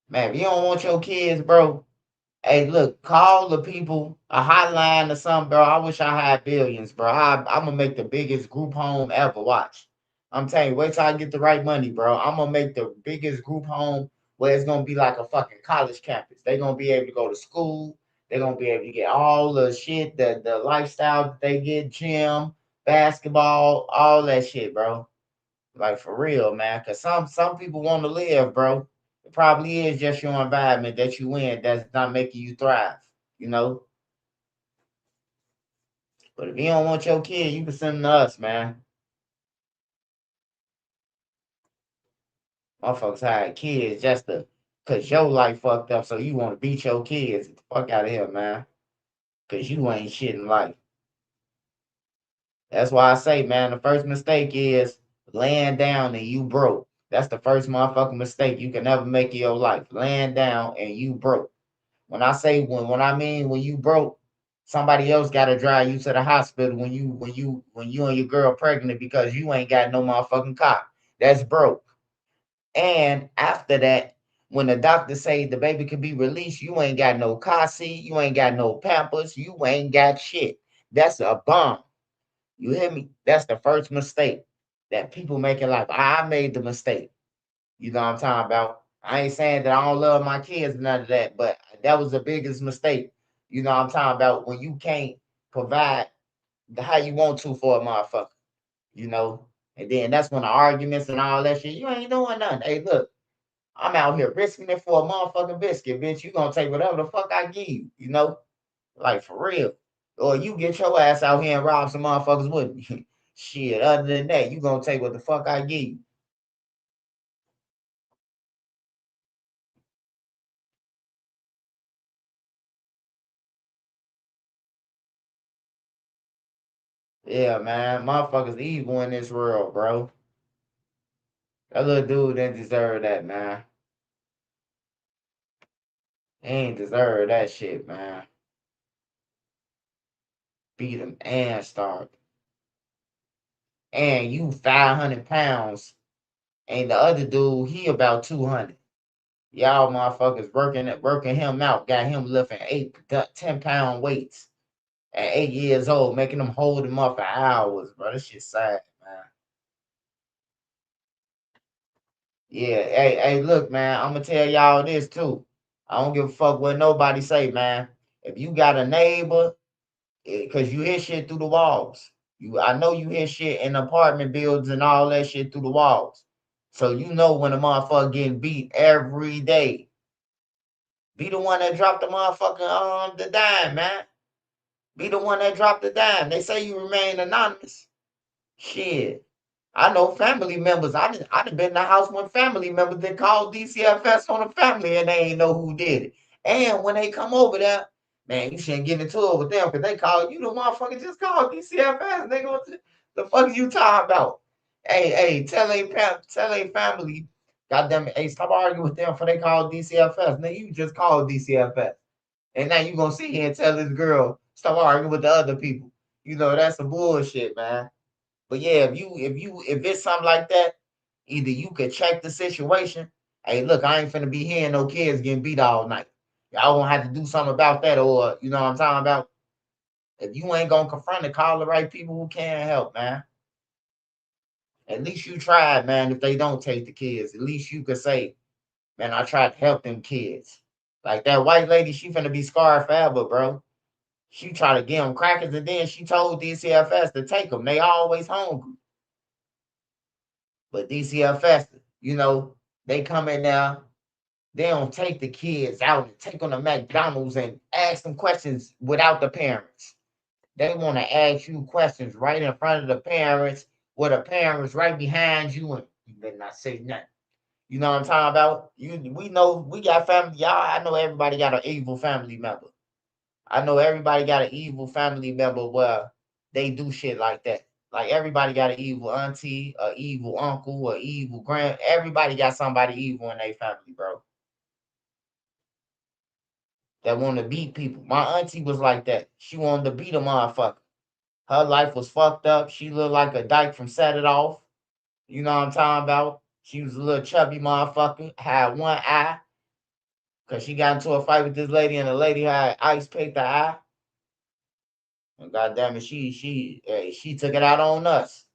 Man, if you don't want your kids, bro, hey, look, call the people, a hotline or something, bro. I wish I had billions, bro. I'm going to make the biggest group home ever. Watch. I'm telling you, wait till I get the right money, bro. I'm going to make the biggest group home where it's going to be like a fucking college campus. They're going to be able to go to school. They're going to be able to get all the shit, the lifestyle that they get, gym, basketball, all that shit, bro. Like, for real, man. Because some people want to live, bro. It probably is just your environment that you in that's not making you thrive, you know? But if you don't want your kid, you can send them to us, man. Motherfuckers had kids just because your life fucked up, so you want to beat your kids. Get the fuck out of here, man. Because you ain't shit in life. That's why I say, man, the first mistake is laying down and you broke. That's the first motherfucking mistake you can ever make in your life. Laying down and you broke. When I say when I mean when you broke, somebody else gotta drive you to the hospital when you and your girl pregnant because you ain't got no motherfucking car. That's broke. And after that, when the doctor say the baby can be released, you ain't got no car seat, you ain't got no Pampers, you ain't got shit. That's a bomb. You hear me? That's the first mistake that people make in life. I made the mistake. You know what I'm talking about? I ain't saying that I don't love my kids, none of that, but that was the biggest mistake. You know what I'm talking about? When you can't provide how you want to for a motherfucker, you know? And then that's when the arguments and all that shit, you ain't doing nothing. Hey, look, I'm out here risking it for a motherfucking biscuit, bitch. You gonna take whatever the fuck I give you, you know? Like, for real. Or you get your ass out here and rob some motherfuckers with me. Shit, other than that, you gonna take what the fuck I give you. Yeah, man, motherfuckers evil in this world, bro. That little dude didn't deserve that, man. He ain't deserve that shit, man. Beat him and starve. And you 500 pounds, and the other dude, he about 200. Y'all motherfuckers working him out, got him lifting 10-pound weights at 8 years old, making him hold him up for hours, bro. This shit sad, man. Yeah, hey, look, man, I'm gonna tell y'all this too. I don't give a fuck what nobody say, man. If you got a neighbor, because you hear shit through the walls. I know you hear shit in apartment buildings and all that shit through the walls. So you know when a motherfucker getting beat every day. Be the one that dropped the motherfucking the dime, man. Be the one that dropped the dime. They say you remain anonymous. Shit. I know family members. I done been in the house when family members that called DCFS on the family and they ain't know who did it. And when they come over there, man, you shouldn't get into it with them because they call you the motherfucker just called DCFS. They go, the fuck you talking about? Hey, tell a family, goddamn it, hey, stop arguing with them before they call DCFS. Now you just called DCFS. And now you gonna sit here and tell this girl, stop arguing with the other people. You know, that's some bullshit, man. But yeah, if it's something like that, either you could check the situation. Hey, look, I ain't finna be hearing no kids getting beat all night. Y'all gonna have to do something about that, or you know what I'm talking about. If you ain't gonna confront it, call the right people who can help, man. At least you tried, man. If they don't take the kids, at least you could say, man, I tried to help them kids. Like that white lady, she finna be scarred forever, bro. She tried to give them crackers, and then she told DCFS to take them. They always hungry. But DCFS, you know, they come in there, they don't take the kids out and take them to McDonald's and ask them questions without the parents. They want to ask you questions right in front of the parents, with the parents right behind you, and you better not say nothing. You know what I'm talking about? We know we got family. Y'all, I know everybody got an evil family member. I know everybody got an evil family member where they do shit like that. Like everybody got an evil auntie, an evil uncle, an evil grand. Everybody got somebody evil in their family, bro. That want to beat people. My auntie was like that. She wanted to beat a motherfucker. Her life was fucked up. She looked like a dyke from Set It Off. You know what I'm talking about? She was a little chubby motherfucker. Had one eye. Because she got into a fight with this lady, and the lady had ice paint the eye. And goddamn it, she took it out on us.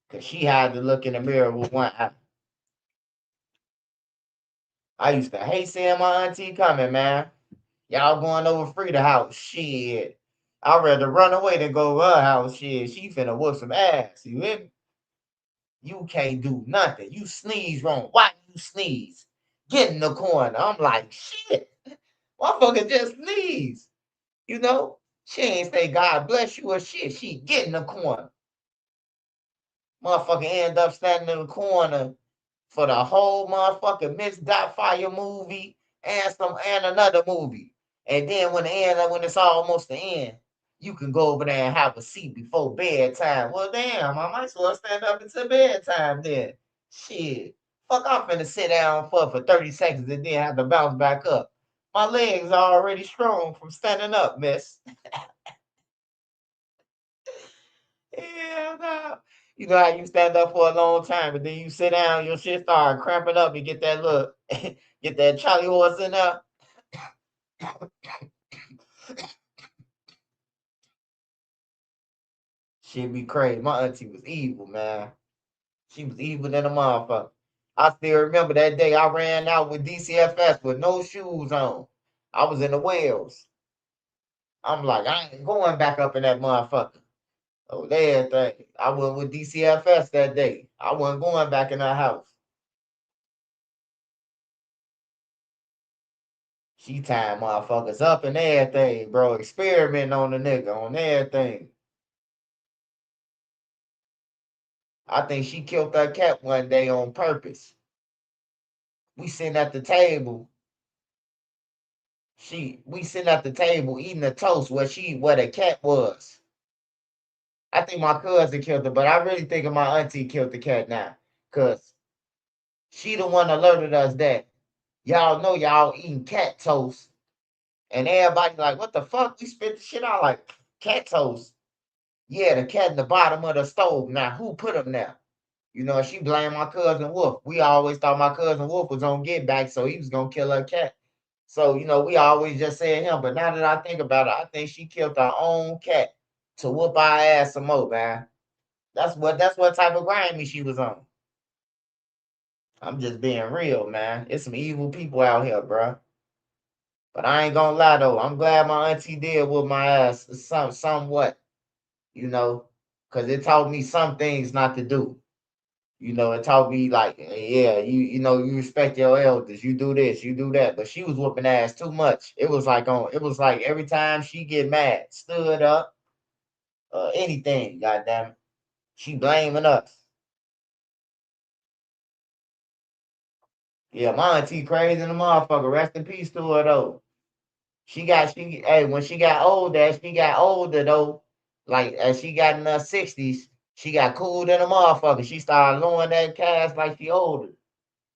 Because she had to look in the mirror with one eye. I used to hate seeing my auntie coming, man. Y'all going over Frida house. Shit. I'd rather run away than go to her house. Shit, she finna whoop some ass. You hear me? You can't do nothing. You sneeze wrong. Why you sneeze? Get in the corner. I'm like, shit. Motherfucker just sneeze. You know? She ain't say God bless you or shit. She get in the corner. Motherfucker end up standing in the corner for the whole motherfucking Miss Doubtfire movie and another movie. And then when it's almost the end, you can go over there and have a seat before bedtime. Well, damn, I might as well stand up until bedtime then. Shit. Fuck, I'm finna sit down for 30 seconds and then have to bounce back up. My legs are already strong from standing up, miss. Yeah, no. You know how you stand up for a long time, but then you sit down, your shit start cramping up and get that look, get that Charlie horse in there. Shit be crazy. My auntie was evil, man. She was evil than a motherfucker. I still remember that day I ran out with DCFS with no shoes on. I was in the Wells. I'm like, I ain't going back up in that motherfucker. Oh, everything. I went with DCFS that day. I wasn't going back in that house. She tied motherfuckers up and everything, bro. Experimenting on the nigga, on everything. I think she killed that cat one day on purpose. We sitting at the table. We sitting at the table eating a toast where the cat was. I think my cousin killed her, but I really think my auntie killed the cat now. Cause she the one alerted us that y'all know y'all eating cat toast. And everybody like, what the fuck? We spit the shit out like cat toast. Yeah, the cat in the bottom of the stove. Now, who put him there? You know, she blamed my cousin Wolf. We always thought my cousin Wolf was on get back, so he was gonna kill her cat. So, you know, we always just said him. But now that I think about it, I think she killed her own cat to whoop our ass some more, man. That's what type of grimy she was on. I'm just being real, man. It's some evil people out here, bro. But I ain't gonna lie though. I'm glad my auntie did whoop my ass somewhat. You know, because it taught me some things not to do. You know, it taught me like, yeah, you know, you respect your elders, you do this, you do that. But she was whooping ass too much. It was like every time she get mad, stood up, anything, goddamn it, she blaming us. Yeah, my auntie crazy in the motherfucker. Rest in peace to her though. When she got older though, like as she got in her 60s, she got cool than a motherfucker. She started lowering that cast like she older.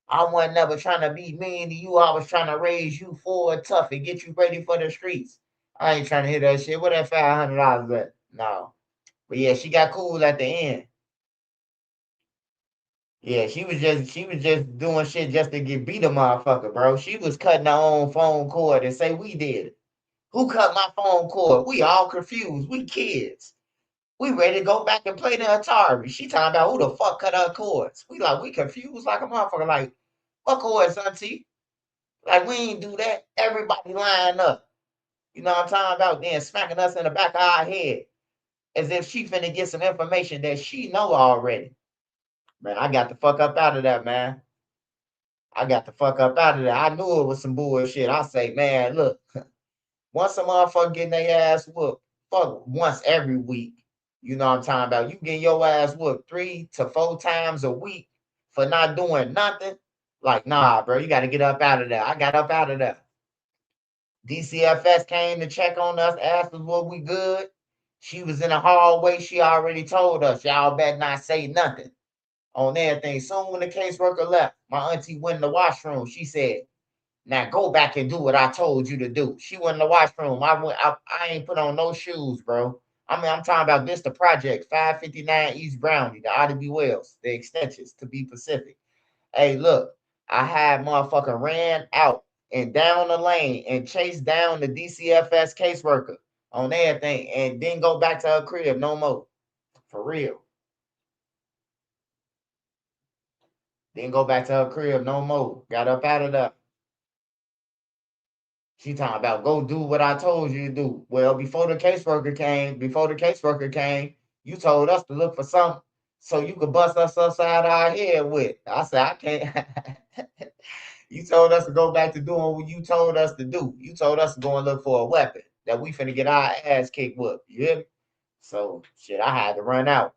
I wasn't never trying to be mean to you. I was trying to raise you forward tough and get you ready for the streets. I ain't trying to hear that shit. Where that $500 at? No. But yeah, she got cool at the end. Yeah, she was just doing shit just to get beat a motherfucker, bro. She was cutting her own phone cord and say we did it. Who cut my phone cord? We all confused. We kids. We ready to go back and play the Atari. She talking about who the fuck cut her cords. We confused like a motherfucker. Like, what cords, auntie? Like, we ain't do that. Everybody line up. You know what I'm talking about? Then smacking us in the back of our head as if she finna get some information that she know already. Man, I got the fuck up out of that, man. I got the fuck up out of there. I knew it was some bullshit. I say, man, look, once a motherfucker getting their ass whooped, fuck once every week. You know what I'm talking about? You getting your ass whooped 3 to 4 times a week for not doing nothing. Like, nah, bro, you got to get up out of there. I got up out of there. DCFS came to check on us, asked us what we good. She was in the hallway. She already told us, y'all better not say nothing on everything. Soon when the caseworker left, my auntie went in the washroom. She said, now go back and do what I told you to do. She went in the washroom. I ain't put on no shoes, bro. I mean, I'm talking about this, the project, 559 East Brownie, the Oddity Wells, the extensions, to be Pacific. Hey, look, I had motherfucker ran out and down the lane and chased down the DCFS caseworker on everything and didn't go back to her crib no more. For real. Didn't go back to her crib no more. Got up out of there. She talking about go do what I told you to do. Well, before the caseworker came, you told us to look for something so you could bust us upside our head with. I said, I can't. You told us to go back to doing what you told us to do. You told us to go and look for a weapon that we finna get our ass kicked with. You hear me? So shit, I had to run out.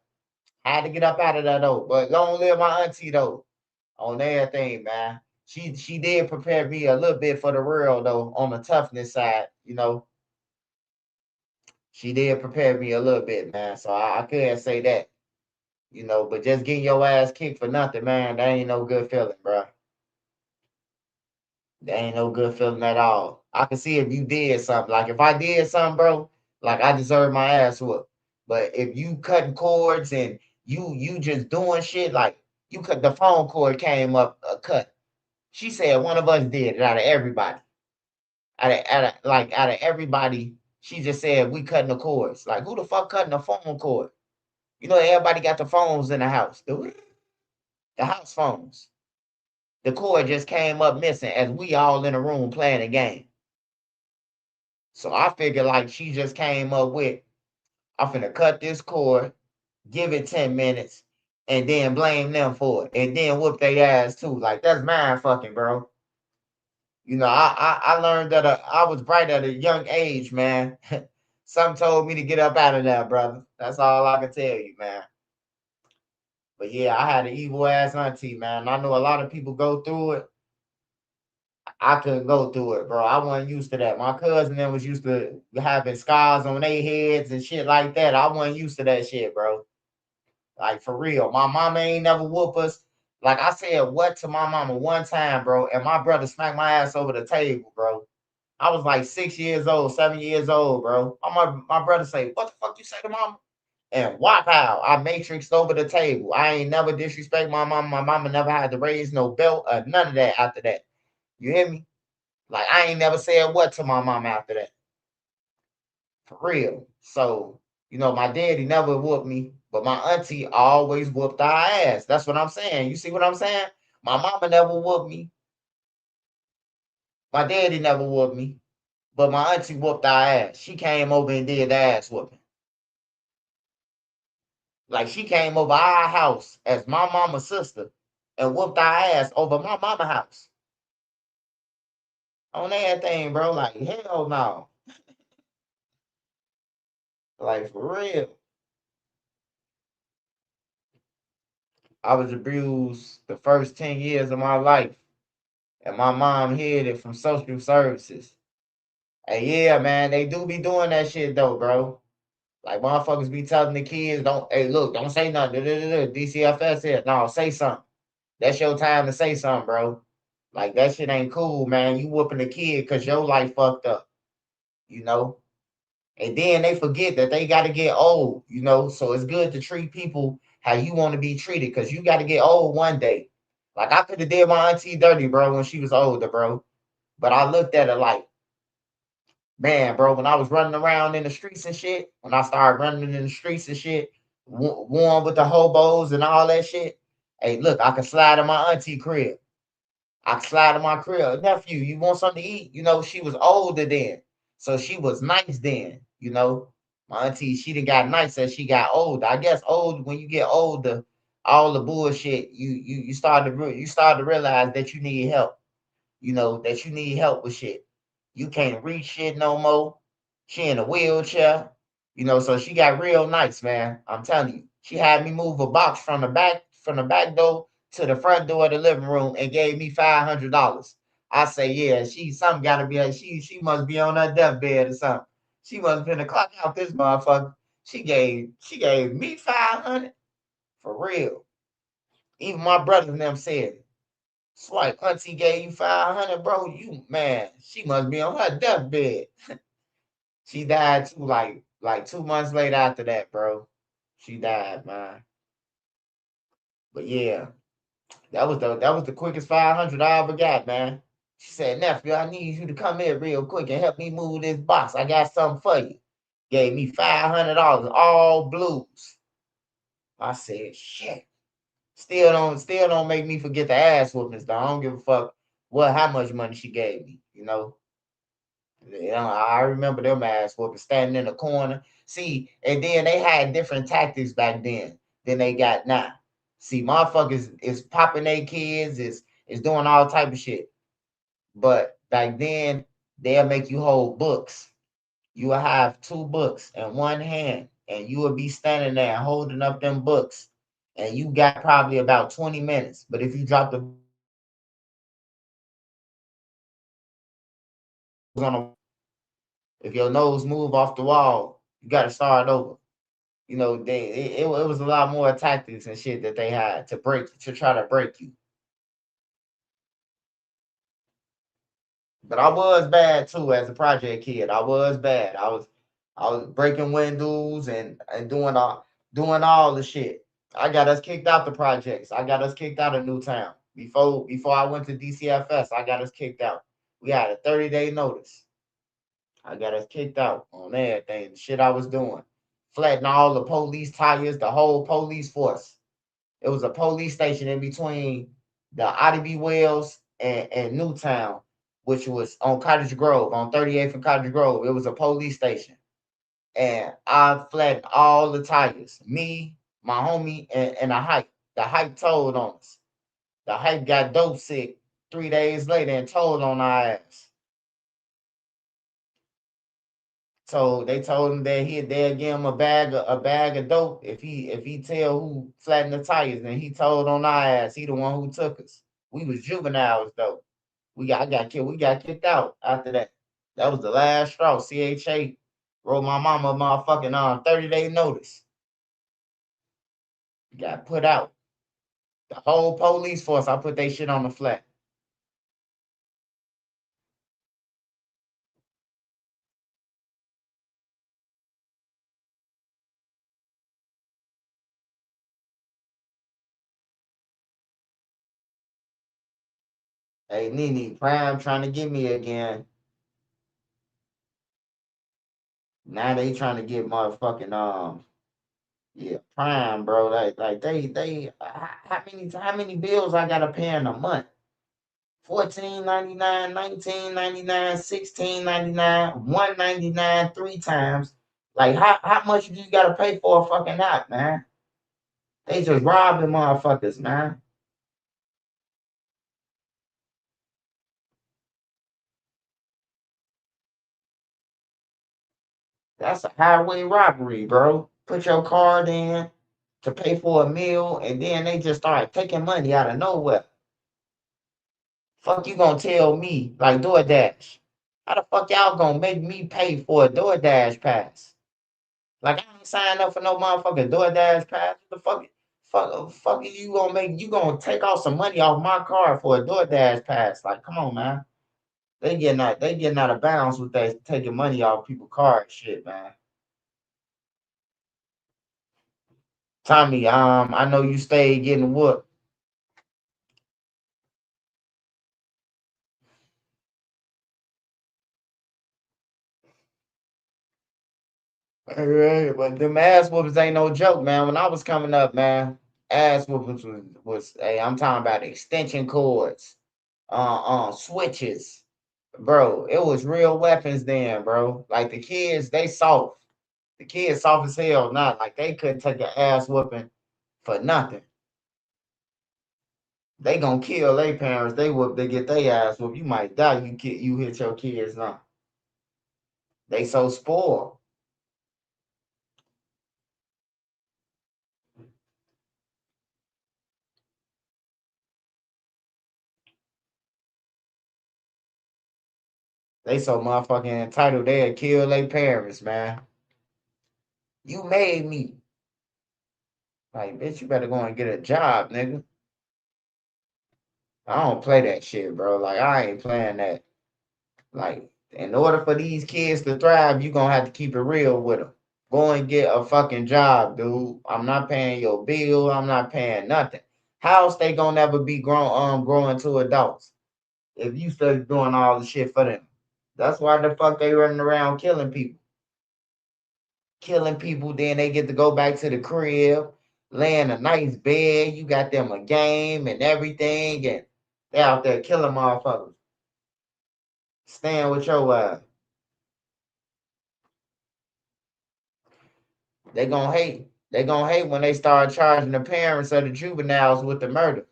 I had to get up out of there though. But long live my auntie though. On everything, man. She did prepare me a little bit for the real though, on the toughness side, you know. She did prepare me a little bit, man. So I couldn't say that, you know, but just getting your ass kicked for nothing, man, that ain't no good feeling, bro. That ain't no good feeling at all. I can see if you did something. Like if I did something, bro, like I deserve my ass whooped. But if you cutting cords and you just doing shit, like you cut the phone cord came up cut. She said one of us did it out of everybody. Out of everybody, she just said we cutting the cords. Like who the fuck cutting the phone cord? You know, everybody got the phones in the house. The house phones. The cord just came up missing as we all in a room playing a game. So I figured like she just came up with, I'm finna cut this cord, give it 10 minutes, and then blame them for it. And then whoop their ass too. Like that's mind fucking, bro. You know, I learned that I was bright at a young age, man. Something told me to get up out of there, brother. That's all I can tell you, man. But yeah, I had an evil ass auntie, man. I know a lot of people go through it. I couldn't go through it, bro. I wasn't used to that. My cousin then was used to having scars on their heads and shit like that. I wasn't used to that shit, bro. Like for real. My mama ain't never whoop us. Like I said what to my mama one time, bro, and my brother smacked my ass over the table, bro. I was like 6 years old, 7 years old, bro. My brother say, what the fuck you say to mama? And whop out, I matrixed over the table. I ain't never disrespect my mama. My mama never had to raise no belt or none of that after that. You hear me? Like I ain't never said what to my mama after that. For real. So, you know, my daddy never whooped me, but my auntie always whooped our ass. That's what I'm saying. You see what I'm saying? My mama never whooped me. My daddy never whooped me, but my auntie whooped our ass. She came over and did the ass whooping. Like she came over our house as my mama's sister and whooped our ass over my mama's house. On everything, bro. Like, hell no. Like, for real. I was abused the first 10 years of my life. And my mom hid it from social services. And yeah, man, they do be doing that shit though, bro. Like motherfuckers be telling the kids, hey, look, don't say nothing. DCFS here. No, say something. That's your time to say something, bro. Like that shit ain't cool, man. You whooping the kid because your life fucked up. You know? And then they forget that they got to get old, you know. So it's good to treat people how you want to be treated, because you got to get old one day. Like, I could have did my auntie dirty, bro, when she was older, bro. But I looked at her like, man, bro, when I was running around in the streets and shit, when I started running in the streets and shit, warm with the hobos and all that shit. Hey, look, I can slide in my auntie crib. I can slide in my crib. Nephew, you want something to eat? You know, she was older then. So she was nice then, you know. My auntie, she didn't got nice as she got older. I guess when you get older, all the bullshit, you start to realize that you need help. You know, that you need help with shit. You can't reach shit no more. She in a wheelchair, you know, so she got real nice, man. I'm telling you. She had me move a box from the back door to the front door of the living room and gave me $500. I say, yeah, something gotta be, she must be on her deathbed or something. She must have been to clock out this motherfucker. She gave me 500 for real. Even my brothers and them said it. It's like auntie gave you 500, bro. You, man, she must be on her deathbed. She died too, like 2 months later after that, bro. She died, man. But yeah, that was the quickest 500 I ever got, man. She said, nephew, I need you to come here real quick and help me move this box. I got something for you. Gave me $500, all blues. I said, shit. Still don't make me forget the ass whoopings, though. I don't give a fuck how much money she gave me, you know. You know, I remember them ass whooping standing in the corner. See, and then they had different tactics back then than they got now. See, motherfuckers is popping their kids, is doing all type of shit. But back then, they'll make you hold books. You will have 2 books in one hand, and you will be standing there holding up them books. And you got probably about 20 minutes. But if you drop the if your nose move off the wall, you got to start over. You know, it was a lot more tactics and shit that they had to try to break you. But I was bad too as a project kid. I was bad. I was breaking windows and doing all the shit. I got us kicked out the projects. I got us kicked out of Newtown. Before I went to DCFS, I got us kicked out. We had a 30-day notice. I got us kicked out on everything. The shit I was doing. Flattening all the police tires, the whole police force. It was a police station in between the Ottaway Wells and Newtown, which was on Cottage Grove, on 38th and Cottage Grove. It was a police station. And I flattened all the tires. Me, my homie, and a hype. The hype told on us. The hype got dope sick 3 days later and told on our ass. So they told him that they'll give him a bag of dope if he tell who flattened the tires, and he told on our ass. He the one who took us. We was juveniles though. We got kicked out after that. That was the last straw. CHA wrote my mama a motherfucking 30-day notice. Got put out. The whole police force, I put they shit on the flat. Hey, Nene, Prime trying to get me again. Now they trying to get motherfucking yeah, Prime, bro. Like they how many bills I gotta pay in a month? $14.99, $19.99, $16.99, $1.99 3 times. Like how much do you gotta pay for a fucking app, man? They just robbing motherfuckers, man. That's a highway robbery, bro. Put your card in to pay for a meal, and then they just start taking money out of nowhere. Fuck you gonna tell me, like DoorDash. How the fuck y'all gonna make me pay for a DoorDash pass? Like, I ain't signed up for no motherfucking DoorDash pass. What the fuck you gonna make? You gonna take off some money off my card for a DoorDash pass? Like, come on, man. They getting out of bounds with that taking money off people's card shit, man. Tommy, I know you stayed getting whooped. All right, but them ass whoopers ain't no joke, man. When I was coming up, man, ass whoopers was hey, I'm talking about extension cords, switches, bro. It was real weapons then, bro. Like the kids, they soft. The kids soft as hell, not like they couldn't take an ass whooping for nothing. They gonna kill their parents. They get their ass whooped. You might die. You hit your kids now. They so spoiled. They so motherfucking entitled. They'll kill their parents, man. You made me. Like, bitch, you better go and get a job, nigga. I don't play that shit, bro. Like, I ain't playing that. Like, in order for these kids to thrive, you gonna have to keep it real with them. Go and get a fucking job, dude. I'm not paying your bill. I'm not paying nothing. How's they gonna never be growing to adults if you still doing all the shit for them? That's why the fuck they running around killing people. Killing people, then they get to go back to the crib, lay in a nice bed. You got them a game and everything, and they out there killing motherfuckers. Staying with your they gonna hate. They gonna hate when they start charging the parents of the juveniles with the murder.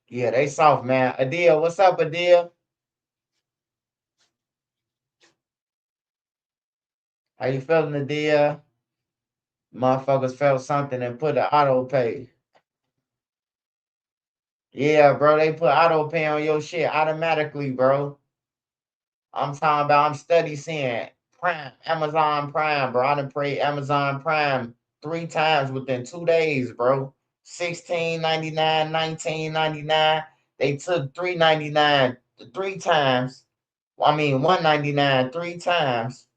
Yeah, they soft, man. Adil, what's up, Adil? How you feeling, Adil? Motherfuckers felt something and put the auto pay. Yeah, bro, they put auto pay on your shit automatically, bro. I'm talking about I'm steady seeing Prime, Amazon Prime, bro. I done paid Amazon Prime 3 times within 2 days, bro. $16.99, $19.99. They took $3.99 3 times. I mean $1.99 3 times.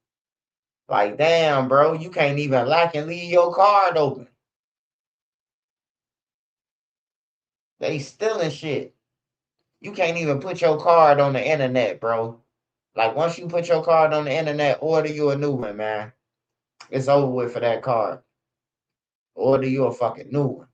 Like, damn, bro, you can't even lock and leave your card open. They stealing shit. You can't even put your card on the internet, bro. Like, once you put your card on the internet, order you a new one, man. It's over with for that card. Order you a fucking new one.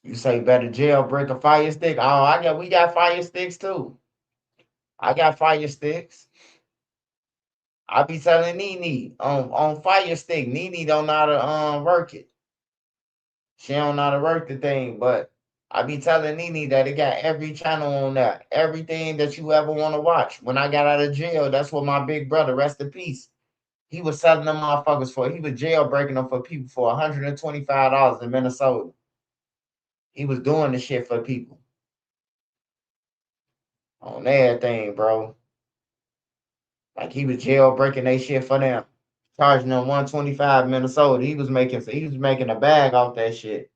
You say better jailbreak a fire stick? Oh, we got fire sticks too. I got fire sticks. I be telling Nene on fire stick. Nene don't know how to work it. She don't know how to work the thing, but I be telling Nene that it got every channel on that. Everything that you ever want to watch. When I got out of jail, that's what my big brother, rest in peace. He was selling them motherfuckers he was jailbreaking them for people for $125 in Minnesota. He was doing the shit for people. On everything, bro. Like he was jailbreaking they shit for them. Charging them $125 in Minnesota. He was making a bag off that shit.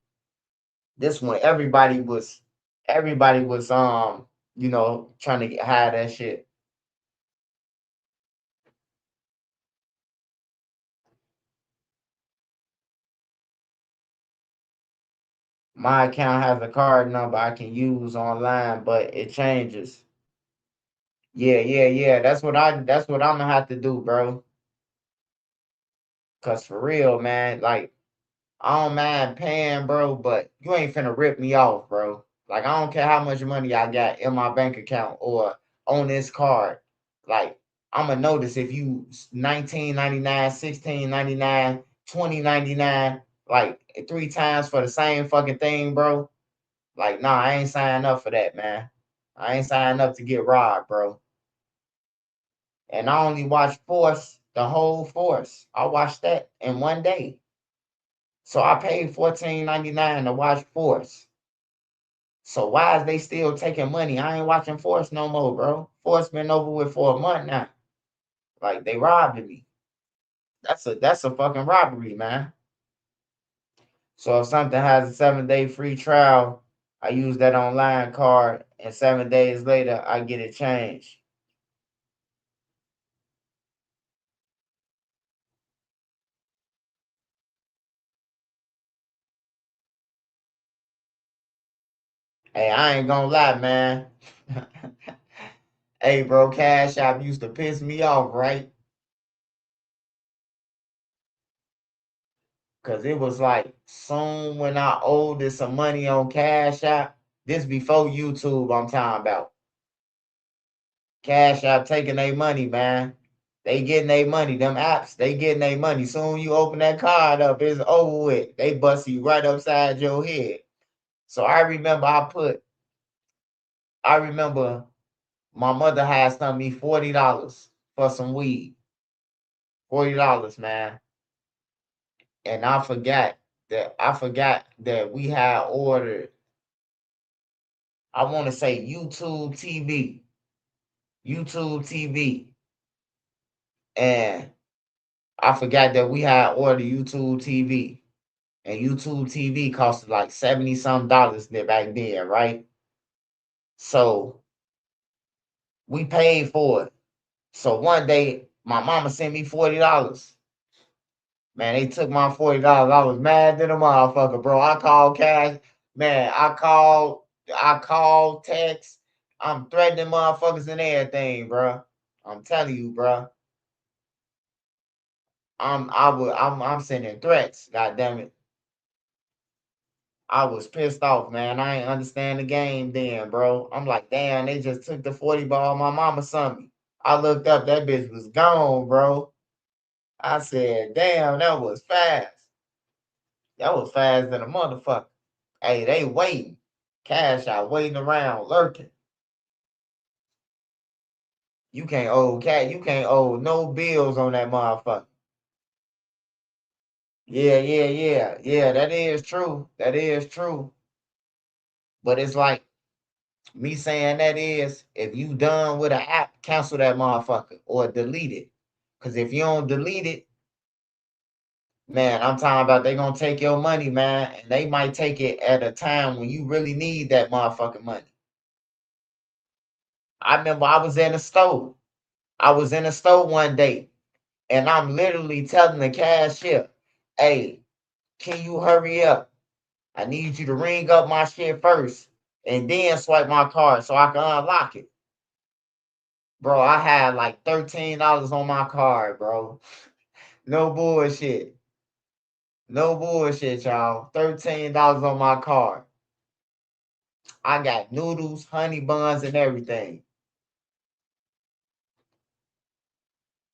This one, everybody was trying to hide that shit. My account has a card number I can use online, but it changes. Yeah. That's what I'm gonna have to do, bro. Cause for real, man, like I don't mind paying, bro, but you ain't finna rip me off, bro. Like I don't care how much money I got in my bank account or on this card. Like I'ma notice if you $19.99, $16.99, $20.99, like 3 times for the same fucking thing, bro. Like, nah, I ain't signing up for that, man. I ain't signing up to get robbed, bro. And I only watched Force, the whole Force. I watched that in one day. So I paid $14.99 to watch Force. So why is they still taking money? I ain't watching Force no more, bro. Force been over with for a month now. Like they robbed me. That's a fucking robbery, man. So if something has a 7-day free trial, I use that online card, and 7 days later I get it changed. Hey, I ain't gonna lie, man. Hey, bro, Cash App used to piss me off, right? Cause it was like soon when I owed this some money on Cash App. This before YouTube, I'm talking about. Cash App taking their money, man. They getting their money. Them apps, they getting their money. Soon you open that card up, it's over with. They bust you right upside your head. So I remember my mother had sent me $40 for some weed. $40, man. And I forgot that we had ordered, I want to say YouTube TV. YouTube TV. And I forgot that we had ordered YouTube TV. And YouTube TV cost like 70 some dollars back then, right? So we paid for it. So one day my mama sent me $40. Man, they took my $40. I was mad than a motherfucker, bro. I called Cash. Man, I called, text. I'm threatening motherfuckers and everything, bro. I'm telling you, bro. I'm sending threats. God damn it. I was pissed off, man. I ain't understand the game then, bro. I'm like, damn, they just took the 40 ball. My mama sent me. I looked up, that bitch was gone, bro. I said, damn, that was fast. That was fast than a motherfucker. Hey, they waiting. Cash out waiting around, lurking. You can't owe no bills on that motherfucker. Yeah, that is true. That is true. But it's like me saying that is, if you done with an app, cancel that motherfucker or delete it. Because if you don't delete it, man, I'm talking about they gonna take your money, man, and they might take it at a time when you really need that motherfucking money. I remember I was in the store. I was in the store one day, and I'm literally telling the cashier, hey, can you hurry up? I need you to ring up my shit first and then swipe my card so I can unlock it. Bro, I had like $13 on my card, bro. No bullshit. No bullshit, y'all. $13 on my card. I got noodles, honey buns, and everything.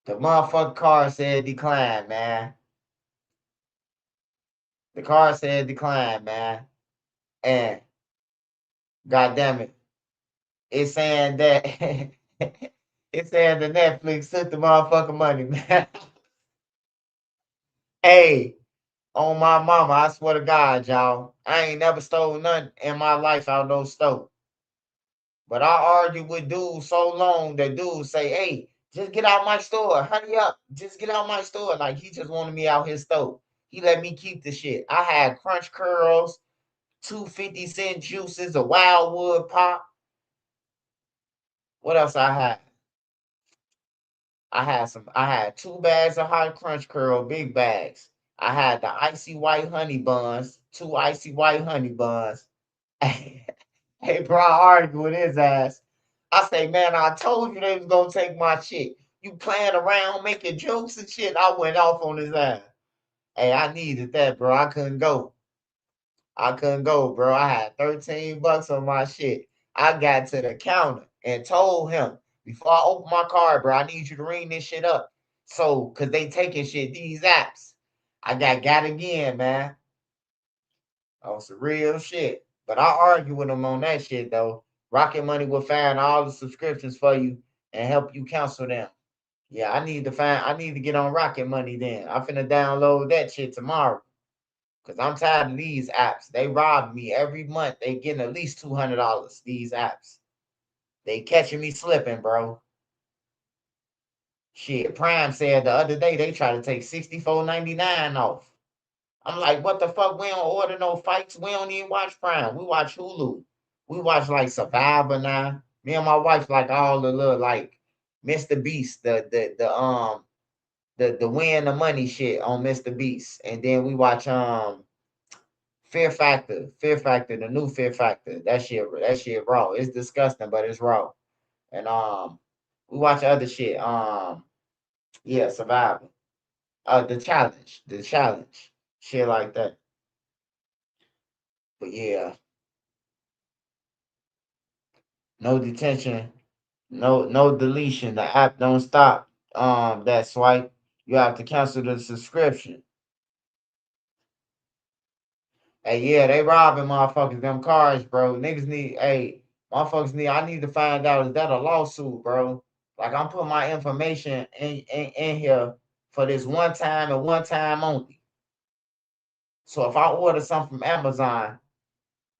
The motherfucking card said decline, man. The card said decline, man. And goddamn it, it's saying that it's saying the Netflix took the motherfucking money, man. Hey, on my mama, I swear to God, y'all, I ain't never stole nothing in my life out no store. But I argued with dudes so long that dudes say, hey, just get out my store. Hurry up. Just get out my store. Like he just wanted me out his store. He let me keep the shit. I had Crunch Curls, 2 50-cent juices, a Wildwood Pop. What else I had? I had 2 bags of Hot Crunch Curl, big bags. I had the icy white honey buns, 2 icy white honey buns. Hey, bro, I argued with his ass. I say, man, I told you they was gonna take my shit. You playing around, making jokes and shit. I went off on his ass. Hey, I needed that, bro. I couldn't go. Bro. I had $13 on my shit. I got to the counter and told him, before I open my card, bro, I need you to ring this shit up. So, cause they taking shit, these apps. I got again, man. On some real shit. But I argue with them on that shit though. Rocket Money will find all the subscriptions for you and help you cancel them. Yeah, I need to get on Rocket Money then. I'm finna download that shit tomorrow. Because I'm tired of these apps. They rob me every month. They getting at least $200, these apps. They catching me slipping, bro. Shit, Prime said the other day they tried to take $64.99 off. I'm like, what the fuck? We don't order no fights. We don't even watch Prime. We watch Hulu. We watch like Survivor now. Me and my wife like all the little like Mr. Beast, the win the money shit on Mr. Beast. And then we watch Fear Factor, the new Fear Factor. That shit raw. It's disgusting, but it's raw. And we watch other shit. Yeah, Survivor. The challenge. Shit like that. But yeah. No detention, no deletion. The app don't stop that swipe. You have to cancel the subscription. Hey, yeah, they robbing motherfuckers them cars, bro. Niggas need, I need to find out, is that a lawsuit, bro? Like, I'm putting my information in here for this one time and one time only. So if I order something from Amazon,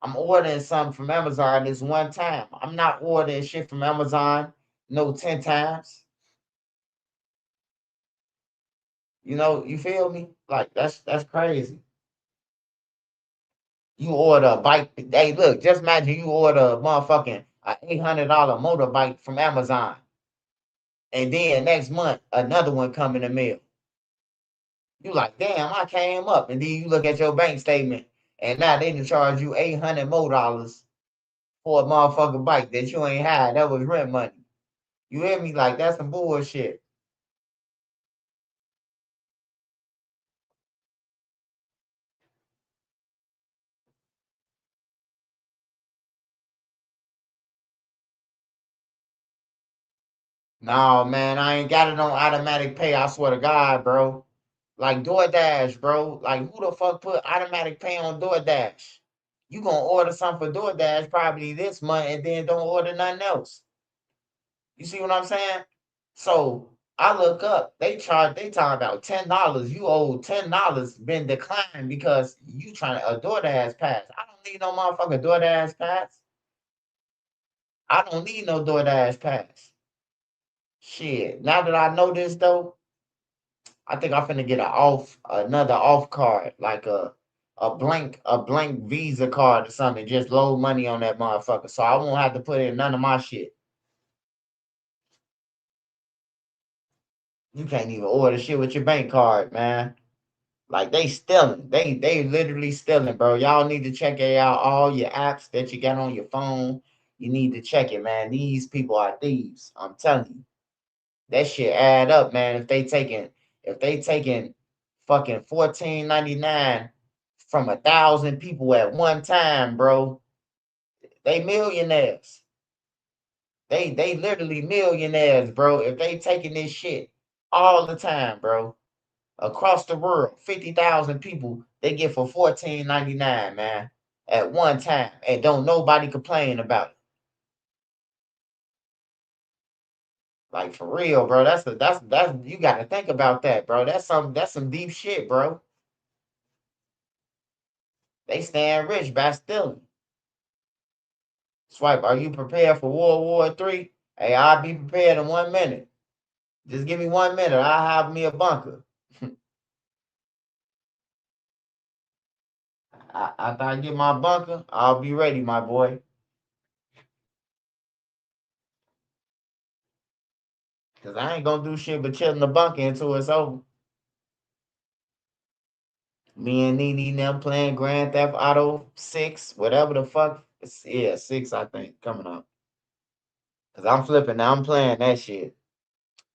I'm ordering something from Amazon this one time. I'm not ordering shit from Amazon 10 times. You know, you feel me? Like, that's crazy. You order a bike. Hey, look, just imagine you order a motherfucking $800 motorbike from Amazon. And then next month, another one come in the mail. You like, damn, I came up. And then you look at your bank statement, and now they done charge you $800 more for a motherfucking bike that you ain't had. That was rent money. You hear me? Like, that's some bullshit. No, man, I ain't got it on automatic pay. I swear to God, bro. Like DoorDash, bro. Like, who the fuck put automatic pay on DoorDash? You gonna order something for DoorDash probably this month and then don't order nothing else. You see what I'm saying? So I look up, they talking about $10. You owe $10 been declined because you trying to a DoorDash pass. I don't need no motherfucking DoorDash pass. I don't need no DoorDash pass. Shit. Now that I know this though, I think I'm finna get another off card, like a blank Visa card or something. Just load money on that motherfucker, so I won't have to put in none of my shit. You can't even order shit with your bank card, man. Like, they stealing. They literally stealing, bro. Y'all need to check it out. All your apps that you got on your phone, you need to check it, man. These people are thieves. I'm telling you. That shit add up, man. If they taking fucking $14.99 from 1,000 people at one time, bro, they millionaires. They literally millionaires, bro. If they taking this shit all the time, bro, across the world, 50,000 people they get for $14.99, man, at one time, and don't nobody complain about it. Like, for real, bro. That's you got to think about that, bro. That's some deep shit, bro. They stand rich by stealing. Swipe, are you prepared for World War III? Hey, I'll be prepared in 1 minute. Just give me 1 minute. I'll have me a bunker. After I get my bunker, I'll be ready, my boy. Because I ain't going to do shit but chill in the bunker until it's over. Me and Nene them playing Grand Theft Auto 6, whatever the fuck. 6, I think, coming up. Because I'm flipping now. I'm playing that shit.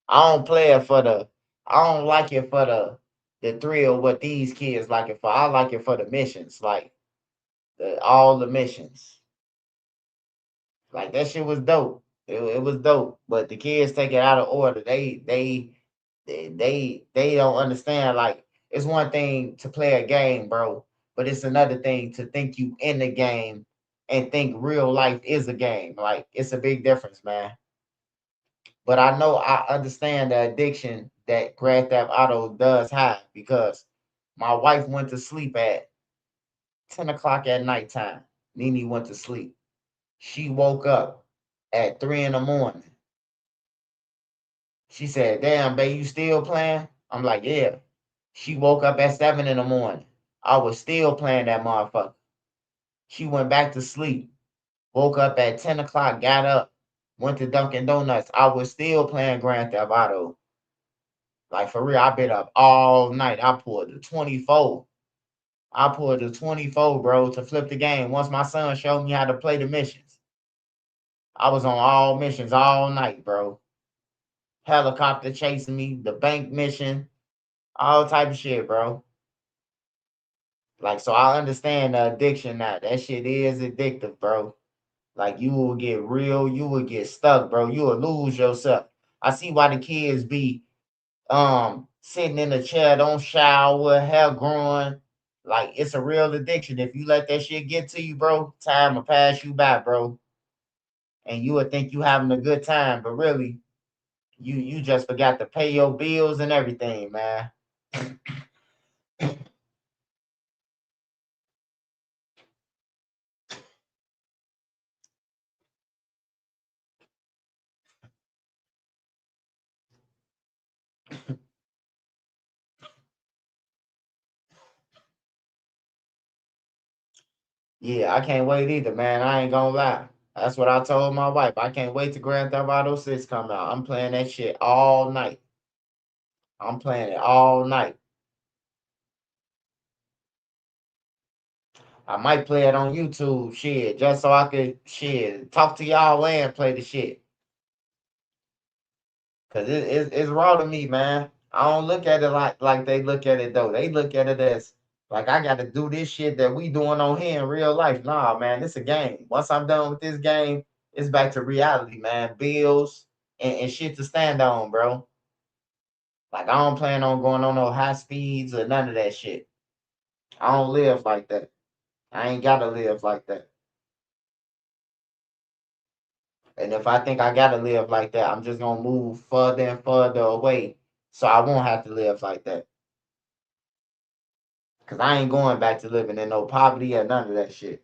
I don't like it for the thrill what these kids like it for. I like it for the missions, like all the missions. Like, that shit was dope. It was dope. But the kids take it out of order. They don't understand. Like, it's one thing to play a game, bro, but it's another thing to think you in the game and think real life is a game. Like, it's a big difference, man. But I know I understand the addiction that Grand Theft Auto does have, because my wife went to sleep at 10 o'clock at nighttime. Nene went to sleep. She woke up at 3 in the morning. She said, damn, babe, you still playing? I'm like, yeah. She woke up at 7 in the morning. I was still playing that motherfucker. She went back to sleep. Woke up at 10 o'clock, got up, went to Dunkin' Donuts. I was still playing Grand Theft Auto. Like, for real, I've been up all night. I pulled the 24. I pulled the 24, bro, to flip the game. Once my son showed me how to play the missions, I was on all missions all night, bro. Helicopter chasing me, the bank mission, all type of shit, bro. Like, so I understand the addiction now. That shit is addictive, bro. Like, you will get real, you will get stuck, bro. You will lose yourself. I see why the kids be sitting in the chair, don't shower, hair growing. Like, it's a real addiction. If you let that shit get to you, bro, time will pass you by, bro. And you would think you having a good time, but really, you just forgot to pay your bills and everything, man. Yeah, I can't wait either, man. I ain't gonna lie. That's what I told my wife. I can't wait till Grand Theft Auto 6 come out. I'm playing that shit all night. I'm playing it all night. I might play it on YouTube, shit, just so I could, shit, talk to y'all and play the shit. Cause it's raw to me, man. I don't look at it like they look at it though. They look at it as like I got to do this shit that we doing on here in real life. Nah, man, it's a game. Once I'm done with this game, it's back to reality, man. Bills and shit to stand on, bro. Like I don't plan on going on no high speeds or none of that shit. I don't live like that. I ain't gotta live like that. And if I think I gotta live like that, I'm just gonna move further and further away so I won't have to live like that. Cause I ain't going back to living in no poverty or none of that shit.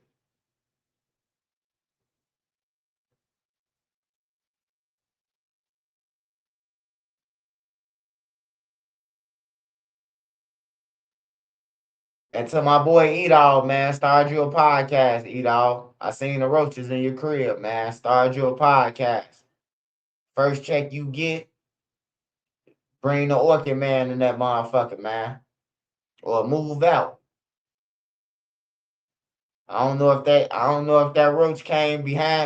And to my boy Edall, man, start you a podcast, Edall. I seen the roaches in your crib, man. Start you a podcast. First check you get, bring the Orchid Man in that motherfucker, man. Or move out. I don't know if that roach came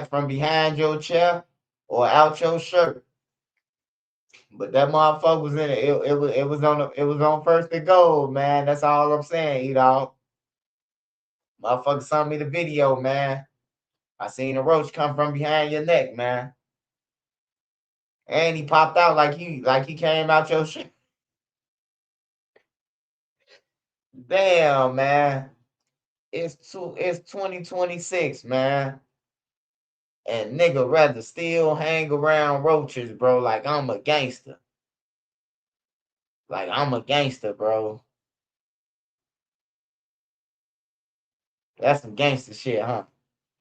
from behind your chair or out your shirt. But that motherfucker was in it. It was on first and gold, man. That's all I'm saying, Edall. Motherfucker sent me the video, man. I seen a roach come from behind your neck, man. And he popped out like he came out your shit. Damn, man. It's 2026, man. And nigga rather still hang around roaches, bro. Like I'm a gangster. Like I'm a gangster, bro. That's some gangster shit, huh?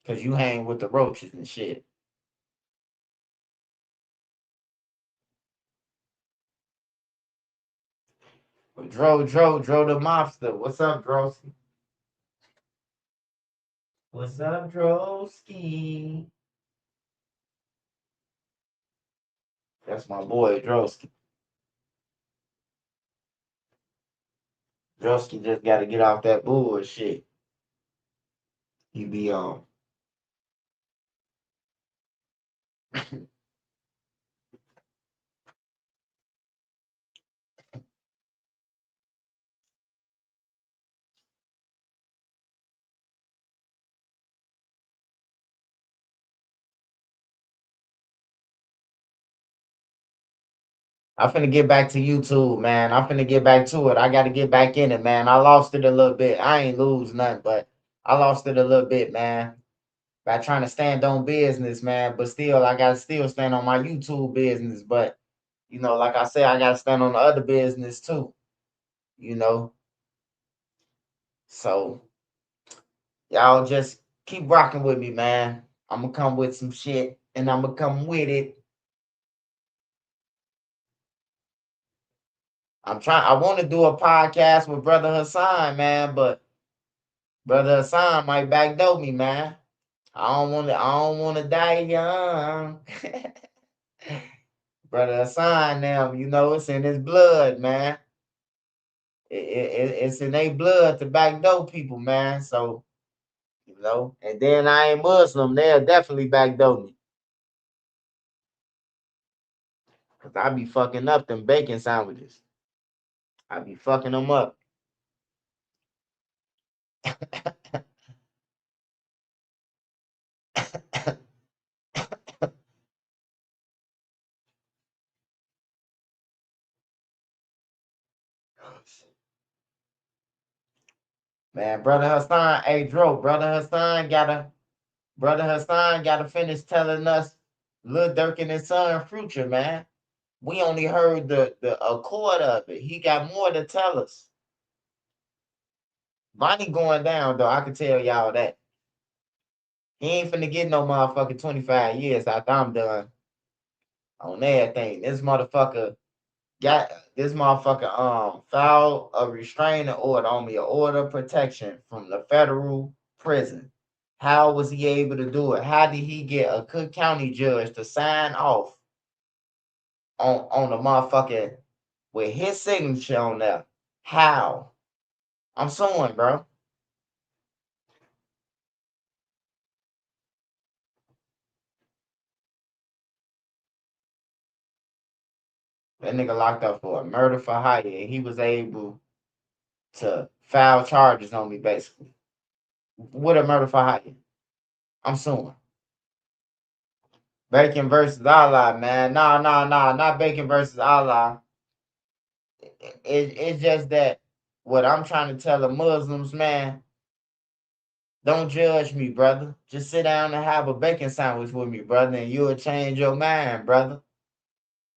Cause you hang with the roaches and shit. Dro the mobster. What's up, Drosky? What's up, Drosky? That's my boy, Drosky. Drosky just got to get off that bullshit. He be on. I'm finna get back to YouTube, man. I'm finna get back to it. I got to get back in it, man. I lost it a little bit. I ain't lose nothing, but I lost it a little bit, man. By trying to stand on business, man. But still, I got to still stand on my YouTube business. But, you know, like I said, I got to stand on the other business too, you know. So Y'all just keep rocking with me, man. I'm gonna come with some shit, and I'm gonna come with it. I want to do a podcast with Brother Hassan, man, but Brother Hassan might backdoor me, man. I don't want to die young. Brother Hassan, now, it's in his blood, man. It's in their blood to backdoor people, man. So, and then I ain't Muslim, they'll definitely backdoor me. Cause I be fucking up them bacon sandwiches. I be fucking them up. Man, Brother Hassan, hey Dro, Brother Hassan gotta finish telling us Lil Durk and his son Future, man. We only heard a quarter of it. He got more to tell us. Money going down, though. I can tell y'all that. He ain't finna get no motherfucking 25 years after I'm done on everything. This motherfucker filed a restraining order on me, an order of protection from the federal prison. How was he able to do it? How did he get a Cook County judge to sign off on the motherfucker with his signature on there? How? I'm suing, bro. That nigga locked up for a murder for hire, and he was able to file charges on me, basically. With a murder for hire. I'm suing. Bacon versus Allah, man. Nah, not Bacon versus Allah. It's just that what I'm trying to tell the Muslims, man, don't judge me, brother. Just sit down and have a bacon sandwich with me, brother, and you'll change your mind, brother.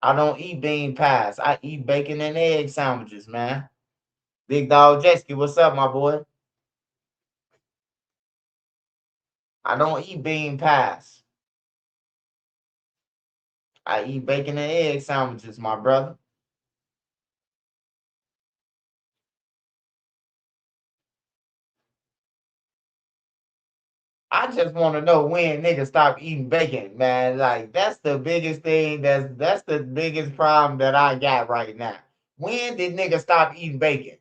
I don't eat bean pies. I eat bacon and egg sandwiches, man. Big Dog Jesky, what's up, my boy? I don't eat bean pies. I eat bacon and egg sandwiches, my brother. I just want to know when niggas stop eating bacon, man. Like, that's the biggest thing. That's the biggest problem that I got right now. When did niggas stop eating bacon?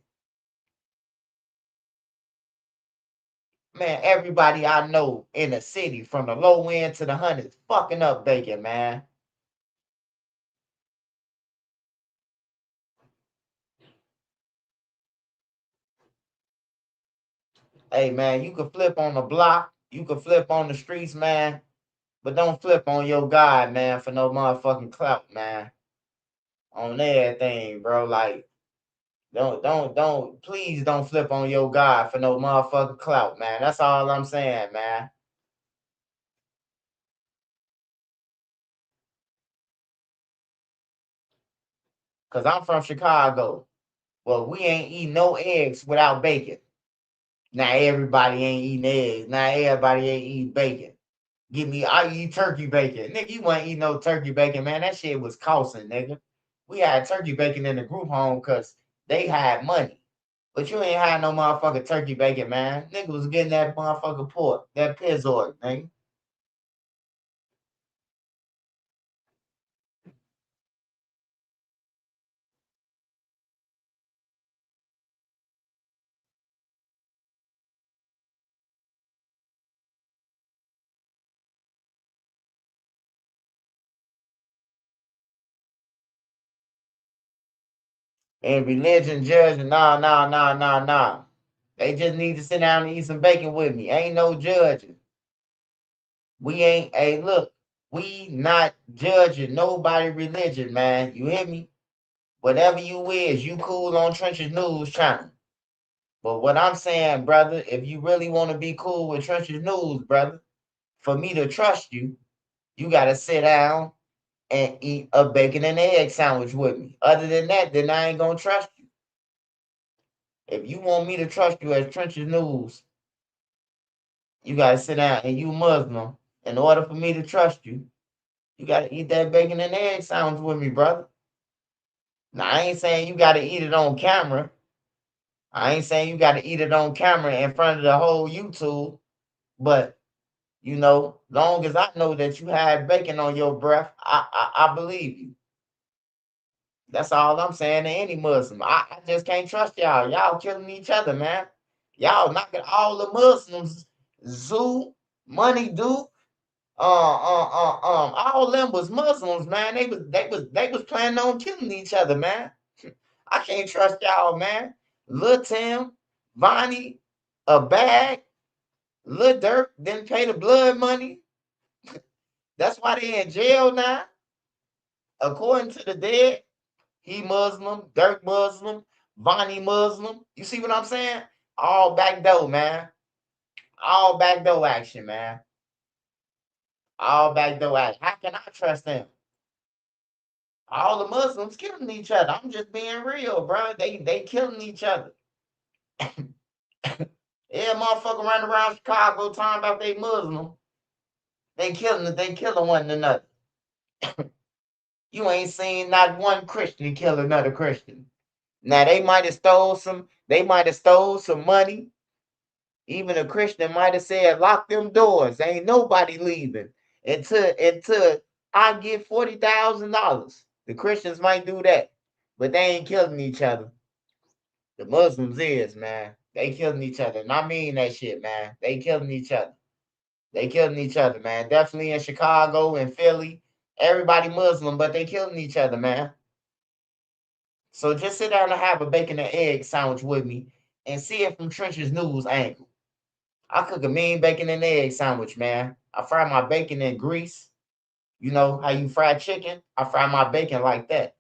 Man, everybody I know in the city, from the low end to the hundreds, fucking up bacon, man. Hey, man, you can flip on the block, you can flip on the streets, man, but don't flip on your God, man, for no motherfucking clout, man. On everything, bro. Like, please don't flip on your God for no motherfucking clout, man. That's all I'm saying, man. Cause I'm from Chicago. Well, we ain't eating no eggs without bacon. Now everybody ain't eating eggs. Now everybody ain't eating bacon. I eat turkey bacon. Nigga, you ain't eat no turkey bacon, man. That shit was costing, nigga. We had turkey bacon in the group home because they had money. But you ain't had no motherfucking turkey bacon, man. Nigga was getting that motherfucking pork, that pizzord, nigga. And religion judging, nah. They just need to sit down and eat some bacon with me. Ain't no judging. Hey, look, we not judging nobody religion, man. You hear me? Whatever you is, you cool on Trenches News channel. But what I'm saying, brother, if you really want to be cool with Trenches News, brother, for me to trust you, you got to sit down and eat a bacon and egg sandwich with me. Other than that, then I ain't going to trust you. If you want me to trust you as Trenches News, You gotta sit down and you Muslim. In order for me to trust you, you gotta eat that bacon and egg sandwich with me, brother. Now I ain't saying you gotta eat it on camera. I ain't saying you gotta eat it on camera in front of the whole YouTube, but you know, long as I know that you had bacon on your breath, I believe you. That's all I'm saying to any Muslim. I just can't trust y'all. Y'all killing each other, man. Y'all knocking all the Muslims, Zoo, Money Duke, all them was Muslims, man. They was planning on killing each other, man. I can't trust y'all, man. Lil Tim, Vonnie, a bag, Lil Durk didn't pay the blood money. That's why they in jail now. According to the dead, he Muslim, Dirk Muslim, Vonnie Muslim. You see what I'm saying? All backdoor, man. All backdoor action, man. All backdoor action. How can I trust them? All the Muslims killing each other. I'm just being real, bro. They killing each other. Yeah, motherfucker running around Chicago talking about they Muslim. They killing one another. You ain't seen not one Christian kill another Christian. Now they might have stole some money. Even a Christian might have said, lock them doors. Ain't nobody leaving until I get $40,000. The Christians might do that, but they ain't killing each other. The Muslims is, man. They killing each other. And I mean that shit, man. They killing each other. They killing each other, man. Definitely in Chicago and Philly. Everybody Muslim, but they killing each other, man. So just sit down and have a bacon and egg sandwich with me and see it from Trench's News angle. I cook a mean bacon and egg sandwich, man. I fry my bacon in grease. You know how you fry chicken? I fry my bacon like that.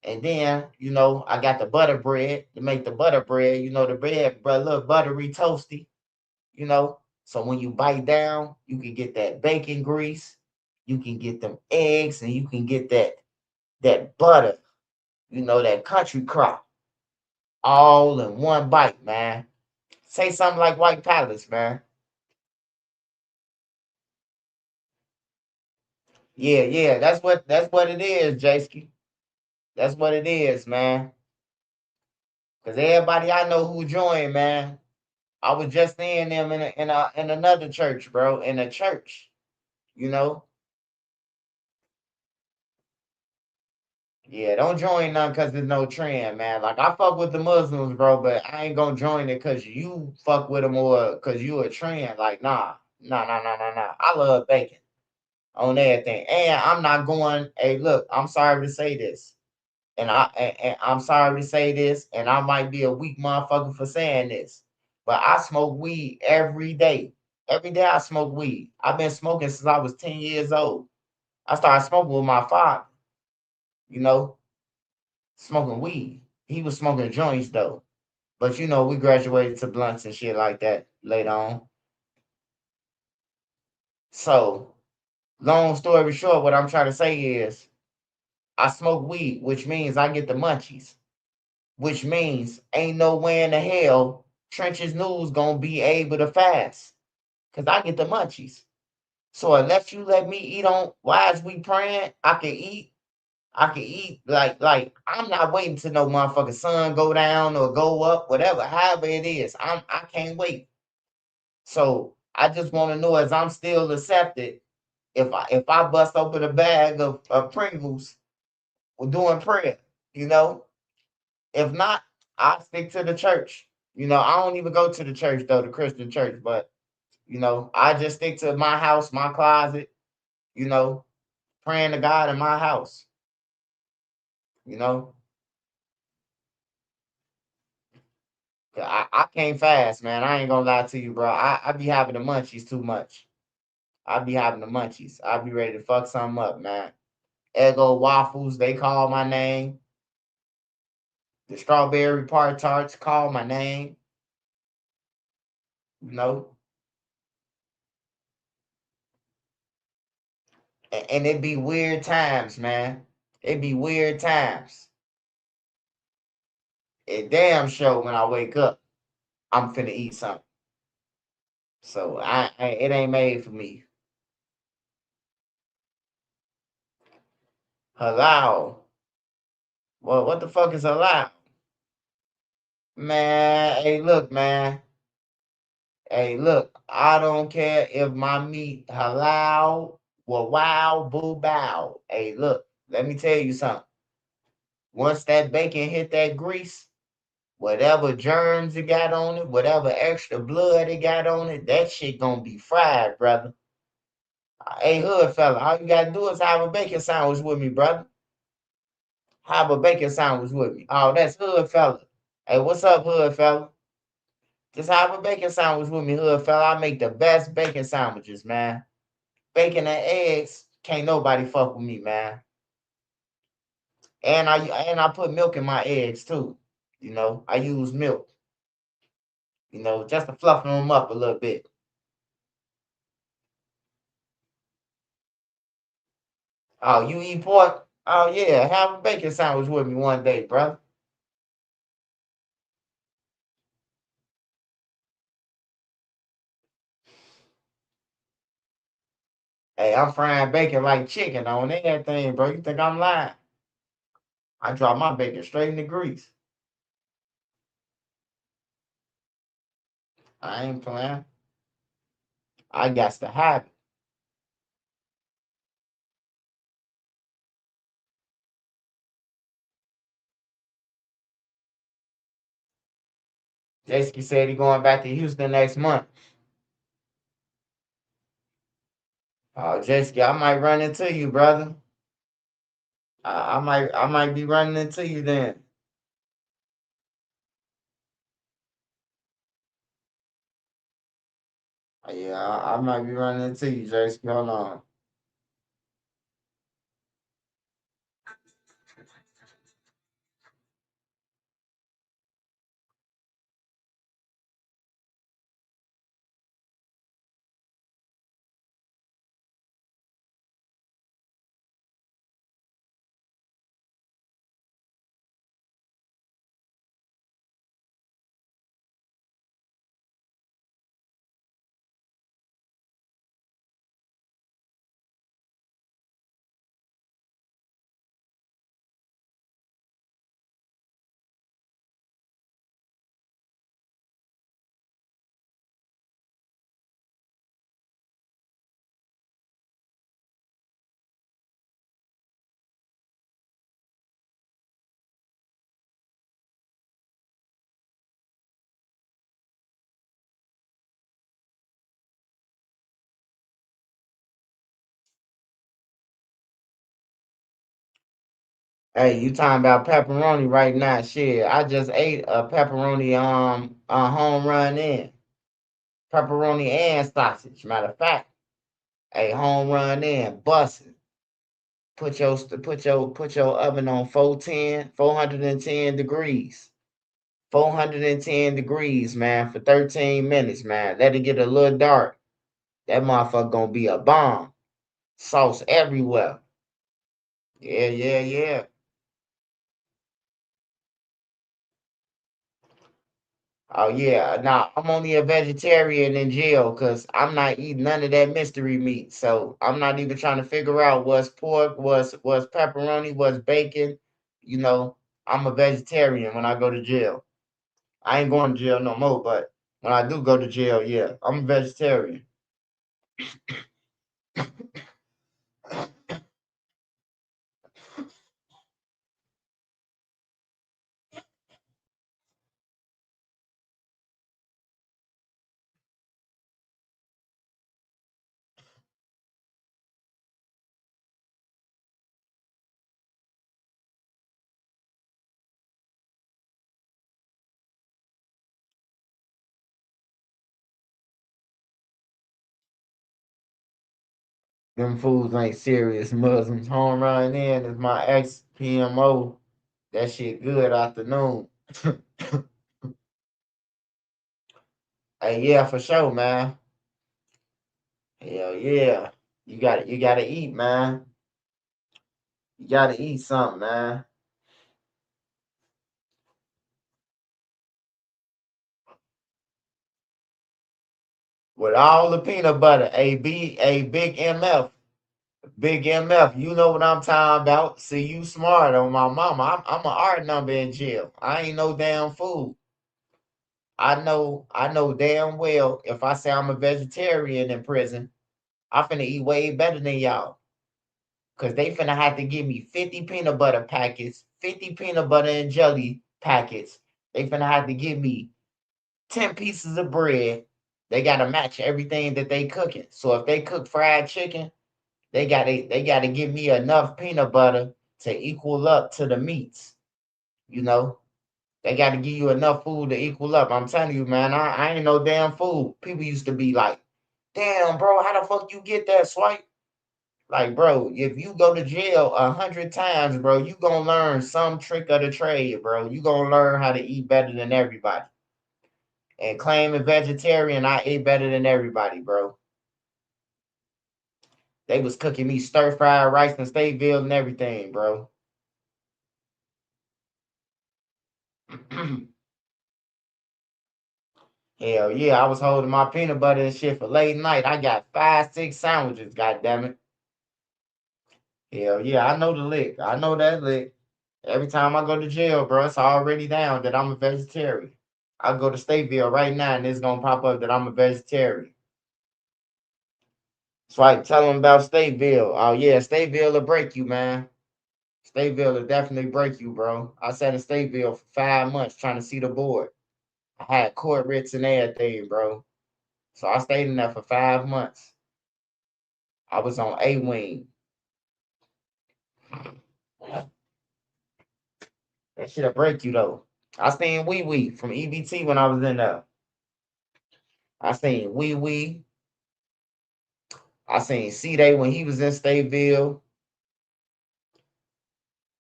And then, you know, I got the butter bread to make the butter bread. You know, the bread, a little buttery, toasty, you know. So when you bite down, you can get that bacon grease. You can get them eggs and you can get that butter, you know, that country crop. All in one bite, man. Say something like White Palace, man. Yeah, that's what it is, Jasky. That's what it is, man. Cause everybody I know who joined, man. I was just seeing them in another church, bro. In a church, you know. Yeah, don't join none because there's no trend, man. Like I fuck with the Muslims, bro, but I ain't gonna join it because you fuck with them or because you a trend. Like, nah. I love bacon on everything. And I'm not going, hey, look, I'm sorry to say this. And I'm sorry to say this, and I might be a weak motherfucker for saying this, but I smoke weed every day. Every day I smoke weed. I've been smoking since I was 10 years old. I started smoking with my father, you know, smoking weed. He was smoking joints though. But you know, we graduated to blunts and shit like that later on. So, long story short, what I'm trying to say is I smoke weed, which means I get the munchies. Which means ain't no way in the hell Trench's News gonna be able to fast. Cause I get the munchies. So unless you let me eat on while we praying, I can eat. I can eat like I'm not waiting to no motherfucking sun go down or go up, whatever, however it is. I can't wait. So I just want to know as I'm still accepted if I bust open a bag of Pringles doing prayer, you know. If not, I'll stick to the church. You know, I don't even go to the church though, the Christian church, but you know, I just stick to my house, my closet, you know, praying to God in my house. You know, I can't fast, man. I ain't gonna lie to you, bro. I be having the munchies too much. I be having the munchies. I be ready to fuck something up, man. Eggo waffles, they call my name. The strawberry part tarts call my name. You know, and it be weird times, man. It be weird times. It damn sure when I wake up, I'm finna eat something. So it ain't made for me. Halal. Well, what the fuck is halal? Man, hey, look, man. Hey, look, I don't care if my meat halal, well, wow, boo, bow. Hey, look, let me tell you something. Once that bacon hit that grease, whatever germs it got on it, whatever extra blood it got on it, that shit gonna be fried, brother. Hey, hood fella, all you gotta do is have a bacon sandwich with me, brother. Have a bacon sandwich with me. Oh, that's hood fella. Hey, what's up, hood fella? Just have a bacon sandwich with me, hood fella. I make the best bacon sandwiches, man. Bacon and eggs, can't nobody fuck with me, man. And I put milk in my eggs too. You know, I use milk. You know, just to fluff them up a little bit. Oh, you eat pork? Oh yeah, have a bacon sandwich with me one day, brother. Hey, I'm frying bacon like chicken on everything, bro. You think I'm lying? I drop my bacon straight in the grease. I ain't playing. I got to have it. Jessica said he going back to Houston next month. Oh, Jessica, I might run into you, brother. I might be running into you then. Yeah, I might be running into you, Jessica. Hold on. Hey, you talking about pepperoni right now? Shit, I just ate a pepperoni a home run in pepperoni and sausage. Matter of fact, a home run in busting. Put your oven on 410 degrees. 410 degrees, man, for 13 minutes, man. Let it get a little dark. That motherfucker gonna be a bomb. Sauce everywhere. Yeah, yeah, yeah. Oh yeah. Now I'm only a vegetarian in jail because I'm not eating none of that mystery meat. So I'm not even trying to figure out what's pork, what's pepperoni, what's bacon. You know, I'm a vegetarian when I go to jail. I ain't going to jail no more, but when I do go to jail, yeah, I'm a vegetarian. Them fools ain't serious Muslims. Home run in is my ex PMO. That shit good afternoon. Hey, yeah, for sure, man. Hell yeah. You gotta eat, man. You gotta eat something, man. with all the peanut butter. A big MF. Big MF, you know what I'm talking about. See, you smart on my mama. I'm an art number in jail. I ain't no damn fool. I know damn well if I say I'm a vegetarian in prison, I finna eat way better than y'all. Cause they finna have to give me 50 peanut butter packets, 50 peanut butter and jelly packets. They finna have to give me 10 pieces of bread. They gotta match everything that they cooking. So if they cook fried chicken, they gotta give me enough peanut butter to equal up to the meats. You know, they gotta give you enough food to equal up. I'm telling you, man, I ain't no damn fool. People used to be like, damn, bro, how the fuck you get that swipe? Like, bro, if you go to jail 100 times, bro, you gonna learn some trick of the trade, bro. You gonna learn how to eat better than everybody. And claiming vegetarian, I ate better than everybody, bro. They was cooking me stir-fried rice and Stateville and everything, bro. Hell yeah, I was holding my peanut butter and shit for late night. I got 5, 6 sandwiches, goddammit. Hell yeah, I know the lick. I know that lick. Every time I go to jail, bro, it's already down that I'm a vegetarian. I'll go to Stateville right now and it's gonna pop up that I'm a vegetarian. Swipe, tell them about Stateville. Oh yeah, Stateville will break you, man. Stateville will definitely break you, bro. I sat in Stateville for 5 months trying to see the board. I had court writs and everything, bro. So I stayed in there for 5 months. I was on A wing. That shit'll break you though. I seen Wee Wee from EBT when I was in there. I seen Wee Wee. I seen C-Day when he was in Stateville.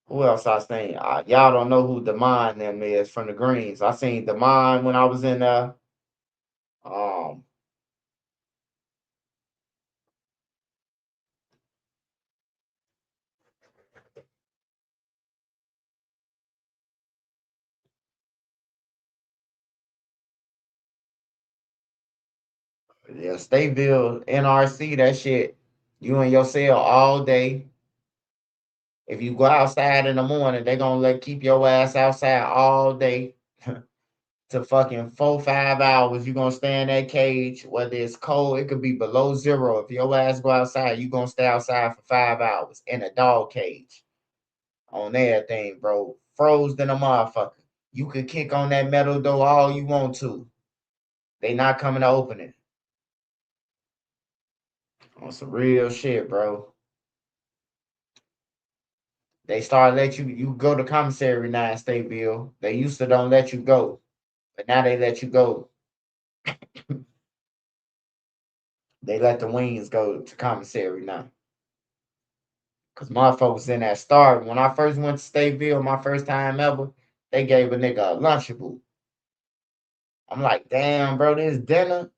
Who else I seen? Y'all don't know who Demond them is from the Greens. I seen Demond when I was in there. Yeah, Stateville, NRC, that shit. You in your cell all day. If you go outside in the morning, they gonna keep your ass outside all day to fucking 4, 5 hours. You gonna stay in that cage, whether it's cold, it could be below zero. If your ass go outside, you gonna stay outside for 5 hours in a dog cage. On everything, bro. Froze than a motherfucker. You could kick on that metal door all you want to. They not coming to open it. On some real shit, bro. They start let you go to commissary now in Stateville. They used to don't let you go, but now they let you go. They let the wings go to commissary now. Cause motherfuckers in that starving. When I first went to Stateville, my first time ever, they gave a nigga a Lunchable. I'm like, damn, bro, this dinner.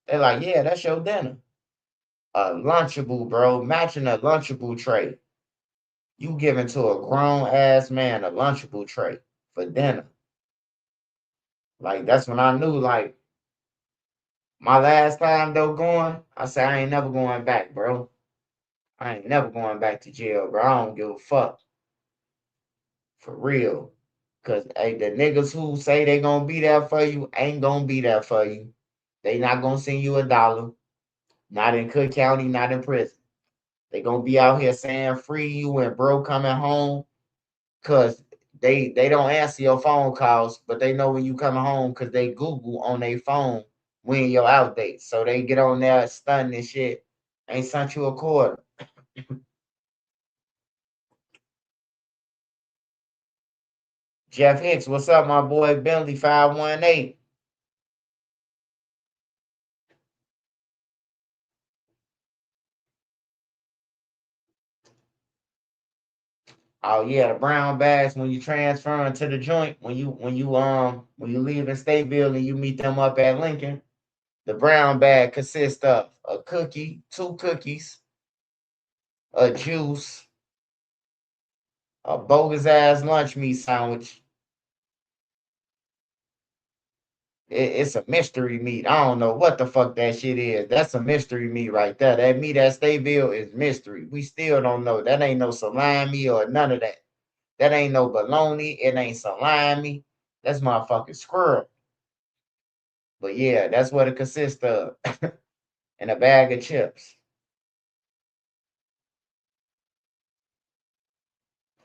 They're like, yeah, that's your dinner. A Lunchable, bro, matching a Lunchable tray. You giving to a grown ass man a Lunchable tray for dinner. Like, that's when I knew, like, my last time though going, I said, I ain't never going back, bro. I ain't never going back to jail, bro. I don't give a fuck. For real. Cause hey, the niggas who say they gonna be there for you ain't gonna be there for you. They not gonna send you $1. Not in Cook County, not in prison. They gonna be out here saying free you and bro coming home. Cause they don't answer your phone calls, but they know when you coming home because they Google on their phone when your out date. So they get on there stunning and shit. Ain't sent you a quarter. Jeff Hicks, what's up, my boy? Bentley 518. Oh yeah, the brown bags when you transfer to the joint, when you leave in Stateville and you meet them up at Lincoln, the brown bag consists of a cookie, 2 cookies, a juice, a bogus ass lunch meat sandwich, It's a mystery meat. I don't know what the fuck that shit is. That's a mystery meat right there. That meat at Stateville is mystery. We still don't know. That ain't no salami or none of that. That ain't no bologna. It ain't salami. That's motherfucking squirrel. But yeah, that's what it consists of. And a bag of chips.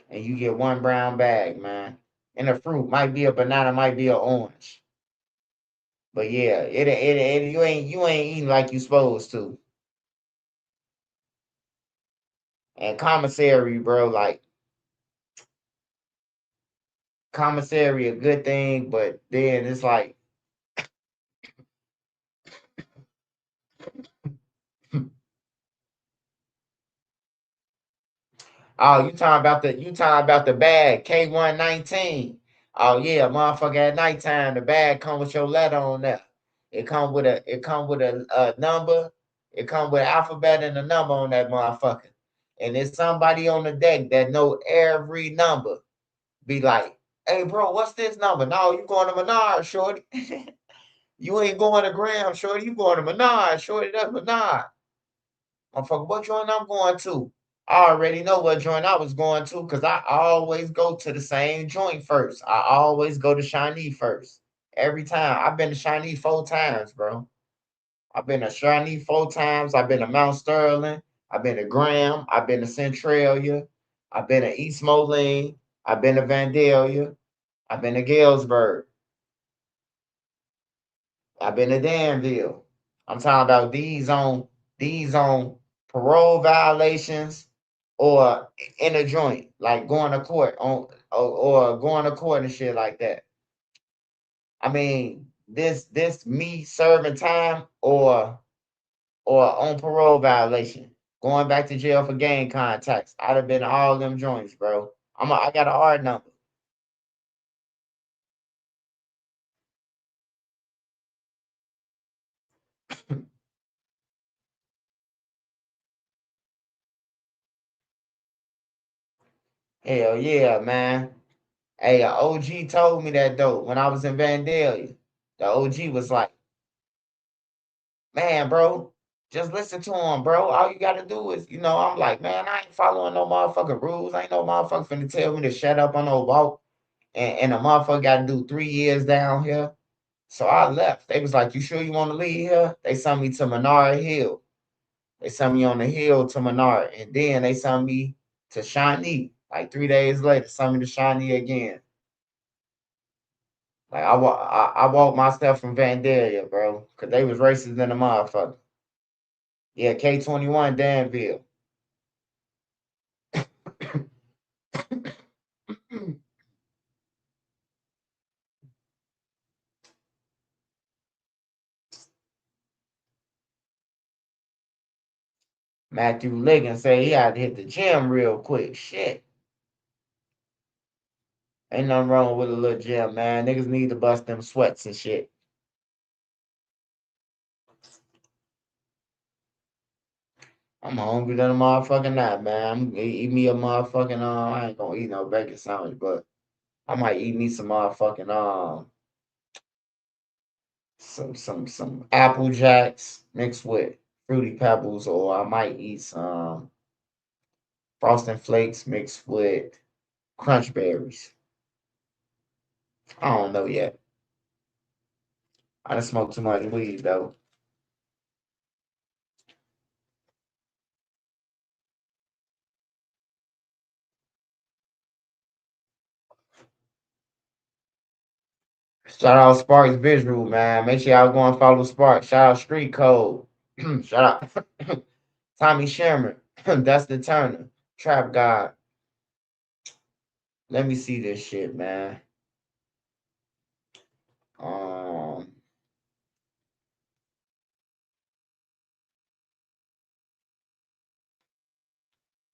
And you get one brown bag, man. And the fruit might be a banana, might be an orange. But yeah, you ain't eating like you supposed to. And commissary, bro, like commissary a good thing, but then it's like oh, you talking about the bag, K119. Oh yeah, motherfucker at nighttime, the bag come with your letter on there. It come with a number, it come with an alphabet and a number on that motherfucker. And there's somebody on the deck that know every number. Be like, hey bro, what's this number? No, you going to Menard, shorty. You ain't going to Graham, shorty. You going to Menard, shorty. That's Menard. Motherfucker, what joint I'm going to? I already know what joint I was going to because I always go to the same joint first. I always go to Shawnee first. Every time. I've been to Shawnee 4 times, bro. I've been to Shawnee 4 times. I've been to Mount Sterling. I've been to Graham. I've been to Centralia. I've been to East Moline. I've been to Vandalia. I've been to Galesburg. I've been to Danville. I'm talking about these on parole violations or in a joint, like going to court on or going to court and shit like that. I mean, this me serving time or on parole violation, going back to jail for gang contacts. I'd have been all them joints, bro. I got a hard number. Hell yeah, man. Hey, a OG told me that though when I was in Vandalia. The OG was like, man, bro, just listen to him, bro. All you gotta do is, I'm like, man, I ain't following no motherfucking rules. Ain't no motherfucker finna tell me to shut up on no walk. And a motherfucker gotta do 3 years down here. So I left. They was like, you sure you want to leave here? They sent me to Menard Hill. They sent me on the hill to Menard. And then they sent me to Shawnee. Like 3 days later, sent me to Shawnee again. Like I walked myself from Vandalia, bro, because they was racist than a motherfucker. Yeah, K21 Danville. Matthew Liggins said he had to hit the gym real quick. Shit. Ain't nothing wrong with a little gym, man. Niggas need to bust them sweats and shit. I'm hungry than a motherfucking night, man. I'm gonna eat me a motherfucking I ain't gonna eat no bacon sandwich, but I might eat me some motherfucking some Apple Jacks mixed with Fruity Pebbles, or I might eat some Frosting Flakes mixed with Crunch Berries. I don't know yet. I done smoked too much weed though. Shout out Sparks Visual, man. Make sure y'all go and follow Sparks. Shout out Street Code. Shout out Tommy Sherman. Dustin Turner. Trap God. Let me see this shit, man.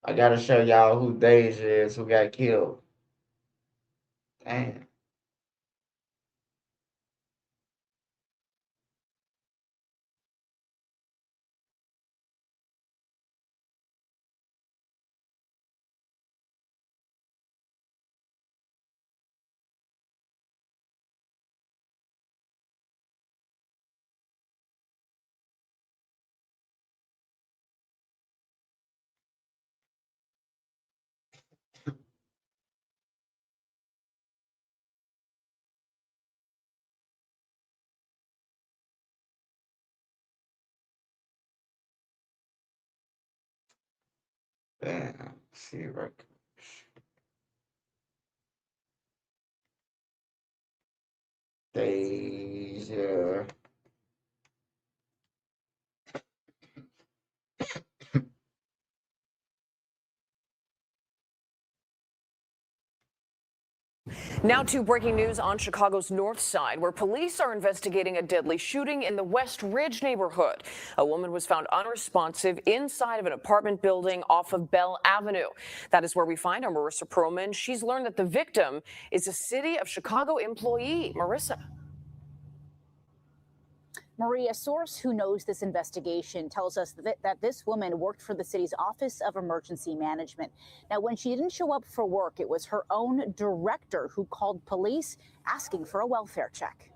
I gotta show y'all who Deja is, who got killed. Damn. Damn. See record. Deja. Now to breaking news on Chicago's North Side, where police are investigating a deadly shooting in the West Ridge neighborhood. A woman was found unresponsive inside of an apartment building off of Bell Avenue. That is where we find our Marissa Perlman. She's learned that the victim is a City of Chicago employee. Marissa. Marie, a source who knows this investigation tells us that this woman worked for the city's Office of Emergency Management. Now, when she didn't show up for work, it was her own director who called police asking for a welfare check.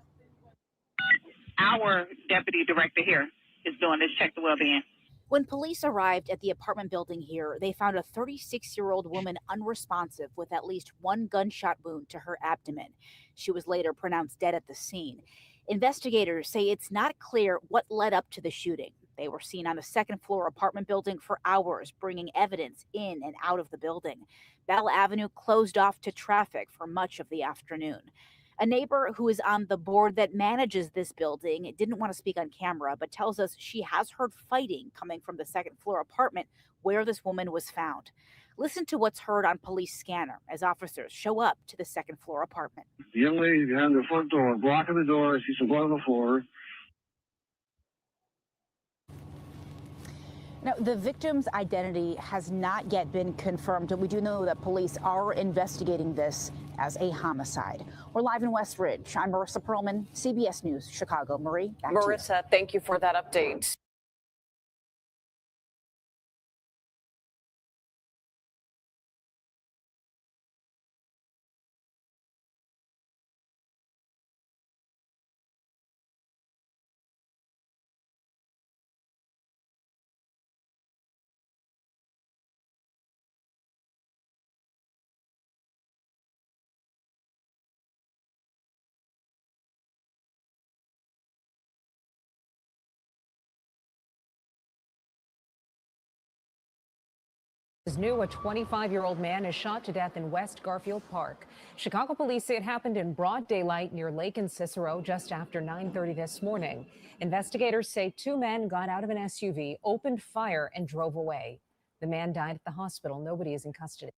Our deputy director here is doing this check the well-being. When police arrived at the apartment building here, they found a 36-year-old woman unresponsive with at least one gunshot wound to her abdomen. She was later pronounced dead at the scene. Investigators say it's not clear what led up to the shooting. They were seen on a second-floor apartment building for hours, bringing evidence in and out of the building. Bell Avenue closed off to traffic for much of the afternoon. A neighbor who is on the board that manages this building didn't want to speak on camera, but tells us she has heard fighting coming from the second-floor apartment where this woman was found. Listen to what's heard on police scanner as officers show up to the second-floor apartment. The young lady behind the front door, blocking the door. She's blood on the floor. Now, the victim's identity has not yet been confirmed, and we do know that police are investigating this as a homicide. We're live in West Ridge. I'm Marissa Perlman, CBS News, Chicago. Marie, back to you. Marissa, thank you for that update. Is new, a 25-year-old man is shot to death in West Garfield Park. Chicago police say it happened in broad daylight near Lake and Cicero just after 9:30 this morning. Investigators say two men got out of an SUV, opened fire, and drove away. The man died at the hospital. Nobody is in custody.